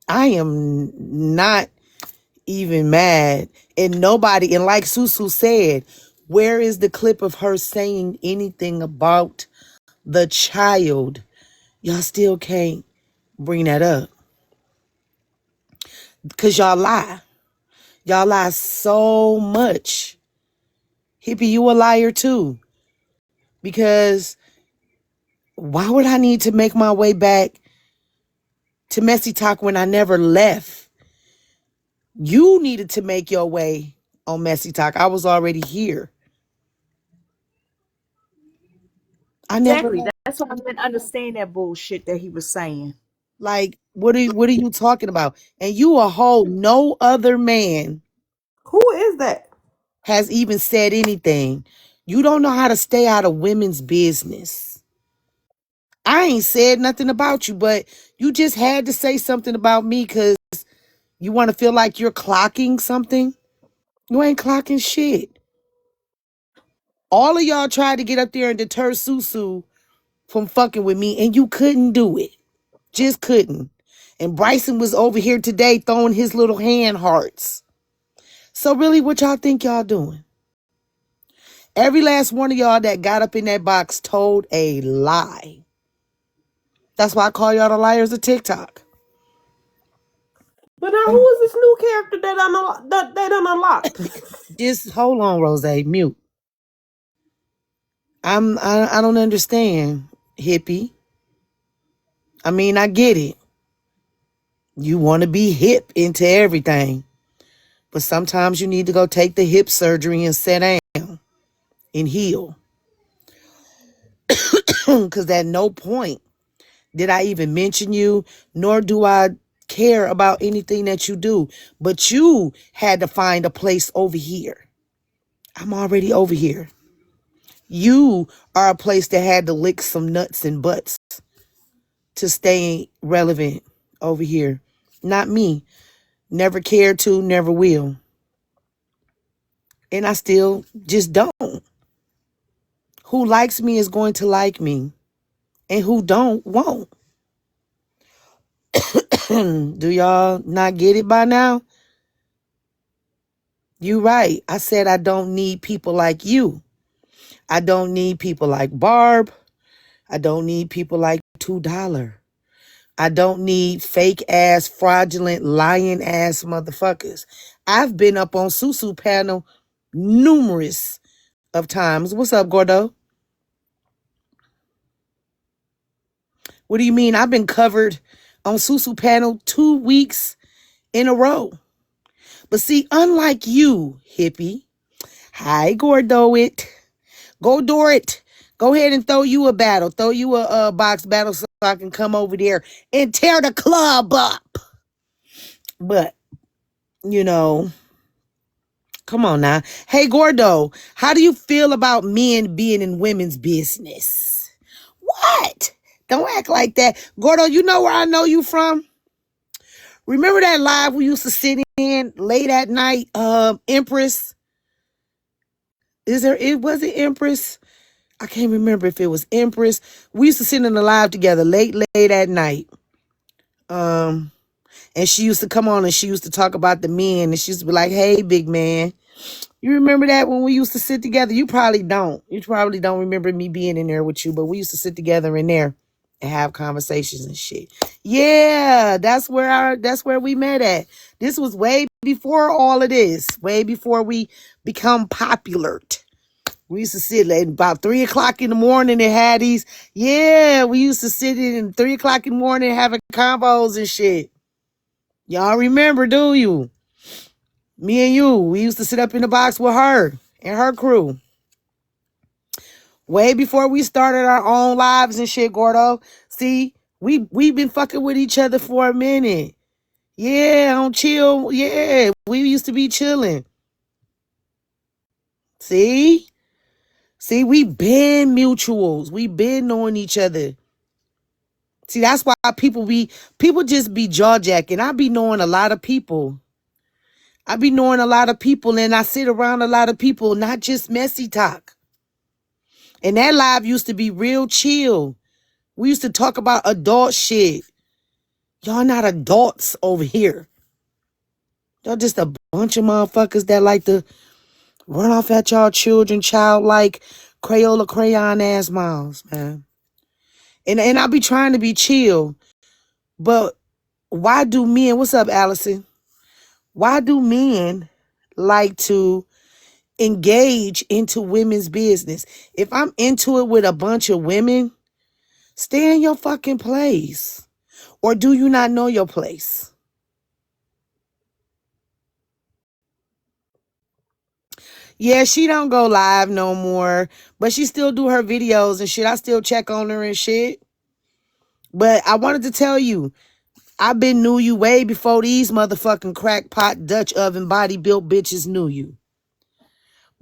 I am not even mad. And nobody, and like Susu said, where is the clip of her saying anything about the child? Y'all still can't bring that up. Because y'all lie. Y'all lie so much. Hippie, you a liar too. Because why would I need to make my way back to Messy Talk when I never left? You needed to make your way on Messy Talk. I was already here. I never Exactly. That's why I didn't understand that bullshit that he was saying. like what are you talking about? And you a whole no other man Who is that? has even said anything. You don't know how to stay out of women's business. I ain't said nothing about you, but you just had to say something about me because you want to feel like you're clocking something. You ain't clocking shit. All of y'all tried to get up there and deter Susu from fucking with me, and you couldn't do it. Just couldn't. And Bryson was over here today throwing his little hand hearts. So really, what y'all think y'all doing? Every last one of y'all that got up in that box told a lie. That's why I call y'all the liars of TikTok. But now, who is this new character that they done unlocked? Just hold on, Rose. Mute. I don't understand, Hippie. I mean, I get it. You want to be hip into everything. But sometimes you need to go take the hip surgery and sit down and heal. Because at no point did I even mention you, nor do I care about anything that you do. But you had to find a place over here. I'm already over here. You are a place that had to lick some nuts and butts to stay relevant over here. Not me. Never cared to, never will. And I still just don't. Who likes me is going to like me. And who don't, won't. Do y'all not get it by now? You right. I said I don't need people like you. I don't need people like Barb. I don't need people like $2. I don't need fake ass, fraudulent, lying ass motherfuckers. I've been up on Susu panel numerous of times. What's up, Gordo? What do you mean? I've been covered on Susu panel 2 weeks in a row. But see, unlike you, Hippie. Hi, Gordo it. Go do it. Go ahead and throw you a battle. Throw you a box battle so I can come over there and tear the club up. But, come on now. Hey, Gordo, how do you feel about men being in women's business? What? Don't act like that. Gordo, you know where I know you from? Remember that live we used to sit in late at night? Empress? Was it Empress? I can't remember if it was Empress. We used to sit in the live together late at night. And she used to come on and she used to talk about the men and she used to be like, hey, big man. You remember that when we used to sit together? You probably don't. You probably don't remember me being in there with you, but we used to sit together in there and have conversations and shit. Yeah, that's where we met at. This was way before all of this, way before we become popular. We used to sit at about 3 o'clock in the morning and had these. Yeah, we used to sit in 3 o'clock in the morning having combos and shit. Y'all remember, do you? Me and you, we used to sit up in the box with her and her crew. Way before we started our own lives and shit, Gordo. See, we've been fucking with each other for a minute. Yeah, on chill. Yeah, we used to be chilling. See, we been mutuals. We been knowing each other. See, that's why people just be jaw jacking. I be knowing a lot of people. And I sit around a lot of people, not just messy talk. And that live used to be real chill. We used to talk about adult shit. Y'all not adults over here. Y'all just a bunch of motherfuckers that like to run off at y'all children, childlike Crayola crayon ass mouths, man. And I be trying to be chill, but why do men, what's up, Allison? Why do men like to engage into women's business? If I'm into it with a bunch of women, stay in your fucking place. Or do you not know your place? Yeah, she don't go live no more, but she still do her videos and shit. I still check on her and shit. But I wanted to tell you, I've been knew you way before these motherfucking crackpot Dutch oven body built bitches knew you.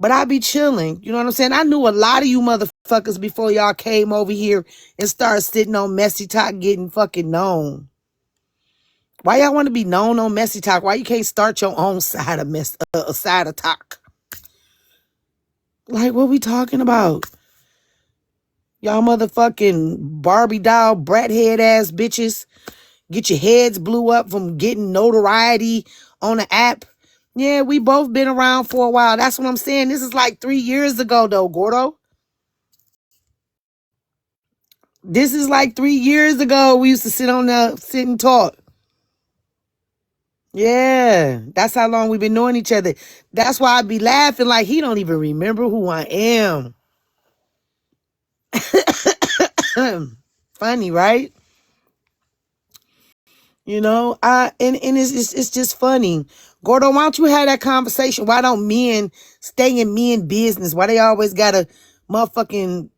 But I be chilling. You know what I'm saying? I knew a lot of you motherfuckers before y'all came over here and started sitting on Messy Talk getting fucking known. Why y'all want to be known on Messy Talk? Why you can't start your own side of side of talk? Like, what we talking about? Y'all motherfucking Barbie doll, brat head ass bitches. Get your heads blew up from getting notoriety on the app. Yeah, we both been around for a while. That's what I'm saying. This is like 3 years ago, though, Gordo. This is like 3 years ago. We used to sit and talk. Yeah, that's how long we've been knowing each other. That's why I be laughing like he don't even remember who I am. Funny, right? You know, and it's just funny. Gordo, why don't you have that conversation? Why don't men stay in men business? Why they always gotta motherfucking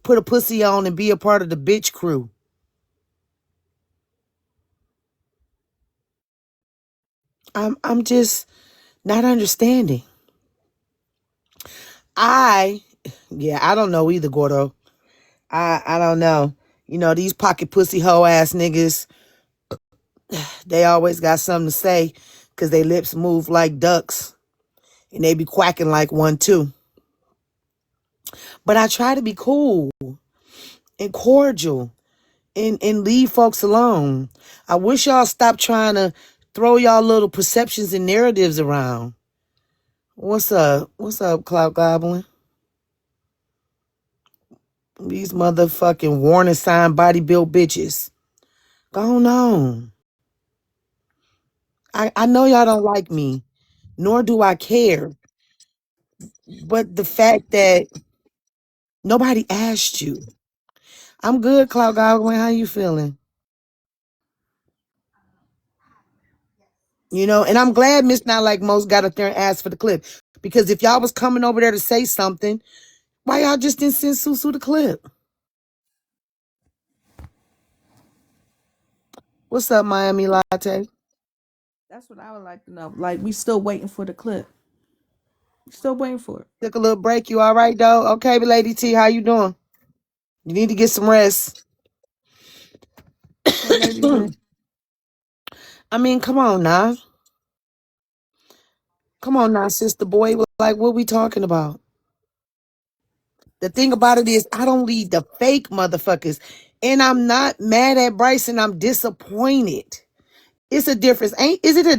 put a pussy on and be a part of the bitch crew? I'm just not understanding. I don't know either, Gordo. I don't know. You know, these pocket pussy hoe ass niggas, they always got something to say because they lips move like ducks and they be quacking like one too. But I try to be cool and cordial and leave folks alone. I wish y'all stop trying to throw y'all little perceptions and narratives around. What's up? What's up, Cloud Goblin? These motherfucking warning sign body built bitches. Go on. I know y'all don't like me, nor do I care. But the fact that nobody asked you. I'm good, Cloud Goblin. How you feeling? You know, and I'm glad Miss Not Like Most got up there and asked for the clip. Because if y'all was coming over there to say something, why y'all just didn't send Susu the clip? What's up, Miami Latte? That's what I would like to know. Like, we still waiting for the clip. Still waiting for it. Took a little break. You all right, though? Okay, Lady T, how you doing? You need to get some rest. I mean, come on now. Come on now, sister boy. Like, what we talking about? The thing about it is, I don't lead the fake motherfuckers. And I'm not mad at Bryson. I'm disappointed. It's a difference. Is it a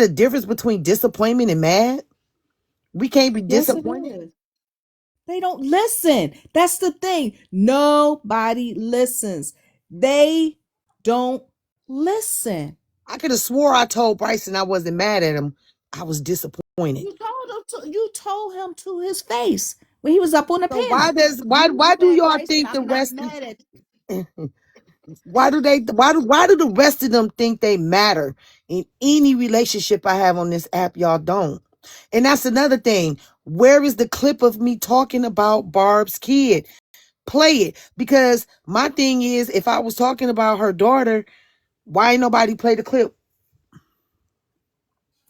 difference between disappointment and mad? We can't be disappointed. Yes, it is. They don't listen. That's the thing. Nobody listens. They don't listen. I could have swore I told Bryson I wasn't mad at him. I was disappointed. You told him. You told him to his face when he was up on the So panel. why do Said, y'all Bryson, think the I'm not rest mad at why do the rest of them think they matter in any relationship I have on this app? Y'all don't. And that's another thing. Where is the clip of me talking about Barb's kid? Play it. Because my thing is, if I was talking about her daughter, why ain't nobody play the clip?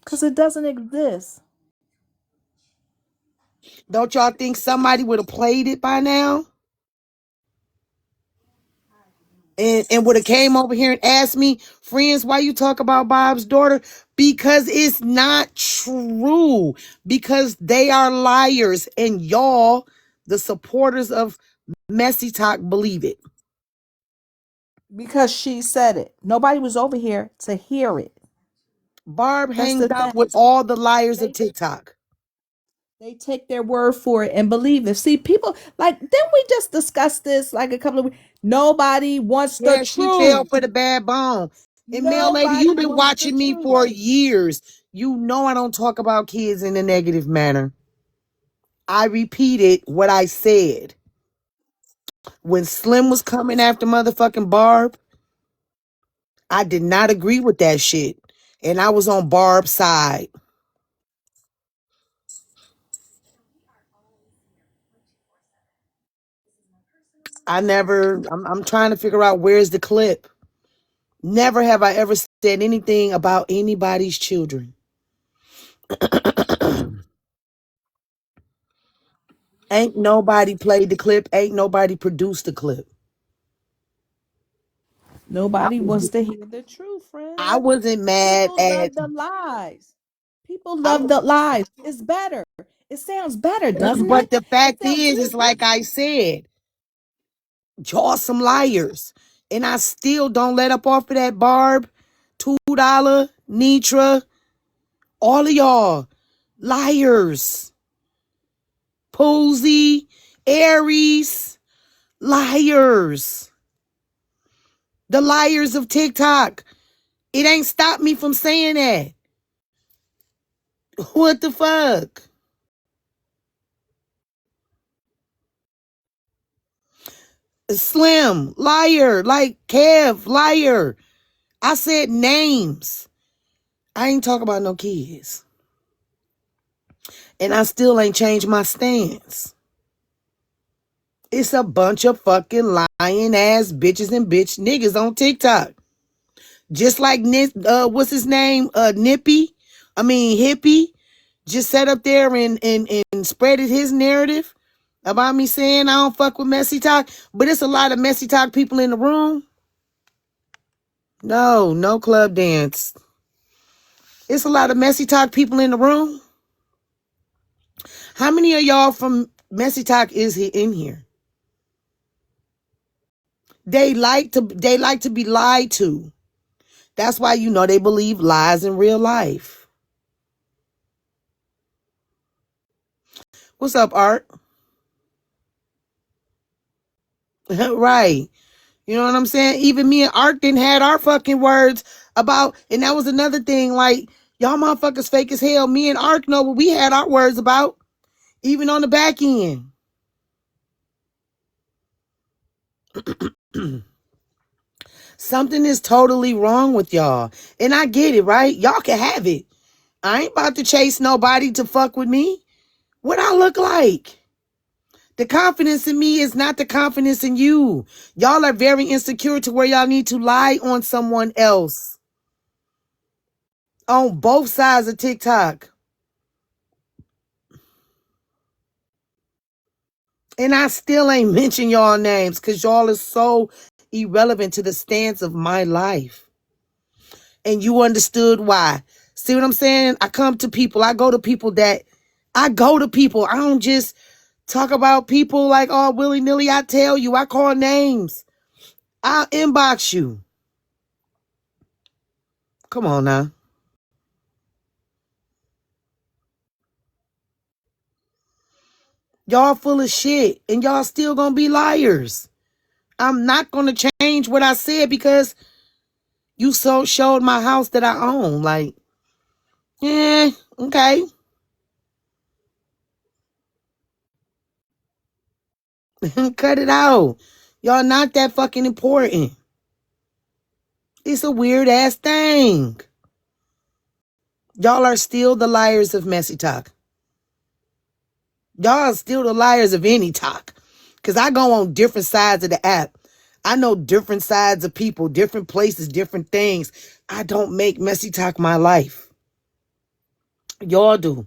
because it doesn't exist. Don't y'all think somebody would have played it by now? And would have came over here and asked me, friends, why you talk about Bob's daughter? Because it's not true. Because they are liars. And y'all, the supporters of Messy Talk, believe it. Because she said it. Nobody was over here to hear it. Barb That's hangs the out thing. with all the liars of TikTok. They take their word for it and believe it. See, people like, didn't we just discuss this like a couple of weeks? Nobody wants the Yeah, she fell truth. for the bad bone. And Mail Lady, Nobody you've been wants the watching me truth. for years. You know I don't talk about kids in a negative manner. I repeated what I said. When Slim was coming after motherfucking Barb, I did not agree with that shit. And I was on Barb's side. I'm trying to figure out where's the clip. Never have I ever said anything about anybody's children. Ain't nobody played the clip. Ain't nobody produced the clip. Nobody wants to hear the truth, I friend. wasn't mad People at. love the lies. People love the lies. It's better. It sounds better, doesn't But it? the It fact sounds is, it's super. like I said, y'all some liars. And I still don't let up off of that Barb, $2, Nitra, all of y'all. Liars. Posey, Aries, liars. The liars of TikTok. It ain't stopped me from saying that. What the fuck? Slim, liar. Like Kev, liar. I said names. I ain't talking about no kids. And I still ain't changed my stance. It's a bunch of fucking lying ass bitches and bitch niggas on TikTok. Just like what's his name? Hippie. Just sat up there and spreaded his narrative about me saying I don't fuck with Messy Talk. But it's a lot of Messy Talk people in the room. No club dance. It's a lot of Messy Talk people in the room. How many of y'all from Messy Talk is in here? They like to be lied to. That's why you know they believe lies in real life. What's up, Art? Right. You know what I'm saying? Even me and Art didn't had our fucking words about, and that was another thing, like, y'all motherfuckers fake as hell. Me and Art know what we had our words about, even on the back end. Something is totally wrong with y'all. And I get it, right? Y'all can have it. I ain't about to chase nobody to fuck with me. What I look like? The confidence in me is not the confidence in you. Y'all are very insecure to where y'all need to lie on someone else. On both sides of TikTok. And I still ain't mention y'all names because y'all is so irrelevant to the stance of my life. And you understood why. See what I'm saying? I come to people. I go to people. I don't just talk about people like, oh, willy-nilly. I tell you. I call names. I'll inbox you. Come on now. Y'all full of shit. And y'all still gonna be liars. I'm not gonna change what I said because you showed my house that I own. Like, yeah, okay. Cut it out. Y'all not that fucking important. It's a weird ass thing. Y'all are still the liars of messy talk. Y'all are still the liars of any talk. Because I go on different sides of the app. I know different sides of people, different places, different things. I don't make messy talk my life. Y'all do.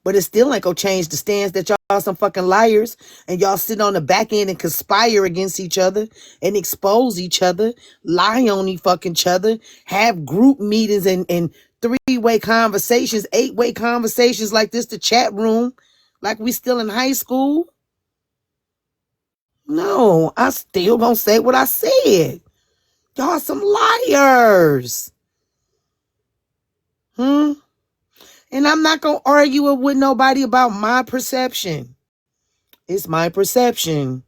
But it still ain't gonna change the stance that y'all some fucking liars and y'all sit on the back end and conspire against each other and expose each other, lie on each other, have group meetings and three-way conversations, 8-way conversations like this, the chat room, like we still in high school. No, I still gonna say what I said. Y'all some liars. And I'm not going to argue with nobody about my perception. It's my perception.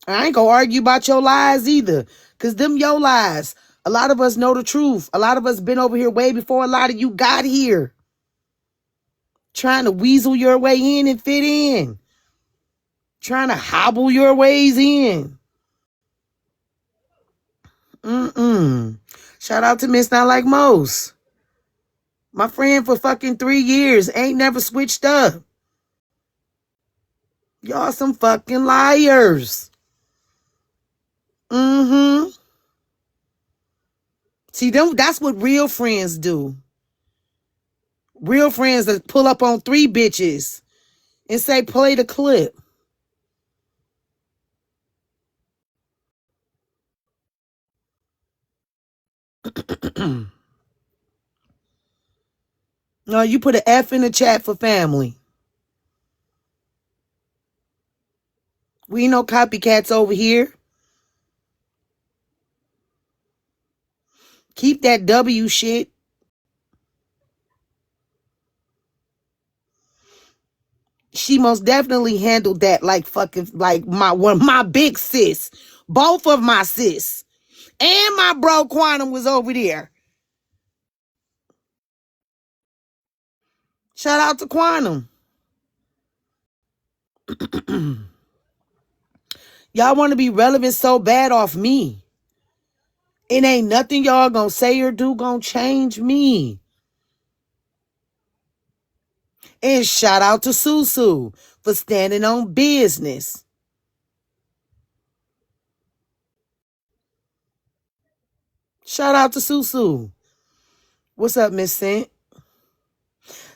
I ain't going to argue about your lies either. Because them your lies. A lot of us know the truth. A lot of us been over here way before a lot of you got here. Trying to weasel your way in and fit in. Trying to hobble your ways in. Shout out to Miss Not Like Most. My friend for fucking 3 years. Ain't never switched up. Y'all some fucking liars. See, that's what real friends do. Real friends that pull up on 3 bitches and say, play the clip. No, you put an F in the chat for family. We ain't no copycats over here. Keep that W shit. She most definitely handled that like fucking like my big sis. Both of my sis. And my bro Quantum was over there. Shout out to Quantum. Y'all want to be relevant so bad off me. It ain't nothing y'all gonna say or do gonna change me. And shout out to Susu for standing on business. Shout out to Susu. What's up, Miss Scent?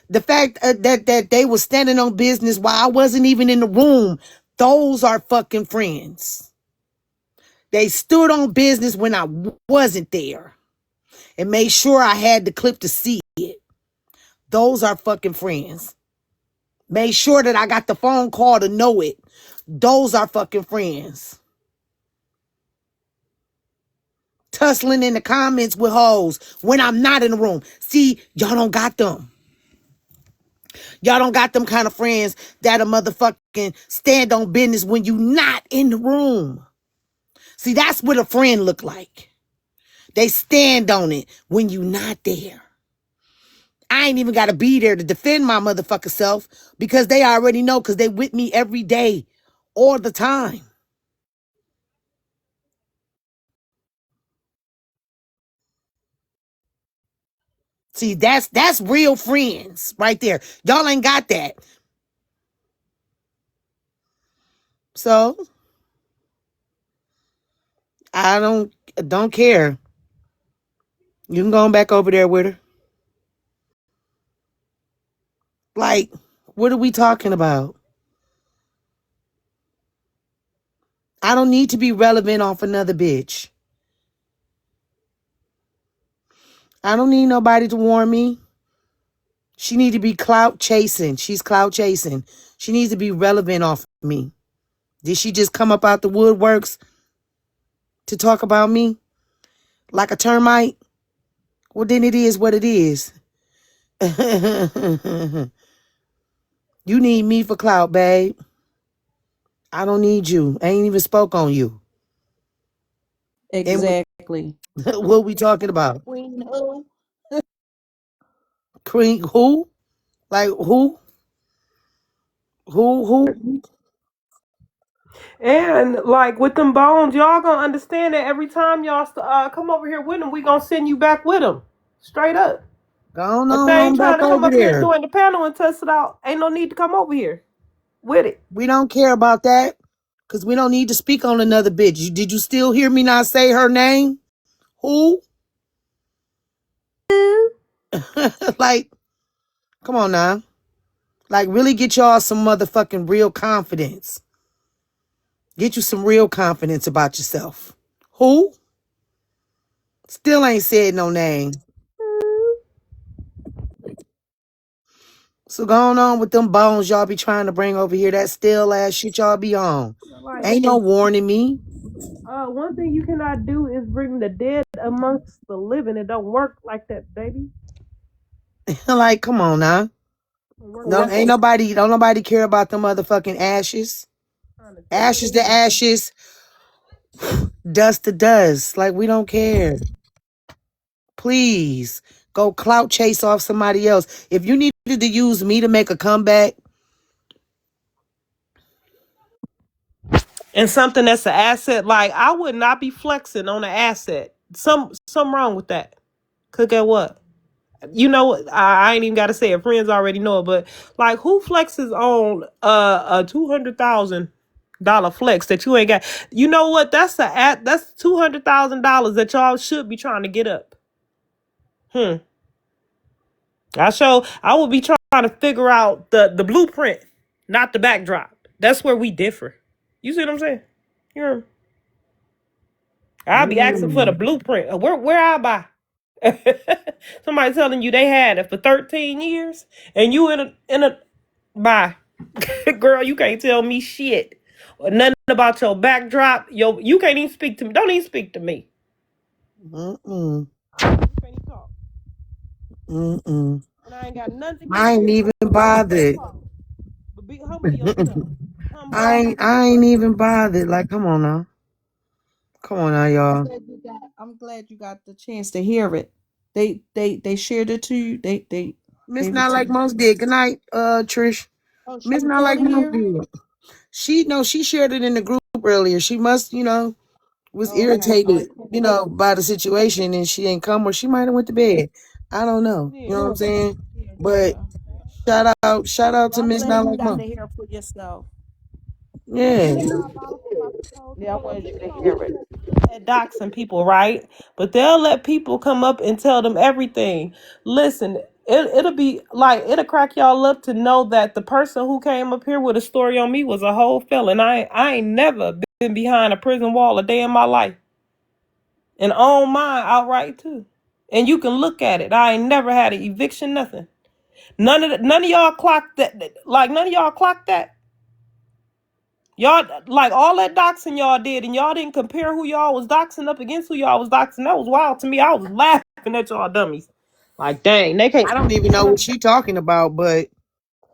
The fact that they were standing on business while I wasn't even in the room, those are fucking friends. They stood on business when I wasn't there and made sure I had the clip to see it. Those are fucking friends. Made sure that I got the phone call to know it. Those are fucking friends. Tussling in the comments with hoes when I'm not in the room. See, y'all don't got them. Y'all don't got them kind of friends that'll motherfucking stand on business when you not in the room. See, that's what a friend look like. They stand on it when you not there. I ain't even got to be there to defend my motherfucker self because they already know because they with me every day, all the time. See, that's real friends right there. Y'all ain't got that. So, I don't care. You can go back over there with her. Like, what are we talking about? I don't need to be relevant off another bitch. I don't need nobody to warn me. She need to be clout chasing. She's clout chasing. She needs to be relevant off me. Did she just come up out the woodworks to talk about me like a termite? Well, then it is what it is. You need me for clout, babe. I don't need you. I ain't even spoke on you. Exactly. What we talking about? Queen who? Queen who? Like who? Who? And like with them bones, y'all gonna understand that every time y'all come over here with them, we gonna send you back with them, straight up. Going If they on ain't trying back to come over up here there. doing the panel and test it out, ain't no need to come over here with it. We don't care about that because we don't need to speak on another bitch. Did you still hear me not say her name? Who? Like, come on now. Like, really get y'all some motherfucking real confidence. Get you some real confidence about yourself. Who? Still ain't said no name. So going on with them bones y'all be trying to bring over here. That still ass shit y'all be on. Like, Ain't no warning me. one thing you cannot do is bring the dead amongst the living. It don't work like that, baby. Like, come on now. No, ain't nobody, don't nobody care about them motherfucking ashes. Ashes to ashes, dust to dust. Like, we don't care. Please go clout chase off somebody else. If you needed to use me to make a comeback, And something that's an asset, like I would not be flexing on an asset. Something wrong with that. Could get what? You know, I ain't even got to say it. Friends already know it, but like, who flexes on a $200,000 flex that you ain't got? You know what? That's $200,000 that y'all should be trying to get up. I will be trying to figure out the blueprint, not the backdrop. That's where we differ. You see what I'm saying? You hear me? I'll be asking for the blueprint. Where I buy? Somebody telling you they had it for 13 years and you in a buy. Girl, you can't tell me shit. Or nothing about your backdrop. You can't even speak to me. Don't even speak to me. mm-mm, And I ain't got nothing I against ain't you. even bothered. But be humble yourself. I ain't even bothered. Like, come on now. Come on now, y'all. I'm glad you got the chance to hear it. They shared it to you. They Miss gave it Not to Like you. Most did. Good night, Trish. Oh, she Miss Not Like recording Most here? did. She shared it in the group earlier. She must, was Oh, okay. irritated, by the situation and she ain't come or she might have went to bed. I don't know. You know what I'm saying? But shout out to I'm Miss glad Not you Like got to Most. hear it for yourself. Yeah. Yeah, I wanted you to hear it. Doxing people, right? But they'll let people come up and tell them everything. Listen, it'll crack y'all up to know that the person who came up here with a story on me was a whole felon. I ain't never been behind a prison wall a day in my life, and on mine outright too. And you can look at it. I ain't never had an eviction, nothing. None of y'all clocked that. Like none of y'all clocked that. Y'all like all that doxing y'all did, and y'all didn't compare who y'all was doxing up against who y'all was doxing. That was wild to me. I was laughing at y'all dummies. Like, dang, they can't. I don't even know what she talking about, but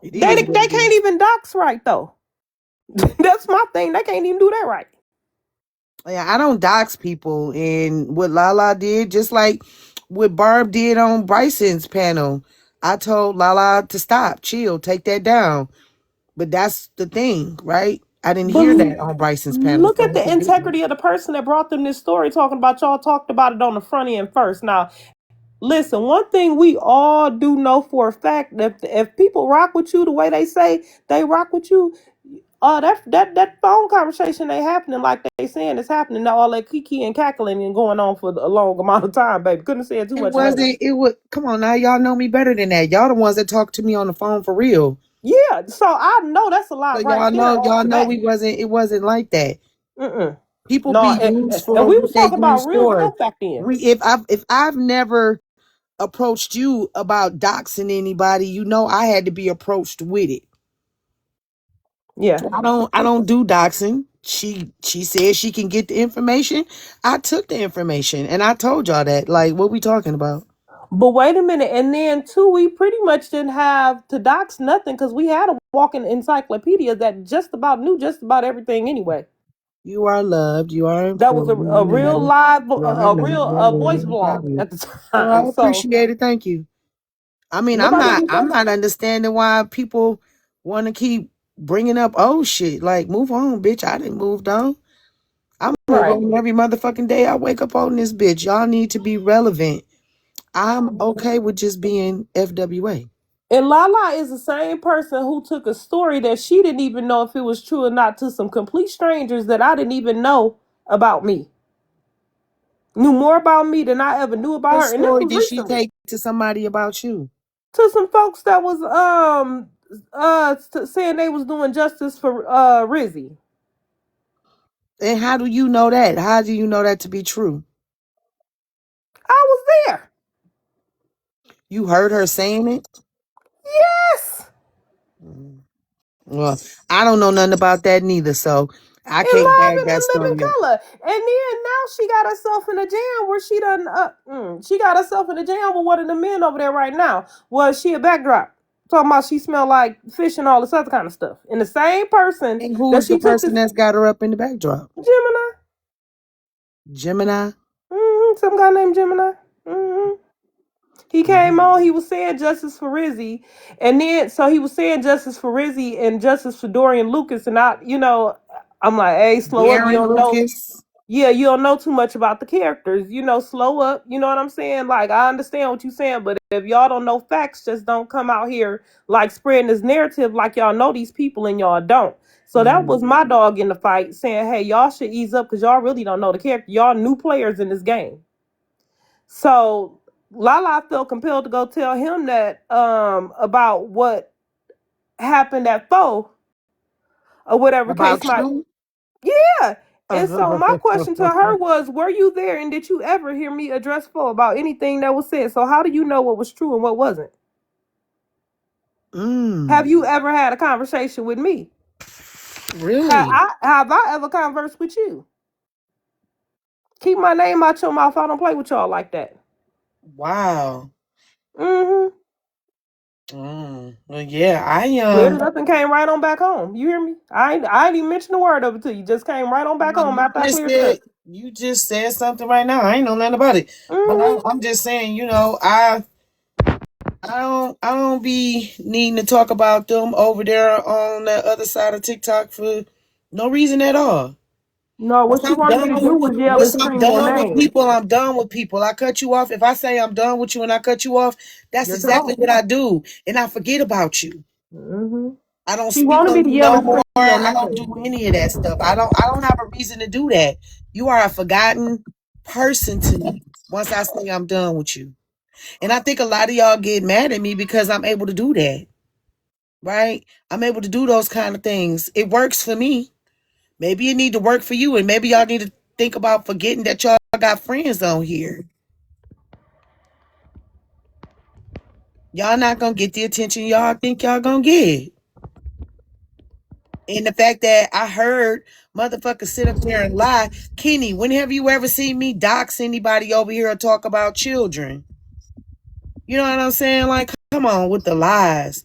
it They is what it can't is. even dox right though. That's my thing. They can't even do that right. Yeah, I don't dox people. And what Lala did, just like what Barb did on Bryson's panel, I told Lala to stop, chill, take that down. But that's the thing, right? I didn't But hear that on Bryson's panel. look So at that's the a difference. integrity of the person that brought them this story, talking about y'all talked about it on the front end first. Now, listen, one thing we all do know for a fact that if people rock with you the way they say they rock with you, that phone conversation ain't happening like they saying it's happening. Now all that kiki and cackling and going on for a long amount of time, baby. Couldn't say it too much fast. It was, come on now, y'all know me better than that. Y'all the ones that talk to me on the phone for real. Yeah, so I know that's a So lot right there off y'all the know bat. it wasn't like that. People No, be used and for we was what they talking about used real for. stuff back then. If I've never approached you about doxing anybody, I had to be approached with it. Yeah. I don't do doxing. She said she can get the information. I took the information and I told y'all that. Like, what we talking about? But wait a minute, and then too, we pretty much didn't have to dox nothing because we had a walking encyclopedia that just about knew just about everything anyway. You are loved. You are That was important. a real live, a real voice blog Well, at the I time. So appreciate it. Thank you. I mean, nobody. I'm not understanding why people want to keep bringing up old shit. Like, move on, bitch. I didn't move on. I move Right. on every motherfucking day I wake up on this bitch. Y'all need to be relevant. I'm okay with just being FWA. And Lala is the same person who took a story that she didn't even know if it was true or not to some complete strangers that I didn't even know about me. Knew more about me than I ever knew about What her. And this story was did she recently. take to somebody about you? To some folks that was saying they was doing justice for Rizzy. And how do you know that? How do you know that to be true? I was there. You heard her saying it? Yes. Well, I don't know nothing about that neither, so I And can't live bag in that the living story up. color. And then now she got herself in a jam where she done she got herself in a jam with one of the men over there right now. Was she a backdrop? Talking about she smelled like fish and all this other kind of stuff. And the same person And that who's the she took person this that's got her up in the backdrop? Gemini. Gemini? Some guy named Gemini. He came on, he was saying justice for Rizzy. And then, so he was saying justice for Rizzy and justice for Dorian Lucas. And I'm like, hey, slow up. You Darren don't know. Lucas? Yeah, you don't know too much about the characters. Slow up. You know what I'm saying? Like, I understand what you're saying, but if y'all don't know facts, just don't come out here like spreading this narrative like y'all know these people and y'all don't. So that was my dog in the fight saying, hey, y'all should ease up because y'all really don't know the character. Y'all new players in this game. So Lala felt compelled to go tell him that about what happened at Foe or whatever About case might. you? Yeah. And so my question to her was, were you there and did you ever hear me address Foe about anything that was said? So how do you know what was true and what wasn't? Have you ever had a conversation with me? Really? Have I ever conversed with you? Keep my name out your mouth. I don't play with y'all like that. Wow. Mm-hmm. Well, yeah, Cleared it up and came right on back home. You hear me? I ain't even mentioned a word of it to you. Just came right on back home after I cleared it up. You just said something right now. I ain't know nothing about it. But I'm just saying, I don't be needing to talk about them over there on the other side of TikTok for no reason at all. No, what you wanted me to do was yell and Once I'm scream your done with name. people, I'm done with people. I cut you off. If I say I'm done with you and I cut you off, that's You're exactly gone. what I do. And I forget about you. I don't She speak wanted me on to you yell no and more. scream your I don't name. do any of that stuff. I don't have a reason to do that. You are a forgotten person to me once I say I'm done with you. And I think a lot of y'all get mad at me because I'm able to do that. Right? I'm able to do those kind of things. It works for me. Maybe it need to work for you, and maybe y'all need to think about forgetting that y'all got friends on here. Y'all not gonna get the attention y'all think y'all gonna get. And the fact that I heard motherfuckers sit up there and lie. Kenny, when have you ever seen me dox anybody over here or talk about children? You know what I'm saying? Like, come on with the lies.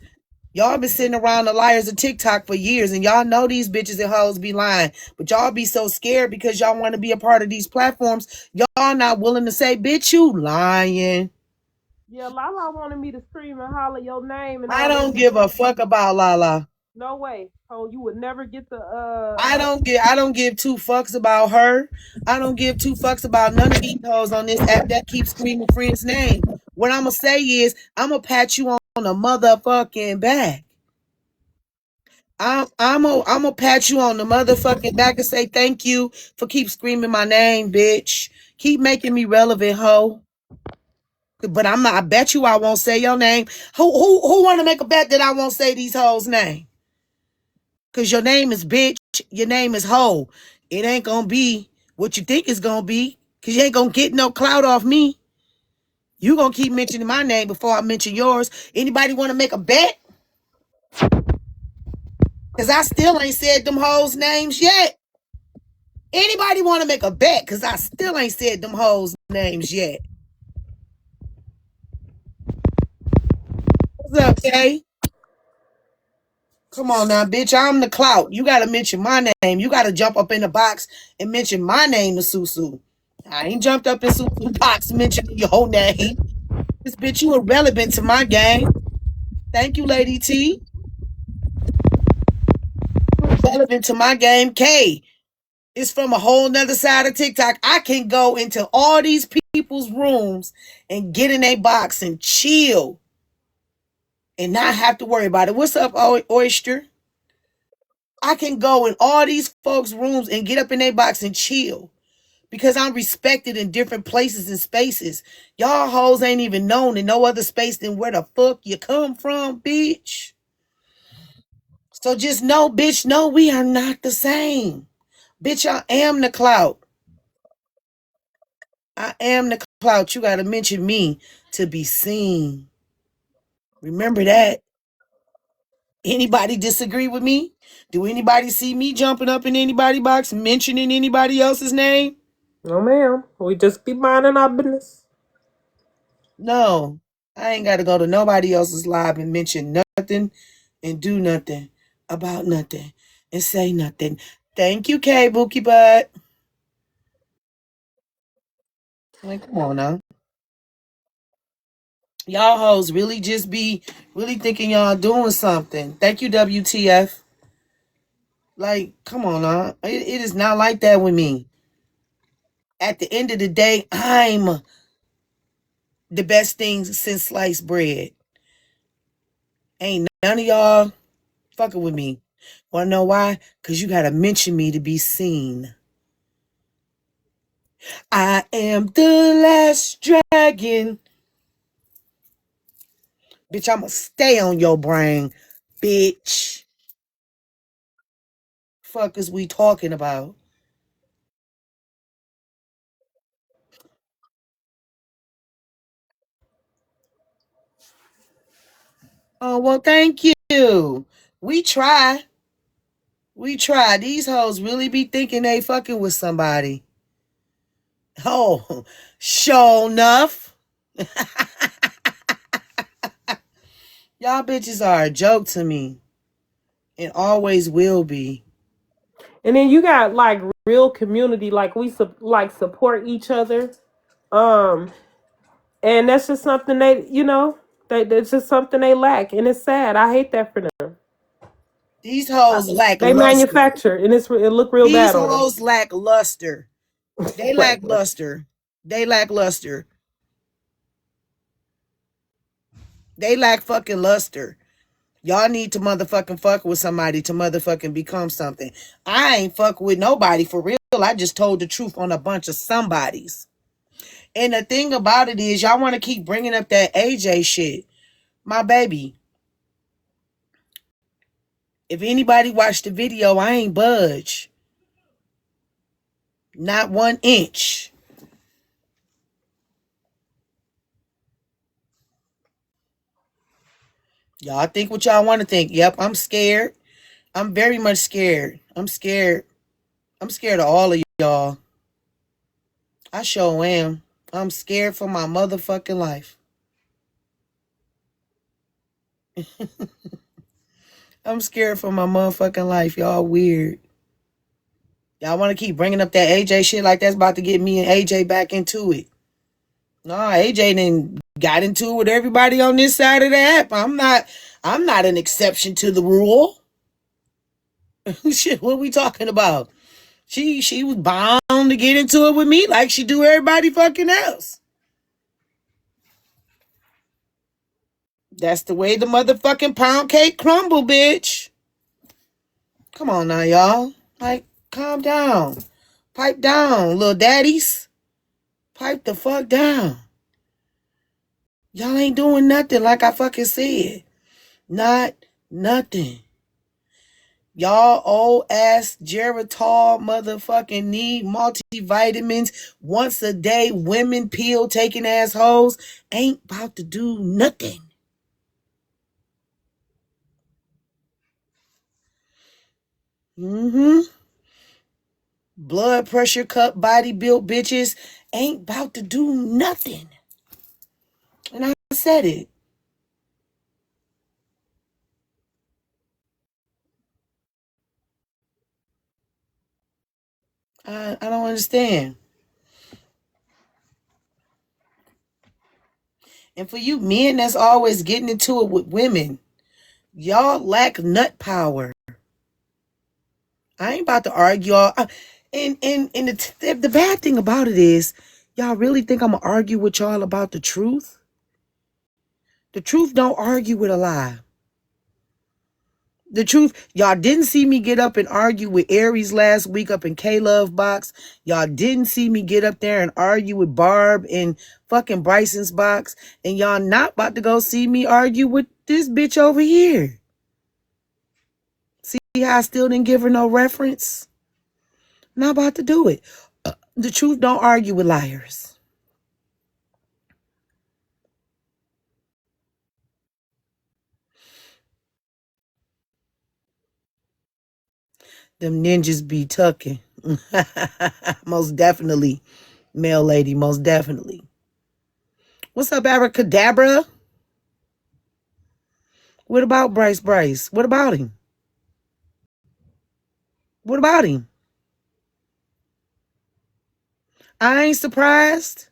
Y'all been sitting around the liars of TikTok for years, and y'all know these bitches and hoes be lying. But y'all be so scared because y'all want to be a part of these platforms. Y'all not willing to say, bitch, you lying. Yeah, Lala wanted me to scream and holler your name and I all don't that. give a fuck about Lala. No way. Oh, you would never get the I don't give two fucks about her. I don't give two fucks about none of these hoes on this app that keep screaming friend's name. What I'm gonna say is I'm gonna pat you on the motherfucking back. I'm gonna pat you on the motherfucking back and say thank you for keep screaming my name, bitch. Keep making me relevant, hoe. But I'm not. I bet you I won't say your name. Who want to make a bet that I won't say these hoes' name? Cause your name is bitch. Your name is hoe. It ain't gonna be what you think it's gonna be. Cause you ain't gonna get no clout off me. You gonna keep mentioning my name before I mention yours. Anybody want to make a bet? Cause I still ain't said them hoes' names yet. Anybody want to make a bet? Cause I still ain't said them hoes' names yet. What's up, Kay? Come on now, bitch. I'm the clout. You gotta mention my name. You gotta jump up in the box and mention my name to Susu. I ain't jumped up in Susu box mentioning your name. This bitch, you irrelevant to my game. Thank you, Lady T. relevant to my game. K, it's from a whole nother side of TikTok. I can go into all these people's rooms and get in a box and chill and not have to worry about it. What's up, Oyster? I can go in all these folks' rooms and get up in their box and chill because I'm respected in different places and spaces. Y'all hoes ain't even known in no other space than where the fuck you come from, bitch. So just know, bitch, no, we are not the same. Bitch, I am the clout. I am the clout. You gotta mention me to be seen. Remember that. Anybody disagree with me? Do anybody see me jumping up in anybody's box, mentioning anybody else's name? No, ma'am. We just be minding our business. No. I ain't gotta go to nobody else's live and mention nothing and do nothing about nothing and say nothing. Thank you, K Bookie Butt. Like, come on now. Y'all hoes really just be really thinking y'all doing something. Thank you, WTF. Like, come on now. It is not like that with me. At the end of the day, I'm the best thing since sliced bread. Ain't none of y'all fucking with me. Wanna know why? Because you gotta mention me to be seen. I am the last dragon. Bitch, I'ma stay on your brain, bitch. Fuck is we talking about? Oh, well, thank you. We try. We try. These hoes really be thinking they fucking with somebody. Oh, sure enough. Y'all bitches are a joke to me. And always will be. And then you got like real community, like we support each other. And that's just something that's just something they lack, and it's sad. I hate that for them. These hoes lack They luster. manufacture, and it look real These bad on them. hoes lack luster. They lack luster. They lack luster. They lack fucking luster. Y'all need to motherfucking fuck with somebody to motherfucking become something. I ain't fuck with nobody for real. I just told the truth on a bunch of somebodies. And the thing about it is, y'all want to keep bringing up that AJ shit. My baby. If anybody watched the video, I ain't budge. Not 1 inch. Y'all think what y'all want to think. Yep, I'm scared. I'm very much scared. I'm scared. I'm scared of all of y'all. I sure am. I'm scared for my motherfucking life. I'm scared for my motherfucking life. Y'all weird. Y'all want to keep bringing up that AJ shit like that's about to get me and AJ back into it. Nah, AJ then got into it with everybody on this side of the app. I'm not an exception to the rule. Shit, what we talking about? She was bound to get into it with me like she do everybody fucking else. That's the way the motherfucking pound cake crumble, bitch. Come on now, y'all. Like, calm down. Pipe down, little daddies. Pipe the fuck down. Y'all ain't doing nothing like I fucking said. Not nothing. Y'all old ass Geritol motherfucking need multivitamins once a day. Women pill taking assholes ain't about to do nothing. Blood pressure cup body built bitches ain't about to do nothing. And I said it. I don't understand. And for you men that's always getting into it with women, y'all lack nut power. I ain't about to argue. And the bad thing about it is, y'all really think I'm gonna argue with y'all about the truth? The truth don't argue with a lie. The truth, y'all didn't see me get up and argue with Aries last week up in K-Love box. Y'all didn't see me get up there and argue with Barb in fucking Bryson's box. And y'all not about to go see me argue with this bitch over here. See how I still didn't give her no reference? Not about to do it. The truth don't argue with liars. Them ninjas be tucking. Most definitely. Male lady, most definitely. What's up, Abracadabra? What about Bryce? What about him? What about him? I ain't surprised.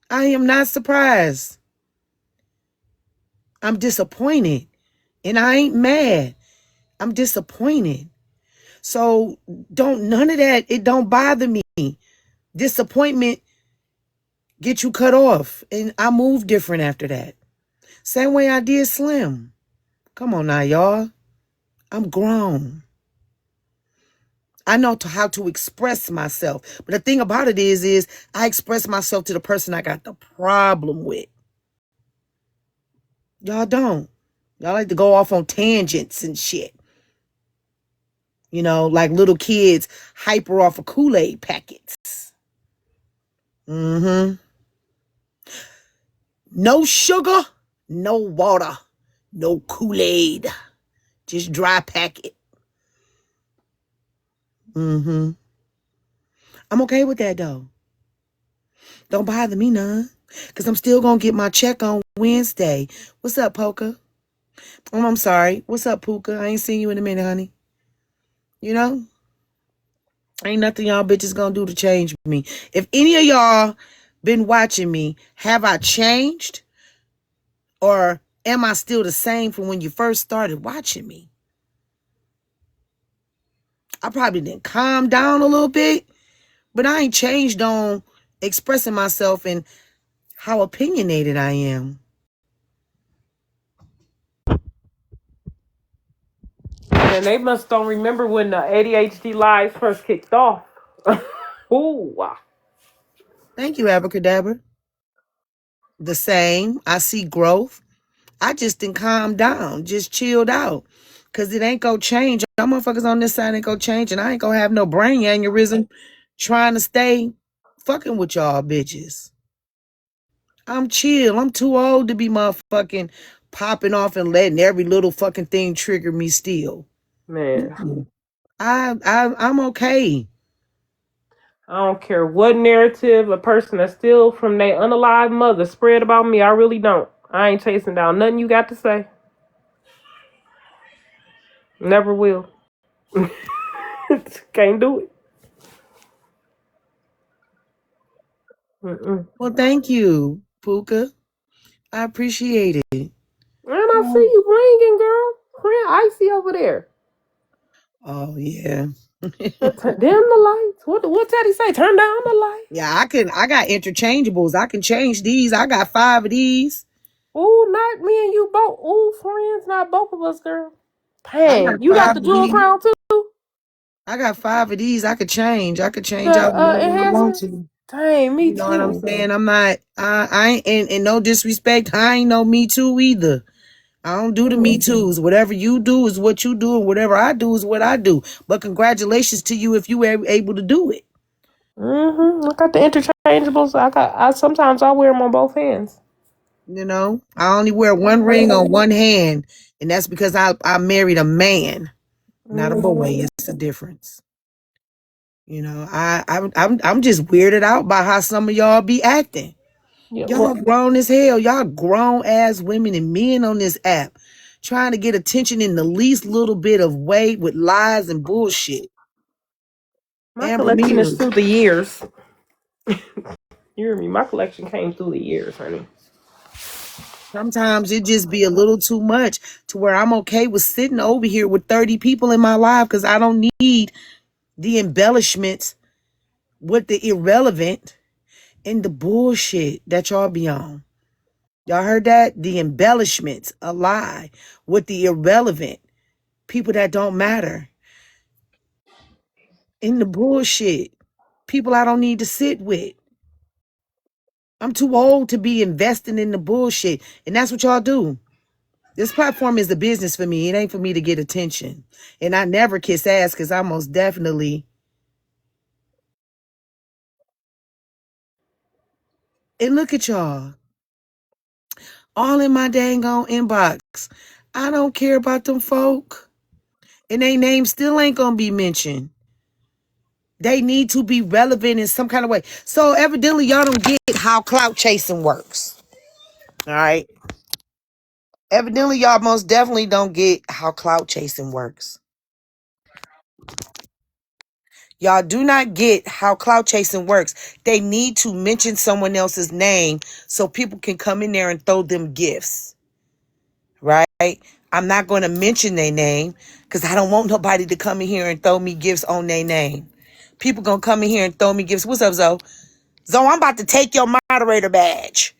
I am not surprised. I'm disappointed. And I ain't mad. I'm disappointed. So none of that, it don't bother me. Disappointment get you cut off. And I move different after that. Same way I did Slim. Come on now, y'all. I'm grown. I know how to express myself. But the thing about it is I express myself to the person I got the problem with. Y'all don't. Y'all like to go off on tangents and shit. You know, like little kids hyper off of Kool-Aid packets. Mm-hmm. No sugar, no water, no Kool-Aid. Just dry packet. Mm-hmm. I'm okay with that, though. Don't bother me none. Because I'm still going to get my check on Wednesday. What's up, Polka? Oh, I'm sorry. What's up, Puka? I ain't seen you in a minute, honey. You know? Ain't nothing y'all bitches gonna do to change me. If any of y'all been watching me, have I changed? Or am I still the same from when you first started watching me? I probably didn't calm down a little bit, but I ain't changed on expressing myself and how opinionated I am. And they must don't remember when the ADHD lives first kicked off. Ooh, wow. Thank you, Abracadabra. The same. I see growth. I just didn't calm down, just chilled out. Cause it ain't gonna change. Y'all motherfuckers on this side ain't gonna change, and I ain't gonna have no brain aneurysm trying to stay fucking with y'all bitches. I'm chill. I'm too old to be motherfucking popping off and letting every little fucking thing trigger me still. Man, I'm okay. I don't care what narrative a person that's still from their unalive mother spread about me. I really don't. I ain't chasing down nothing you got to say. Never will. Can't do it. Mm-mm. Well, thank you, Puka. I appreciate it. And I see you blinking, girl. Friend, icy over there. Oh yeah. Dim the lights. What Teddy say? Turn down the light. Yeah, I got interchangeables. I can change these. I got 5 of these. Ooh, not me and you both. Ooh, friends, not both of us, girl. I got Dang, you got 5 the of jewel these. crown too? I got 5 of these. I could change. I could change out The whenever I want enhancements? to. Dang, me You know what I'm too. saying? I'm not. I ain't. And no disrespect, I ain't no Me Too either. I don't do the Me Too's. Whatever you do is what you do, and whatever I do is what I do. But congratulations to you if you were able to do it. Mm-hmm. I got the interchangeables. I sometimes I wear them on both hands. You know, I only wear one ring on one hand, and that's because I married a man, not a boy. It's a difference. You know, I'm just weirded out by how some of y'all be acting. Yeah, Y'all grown as hell. Y'all grown ass women and men on this app trying to get attention in the least little bit of way with lies and bullshit. my Amber collection is Mears. through the years. You hear me? My collection came through the years, honey. Sometimes it just be a little too much to where I'm okay with sitting over here with 30 people in my life because I don't need the embellishments with the irrelevant and the bullshit that y'all be on. Y'all heard that? The embellishments, a lie, with the irrelevant people that don't matter. In the bullshit, people I don't need to sit with. I'm too old to be investing in the bullshit. And that's what y'all do. This platform is a business for me. It ain't for me to get attention. And I never kiss ass because I most definitely. And look at y'all. All in my dang on inbox. I don't care about them folk. And they name still ain't gonna be mentioned. They need to be relevant in some kind of way. So evidently y'all don't get how clout chasing works. All right. Evidently y'all most definitely don't get how clout chasing works. Y'all do not get how clout chasing works. They need to mention someone else's name so people can come in there and throw them gifts. Right? I'm not going to mention their name because I don't want nobody to come in here and throw me gifts on their name. People going to come in here and throw me gifts. What's up, Zoe? Zoe, I'm about to take your moderator badge.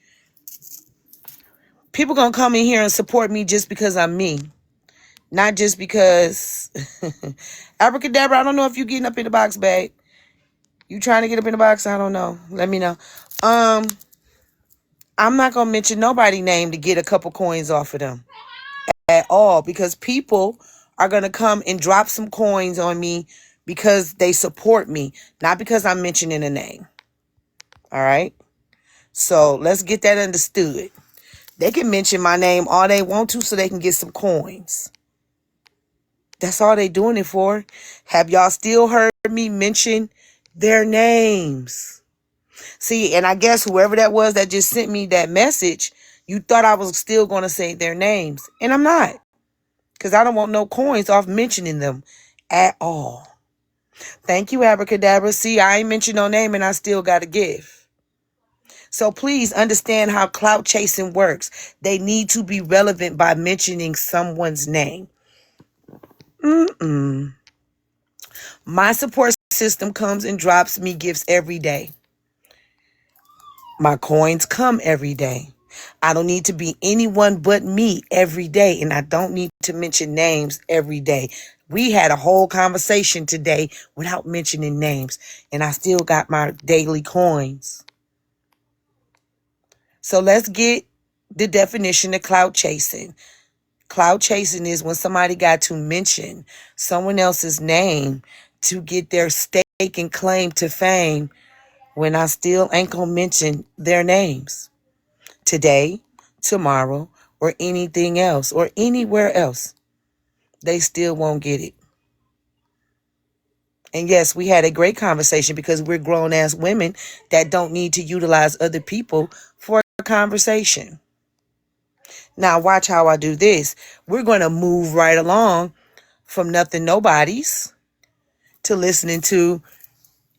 People going to come in here and support me just because I'm me. Not just because... Abracadabra, I don't know if you getting up in the box, babe. You trying to get up in the box? I don't know. Let me know. I'm not going to mention nobody's name to get a couple coins off of them at all because people are going to come and drop some coins on me because they support me, not because I'm mentioning a name. All right? So let's get that understood. They can mention my name all they want to so they can get some coins. That's all they doing it for. Have y'all still heard me mention their names? See, and I guess whoever that was that just sent me that message, you thought I was still going to say their names. And I'm not. Because I don't want no coins off mentioning them at all. Thank you, Abracadabra. See, I ain't mentioned no name and I still got to give. So please understand how clout chasing works. They need to be relevant by mentioning someone's name. My support system comes and drops me gifts every day. My coins come every day. I don't need to be anyone but me every day, and I don't need to mention names every day. We had a whole conversation today without mentioning names, and I still got my daily coins. So let's get the definition of clout chasing. Clout chasing is when somebody got to mention someone else's name to get their stake and claim to fame when I still ain't gonna mention their names today, tomorrow, or anything else, or anywhere else. They still won't get it. And yes, we had a great conversation because we're grown-ass women that don't need to utilize other people for a conversation. Now, watch how I do this. We're going to move right along from nothing nobodies to listening to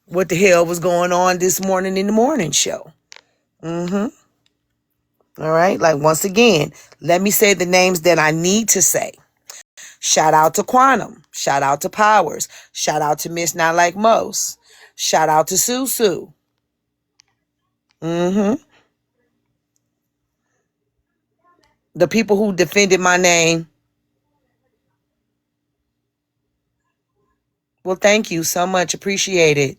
what the hell was going on this morning in the morning show. All right. Like, once again, let me say the names that I need to say. Shout out to Quantum. Shout out to Powers. Shout out to Miss Not Like Most. Shout out to Susu. The people who defended my name. Well, thank you so much. Appreciate it.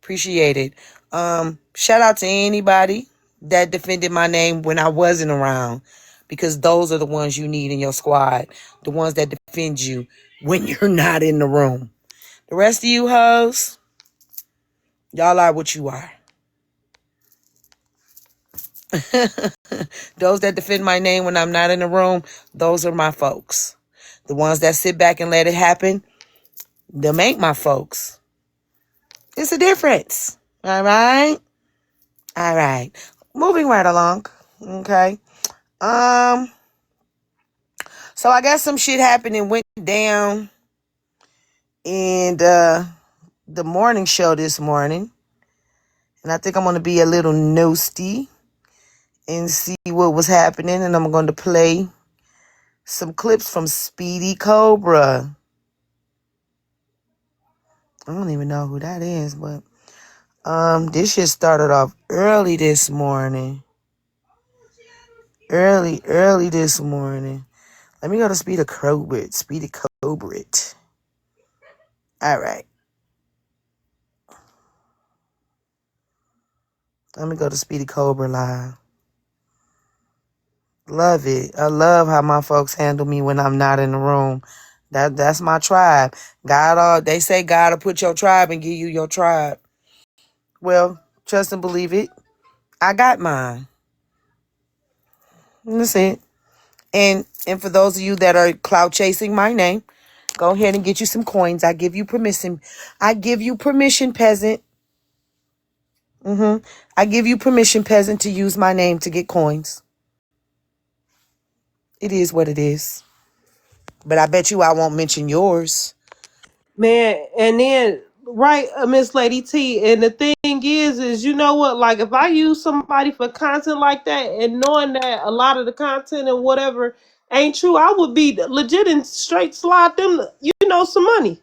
Appreciate it. Shout out to anybody that defended my name when I wasn't around, because those are the ones you need in your squad. The ones that defend you when you're not in the room. The rest of you hoes, y'all are what you are. Those that defend my name when I'm not in the room, those are my folks. The ones that sit back and let it happen, them ain't my folks. It's a difference. All right? All right. Moving right along. Okay. So I guess some shit happened and went down in the morning show this morning. And I think I'm going to be a little nosy and see what was happening, and I'm going to play some clips from Speedy Cobra. I don't even know who that is, but this shit started off early this morning. Early this morning. Let me go to Speedy Cobra. Speedy Cobra. All right. Let me go to Speedy Cobra Live. Love it. I love how my folks handle me when I'm not in the room. That's my tribe. They say God will put your tribe and give you your tribe. Well, trust and believe it. I got mine. That's it. And for those of you that are clout chasing my name, go ahead and get you some coins. I give you permission. I give you permission, peasant. I give you permission, peasant, to use my name to get coins. It is what it is. But I bet you I won't mention yours. Man, and then right, Miss Lady T, and the thing is you know what? Like if I use somebody for content like that, and knowing that a lot of the content and whatever ain't true, I would be legit and straight slide them, some money.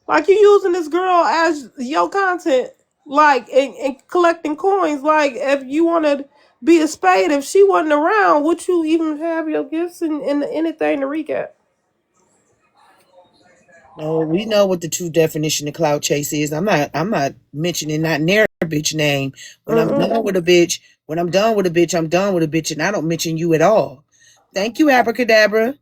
Like you using this girl as your content, like and collecting coins. Like if you want to be a spade, if she wasn't around, would you even have your gifts and anything to recap? No, we know what the true definition of clout chase is. I'm not mentioning not near a bitch name. When I'm done with a bitch, I'm done with a bitch, and I don't mention you at all. Thank you, Abracadabra.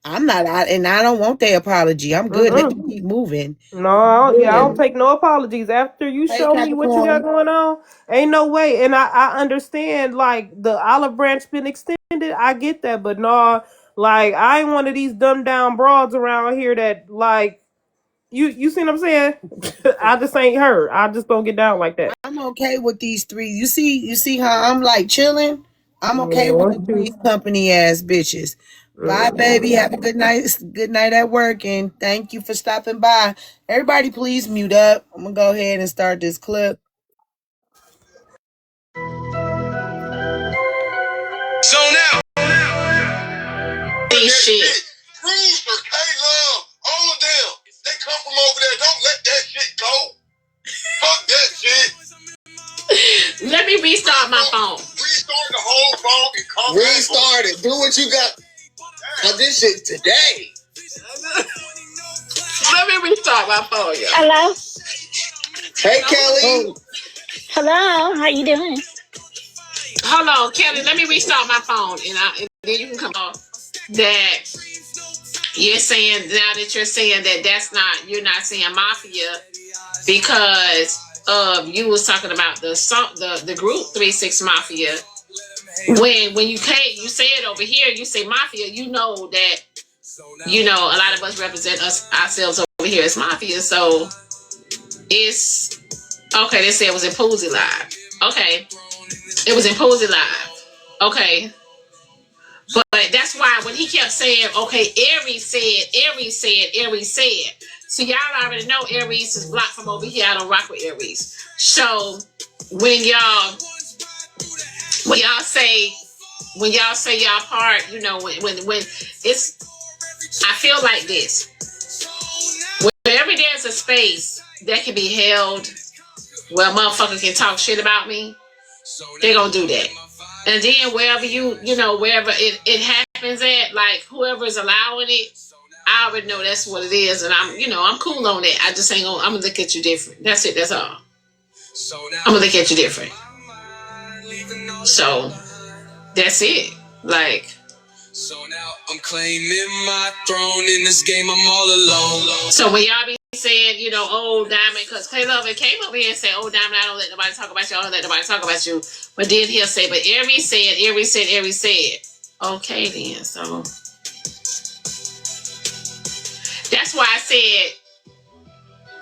I don't want their apology. I'm good. Let them keep moving. No, I don't take no apologies. After you Hey, show me what you got Capricorn. going on, ain't no way. And I understand, like, the olive branch been extended. I get that. But no, like, I ain't one of these dumbed down broads around here that, like, you see what I'm saying? I just ain't her. I just don't get down like that. I'm okay with these three. You see how I'm like chilling? I'm okay with the three company ass bitches. Bye, baby. Have a good night. Good night at work, and thank you for stopping by. Everybody, please mute up. I'm gonna go ahead and start this clip. So now, these shit. Rooster, K-Love, all of them. They come from over there. Don't let that shit go. Fuck that shit. Let me restart my phone. Restart the whole phone and come Restart it. Do what you got. Cause this shit today. Let me restart my phone, y'all. Hello. Hey, Kelly. Hello. How you doing? Hold on, Kelly. Let me restart my phone, and then you can come on. That you're saying now that you're saying that you're not saying mafia because you was talking about the group 3-6 Mafia. When you say it over here, you say mafia. You know that a lot of us represent ourselves over here as mafia. So it's okay. They say it was in Poozy Live. Okay, it was in Poozy Live. Okay. But that's why when he kept saying, okay, Aries said. So y'all already know Aries is blocked from over here. I don't rock with Aries. So when y'all say y'all part, when it's, I feel like this. Whenever there's a space that can be held where a motherfucker can talk shit about me, they're gonna do that. And then wherever wherever it happens at, like whoever is allowing it, I already know that's what it is, and I'm cool on that. I just ain't gonna. I'm gonna look at you different. That's it. That's all. I'm gonna look at you different. So that's it. Like. So now I'm claiming my throne in this game. I'm all alone. So when y'all be saying, oh, Diamond, because K-Love came over here and said, oh, Diamond, I don't let nobody talk about you. I don't let nobody talk about you. But then he'll say, but Aries said. Okay, then. So that's why I said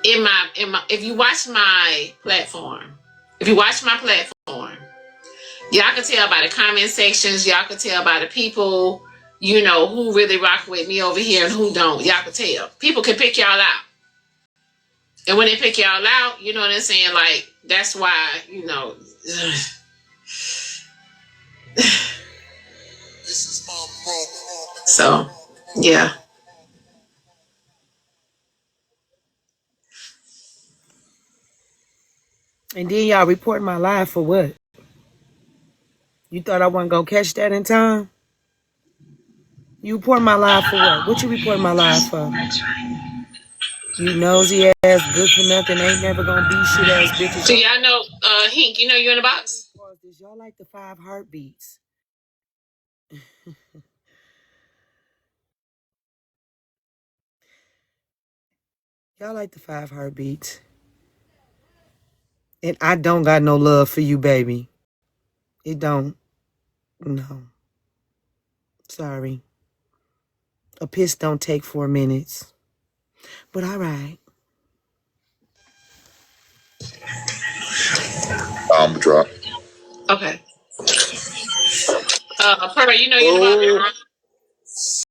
in my if you watch my platform, y'all can tell by the comment sections, y'all can tell by the people, who really rock with me over here and who don't. Y'all can tell. People can pick y'all out. And when they pick y'all out, you know what I'm saying? Like, that's why, So, yeah. And then y'all reporting my live for what? You thought I wasn't gonna catch that in time? You reporting my live for what? What you reporting my live for? You nosy ass, good for nothing, ain't never gonna be shit ass bitches. So y'all know, Hink, you know you in the box? Y'all like the 5 heartbeats. Y'all like the 5 heartbeats. And I don't got no love for you, baby. It don't. No. Sorry. A piss don't take 4 minutes. But all right. Drop. Okay. Pearl, you know you in the box?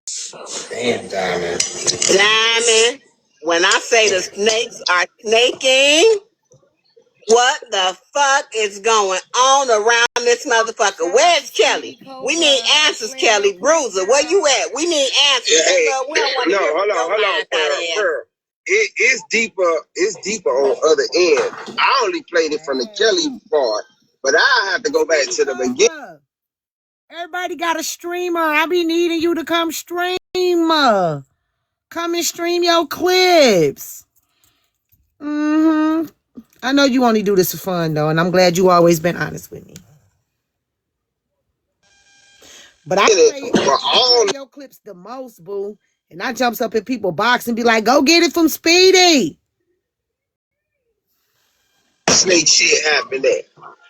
Damn, Diamond. Diamond, when I say the snakes are snaking, what the fuck is going on around this motherfucker? Where's Kelly? We need answers, Kelly. Bruiser, where you at? We need answers. Yeah, hey, We don't want to hear hold on, Pearl. It's deeper on the other end. I only played it from the Kelly part, but I have to go back to the beginning. Everybody got a streamer. I be needing you to come stream. Come and stream your clips. I know you only do this for fun, though, and I'm glad you always been honest with me. But I play your clips the most, boo. And I jumps up in people's box and be like, go get it from Speedy. Snake shit happened there.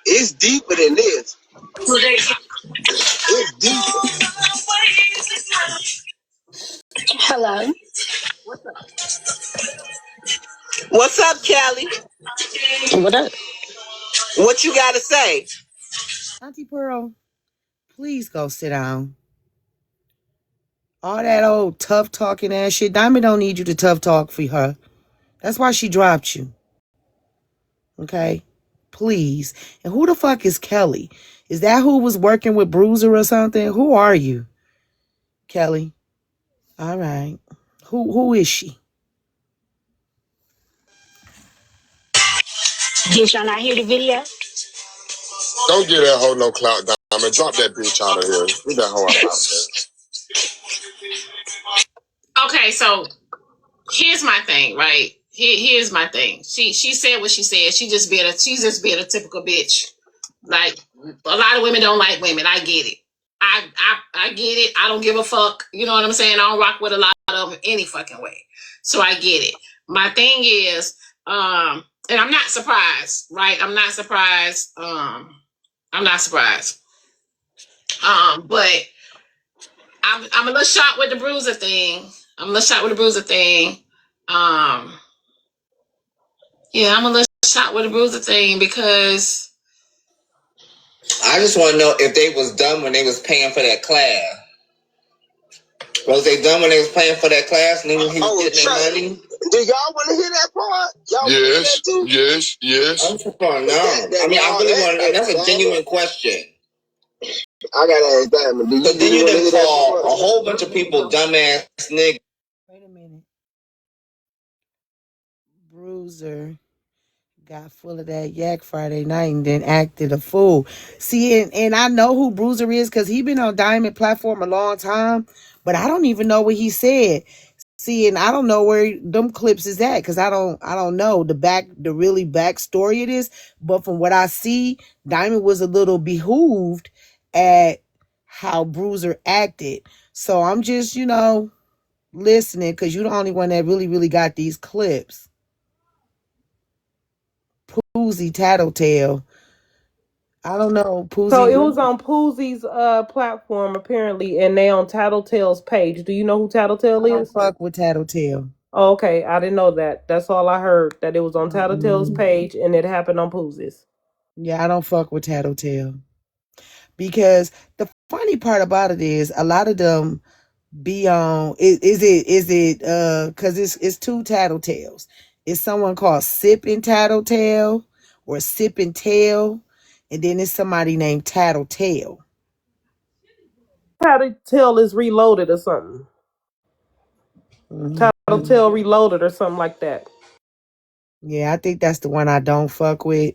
It's deeper than this. It's deeper. Hello. What's up, Kelly? What up? What you got to say? Auntie Pearl, please go sit down. All that old tough talking ass shit. Diamond don't need you to tough talk for her. That's why she dropped you. Okay? Please. And who the fuck is Kelly? Is that who was working with Bruiser or something? Who are you? Kelly. All right. Who is she? Did y'all not hear the video? Don't get that hoe no clout, Diamond. Drop that bitch out of here. Get that hoe out of here. Okay, so here's my thing, right? Here's my thing. She said what she said. She's just being a typical bitch. Like, a lot of women don't like women. I get it. I get it. I don't give a fuck. You know what I'm saying? I don't rock with a lot of them any fucking way. So I get it. My thing is, and I'm not surprised, right? I'm not surprised. But I'm a little shocked with the Bruiser thing. Yeah, I'm a little shocked with the Bruiser thing because I just want to know if they was dumb when they was paying for that class. Was they dumb when they was paying for that class? And he was getting their money? Do y'all want to hear that part? Y'all want to hear that too? Yes. I'm just want to know. I mean, I really want to know. That's a genuine question. I gotta ask Diamond. Do So then you want to done hear that call part? a whole bunch of people dumbass niggas. Wait a minute. Bruiser got full of that yak Friday night and then acted a fool. See, and I know who Bruiser is because he been on Diamond platform a long time, but I don't even know what he said. See, and I don't know where them clips is at because I don't know the really back story it is. But from what I see, Diamond was a little behooved at how Bruiser acted. So I'm just, listening because you're the only one that really, really got these clips. Poozy Tattletale. I don't know. Poozy. So it was on Poozy's platform apparently, and they on Tattletale's page. Do you know who Tattletale is? Fuck with Tattletale. Oh, okay, I didn't know that. That's all I heard. That it was on Tattletale's page, and it happened on Poozy's. Yeah, I don't fuck with Tattletale because the funny part about it is a lot of them be on. Is it because it's 2 Tattletales. It's someone called Sippin' Tattletale or Sippin' Tail, and then it's somebody named Tattletale. Tattletale is Reloaded or something. Tattletale Reloaded or something like that. Yeah, I think that's the one I don't fuck with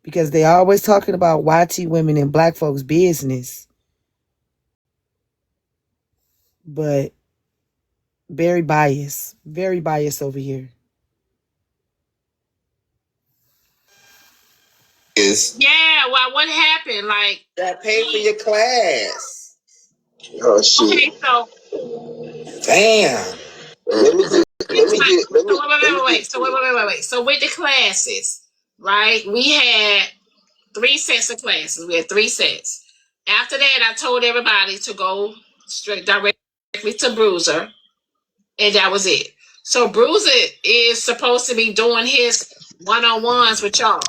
because they always talking about YT women in black folks' business. But very biased over here. Yeah, well, what happened? Like that paid for your class. Oh shit! Okay, so Damn. Let me get. wait. So with the classes, right? We had 3 sets of classes. We had 3 sets. After that, I told everybody to go straight directly to Bruiser, and that was it. So Bruiser is supposed to be doing his one-on-ones with y'all.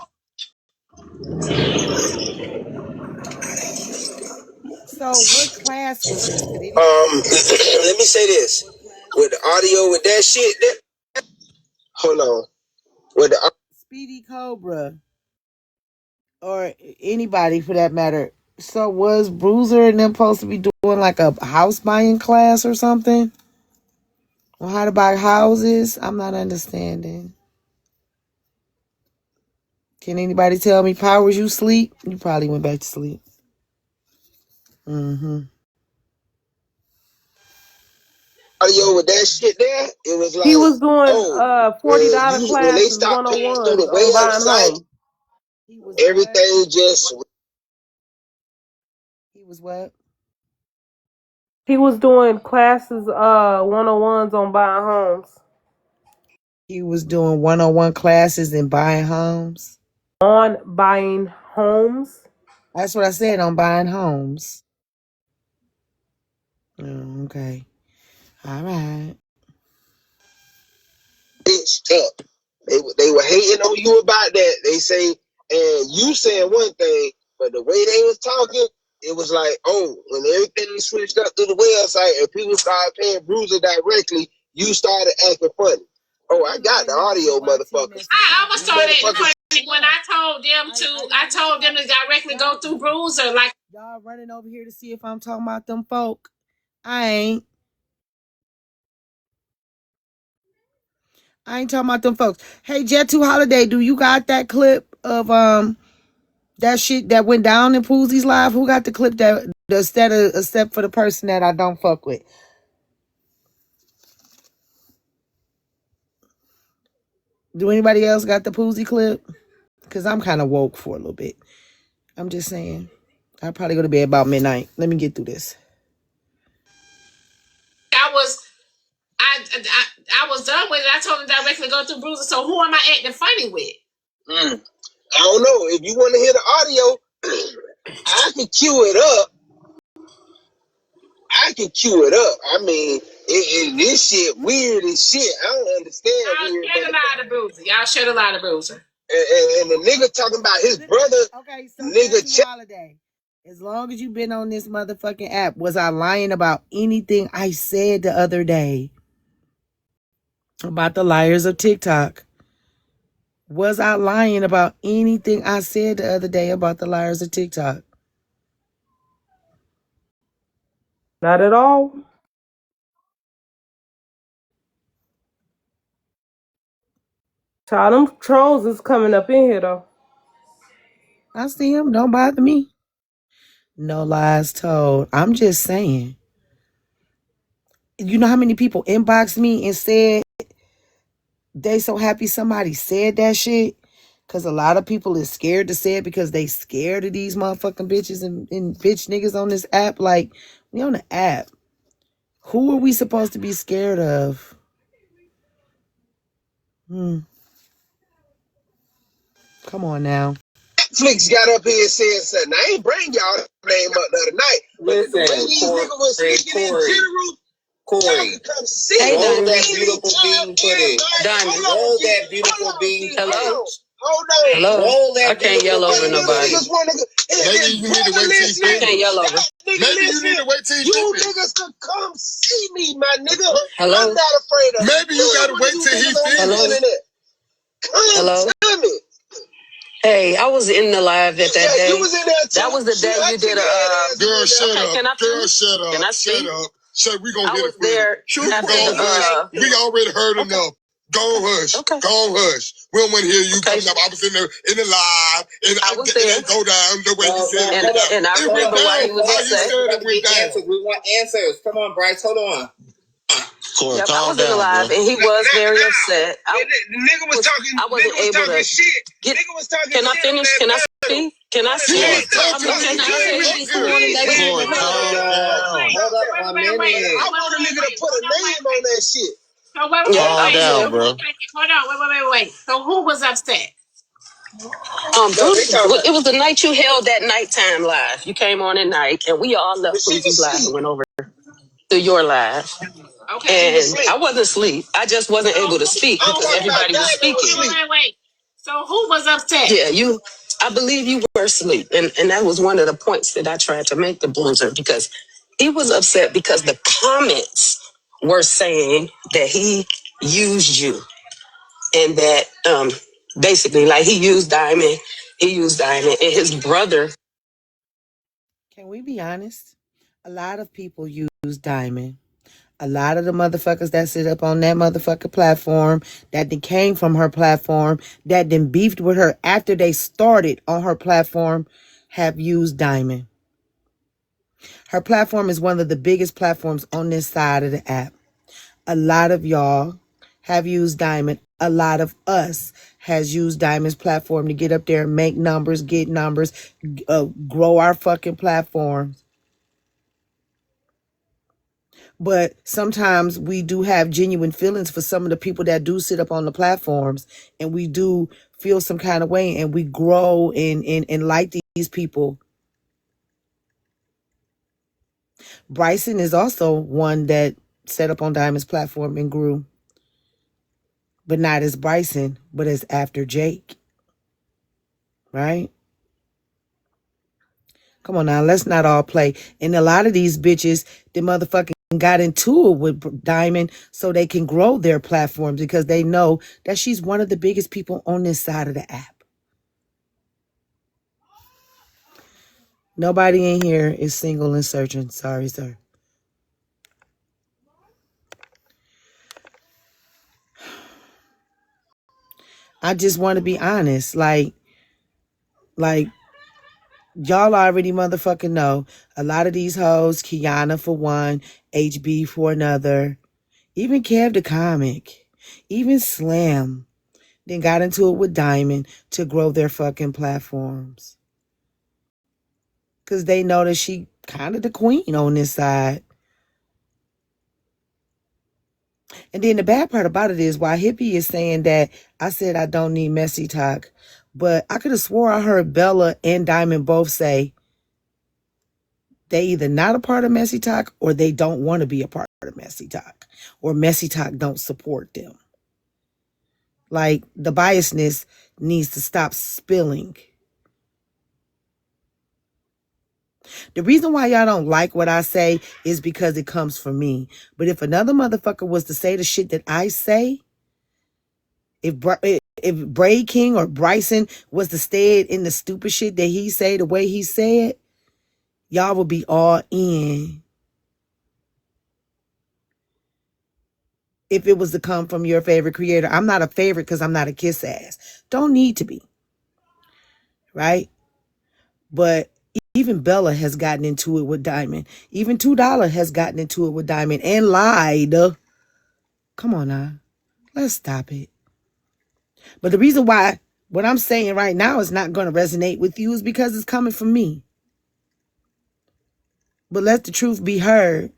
So what class was this? Let me say this. With the audio, with that shit, hold on. With the Speedy Cobra or anybody for that matter. So was Bruiser and them supposed to be doing like a house buying class or something? Or how to buy houses? I'm not understanding. Can anybody tell me, Powers, you sleep? You probably went back to sleep. Audio with that shit there, it was like he was doing $40 classes, when they stopped paying through the website, everything just. He was what? He was doing classes, one-on-ones on buying homes. He was doing one-on-one classes in buying homes. On buying homes. That's what I said, on buying homes. Oh, okay. All right. Bitched up. They were hating on you about that. They say, and you saying one thing, but the way they was talking, it was like, oh, when everything switched up to the website and people started paying Bruiser directly, you started acting funny. Oh, I got the audio, motherfuckers. I almost started acting funny when I told them to directly go through Bruiser. Like, y'all running over here to see if I'm talking about them folk. I ain't talking about them folks. Hey, Jet2 Holiday, do you got that clip of that shit that went down in Poozie's live? Who got the clip that except for the person that I don't fuck with? Do anybody else got the Poozie clip? Because I'm kind of woke for a little bit. I'm just saying. I'll probably go to bed about midnight. Let me get through this. I was done with it. I told them directly to go through Bruiser. So who am I acting funny with? I don't know. If you want to hear the audio, I can cue it up. I mean, this shit weird as shit. I don't understand. Y'all shared a lot of Bruiser. And the nigga talking about his brother. Okay, so nigga Holiday. As long as you've been on this motherfucking app, was I lying about anything I said the other day about the liars of TikTok? Was I lying about anything I said the other day about the liars of TikTok? Not at all. Child, them trolls is coming up in here though. I see him. Don't bother me. No lies told. I'm just saying. You know how many people inboxed me and said they so happy somebody said that shit? Because a lot of people is scared to say it because they scared of these motherfucking bitches and bitch niggas on this app. Like, we on the app. Who are we supposed to be scared of? Come on now. Netflix got up here and said something. I ain't bring y'all name up the other night. Listen, the way these niggas was speaking in general, Corey, come see roll that beautiful bean footage. Roll that beautiful bean footage. Hold on. Hello? Roll that I can't yell over nobody. Maybe you need to wait till you I can't yell over. Maybe you need to wait till you niggas could come see me, my nigga. Hello? I'm not afraid of. Maybe you gotta wait till he finishes. Hello? Come to me. Hey, I was in the live at that Yeah, day. you was in there too. That was the day you did a. Girl, shut Okay, up. can I Girl, finish? shut up. Can I Shut speak? up. Shut. We gonna I hit was it with it. there after the. We already heard enough. Go on, hush. Okay. Go on, hush. We don't want to hear you Okay. coming up. I was in the live, and I was there. it go down the way you said it And went down. and I It went remember why he down. was How you upset. said it went down. Answers. We want answers. Come on, Bryce. Hold on. Corey, yep, I was in the live, and he was very upset. The nigga was talking. I wasn't Nigga was able talking to shit. get. Nigga was talking Can I shit. finish? Can I speak? Can I speak? You ain't I talking. mean, can I You say ain't this morning that he Corey, calm down. Hold up 1 minute. I want a nigga to put a name on that shit. So wait, Yeah, Calm I down, will. bro. hold on, wait. So who was upset? It was the night you held that nighttime live. You came on at night, and we all left Fuji's live and went over to your live. Okay. And I wasn't asleep. I just wasn't able to speak Oh because my everybody God, was speaking. Wait. So who was upset? Yeah, I believe you were asleep. And that was one of the points that I tried to make to Bruiser, because he was upset because the comments were saying that he used you, and that basically, like, he used Diamond, and his brother. Can we be honest? A lot of people use Diamond. A lot of the motherfuckers that sit up on that motherfucker platform, that then came from her platform, that then beefed with her after they started on her platform, have used Diamond. Her platform is one of the biggest platforms on this side of the app. A lot of y'all have used Diamond. A lot of us has used Diamond's platform to get up there and make numbers, get numbers, grow our fucking platforms. But sometimes we do have genuine feelings for some of the people that do sit up on the platforms, and we do feel some kind of way, and we grow and like these people. Bryson is also one that set up on Diamond's platform and grew, but not as Bryson, but as After Jake, right? Come on now, let's not all play. And a lot of these bitches, the motherfucking got into it with Diamond so they can grow their platforms because they know that she's one of the biggest people on this side of the app. Nobody in here is single and searching. Sorry, sir. I just want to be honest. Like, y'all already motherfucking know. A lot of these hoes, Kiana for one, HB for another, even Kev the Comic, even Slam, then got into it with Diamond to grow their fucking platforms. Because they know that she kind of the queen on this side. And then the bad part about it is, while Hippie is saying that I said I don't need messy talk, but I could have swore I heard Bella and Diamond both say they either not a part of messy talk or they don't want to be a part of messy talk, or messy talk don't support them. Like, the biasness needs to stop spilling. The reason why y'all don't like what I say is because it comes from me. But if another motherfucker was to say the shit that I say, if Braid King or Bryson was to say it in the stupid shit that he say the way he said, y'all would be all in. If it was to come from your favorite creator. I'm not a favorite because I'm not a kiss ass. Don't need to be. Right? But even Bella has gotten into it with Diamond. Even $2 has gotten into it with Diamond and lied. Come on now. Let's stop it. But the reason why what I'm saying right now is not going to resonate with you is because it's coming from me. But let the truth be heard.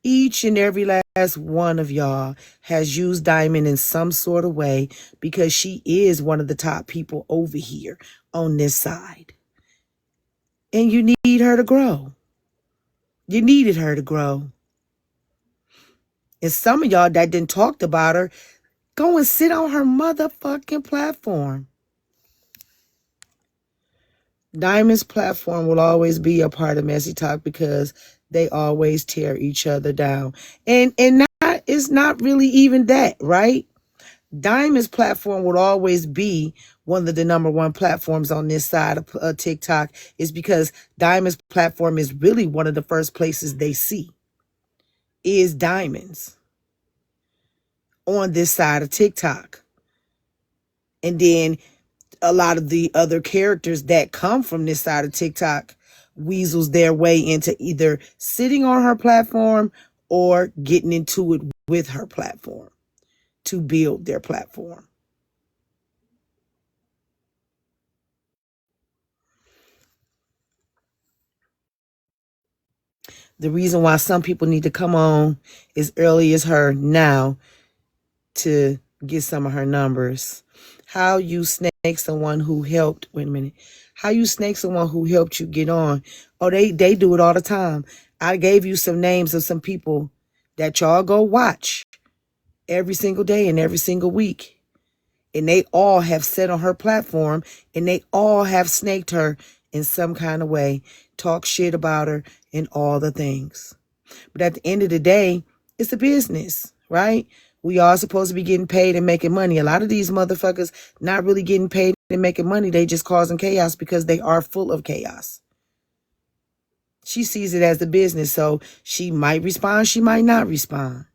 Each and every last one of y'all has used Diamond in some sort of way because she is one of the top people over here on this side. And you need her to grow. You needed her to grow. And some of y'all that didn't talk about her, go and sit on her motherfucking platform. Diamond's platform will always be a part of Messy Talk because they always tear each other down. And it's not really even that, right? Diamond's platform would always be one of the number one platforms on this side of TikTok, is because Diamond's platform is really one of the first places they see is diamonds on this side of TikTok. And then a lot of the other characters that come from this side of TikTok weasels their way into either sitting on her platform or getting into it with her platform to build their platform. The reason why some people need to come on as early as her now to get some of her numbers. How you snake someone who helped, wait a minute. How you snake someone who helped you get on. Oh, they do it all the time. I gave you some names of some people that y'all go watch every single day and every single week. And they all have sat on her platform and they all have snaked her in some kind of way, talk shit about her and all the things. But at the end of the day, it's a business, right? We are supposed to be getting paid and making money. A lot of these motherfuckers not really getting paid and making money. They just causing chaos because they are full of chaos. She sees it as a business, so she might respond, she might not respond.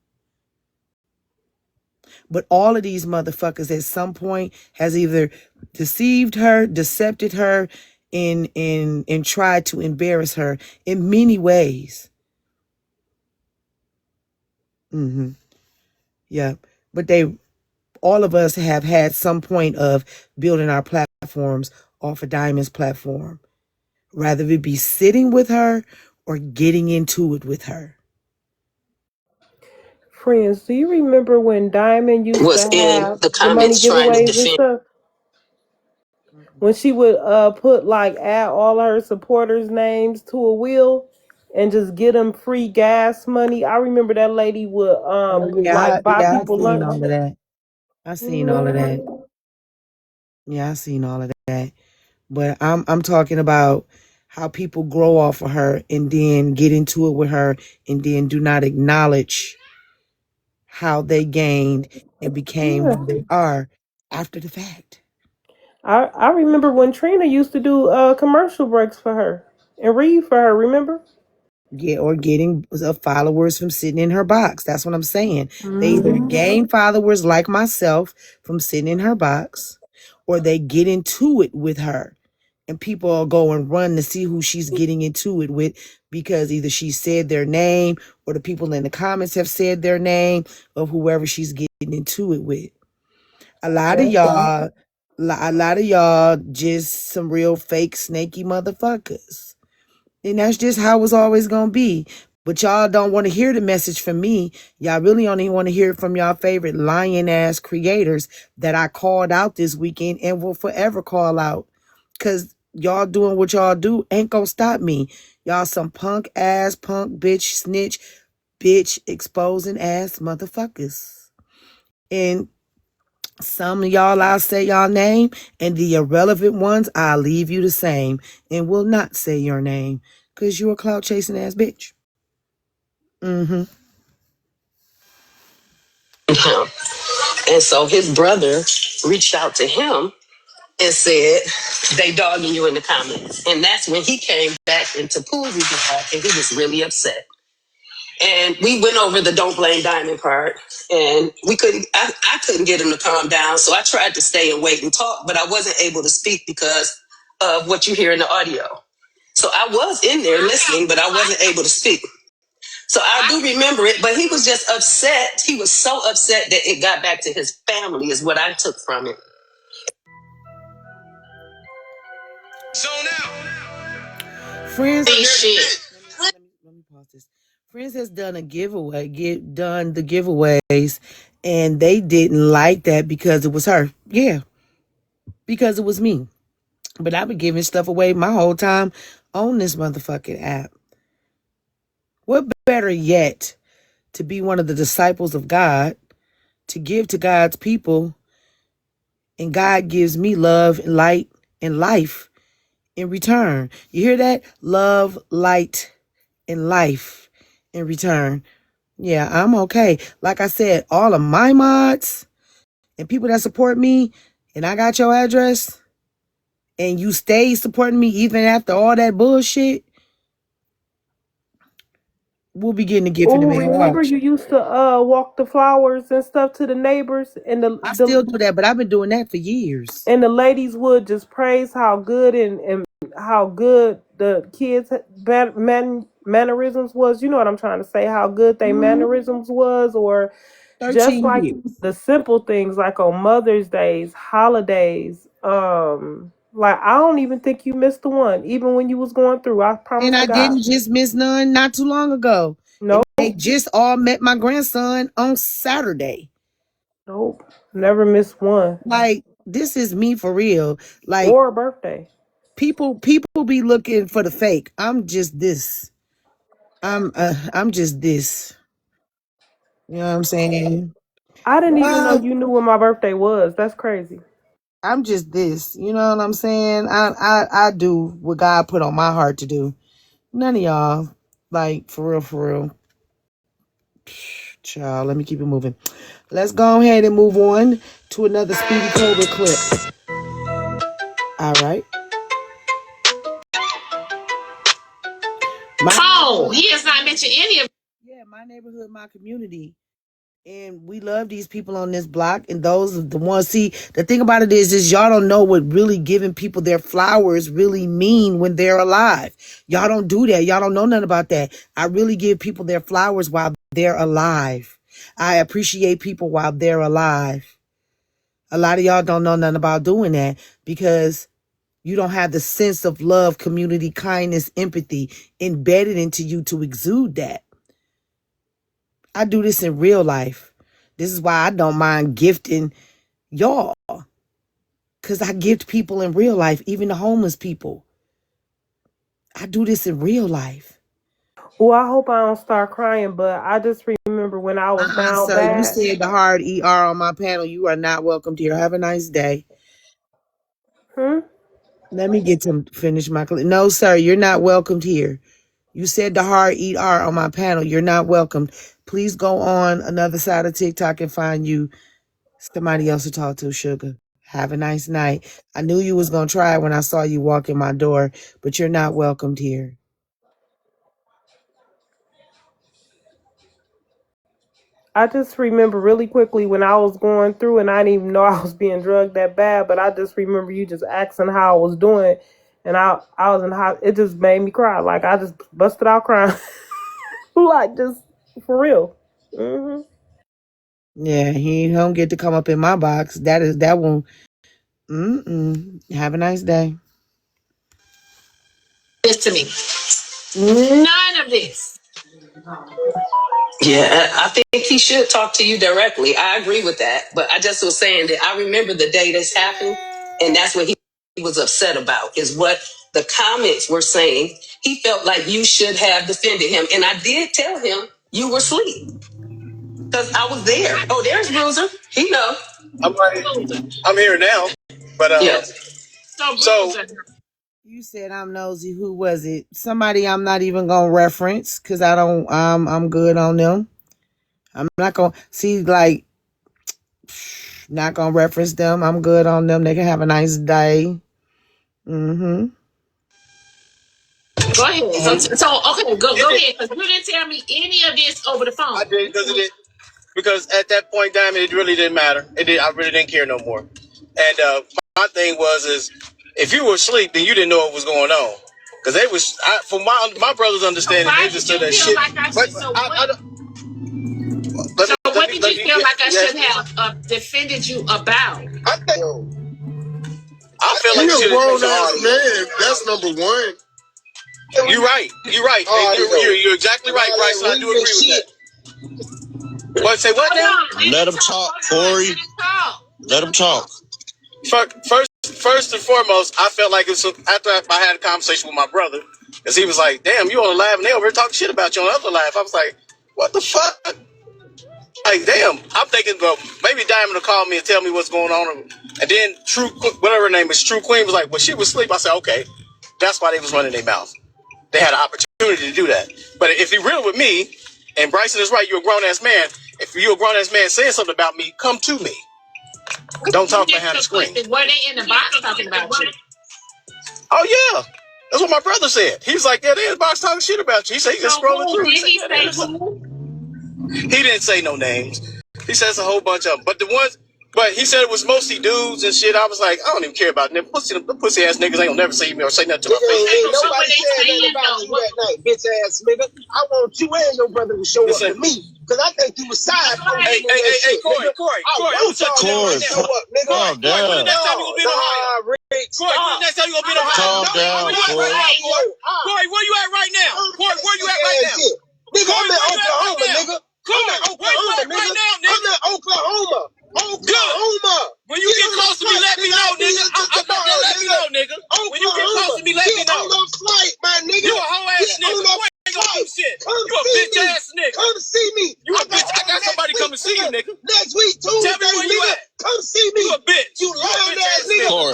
But all of these motherfuckers at some point has either deceived her, decepted her, and tried to embarrass her in many ways. Yeah. But all of us have had some point of building our platforms off of Diamond's platform. Rather it be sitting with her or getting into it with her. Friends, do you remember when Diamond used Was to in have the the money comments trying to giveaways and defend. stuff? When she would put add all her supporters' names to a wheel and just get them free gas money. I remember that lady would buy I've people seen all lunch. of that. I've seen all of that. Yeah, I've seen all of that. But I'm talking about how people grow off of her and then get into it with her and then do not acknowledge how they gained and became who they are after the fact. I remember when Trina used to do commercial breaks for her and read for her, remember? Yeah, or getting followers from sitting in her box. That's what I'm saying. They either gain followers like myself from sitting in her box, or they get into it with her. And people will go and run to see who she's getting into it with because either she said their name or the people in the comments have said their name of whoever she's getting into it with. A lot of y'all just some real fake snaky motherfuckers. And that's just how it's always going to be. But y'all don't want to hear the message from me. Y'all really only want to hear it from y'all favorite lying ass creators that I called out this weekend and will forever call out. Because y'all doing what y'all do ain't going to stop me. Y'all some punk bitch, snitch, bitch, exposing ass motherfuckers. And some of y'all, I'll say y'all name, and the irrelevant ones, I'll leave you the same and will not say your name because you're a clout chasing ass bitch. Him. And so his brother reached out to him and said, they dogging you in the comments. And that's when he came back into Pools's life and he was really upset. And we went over the don't blame Diamond part, and I couldn't get him to calm down. So I tried to stay and wait and talk, but I wasn't able to speak because of what you hear in the audio. So I was in there listening, but I wasn't able to speak. So I do remember it, but he was just upset. He was so upset that it got back to his family is what I took from it. So now, Friends, let me pause this. Friends has done a giveaway, done the giveaways, and they didn't like that because it was her. Yeah, because it was me. But I've been giving stuff away my whole time on this motherfucking app. What better yet to be one of the disciples of God, to give to God's people, and God gives me love and light and life in return. You hear that? Love, light, and life in return. Yeah, I'm okay. Like I said, all of my mods and people that support me, and I got your address, and you stay supporting me even after all that bullshit, we'll be getting a gift in the Oh, mail. remember Watch. you used to walk the flowers and stuff to the neighbors, and I still do that, but I've been doing that for years. and the ladies would just praise how good and how good the kids' mannerisms was. You know what I'm trying to say? How good they mannerisms was, or just 13 like years. the simple things like on Mother's Days, holidays. Like I don't even think you missed the one, even when you was going through. I promise And to I God. didn't just miss none not too long ago. Nope. They just all met my grandson on Saturday. Nope. Never missed one. Like, this is me for real. Like, or a birthday. People be looking for the fake. I'm just this. I'm just this. You know what I'm saying? I didn't even know you knew when my birthday was. That's crazy. I'm just this. You know what I'm saying? I do what God put on my heart to do. None of y'all. Like, for real. Child, let me keep it moving. Let's go ahead and move on to another Speedy Cobra clip. All right. He has not mentioned any of. Yeah, my neighborhood, my community. And we love these people on this block. And those are the ones. See, the thing about it is y'all don't know what really giving people their flowers really mean when they're alive. Y'all don't do that. Y'all don't know nothing about that. I really give people their flowers while they're alive. I appreciate people while they're alive. A lot of y'all don't know nothing about doing that because you don't have the sense of love, community, kindness, empathy embedded into you to exude that. I do this in real life. This is why I don't mind gifting y'all. Because I gift people in real life, even the homeless people. I do this in real life. Well, I hope I don't start crying, but I just remember when I was down So bad. you said the hard ER on my panel. You are not welcome here. Have a nice day. Let me get to finish my clip. No, sir, you're not welcomed here. You said the hard ER on my panel. You're not welcomed. Please go on another side of TikTok and find you somebody else to talk to, sugar. Have a nice night. I knew you was going to try when I saw you walk in my door, but you're not welcomed here. I just remember really quickly when I was going through and I didn't even know I was being drugged that bad, but I just remember you just asking how I was doing, and I was in hot. It just made me cry. Like I just busted out crying, like just for real. Mm-hmm. Yeah, he don't get to come up in my box. That won't. Have a nice day. This to me. None of this. Yeah, I think he should talk to you directly. I agree with that. But I just was saying that I remember the day this happened, and that's what he was upset about, is what the comments were saying. He felt like you should have defended him. And I did tell him you were asleep. Because I was there. Oh, there's Bruiser. He know. I'm here now. But so You said I'm nosy. Who was it? Somebody I'm not even gonna reference because I don't. I'm good on them. I'm not gonna see like. Not gonna reference them. I'm good on them. They can have a nice day. Go ahead. So okay, go ahead. Because you didn't tell me any of this over the phone. I did because at that point, Diamond, it really didn't matter. I really didn't care no more. And my thing is if you were asleep, then you didn't know what was going on. Because they was, from my brother's understanding, they just said that shit. What did you feel like I should have defended you about? I feel like you're a grown-ass man. That's number one. You're right. You're exactly right, Bryson. I do agree with that. What? Say what now? Let him talk, Corey. Let him talk. First and foremost, I felt like it's after I had a conversation with my brother, because he was like, "Damn, you on the live and they over here talking shit about you on the other live." I was like, "What the fuck?" Like, damn. I'm thinking, well, maybe Diamond will call me and tell me what's going on. And then whatever her name is, True Queen was like, "Well, she was asleep." I said, "Okay, that's why they was running their mouth. They had an opportunity to do that." But if you're real with me, and Bryson is right, you're a grown ass man. If you're a grown ass man saying something about me, come to me. Don't talk behind the screen. Were they in the box talking about you? Oh yeah, that's what my brother said. He was like, "Yeah, they in the box talking shit about you." He said he's just scrolling through. Did he say who? He didn't say no names. He says a whole bunch of them, but he said it was mostly dudes and shit. I was like, I don't even care about them. The pussy ass niggas ain't gonna never see me or say nothing to my face. Ain't nobody said nothing about you that night, bitch ass nigga. I want you and your brother to show up to me, cause I think you was side. Hey, Corey, Calm down. Next time you gonna be in Ohio. Corey, next time you gonna be in Ohio. Calm down, Corey. Corey, where you at right now? Corey, where you at right now? Nigga, I'm in Oklahoma, nigga. Corey, where you at right now, nigga? I'm in Oklahoma. Oklahoma. When you get close to me, let me know, nigga. Let me know, nigga. When you get close to me, let me know. On the flight, my nigga. You a hoe ass nigga. You ain't gonna do shit. You a bitch ass nigga. Come see me. You a bitch. I got somebody coming see you, nigga. Next week, Tuesday, tell me where you at. Come see me. You a bitch. You lying ass nigga. Corey,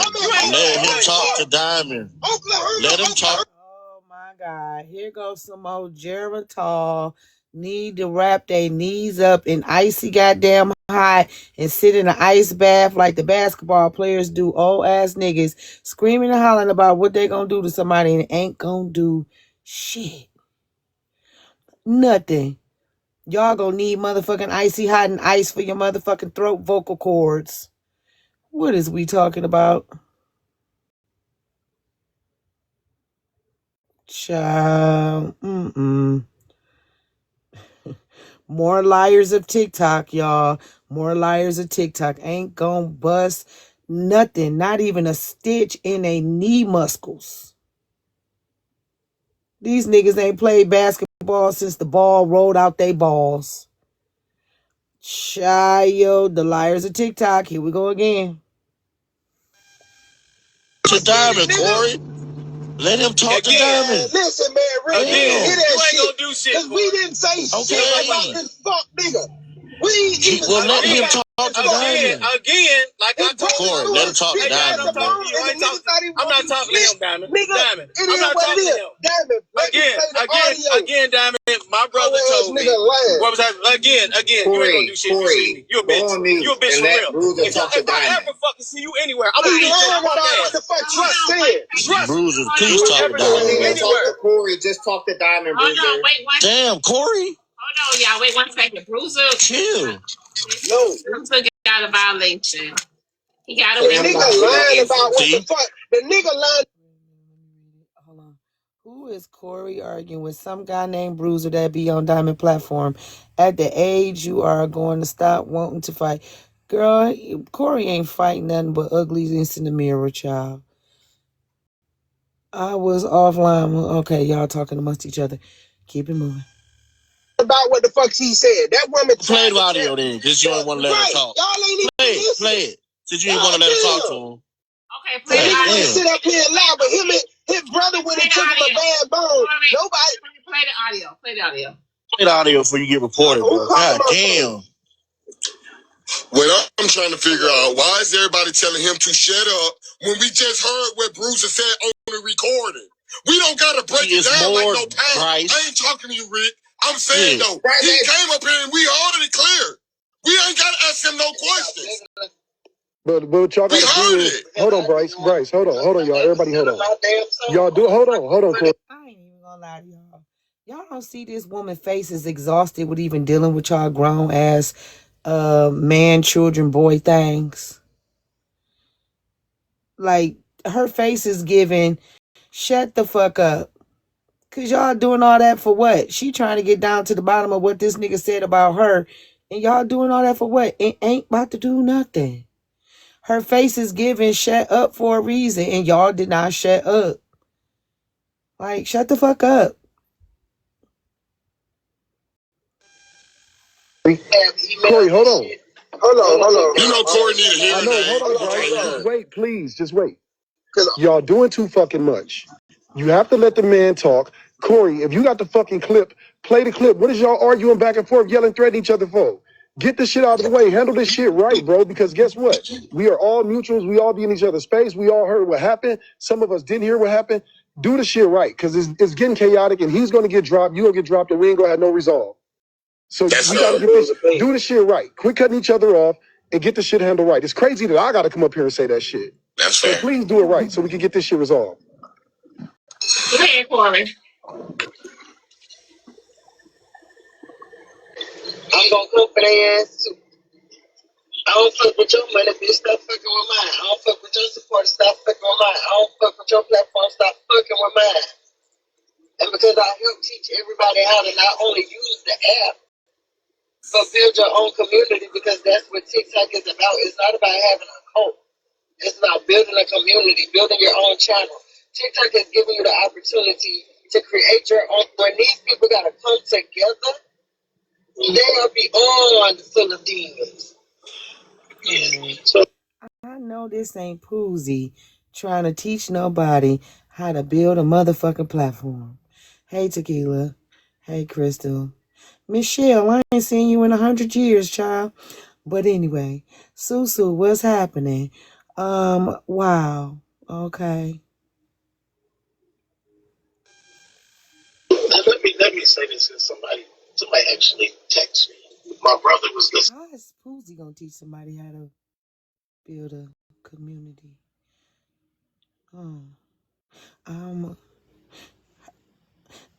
let him talk to Diamond. Oklahoma. Let him talk. Oh my God. Here goes some old Geritol. Need to wrap their knees up in icy goddamn hot and sit in an ice bath like the basketball players do. Old ass niggas screaming and hollering about what they gonna do to somebody and ain't gonna do shit. Nothing. Y'all gonna need motherfucking icy hot and ice for your motherfucking throat vocal cords. What is we talking about? Child. More liars of TikTok, y'all. More liars of TikTok. Ain't gonna bust nothing. Not even a stitch in they knee muscles. These niggas ain't played basketball since the ball rolled out they balls. Child, the liars of TikTok. Here we go again. To Diamond, Corey. Let him talk to Diamond. Listen, man, really, Again, hear that you ain't shit. gonna do shit. Cause we didn't say shit about this fuck nigga. We ain't even Let him talk to Diamond. Again, like I told you. Corey, let him talk to Diamond. I'm not talking to him, Diamond. Diamond. I'm not talking to him. Diamond. Again, Diamond. My brother told me. What was that? Again. You ain't gonna do shit. You see me. You a bitch. You a bitch for real. If I ever fucking see you anywhere, I'm gonna eat you on my ass. What the fuck Trust said? Bruiser, please talk to Diamond. Corey, just talk to Diamond, Bruiser. Hold on, wait one. Damn, Corey. Hold on, y'all. Wait 1 second. Bruiser. Chill. No. Bruiser got a violation. He got a The nigga lying about what the fuck. The nigga lying. Hold on. Who is Corey arguing with? Some guy named Bruiser that be on Diamond platform. At the age you are going to stop wanting to fight. Girl, Corey ain't fighting nothing but ugliness in the mirror, child. I was offline. Okay, y'all talking amongst each other. Keep it moving. About what the fuck she said. That woman Play the audio then, because you don't want to let her talk. Y'all ain't even Play it. Since you ain't want to let her talk to him. Okay, play the audio. audio. Sit up here and lie, but his brother went and took him a bad bone. Nobody. Play the audio. Play the audio. Play the audio before you get reported, bro. God damn. What I'm trying to figure out, why is everybody telling him to shut up when we just heard what Bruiser said on the recording? We don't got to break it down like no pain. I ain't talking to you, Rick. I'm saying, though, he came up here and we already cleared. We ain't got to ask him no questions. But y'all got to do. Hold on, Bryce, hold on, y'all. Everybody, hold on. Y'all do. Hold on, Corey. I ain't even gonna lie to y'all. Y'all don't see this woman face is exhausted with even dealing with y'all grown ass man, children, boy things. Like, her face is giving, shut the fuck up. Cause y'all doing all that for what? She trying to get down to the bottom of what this nigga said about her. And y'all doing all that for what? It ain't about to do nothing. Her face is giving, shut up for a reason. And y'all did not shut up. Like, shut the fuck up. Corey, hold on. Hold on. You know Corey need a hearing aid. Hold on, Bryce. Just wait, please. Just wait. Y'all doing too fucking much. You have to let the man talk. Corey, if you got the fucking clip, play the clip. What is y'all arguing back and forth, yelling, threatening each other for? Get this shit out of the way. Handle this shit right, bro, because guess what? We are all mutuals. We all be in each other's space. We all heard what happened. Some of us didn't hear what happened. Do the shit right, because it's getting chaotic, and he's going to get dropped. You're going to get dropped, and we ain't going to have no resolve. So we got to get this. Do the shit right. Quit cutting each other off and get the shit handled right. It's crazy that I got to come up here and say that shit. That's So fair. please do it right so we can get this shit resolved. Go ahead, Corey. I'm gonna come for their ass too. I don't fuck with your money, bitch. Stop fucking with mine. I don't fuck with your support. Stop fucking with mine. I don't fuck with your platform. Stop fucking with mine. And because I help teach everybody how to not only use the app, but build your own community, because that's what TikTok is about. It's not about having a cult. It's about building a community, building your own channel. TikTok has given you the opportunity to create your own. When these people gotta come together, they are beyond full of demons. Yeah. So I know this ain't Poozy trying to teach nobody how to build a motherfucking platform. Hey, Tequila. Hey, Crystal. Michelle, I ain't seen you in 100 years, child. But anyway, Susu, what's happening? Wow. Okay. Let me say this, because somebody actually texted me. My brother was listening. How is Poozy gonna teach somebody how to build a community?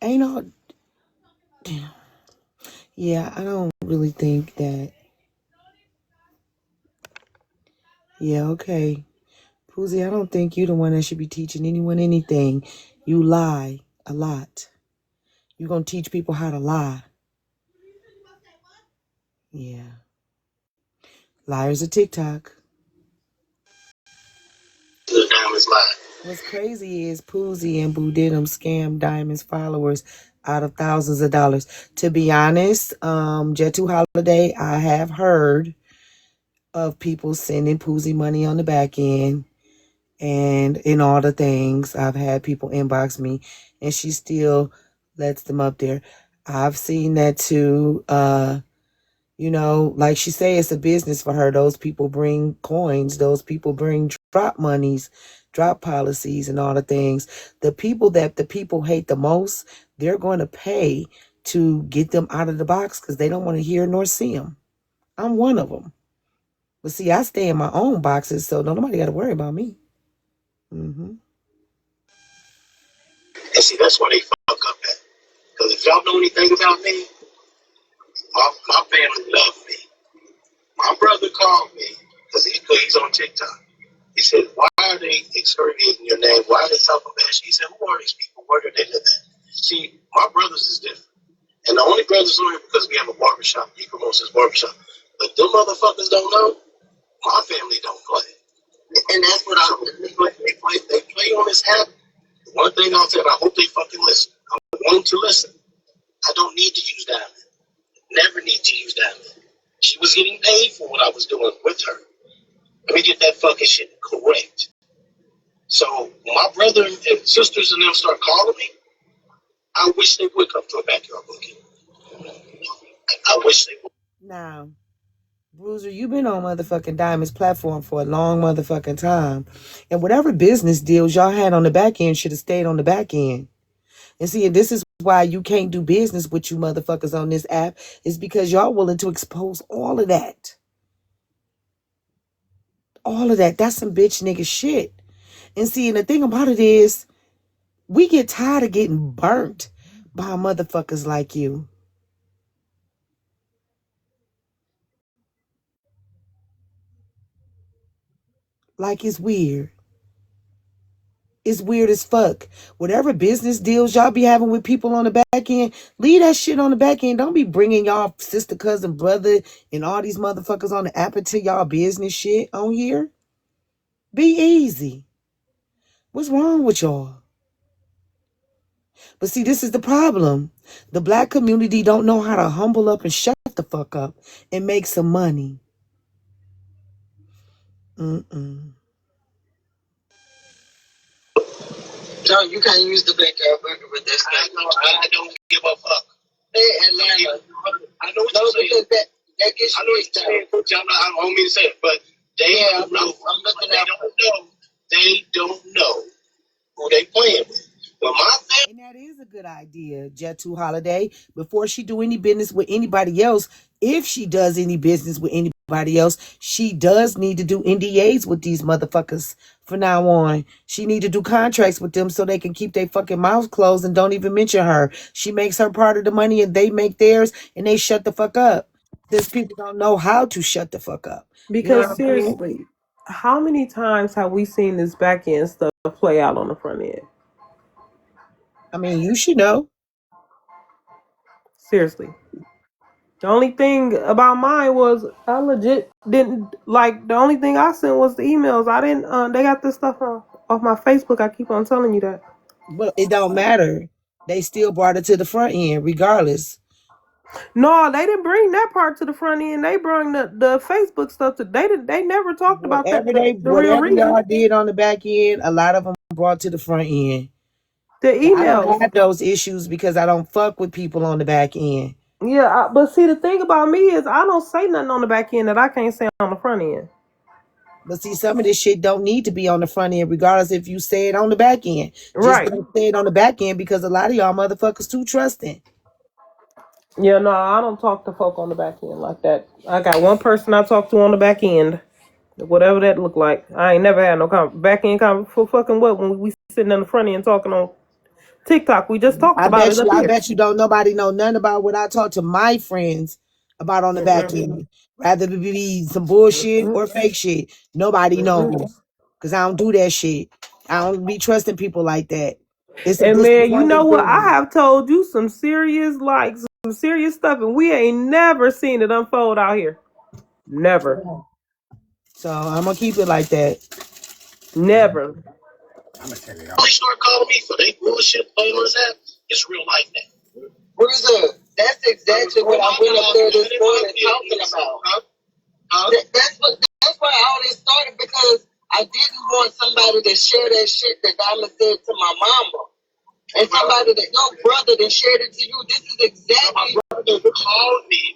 Ain't all. Damn. Yeah, I don't really think that. Yeah, okay. Poozy, I don't think you're the one that should be teaching anyone anything. You lie a lot. You're going to teach people how to lie. Yeah. Liars of TikTok. The diamond's lie. What's crazy is Poozy and Boo Diddum scammed Diamond's followers out of thousands of dollars. To be honest, Jet2 Holiday, I have heard of people sending Poozy money on the back end. And in all the things, I've had people inbox me, and she still lets them up there. I've seen that too. You know, like she say, it's a business for her. Those people bring coins. Those people bring drop monies, drop policies, and all the things. The people that the people hate the most, they're going to pay to get them out of the box because they don't want to hear nor see them. I'm one of them. But see, I stay in my own boxes, so nobody got to worry about me. Mm-hmm. And see, that's why they fuck up at. Because if y'all know anything about me, my family love me. My brother called me because he's on TikTok. He said, "Why are they excoriating your name? Why are they talking about you?" He said, "Who are these people? Where did they live at?" See, my brothers is different. And the only brothers on here because we have a barbershop. He promotes his barbershop. But them motherfuckers don't know. My family don't play. And that's what they play on this app. One thing I'll tell you, I hope they fucking listen. I want them to listen. I don't need to use Diamond. Never need to use Diamond. She was getting paid for what I was doing with her. Let me get that fucking shit correct. So my brother and sisters and them start calling me. I wish they would come to a backyard booking. I wish they would. Now, Bruiser, you've been on motherfucking Diamond's platform for a long motherfucking time. And whatever business deals y'all had on the back end should have stayed on the back end. And see, this is why you can't do business with you motherfuckers on this app, is because y'all willing to expose all of that. All of that. That's some bitch nigga shit. And see, and the thing about it is, we get tired of getting burnt by motherfuckers like you. Like, it's weird. It's weird as fuck. Whatever business deals y'all be having with people on the back end, leave that shit on the back end. Don't be bringing y'all sister, cousin, brother, and all these motherfuckers on the app into y'all business shit on here. Be easy. What's wrong with y'all? But see, this is the problem. The black community don't know how to humble up and shut the fuck up and make some money. No, you can't use the backyard burger with this. I don't give a fuck. Hey, Atlanta. I know what you're saying. Because that gets I know what you're saying. I don't mean to say it, but they don't know. They don't know who they playing with. But my family, and that is a good idea, Jet2 Holiday. Before she do any business with anybody else, if she does any business with anybody nobody else. She does need to do NDAs with these motherfuckers from now on. She need to do contracts with them so they can keep their fucking mouths closed and don't even mention her. She makes her part of the money and they make theirs and they shut the fuck up. These people don't know how to shut the fuck up. You know Because what I mean? seriously, how many times have we seen this back end stuff play out on the front end? I mean, you should know. Seriously. The only thing about mine was I legit didn't like. The only thing I sent was the emails. I didn't. They got this stuff off my Facebook. I keep on telling you that. Well, it don't matter. They still brought it to the front end, regardless. No, they didn't bring that part to the front end. They brought the Facebook stuff to. They never talked about that. The real reason. Y'all did on the back end, a lot of them brought to the front end. The emails. I don't have those issues because I don't fuck with people on the back end. Yeah, but see, the thing about me is I don't say nothing on the back end that I can't say on the front end. But see, some of this shit don't need to be on the front end, regardless if you say it on the back end. Right. Just don't say it on the back end because a lot of y'all motherfuckers too trusting. Yeah, no, I don't talk to folk on the back end like that. I got one person I talk to on the back end, whatever that look like. I ain't never had no back end for fucking what when we sitting on the front end talking on TikTok. We just talked about it. I bet you don't nobody know nothing about what I talk to my friends about on the back end. Rather it be some bullshit or fake shit. Nobody knows. Because I don't do that shit. I don't be trusting people like that. And man, you know what? I have told you some serious stuff, and we ain't never seen it unfold out here. Never. So I'm gonna keep it like that. Never. I'm gonna tell you. They start calling me for they bullshit playing on this app. It's real life now. Bruiser, that's exactly what I went up there this morning talking about. That's why all this started, because I didn't want somebody to share that shit that Diamond said to my mama. And somebody that your brother that shared it to you. This is exactly my brother called me.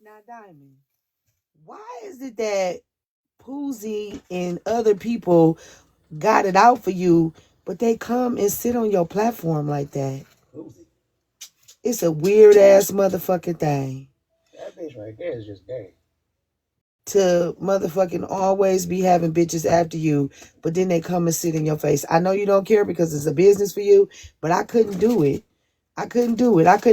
Now, Diamond, why is it that Poozy and other people got it out for you, but they come and sit on your platform like that? It's a weird ass motherfucking thing. That bitch right there is just gay. To motherfucking always be having bitches after you, but then they come and sit in your face. I know you don't care because it's a business for you, but I couldn't do it. I couldn't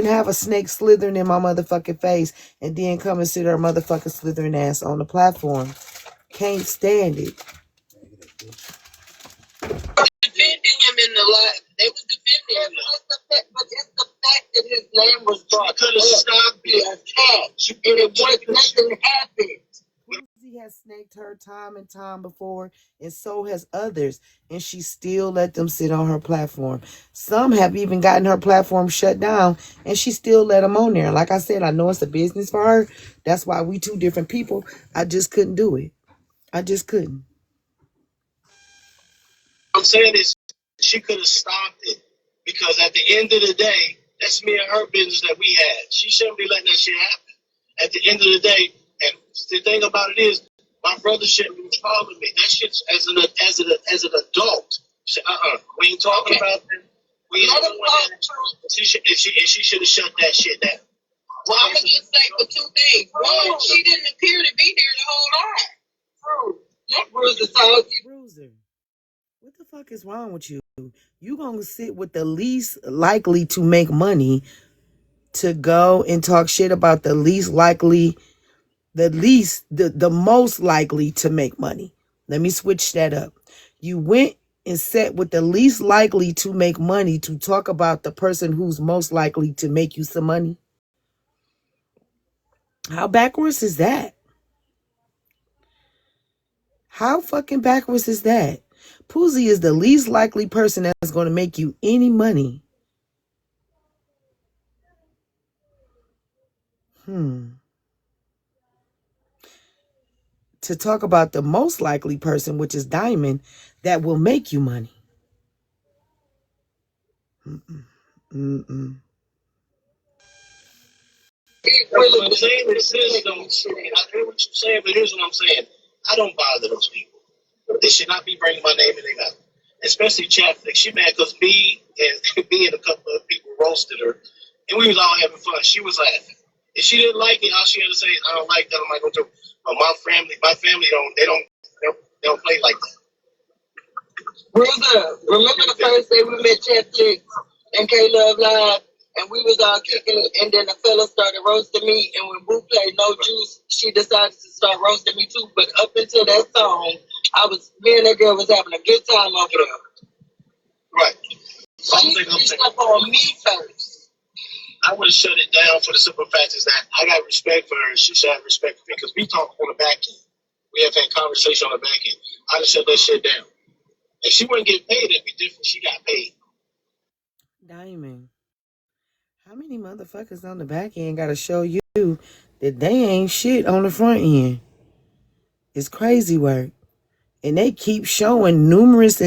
have a snake slithering in my motherfucking face and then come and sit her motherfucking slithering ass on the platform. Can't stand it. Defending him in the light. They was defending him. But it's the fact that his name was brought could have stopped it. Attached, and it was nothing happened. Poozy has snaked her time and time before, and so has others, and she still let them sit on her platform. Some have even gotten her platform shut down, and she still let them on there. Like I said, I know it's a business for her. That's why we two different people. I just couldn't do it. I just couldn't. I'm saying is she could have stopped it, because at the end of the day, that's me and her business that we had. She shouldn't be letting that shit happen. At the end of the day, and the thing about it is, my brother shouldn't be calling me. That shit's as an adult. We ain't talking about that. We ain't doing that. She should have shut that shit down. Well, I'm gonna just say for two things. One, she didn't appear to be there the whole time. That Bruiser. What the fuck is wrong with you? You gonna sit with the least likely to make money to go and talk shit about the least likely, the most likely to make money. Let me switch that up. You went and sat with the least likely to make money to talk about the person who's most likely to make you some money. How backwards is that? How fucking backwards is that? Poozy is the least likely person that's going to make you any money. To talk about the most likely person, which is Diamond, that will make you money. What I'm saying is this, though. I hear what you're saying, but here's what I'm saying. I don't bother those people. They should not be bringing my name in their mouth. Especially Chapstick. She mad because me and a couple of people roasted her, and we was all having fun. She was laughing. If she didn't like it, all she had to say is, I don't like that. I'm like, okay. But my family they don't play like that. Bruiser, remember the first day we met Netflix and K-Love Live, and we was all kicking it, and then the fella started roasting me, and when Boo played No Juice, she decided to start roasting me too. But up until that song, me and that girl was having a good time over there. Right. She switched up on me first. I would have shut it down for the simple fact is that I got respect for her, and she should have respect for me, because we talk on the back end. We have had conversation on the back end. I'd have shut that shit down. If she wouldn't get paid, it'd be different. She got paid. Diamond, how many motherfuckers on the back end gotta show you that they ain't shit on the front end? It's crazy work. And they keep showing numerous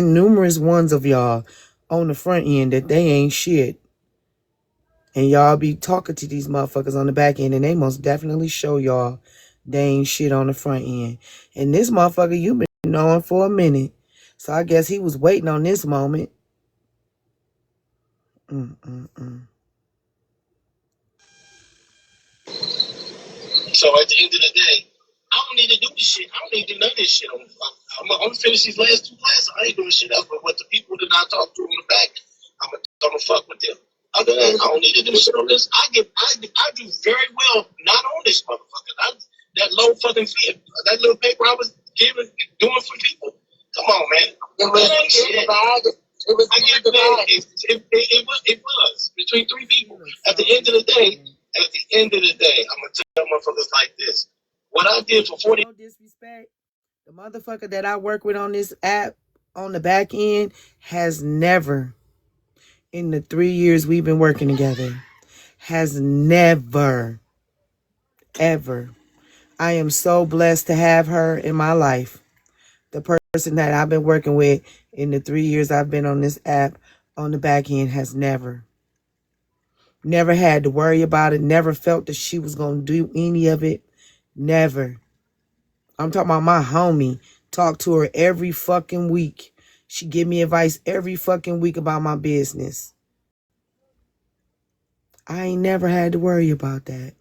ones of y'all on the front end that they ain't shit. And y'all be talking to these motherfuckers on the back end, and they most definitely show y'all they ain't shit on the front end. And this motherfucker you been knowing for a minute. So I guess he was waiting on this moment. So at the end of the day, I don't need to do this shit. I don't need to do none of this shit. I'm gonna finish these last 2 classes. I ain't doing shit else. But what the people that I talk to on the back, I'm gonna fuck with them. Other than that, I don't need to do shit on this. I do very well not on this motherfucker. That low fucking fee, that little paper I was doing for people. Come on, man. It was between 3 people. At the end of the day, I'm gonna tell motherfuckers like this. What I did for 40. No disrespect. The motherfucker that I work with on this app on the back end has never, in the 3 years we've been working together, has never, ever. I am so blessed to have her in my life. The person that I've been working with in the 3 years I've been on this app on the back end has never had to worry about it, never felt that she was going to do any of it. Never. I'm talking about my homie. Talk to her every fucking week. She give me advice every fucking week about my business. I ain't never had to worry about that.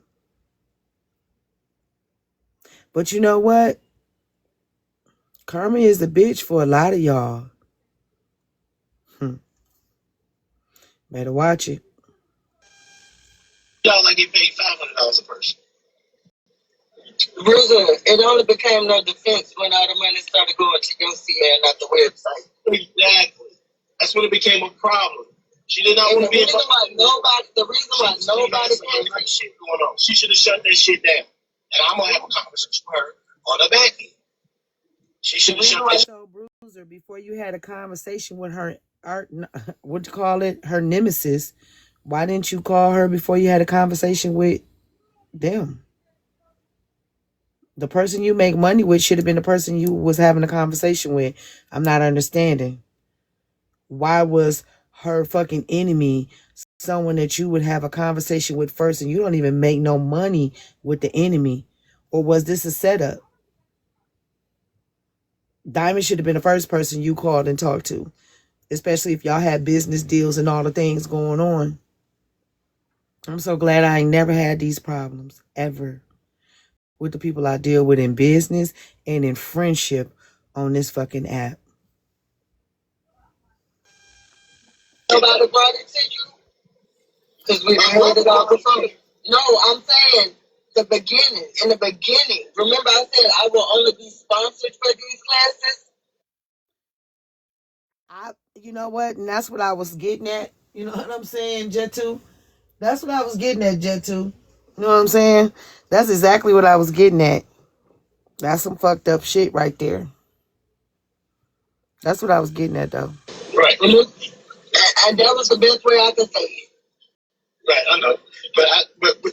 But you know what? Karma is a bitch for a lot of y'all. Better watch it. Y'all like get paid $500 a person. Bruiser, it only became no defense when all the money started going to your CA, not the website. Exactly. That's when it became a problem. She did not want to be the reason why nobody shit going on. She should have shut that shit down. And I'm gonna have a conversation with her on the back end. She should have shut that shit down. So, Bruiser, before you had a conversation with her her nemesis, why didn't you call her before you had a conversation with them? The person you make money with should have been the person you was having a conversation with. I'm not understanding. Why was her fucking enemy someone that you would have a conversation with first, and you don't even make no money with the enemy? Or was this a setup? Diamond should have been the first person you called and talked to, especially if y'all had business deals and all the things going on. I'm so glad I ain't never had these problems ever with the people I deal with in business and in friendship on this fucking app. Nobody brought it to you? Because we heard it all before. No, I'm saying in the beginning. Remember I said I will only be sponsored for these classes? You know what? And that's what I was getting at. You know what I'm saying, Jet2? That's what I was getting at, Jet2. You know what I'm saying? That's exactly what I was getting at. That's some fucked up shit right there. That's what I was getting at, though. Right. And that was the best way I could say it. Right, I know. But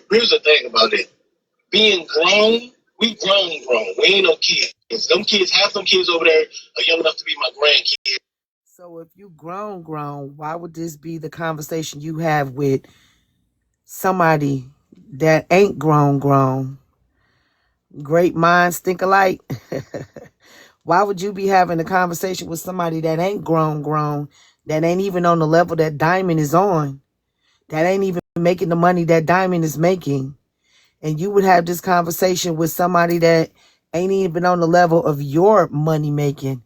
here's the thing about it. Being grown, we grown. We ain't no kids. Half them kids over there are young enough to be my grandkids. So if you grown, why would this be the conversation you have with somebody that ain't grown? Great minds think alike. Why would you be having a conversation with somebody that ain't grown, that ain't even on the level that Diamond is on, that ain't even making the money that Diamond is making? and you would have this conversation with somebody that ain't even on the level of your money making,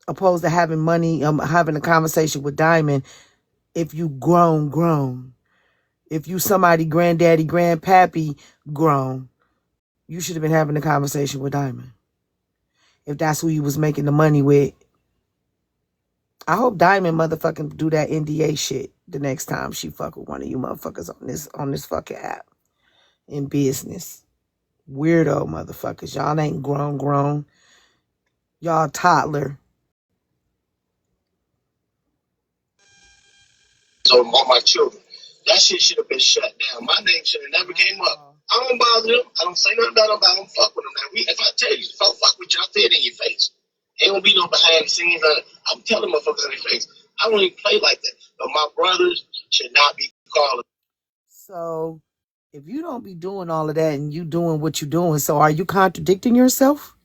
opposed to having having a conversation with Diamond. If you grown, if you somebody granddaddy, grandpappy grown, you should have been having a conversation with Diamond. If that's who you was making the money with. I hope Diamond motherfucking do that NDA shit the next time she fuck with one of you motherfuckers on this fucking app in business. Weirdo motherfuckers. Y'all ain't grown. Y'all toddler. So all my children. That shit should have been shut down. My name should have never came up. I don't bother them. I don't say nothing about them. I don't fuck with them. Now, if I tell you, if I fuck with you, I'll say it in your face. Ain't gonna be no behind the scenes. I'm telling motherfuckers in their face. I don't even play like that. But my brothers should not be calling. So if you don't be doing all of that and you doing what you doing, so are you contradicting yourself?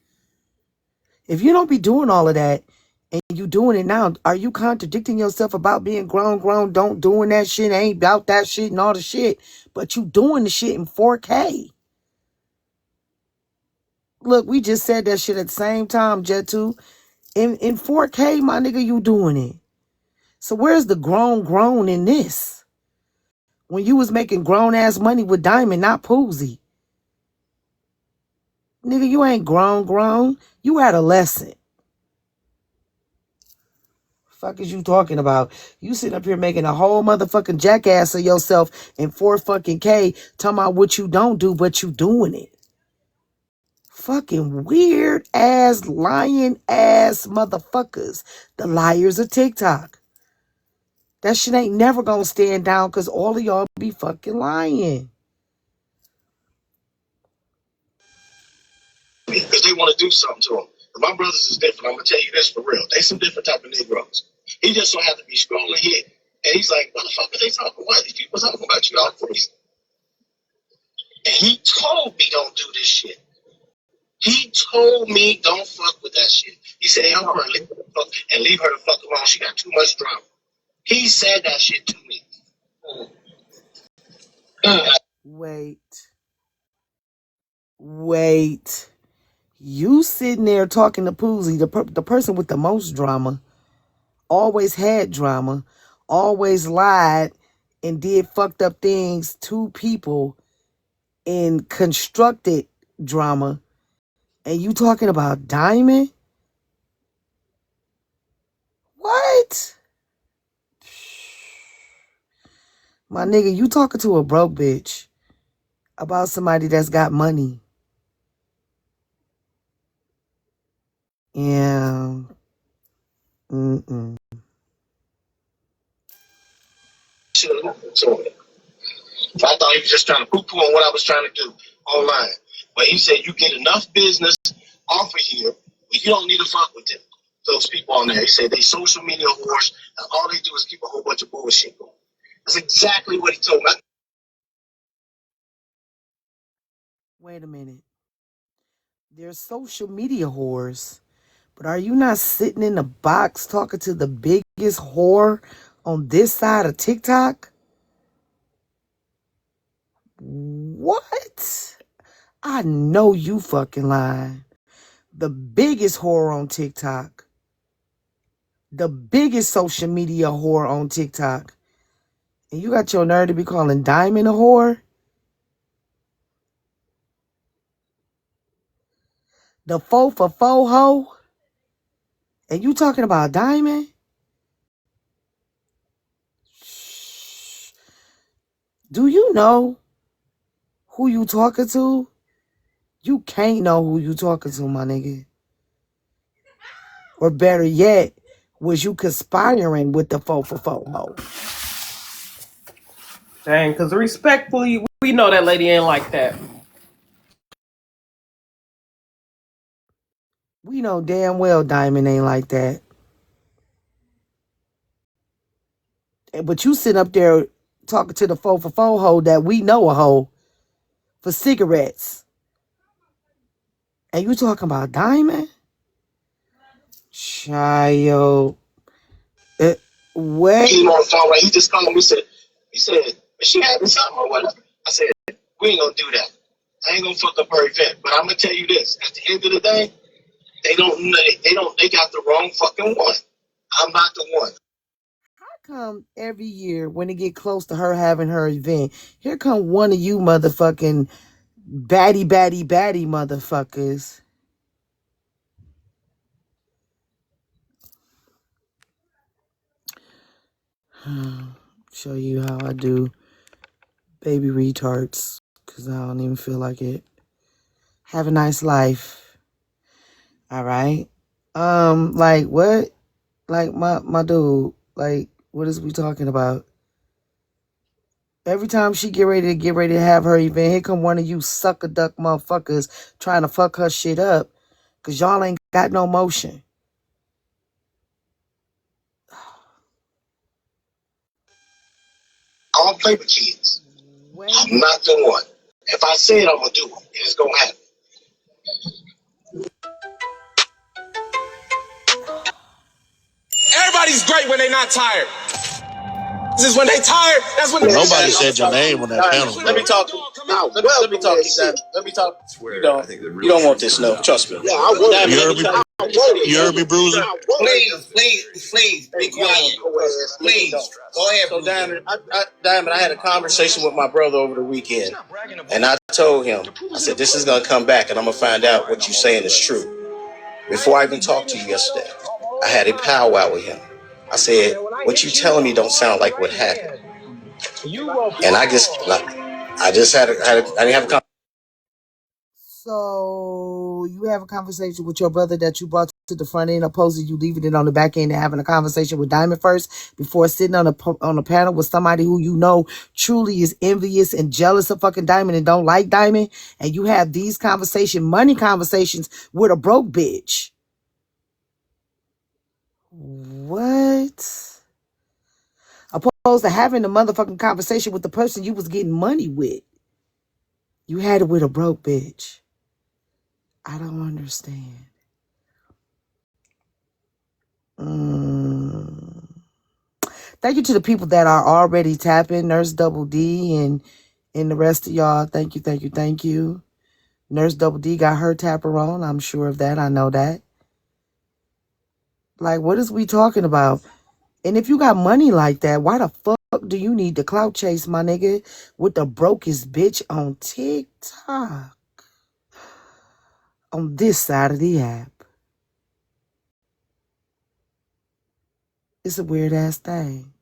If you don't be doing all of that and you doing it now, are you contradicting yourself about being grown, don't doing that shit, ain't about that shit and all the shit, but you doing the shit in 4K? Look, we just said that shit at the same time, Jet2. In 4K, my nigga, you doing it. So where's the grown in this? When you was making grown-ass money with Diamond, not Poozy. Nigga, you ain't grown. You adolescent. Fuck is you talking about? You sitting up here making a whole motherfucking jackass of yourself in 4K, talking about what you don't do, but you doing it. Fucking weird ass, lying ass motherfuckers. The liars of TikTok. That shit ain't never gonna stand down because all of y'all be fucking lying. Because they want to do something to them. But my brothers is different. I'm going to tell you this for real. They some different type of Negroes. He just don't have to be scrolling here. And he's like, what the fuck are they talking about? These people talking about you all crazy. And he told me don't do this shit. He told me don't fuck with that shit. He said, hey, I'm going to leave her the fuck alone. She got too much drama. He said that shit to me. Wait. You sitting there talking to Poozy, the person with the most drama, always had drama, always lied and did fucked up things to people and constructed drama. And you talking about Diamond? What? My nigga, you talking to a broke bitch about somebody that's got money. Yeah. So I thought he was just trying to poo-poo on what I was trying to do online. But he said you get enough business off of here, but you don't need to fuck with them. Those people on there. He said they social media whores, and all they do is keep a whole bunch of bullshit going. That's exactly what he told me. Wait a minute. They're social media whores. But are you not sitting in the box talking to the biggest whore on this side of TikTok? What? I know you fucking lying. The biggest whore on TikTok. The biggest social media whore on TikTok. And you got your nerve to be calling Diamond a whore? The 4 for 4 hoe? And you talking about Diamond? Do you know who you talking to? You can't know who you talking to, my nigga. Or better yet, was you conspiring with the 4 for 4 hoe? Dang, because respectfully, we know that lady ain't like that. We know damn well Diamond ain't like that. But you sit up there talking to the 4 for 4 hoe that we know a hoe for cigarettes. And you talking about Diamond? Child. What? He on the phone, right? He just called me. He said, is she having something or whatever? I said, We ain't gonna do that. I ain't gonna fuck up her event. But I'm gonna tell you this: at the end of the day, they got the wrong fucking one. I'm not the one. Come every year when it get close to her having her event, here come one of you motherfucking baddie motherfuckers. Show you how I do baby retards, because I don't even feel like it. Have a nice life. All right. Like what? Like my dude, like what is we talking about? Every time she get ready to have her event, here come one of you sucker duck motherfuckers trying to fuck her shit up, because y'all ain't got no motion. I don't play with kids. I'm not the one. If I say it, I'm gonna do it. It's gonna happen. Everybody's great when they're not tired. This is when they tired. That's when Nobody said your name on that panel. Let me talk. Let me talk. Let me talk. You don't want this, no. Trust me. Yeah, I want it. You heard me, Bruiser? Please, be quiet. Please, go ahead. So, Diamond, I had a conversation with my brother over the weekend, and I told him, I said, this is going to come back, and I'm going to find out what you're saying is true. Before I even talked to you yesterday, I had a powwow with him. I said, what you telling me don't sound like what happened. And I didn't have a conversation. So you have a conversation with your brother that you brought to the front end, opposed to you leaving it on the back end and having a conversation with Diamond first before sitting on a panel with somebody who you know truly is envious and jealous of fucking Diamond and don't like Diamond, and you have these money conversations with a broke bitch. What? Opposed to having a motherfucking conversation with the person you was getting money with. You had it with a broke bitch. I don't understand. Thank you to the people that are already tapping. Nurse Double D and the rest of y'all. Thank you. Nurse Double D got her tapper on. I'm sure of that. I know that. Like, what is we talking about? And if you got money like that, why the fuck do you need to clout chase, my nigga, with the brokest bitch on TikTok? On this side of the app. It's a weird ass thing.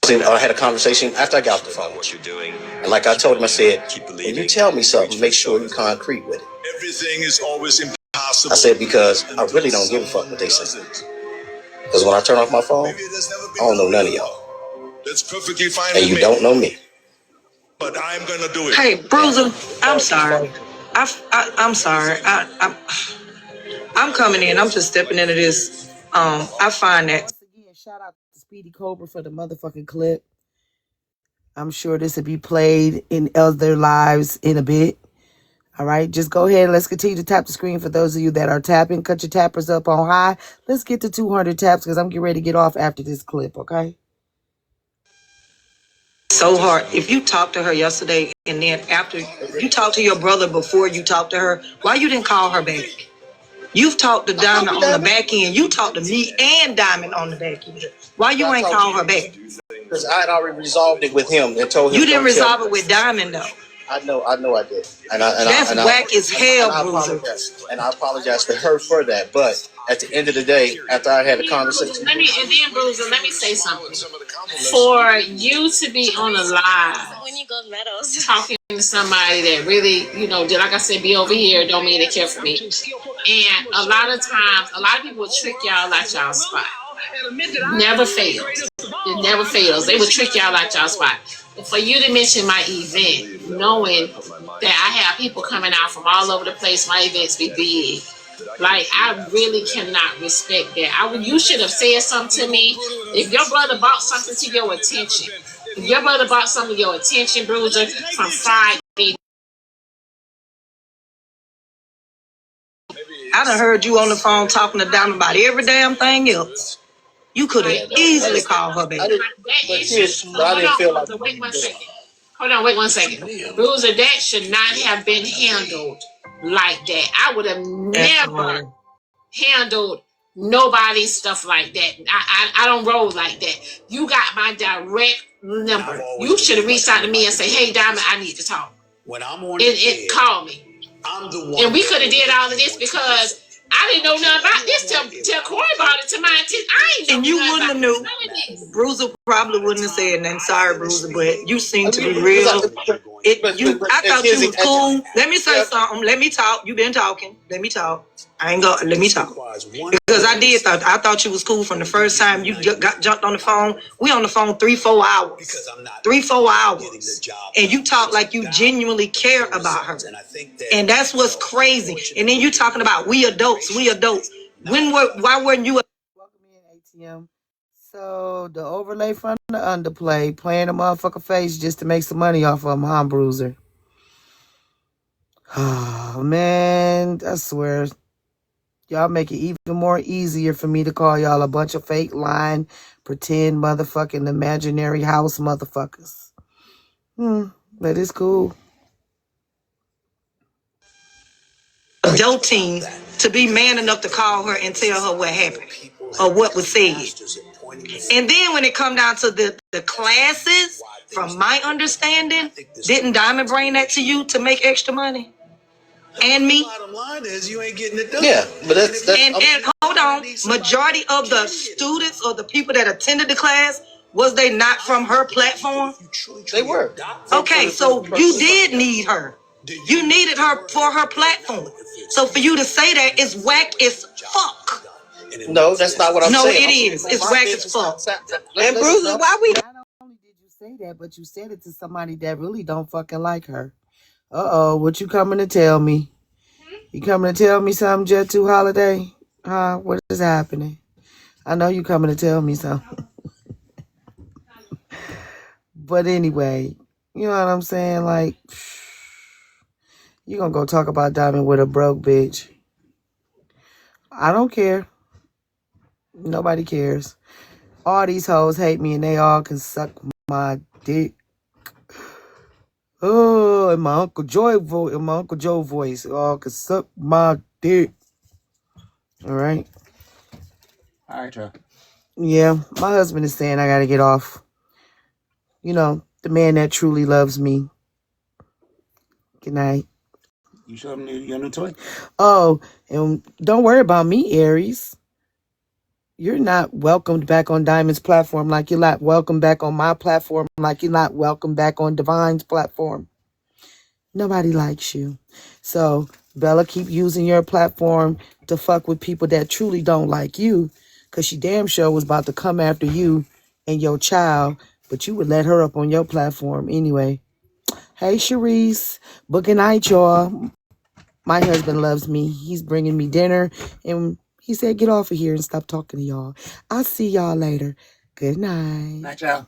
I had a conversation after I got off the phone. What you're doing, and like I told him, I said, when you tell me something, make sure you're concrete with it. Everything is always impossible. I said, because I really don't give a fuck what they say. Because when I turn off my phone, I don't know none of y'all. That's perfectly fine. And you don't know me. But I'm gonna do it. Hey, Bruiser, I'm sorry. I'm sorry. I'm coming in. I'm just stepping into this. I find that. Once again, shout out to Speedy Cobra for the motherfucking clip. I'm sure this will be played in other lives in a bit. All right, just go ahead. Let's continue to tap the screen for those of you that are tapping. Cut your tappers up on high. Let's get to 200 taps because I'm getting ready to get off after this clip, okay? So hard. If you talked to her yesterday and then after you talked to your brother before you talked to her, why you didn't call her back? You've talked to Diamond on the back end. You talked to me and Diamond on the back end. Why you ain't call her back? Because I had already resolved it with him and told him. You didn't resolve it with Diamond though. I know I did. That's whack as hell, Bruiser. And I apologize to her for that. But at the end of the day, after I had a conversation. Bruiser, let me say something. For you to be on a live talking to somebody that really, like I said, be over here, don't mean they care for me. And a lot of times, a lot of people will trick y'all out y'all spot. Never fails. It never fails. They will trick y'all out y'all spot. For you to mention my event, knowing that I have people coming out from all over the place, my events be big. Like, I really cannot respect that. You should have said something to me. If your brother brought something to your attention, Bruiser, from Friday. I done heard you on the phone talking to Diamond about every damn thing else. You could have easily called her back. Hold on, wait 1 second. Bruiser, that should not have been handled like that. I would have never handled nobody's stuff like that. I don't roll like that. You got my direct number. You should have reached out to me and say, "Hey, Diamond, I need to talk." When I'm on it, call me. I'm the one. And we could have did all of this because I didn't know nothing about this till Corey brought it to my attention. I ain't know and you nothing wouldn't have about knew. Bruiser probably wouldn't have said nothing. Sorry, Bruiser, but you seem to be real. I thought you was cool. Let me say something. Let me talk. You been talking. Let me talk. I ain't gonna let me talk because I thought you was cool from the first time you got jumped on the phone. We on the phone 3-4 hours, 3-4 hours, and you talk like you genuinely care about her, and that's what's crazy. And then you talking about we adults. Why weren't you? Welcome in, ATM. So the overlay from the underplay, playing a motherfucker face just to make some money off of him, huh, Bruiser? Oh man, I swear. Y'all make it even more easier for me to call y'all a bunch of fake lying, pretend motherfucking imaginary house motherfuckers. But it's cool. Adulting to be man enough to call her and tell her what happened or what was said. And then when it come down to the classes, from my understanding, didn't Diamond bring that to you to make extra money? And me? Bottom line is you ain't getting it done. Yeah, but that's and hold on, majority of the students or the people that attended the class, was they not from her platform? They were. Okay, so you did need her. You needed her for her platform. So for you to say that is whack as fuck. No, that's not what I'm saying. No, it is. It's whack as fuck. And Bruiser, why we? Not only did you say that, but you said it to somebody that really don't fucking like her. Uh-oh, what you coming to tell me? You coming to tell me something, Jet 2 Holiday? Huh? What is happening? I know you coming to tell me something. But anyway, you know what I'm saying? Like, you gonna go talk about Diamond with a broke bitch. I don't care. Nobody cares. All these hoes hate me and they all can suck my dick. Oh, and my Uncle Joe voice. All can suck my dick. All right. All right, Joe. Yeah, my husband is saying I gotta get off. You know, the man that truly loves me. Good night. You showed him your new toy? Oh, and don't worry about me, Aries. You're not welcomed back on Diamond's platform like you're not welcome back on my platform, like you're not welcome back on Divine's platform. Nobody likes you. So, Bella, keep using your platform to fuck with people that truly don't like you, because she damn sure was about to come after you and your child, but you would let her up on your platform anyway. Hey, Sharice. But good night, y'all. My husband loves me. He's bringing me dinner, and he said, get off of here and stop talking to y'all. I'll see y'all later. Good night. Night, y'all.